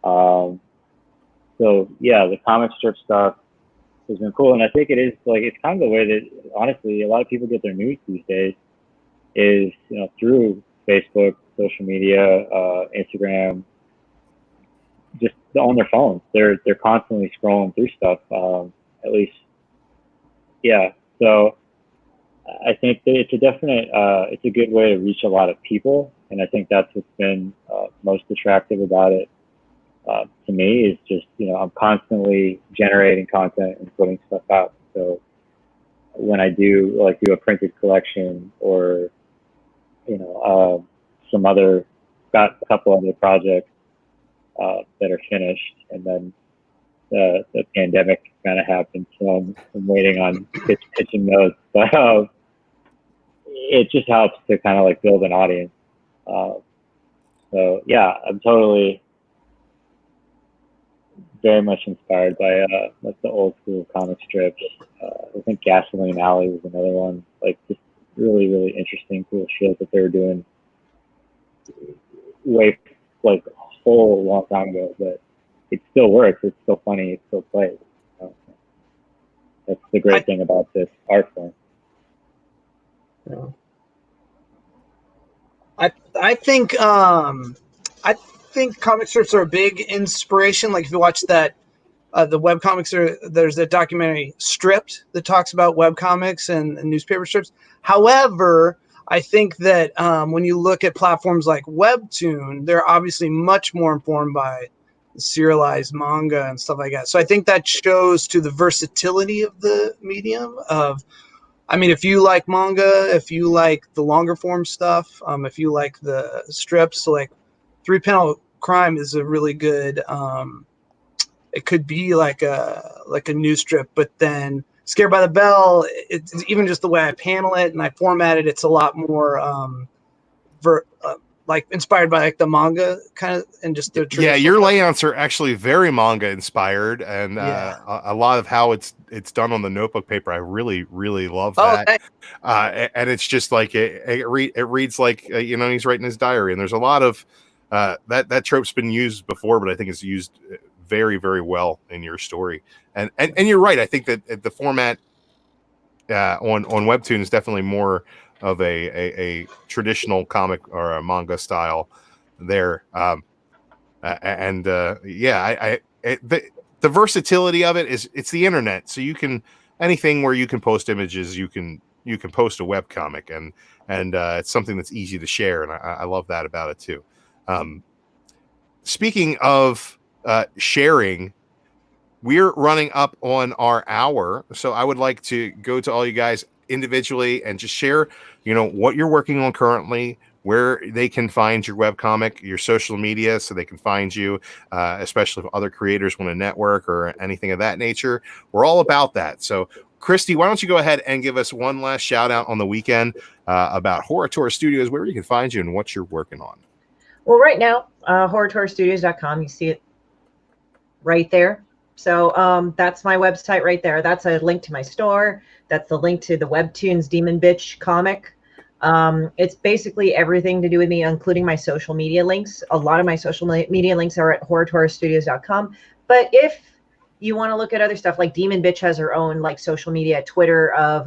So yeah, the comic strip stuff has been cool, and I think it's kind of the way that, honestly, a lot of people get their news these days is, through Facebook, social media, Instagram, just on their phones. They're constantly scrolling through stuff. At least, yeah. So I think that it's a definite, it's a good way to reach a lot of people, and I think that's what's been most attractive about it to me, is just, I'm constantly generating content and putting stuff out. So when I do a printed collection, or got a couple other projects that are finished, and then the pandemic kind of happened, so I'm waiting on pitching those. But it just helps to kind of like build an audience. So yeah, I'm totally very much inspired by like the old school comic strips. I think Gasoline Alley was another one. Like just really, really interesting, cool shit that they were doing way like a whole long time ago, but it still works. It's still funny. It still plays. That's the great thing about this art form. I think comic strips are a big inspiration. Like if you watch that, the webcomics there's a documentary Stripped that talks about webcomics and newspaper strips. However, I think that when you look at platforms like Webtoon, they're obviously much more informed by serialized manga and stuff like that. So I think that shows to the versatility of the medium of, I mean, if you like manga, if you like the longer form stuff, if you like the strips, so like 3-Panel Crime is a really good, it could be like a news strip, but then Scared by the Bell, it's even just the way I panel it and I format it, it's a lot more like inspired by like the manga kind of, and just the yeah, your layouts are actually very manga inspired, and a lot of how it's done on the notebook paper. I really love that. And it's just like it reads like he's writing his diary, and there's a lot of that trope's been used before, but I think it's used very, very well in your story. And you're right. I think that the format on Webtoon is definitely more of a traditional comic or a manga style there. The versatility of it is, it's the internet. So you can, anything where you can post images, you can post a webcomic, and it's something that's easy to share. And I love that about it too. Speaking of sharing, we're running up on our hour, so I would like to go to all you guys individually and just share, what you're working on currently, where they can find your webcomic, your social media, so they can find you, especially if other creators want to network or anything of that nature. We're all about that. So, Christy, why don't you go ahead and give us one last shout out on the weekend about Horror Studios, where you can find you and what you're working on. Well, right now, horrortourstudios.com, you see it right there. So that's my website right there. That's a link to my store. That's the link to the Webtoons Demon Bitch comic. It's basically everything to do with me, including my social media links. A lot of my social media links are at horrortourstudios.com. But if you want to look at other stuff, like Demon Bitch has her own like social media, Twitter of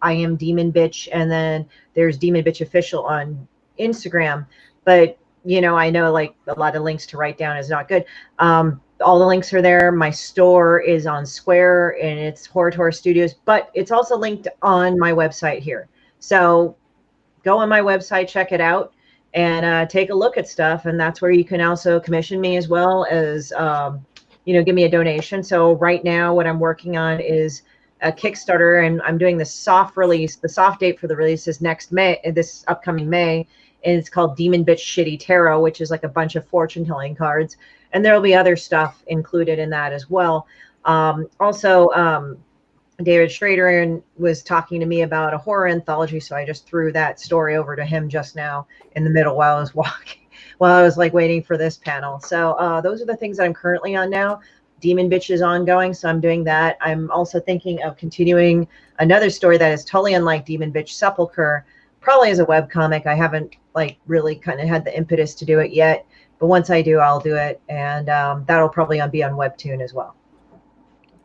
I am Demon Bitch, and then there's Demon Bitch Official on Instagram. But I know like a lot of links to write down is not good. All the links are there. My store is on Square, and it's Horror Studios, but it's also linked on my website here. So go on my website, check it out, and take a look at stuff. And that's where you can also commission me, as well as, give me a donation. So right now what I'm working on is a Kickstarter, and I'm doing the soft release. The soft date for the release is this upcoming May. And it's called Demon Bitch Shitty Tarot, which is like a bunch of fortune telling cards. And there'll be other stuff included in that as well. David Schrader was talking to me about a horror anthology, so I just threw that story over to him just now in the middle while I was walking, while I was like waiting for this panel. So those are the things that I'm currently on now. Demon Bitch is ongoing, so I'm doing that. I'm also thinking of continuing another story that is totally unlike Demon Bitch, Sepulcher, probably as a webcomic. I haven't like really kind of had the impetus to do it yet, but once I do, I'll do it, and that'll probably be on Webtoon as well.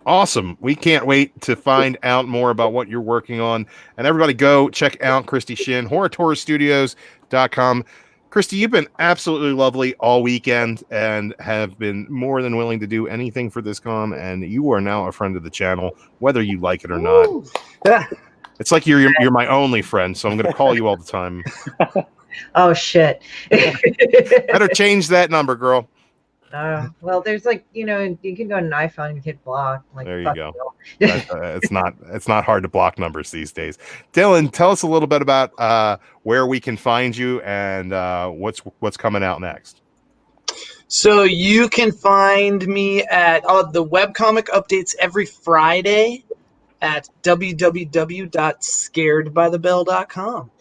Awesome. We can't wait to find out more about what you're working on. And everybody go check out Christy Shin, horrortourstudios.com. Christy, you've been absolutely lovely all weekend and have been more than willing to do anything for this con, and you are now a friend of the channel, whether you like it or not. It's like you're my only friend, so I'm going to call you all the time. Oh, shit. Better change that number, girl. Well, there's like, you can go on an iPhone and hit block. Like, There you fuck go. you. It's not hard to block numbers these days. Dylan, tell us a little bit about where we can find you and what's coming out next. So you can find me at the webcomic updates every Friday at www.scaredbythebell.com.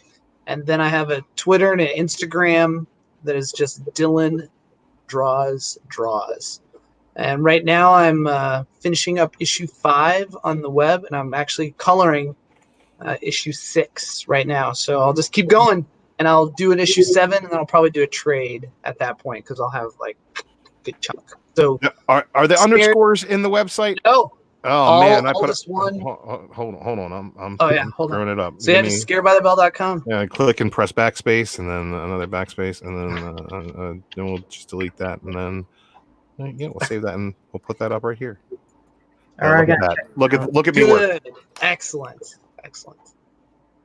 And then I have a Twitter and an Instagram that is just Dylan Draws. And right now I'm finishing up issue 5 on the web, and I'm actually coloring issue 6 right now. So I'll just keep going, and I'll do an issue 7, and then I'll probably do a trade at that point because I'll have like a good chunk. So are the underscores in the website? No. Oh man, I all put this one. Hold on. I'm Hold throwing on. it up. So yeah, just scaredbythebell.com. Yeah, click and press backspace, and then another backspace, and then we'll just delete that, and then we'll save that, and we'll put that up right here. All right, look at that. Look at me work. Good. Excellent.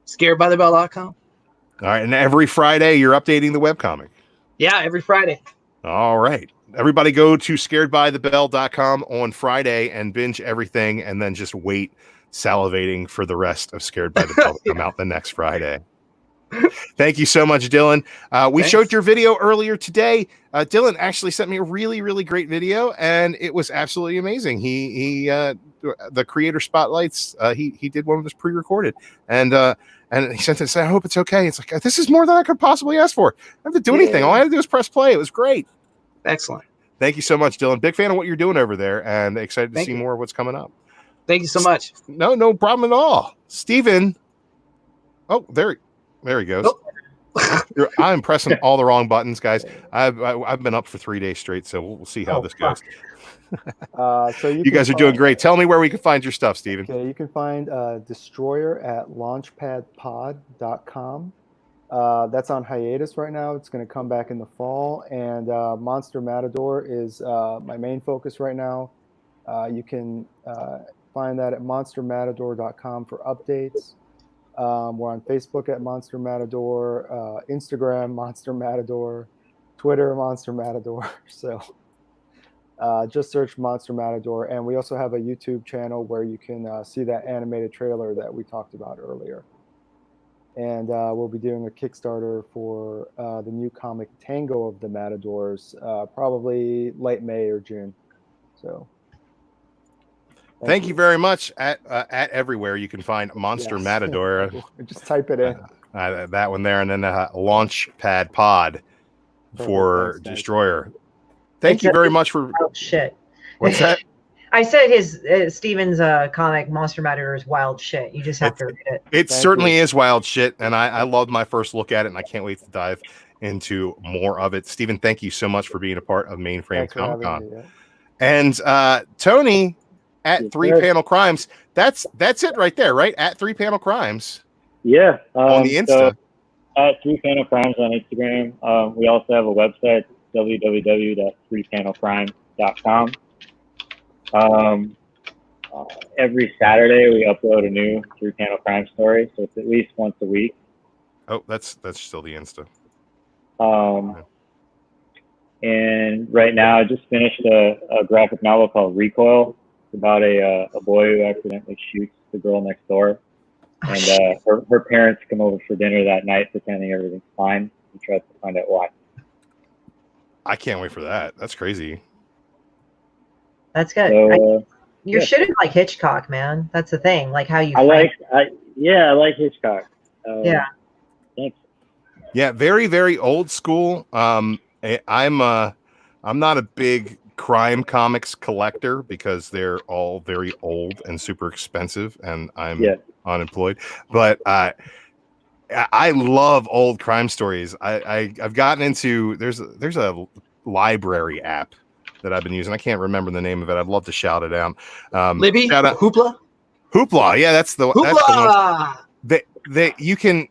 Scaredbythebell.com. All right, and every Friday you're updating the webcomic. Yeah, every Friday. All right. Everybody go to scaredbythebell.com on Friday and binge everything, and then just wait salivating for the rest of Scared by the Bell to come out the next Friday. Thank you so much, Dylan. We showed your video earlier today. Dylan actually sent me a really, really great video, and it was absolutely amazing. He the creator spotlights. He did one of this pre-recorded, and he sent it and said, "I hope it's okay." It's like, this is more than I could possibly ask for. I don't have to do anything. All I had to do is press play. It was great. Excellent. Thank you so much, Dylan. Big fan of what you're doing over there, and excited to see more of what's coming up. Thank you so much. No problem at all. Steven. Oh, there he goes. Oh. I'm pressing all the wrong buttons, guys. I've been up for 3 days straight, so we'll see how this goes. So you guys are doing great. Tell me where we can find your stuff, Steven. Okay, you can find Destroyer at launchpadpod.com. That's on hiatus right now. It's going to come back in the fall. And Monster Matador is my main focus right now. You can find that at monstermatador.com for updates. We're on Facebook at Monster Matador, Instagram Monster Matador, Twitter Monster Matador. So just search Monster Matador. And we also have a YouTube channel where you can see that animated trailer that we talked about earlier. And we'll be doing a Kickstarter for the new comic Tango of the Matadors, probably late May or June. So, thank you very much. At everywhere you can find Monster Matador. Just type it in. That one there, and then Launchpad Pod for Destroyer. Thank you very much for. Oh shit! What's that? I said his Steven's comic Monster Matter is wild shit. You just have to read it. It certainly is wild shit, and I loved my first look at it, and I can't wait to dive into more of it. Steven, thank you so much for being a part of Mainframe Comic Con. And Tony at 3 Panel Crimes. That's it right there, right? At 3 Panel Crimes. Yeah. On the Insta. So at 3 Panel Crimes on Instagram. We also have a website, www.3panelcrimes.com. Every Saturday we upload a new 3 Panel Crime story, so it's at least once a week. Oh, that's still the Insta. And right now I just finished a graphic novel called Recoil. It's about a boy who accidentally shoots the girl next door, and her parents come over for dinner that night pretending everything's fine. He tries to find out why. I can't wait for that. That's crazy. That's good. So, you're shooting like Hitchcock, man. That's the thing. Like how you. I like Hitchcock. Yeah. Thanks. Yeah, very, very old school. I'm not a big crime comics collector because they're all very old and super expensive, and I'm unemployed. But I love old crime stories. I've gotten into there's a library app that I've been using. I can't remember the name of it. I'd love to shout it out. Libby? Hoopla? Hoopla. Yeah, that's the Hoopla! That's the one. That you can.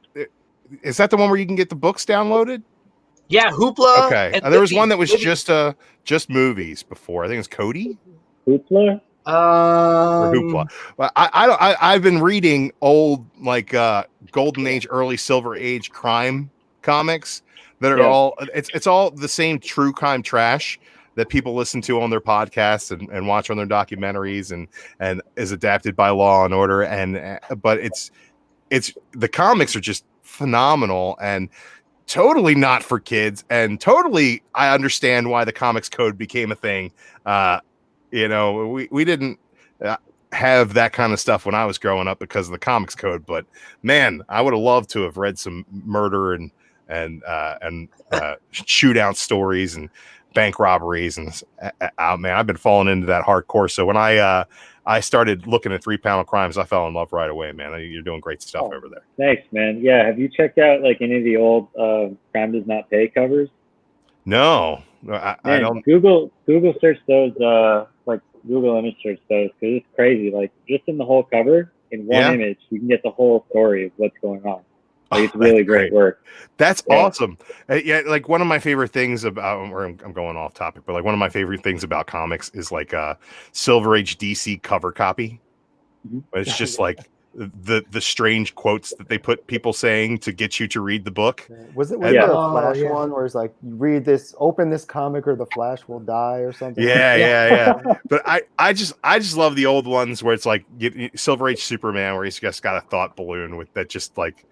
Is that the one where you can get the books downloaded? Yeah, Hoopla. Okay. There was one that was just movies before. I think it's Cody. Hoopla. Or Hoopla. Well, I've been reading old like Golden Age, early Silver Age crime comics that are all it's all the same true crime trash that people listen to on their podcasts and watch on their documentaries and is adapted by Law and Order. But it's the comics are just phenomenal and totally not for kids, and totally I understand why the comics code became a thing. We didn't have that kind of stuff when I was growing up because of the comics code, but man, I would have loved to have read some murder and shootout stories and bank robberies and man, I've been falling into that hardcore. So when I started looking at 3 Panel Crimes, I fell in love right away, man. You're doing great stuff over there. Thanks, man. Yeah, have you checked out like any of the old Crime Does Not Pay covers? No, I don't. Google search those, like Google image search those, because it's crazy. Like just in the whole cover, in one image, you can get the whole story of what's going on. Like, it's really great work. That's awesome. Yeah, like one of my favorite things about, or I'm going off topic, but like one of my favorite things about comics is like a Silver Age DC cover copy. It's just like the strange quotes that they put people saying to get you to read the book. Was it the Flash one where it's like, you read this, open this comic or the Flash will die or something? Yeah. But I just love the old ones where it's like Silver Age Superman, where he's just got a thought balloon with that, just like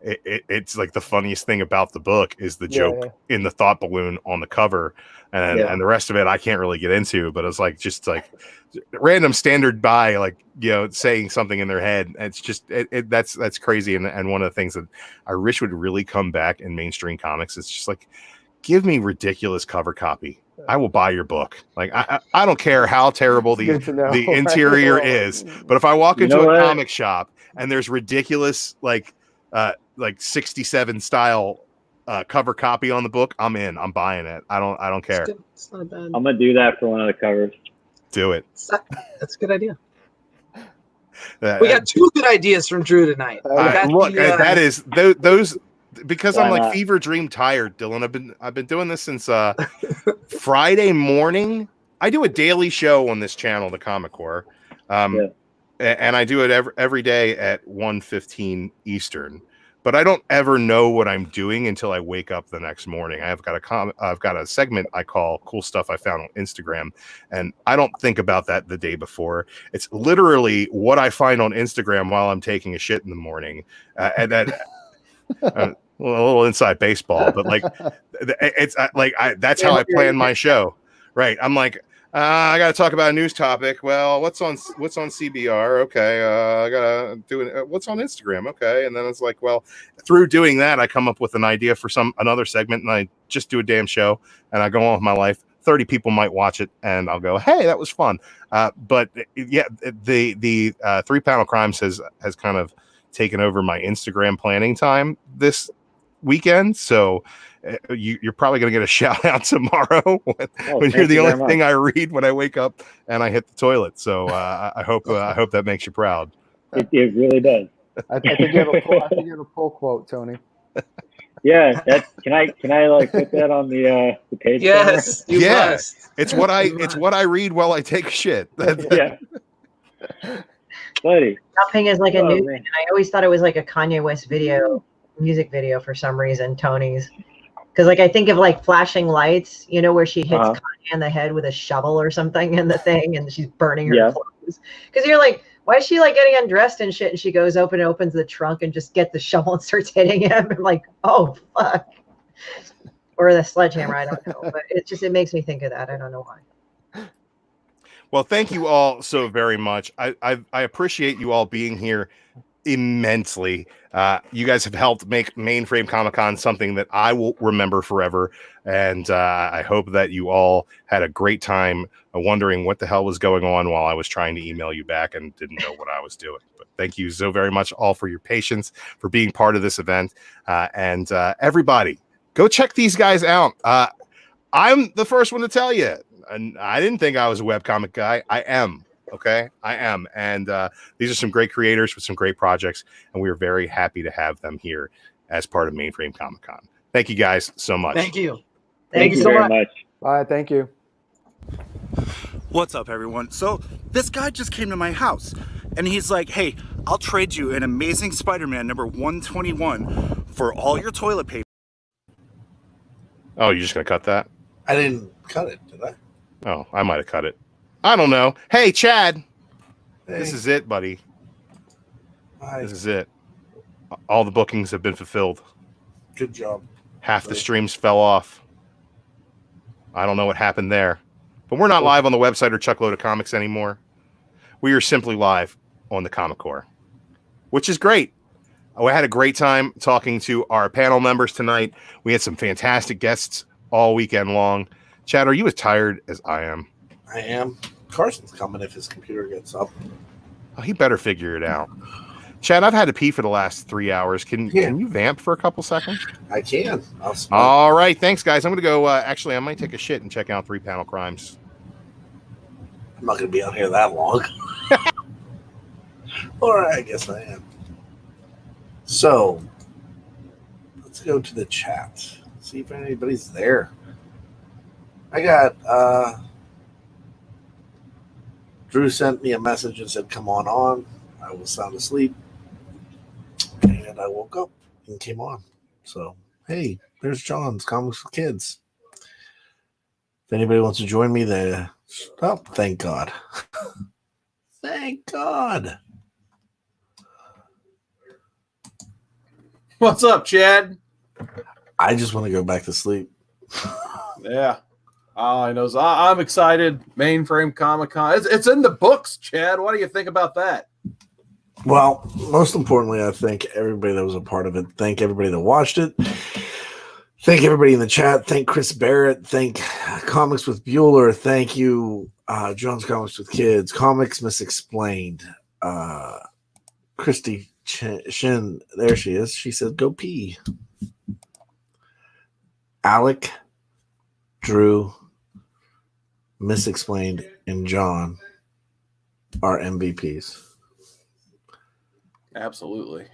it's like the funniest thing about the book is the joke in the thought balloon on the cover, and the rest of it I can't really get into, but it's like just like random standard by, like, saying something in their head. It's just that's crazy, and one of the things that I wish would really come back in mainstream comics is just like, give me ridiculous cover copy. I will buy your book. Like I don't care how terrible the interior is, but if I walk into a comic shop and there's ridiculous like 67 style cover copy on the book, I'm in. I'm buying it. I don't care. It's not bad. I'm gonna do that for one of the covers. Do it. That's a good idea. We got 2 good ideas from Drew tonight. That is those, because I'm Why like not? fever dream tired, Dylan. I've been doing this since Friday morning. I do a daily show on this channel, the Comic Core, and I do it every day at 1:15 Eastern. But I don't ever know what I'm doing until I wake up the next morning. I've got a segment I call Cool Stuff I Found on Instagram, and I don't think about that the day before. It's literally what I find on Instagram while I'm taking a shit in the morning, and that a little inside baseball, but like it's like that's how I plan my show. Right? I'm like, I got to talk about a news topic. Well, what's on CBR? Okay, I gotta do it. What's on Instagram? Okay, and then it's like, well, through doing that, I come up with an idea for another segment, and I just do a damn show, and I go on with my life. 30 people might watch it, and I'll go, hey, that was fun. But yeah, the 3 Panel Crimes has kind of taken over my Instagram planning time this weekend, so. You're probably going to get a shout out tomorrow when you're the only thing I read when I wake up and I hit the toilet. So I hope that makes you proud. It really does. I think you have a pull quote, Tony. Yeah, can I like put that on the page? Yes, you must. It's what I read while I take shit. Yeah. Buddy. Nothing is like a new thing, and I always thought it was like a Kanye West music video for some reason, Tony's. Because like I think of like Flashing Lights, where she hits Kanye in the head with a shovel or something in the thing, and she's burning her clothes. Because you're like, why is she like getting undressed and shit? And she goes opens the trunk and just gets the shovel and starts hitting him. I'm like, oh fuck. Or the sledgehammer, I don't know. But it makes me think of that. I don't know why. Well, thank you all so very much. I appreciate you all being here immensely. You guys have helped make Mainframe Comic-Con something that I will remember forever, and I hope that you all had a great time wondering what the hell was going on while I was trying to email you back and didn't know what I was doing. But thank you so very much all for your patience, for being part of this event, and everybody go check these guys out. I'm the first one to tell you, and I didn't think I was a webcomic guy. I am. Okay, I am. And these are some great creators with some great projects, and we are very happy to have them here as part of Mainframe Comic-Con. Thank you guys so much. Thank you. Thank you so much. Bye. Thank you. What's up, everyone? So this guy just came to my house, and he's like, hey, I'll trade you an Amazing Spider-Man number 121 for all your toilet paper. Oh, you're just going to cut that? I didn't cut it, did I? Oh, I might have cut it. I don't know. Hey, Chad. Hey. This is it, buddy. Hi. This is it. All the bookings have been fulfilled. Good job. Half the streams fell off. I don't know what happened there. But we're not live on the website or Chuckload of Comics anymore. We are simply live on the Comic Core, which is great. I had a great time talking to our panel members tonight. We had some fantastic guests all weekend long. Chad, are you as tired as I am? I am. Carson's coming if his computer gets up. Oh, he better figure it out. Chad, I've had to pee for the last 3 hours. Can you vamp for a couple seconds? I can. All right. Thanks, guys. I'm going to go. Actually, I might take a shit and check out 3 Panel Crimes. I'm not going to be on here that long. Or I guess I am. So, let's go to the chat. See if anybody's there. I got Drew sent me a message and said, come on. I was sound asleep. And I woke up and came on. So, hey, there's John's Comics for Kids. If anybody wants to join me there, oh, thank God. Thank God. What's up, Chad? I just want to go back to sleep. Yeah. I know. I'm excited. Mainframe Comic-Con. It's in the books, Chad. What do you think about that? Well, most importantly, I thank everybody that was a part of it. Thank everybody that watched it. Thank everybody in the chat. Thank Chris Barrett. Thank Comics with Bueller. Thank you, John's Comics with Kids. Comics Misexplained. Christy Shin, there she is. She said, go pee. Alec, Drew, Misexplained, and John are MVPs. Absolutely.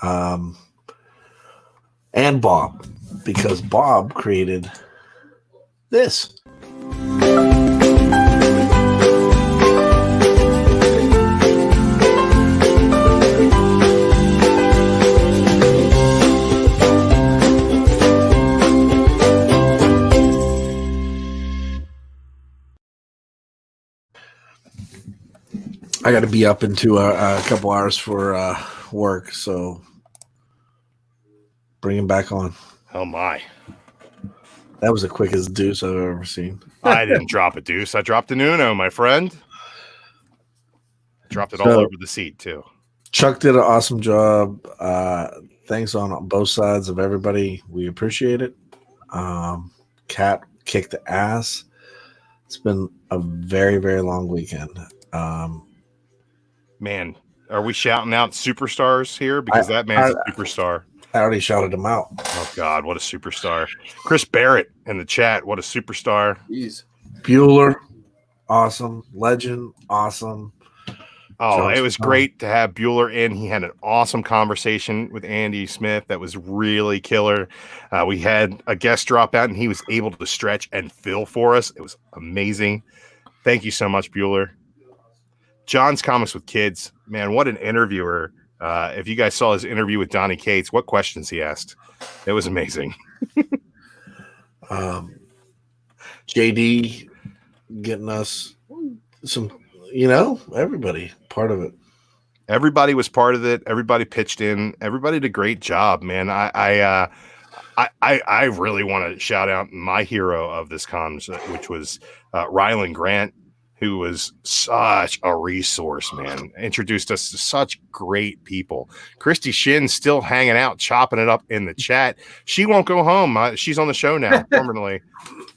And Bob, because Bob created this. I got to be up into a couple hours for work, so bring him back on. Oh, my. That was the quickest deuce I've ever seen. I didn't drop a deuce. I dropped an Uno, my friend. Dropped it all over the seat, too. Chuck did an awesome job. Thanks on both sides of everybody. We appreciate it. Cat kicked the ass. It's been a very, very long weekend. Man, are we shouting out superstars here? Because that man's a superstar. I already shouted him out. Oh, God, what a superstar. Chris Barrett in the chat, what a superstar. Jeez. Bueller, awesome. Legend, awesome. Oh, it was great to have Bueller in. He had an awesome conversation with Andy Smith that was really killer. We had a guest drop out, and he was able to stretch and fill for us. It was amazing. Thank you so much, Bueller. John's Comics with Kids. Man, what an interviewer. If you guys saw his interview with Donnie Cates, what questions he asked. It was amazing. JD getting us some, everybody part of it. Everybody was part of it. Everybody pitched in. Everybody did a great job, man. I really want to shout out my hero of this con, which was Rylan Grant, who was such a resource, man. Introduced us to such great people. Christy Shin still hanging out, chopping it up in the chat. She won't go home. She's on the show now permanently.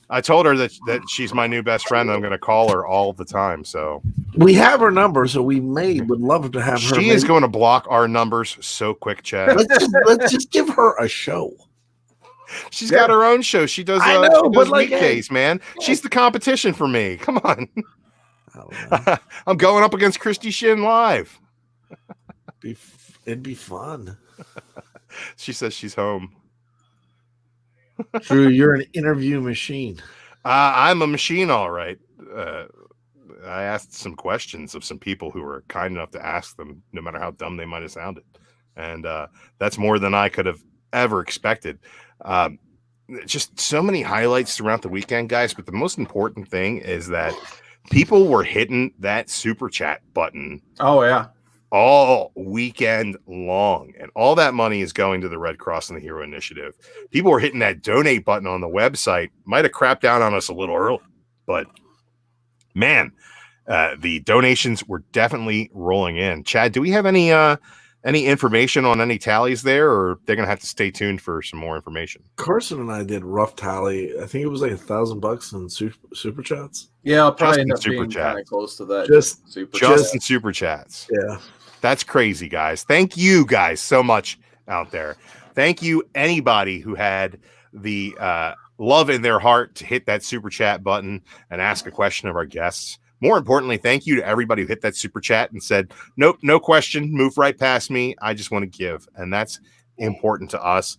I told her that she's my new best friend. I'm going to call her all the time. So we have her number, so would love to have her. She is going to block our numbers so quick, Chad. Let's just give her a show. She's got her own show. She does. I know, but weekdays, man. She's the competition for me. Come on. I'm going up against Christy Shin live. It'd be fun. She says she's home. Drew, you're an interview machine. I'm a machine, all right. I asked some questions of some people who were kind enough to ask them, no matter how dumb they might have sounded. And that's more than I could have ever expected. just so many highlights throughout the weekend, guys. But the most important thing is that people were hitting that super chat button. Oh yeah, all weekend long, and all that money is going to the Red Cross and the Hero Initiative. People were hitting that donate button on the website. Might have crapped down on us a little early, but man, the donations were definitely rolling in. Chad, do we have any information on any tallies there, or they're gonna have to stay tuned for some more information? Carson and I did rough tally. I think it was like $1,000 in super chats. Yeah, I'll probably Just end in up super being chat. kind of close to that. Just in super chats. Yeah. That's crazy, guys. Thank you guys so much out there. Thank you, anybody who had the love in their heart to hit that super chat button and ask a question of our guests. More importantly, thank you to everybody who hit that super chat and said, nope, no question, move right past me. I just want to give. And that's important to us.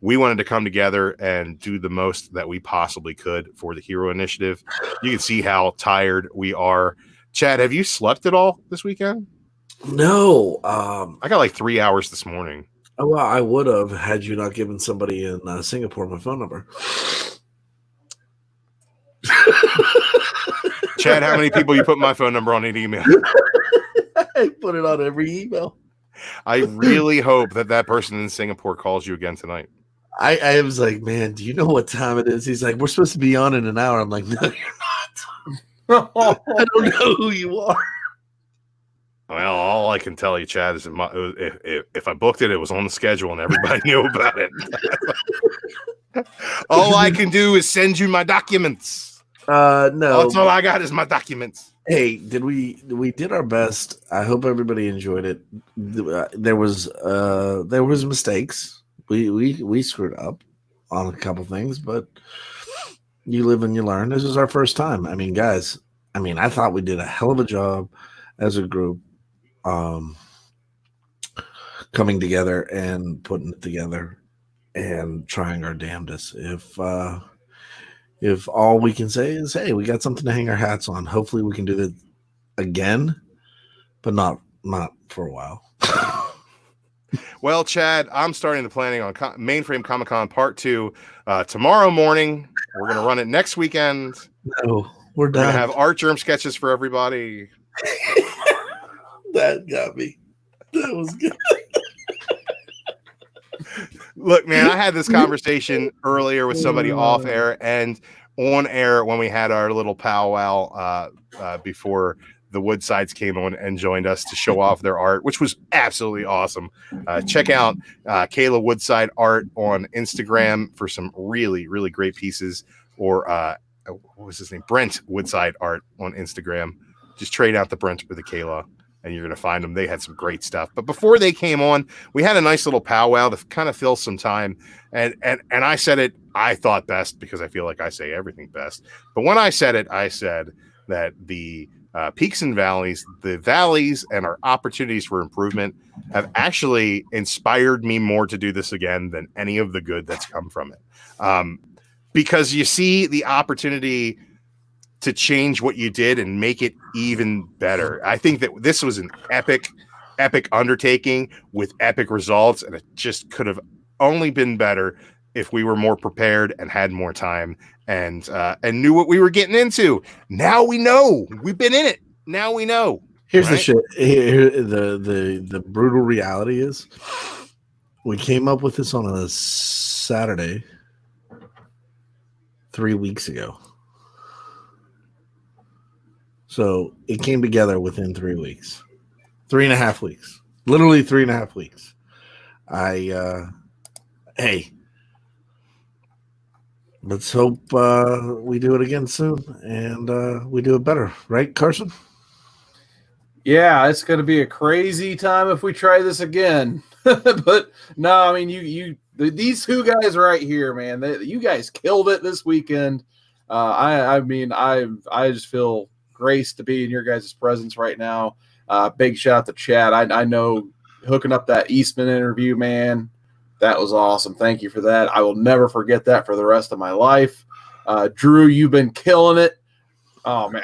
We wanted to come together and do the most that we possibly could for the Hero Initiative. You can see how tired we are. Chad, have you slept at all this weekend? No. I got like 3 hours this morning. Oh, well, I would have had you not given somebody in Singapore my phone number. Chad, how many people you put my phone number on an email? I put it on every email. I really hope that person in Singapore calls you again tonight. I was like, man, do you know what time it is? He's like, we're supposed to be on in an hour. I'm like, no, you're not. I don't know who you are. Well, all I can tell you, Chad, is if I booked it, it was on the schedule and everybody knew about it. All I can do is send you my documents. No. That's all I got is my documents. Hey, we did our best. I hope everybody enjoyed it. There was mistakes. We screwed up on a couple things, but you live and you learn. This is our first time. I mean, guys, I thought we did a hell of a job as a group, coming together and putting it together and trying our damnedest. If all we can say is, hey, we got something to hang our hats on. Hopefully we can do that again, but not for a while. Well, Chad, I'm starting the planning on Mainframe Comic-Con Part 2 tomorrow morning. We're going to run it next weekend. No, we're done. We're going to have art germ sketches for everybody. That got me. That was good. Look, man, I had this conversation earlier with somebody off air and on air when we had our little powwow before the Woodsides came on and joined us to show off their art, which was absolutely awesome. Check out Kayla Woodside Art on Instagram for some really, really great pieces. Or what was his name? Brent Woodside Art on Instagram. Just trade out the Brent for the Kayla, and you're going to find them. They had some great stuff. But before they came on, we had a nice little powwow to kind of fill some time. And I said it, I thought best because I feel like I say everything best. But when I said it, I said that the peaks and valleys, the valleys and our opportunities for improvement have actually inspired me more to do this again than any of the good that's come from it. Because you see the opportunity to change what you did and make it even better. I think that this was an epic undertaking with epic results, and it just could have only been better if we were more prepared and had more time and knew what we were getting into. Now we know. We've been in it. Now we know. Here's the shit. Here, the brutal reality is we came up with this on a Saturday 3 weeks ago. So it came together within 3 weeks, 3.5 weeks, literally 3.5 weeks. Hey, let's hope we do it again soon and we do it better. Right, Carson? Yeah, it's going to be a crazy time if we try this again. But no, I mean, these two guys right here, man, you guys killed it this weekend. I just feel graced to be in your guys' presence right now. Big shout out to Chad. I know hooking up that Eastman interview, man, that was awesome. Thank you for that. I will never forget that for the rest of my life. Drew, you've been killing it. Oh man,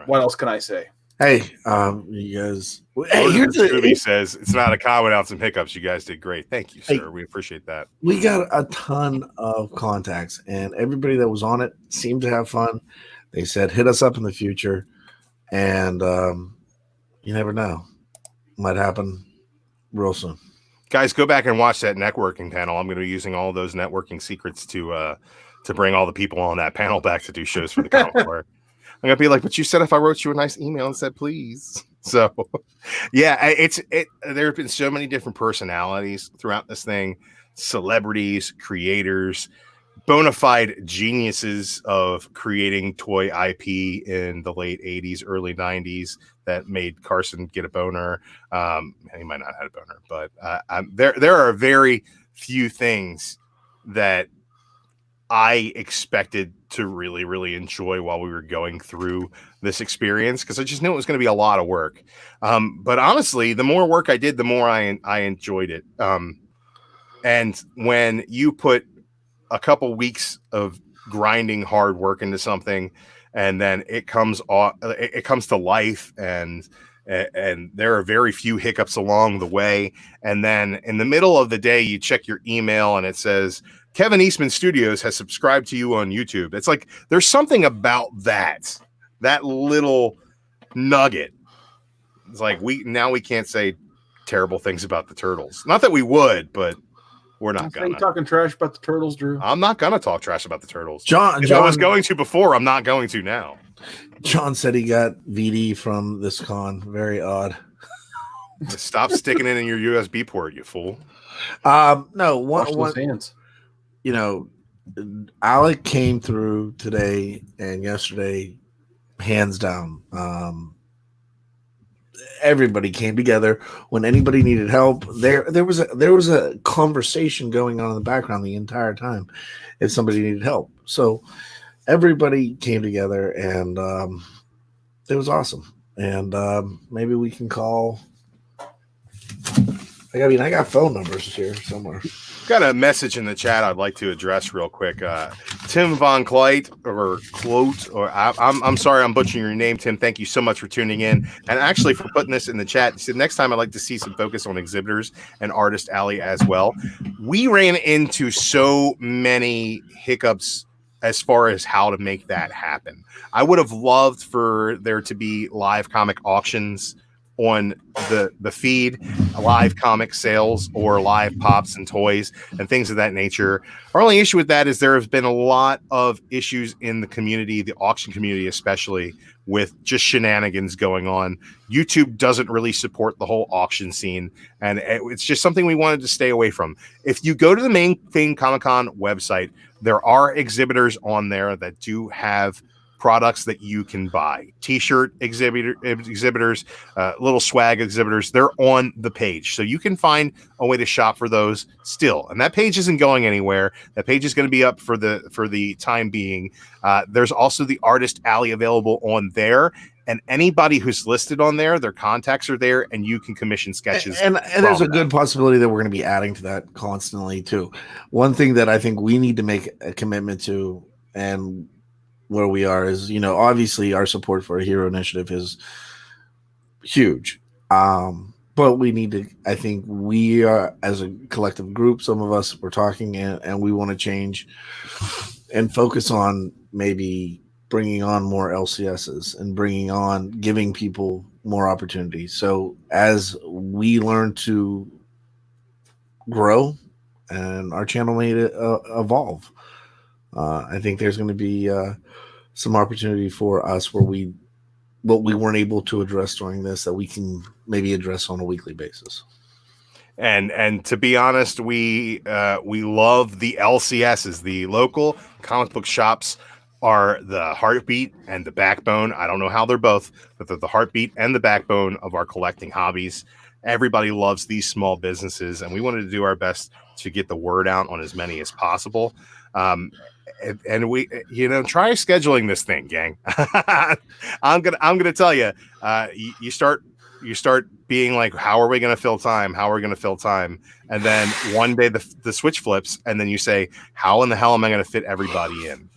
what else can I say? Hey, you guys. Hey, Lord here's Scooby says it's not a con without some hiccups. You guys did great. Thank you, Hey. sir. We appreciate that. We got a ton of contacts, and everybody that was on it seemed to have fun. They said, hit us up in the future, and you never know. Might happen real soon. Guys, go back and watch that networking panel. I'm going to be using all those networking secrets to bring all the people on that panel back to do shows for the Comic Corps. I'm going to be like, but you said if I wrote you a nice email and said please. So, yeah, there have been so many different personalities throughout this thing, celebrities, creators, bona fide geniuses of creating toy IP in the late 80s, early 90s that made Carson get a boner. He might not have had a boner, but there are very few things that I expected to really, really enjoy while we were going through this experience, because I just knew it was going to be a lot of work. But honestly, the more work I did, the more I enjoyed it. And when you put a couple weeks of grinding hard work into something, and then it comes to life, and there are very few hiccups along the way, and then in the middle of the day you check your email and it says Kevin Eastman Studios has subscribed to you on YouTube. It's like there's something about that little nugget. It's like we can't say terrible things about the Turtles. Not that we would, but we're not gonna. You talking trash about the Turtles, Drew? I'm not gonna talk trash about the Turtles. John, I was going to before. I'm not going to now. John said he got VD from this con. Very odd. Stop sticking it in your USB port, you fool. No, Wash those hands. You know, Alec came through today and yesterday, hands down. Everybody came together when anybody needed help. There was a conversation going on in the background the entire time if somebody needed help. So everybody came together, and it was awesome. And maybe we can call. I got phone numbers here somewhere. Got a message in the chat I'd like to address real quick. Tim Von Kleit or Quote, or I'm sorry I'm butchering your name, Tim. Thank you so much for tuning in, and actually for putting this in the chat. He said next time I'd like to see some focus on exhibitors and Artist Alley as well. We ran into so many hiccups as far as how to make that happen. I would have loved for there to be live comic auctions on the feed, live comic sales or live pops and toys and things of that nature. Our only issue with that is there has been a lot of issues in the community, the auction community especially, with just shenanigans going on. YouTube doesn't really support the whole auction scene, and it's just something we wanted to stay away from. If you go to the Mainframe Comic-Con website, there are exhibitors on there that do have products that you can buy. T-shirt exhibitors, little swag exhibitors, they're on the page. So you can find a way to shop for those still. And that page isn't going anywhere. That page is going to be up for the time being. There's also the Artist Alley available on there. And anybody who's listed on there, their contacts are there, and you can commission sketches. And there's a good possibility that we're going to be adding to that constantly too. One thing that I think we need to make a commitment to, and where we are is, obviously our support for a hero initiative is huge. But we need to, I think we are, as a collective group, some of us were talking and we want to change and focus on maybe bringing on more LCSs and giving people more opportunities. So as we learn to grow and our channel may evolve, I think there's going to be some opportunity for us what we weren't able to address during this that we can maybe address on a weekly basis. And to be honest, we love the LCSs. The local comic book shops are the heartbeat and the backbone. I don't know how they're both, but they're the heartbeat and the backbone of our collecting hobbies. Everybody loves these small businesses, and we wanted to do our best to get the word out on as many as possible. And we, try scheduling this thing, gang. I'm gonna tell you, you start being like, how are we gonna fill time? How are we gonna fill time? And then one day the switch flips, and then you say, how in the hell am I gonna fit everybody in?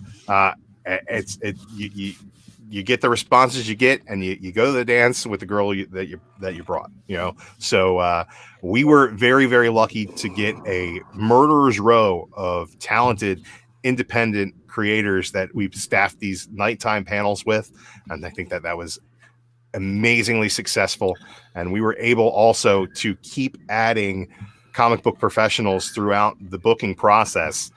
you get the responses you get, and you go to the dance with the girl that you brought. So we were very, very lucky to get a murderer's row of talented, independent creators that we've staffed these nighttime panels with, and I think that was amazingly successful. And we were able also to keep adding comic book professionals throughout the booking process,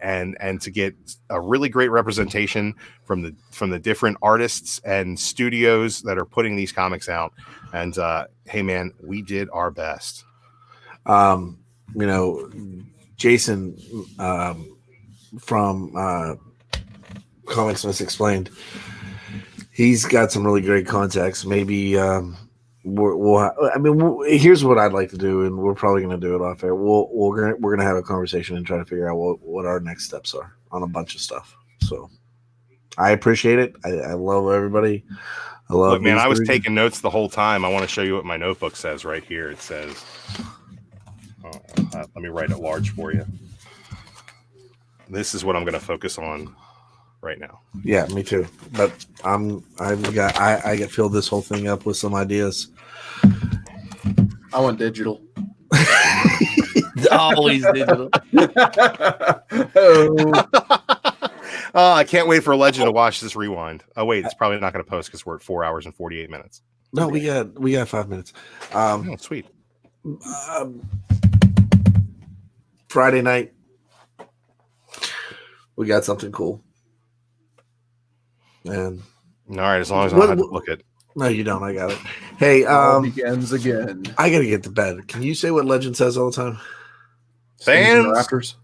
and to get a really great representation from the different artists and studios that are putting these comics out. And hey man, we did our best. Jason from Comics Misexplained, he's got some really great contacts. Maybe here's what I'd like to do, and we're probably going to do it off air. We're going to have a conversation and try to figure out what our next steps are on a bunch of stuff. So I appreciate it. I love everybody. Look, man, I was taking notes the whole time. I want to show you what my notebook says right here. It says, let me write it large for you. This is what I'm going to focus on right now. Yeah, me too. But I got filled this whole thing up with some ideas. I want digital. Always digital. I can't wait for Legend to watch this rewind. Oh wait, it's probably not going to post because we're at 4 hours and 48 minutes. No, we got 5 minutes. Oh, sweet. Friday night, we got something cool. And all right, as long as I don't have to look at. No, you don't. I got it. Hey, begins again. I gotta get to bed. Can you say what Legend says all the time? Fans,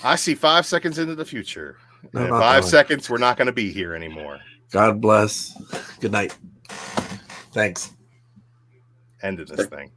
I see 5 seconds into the future. No, In not 5 that. seconds, we're not going to be here anymore. God bless. Good night. Thanks. End of this thing.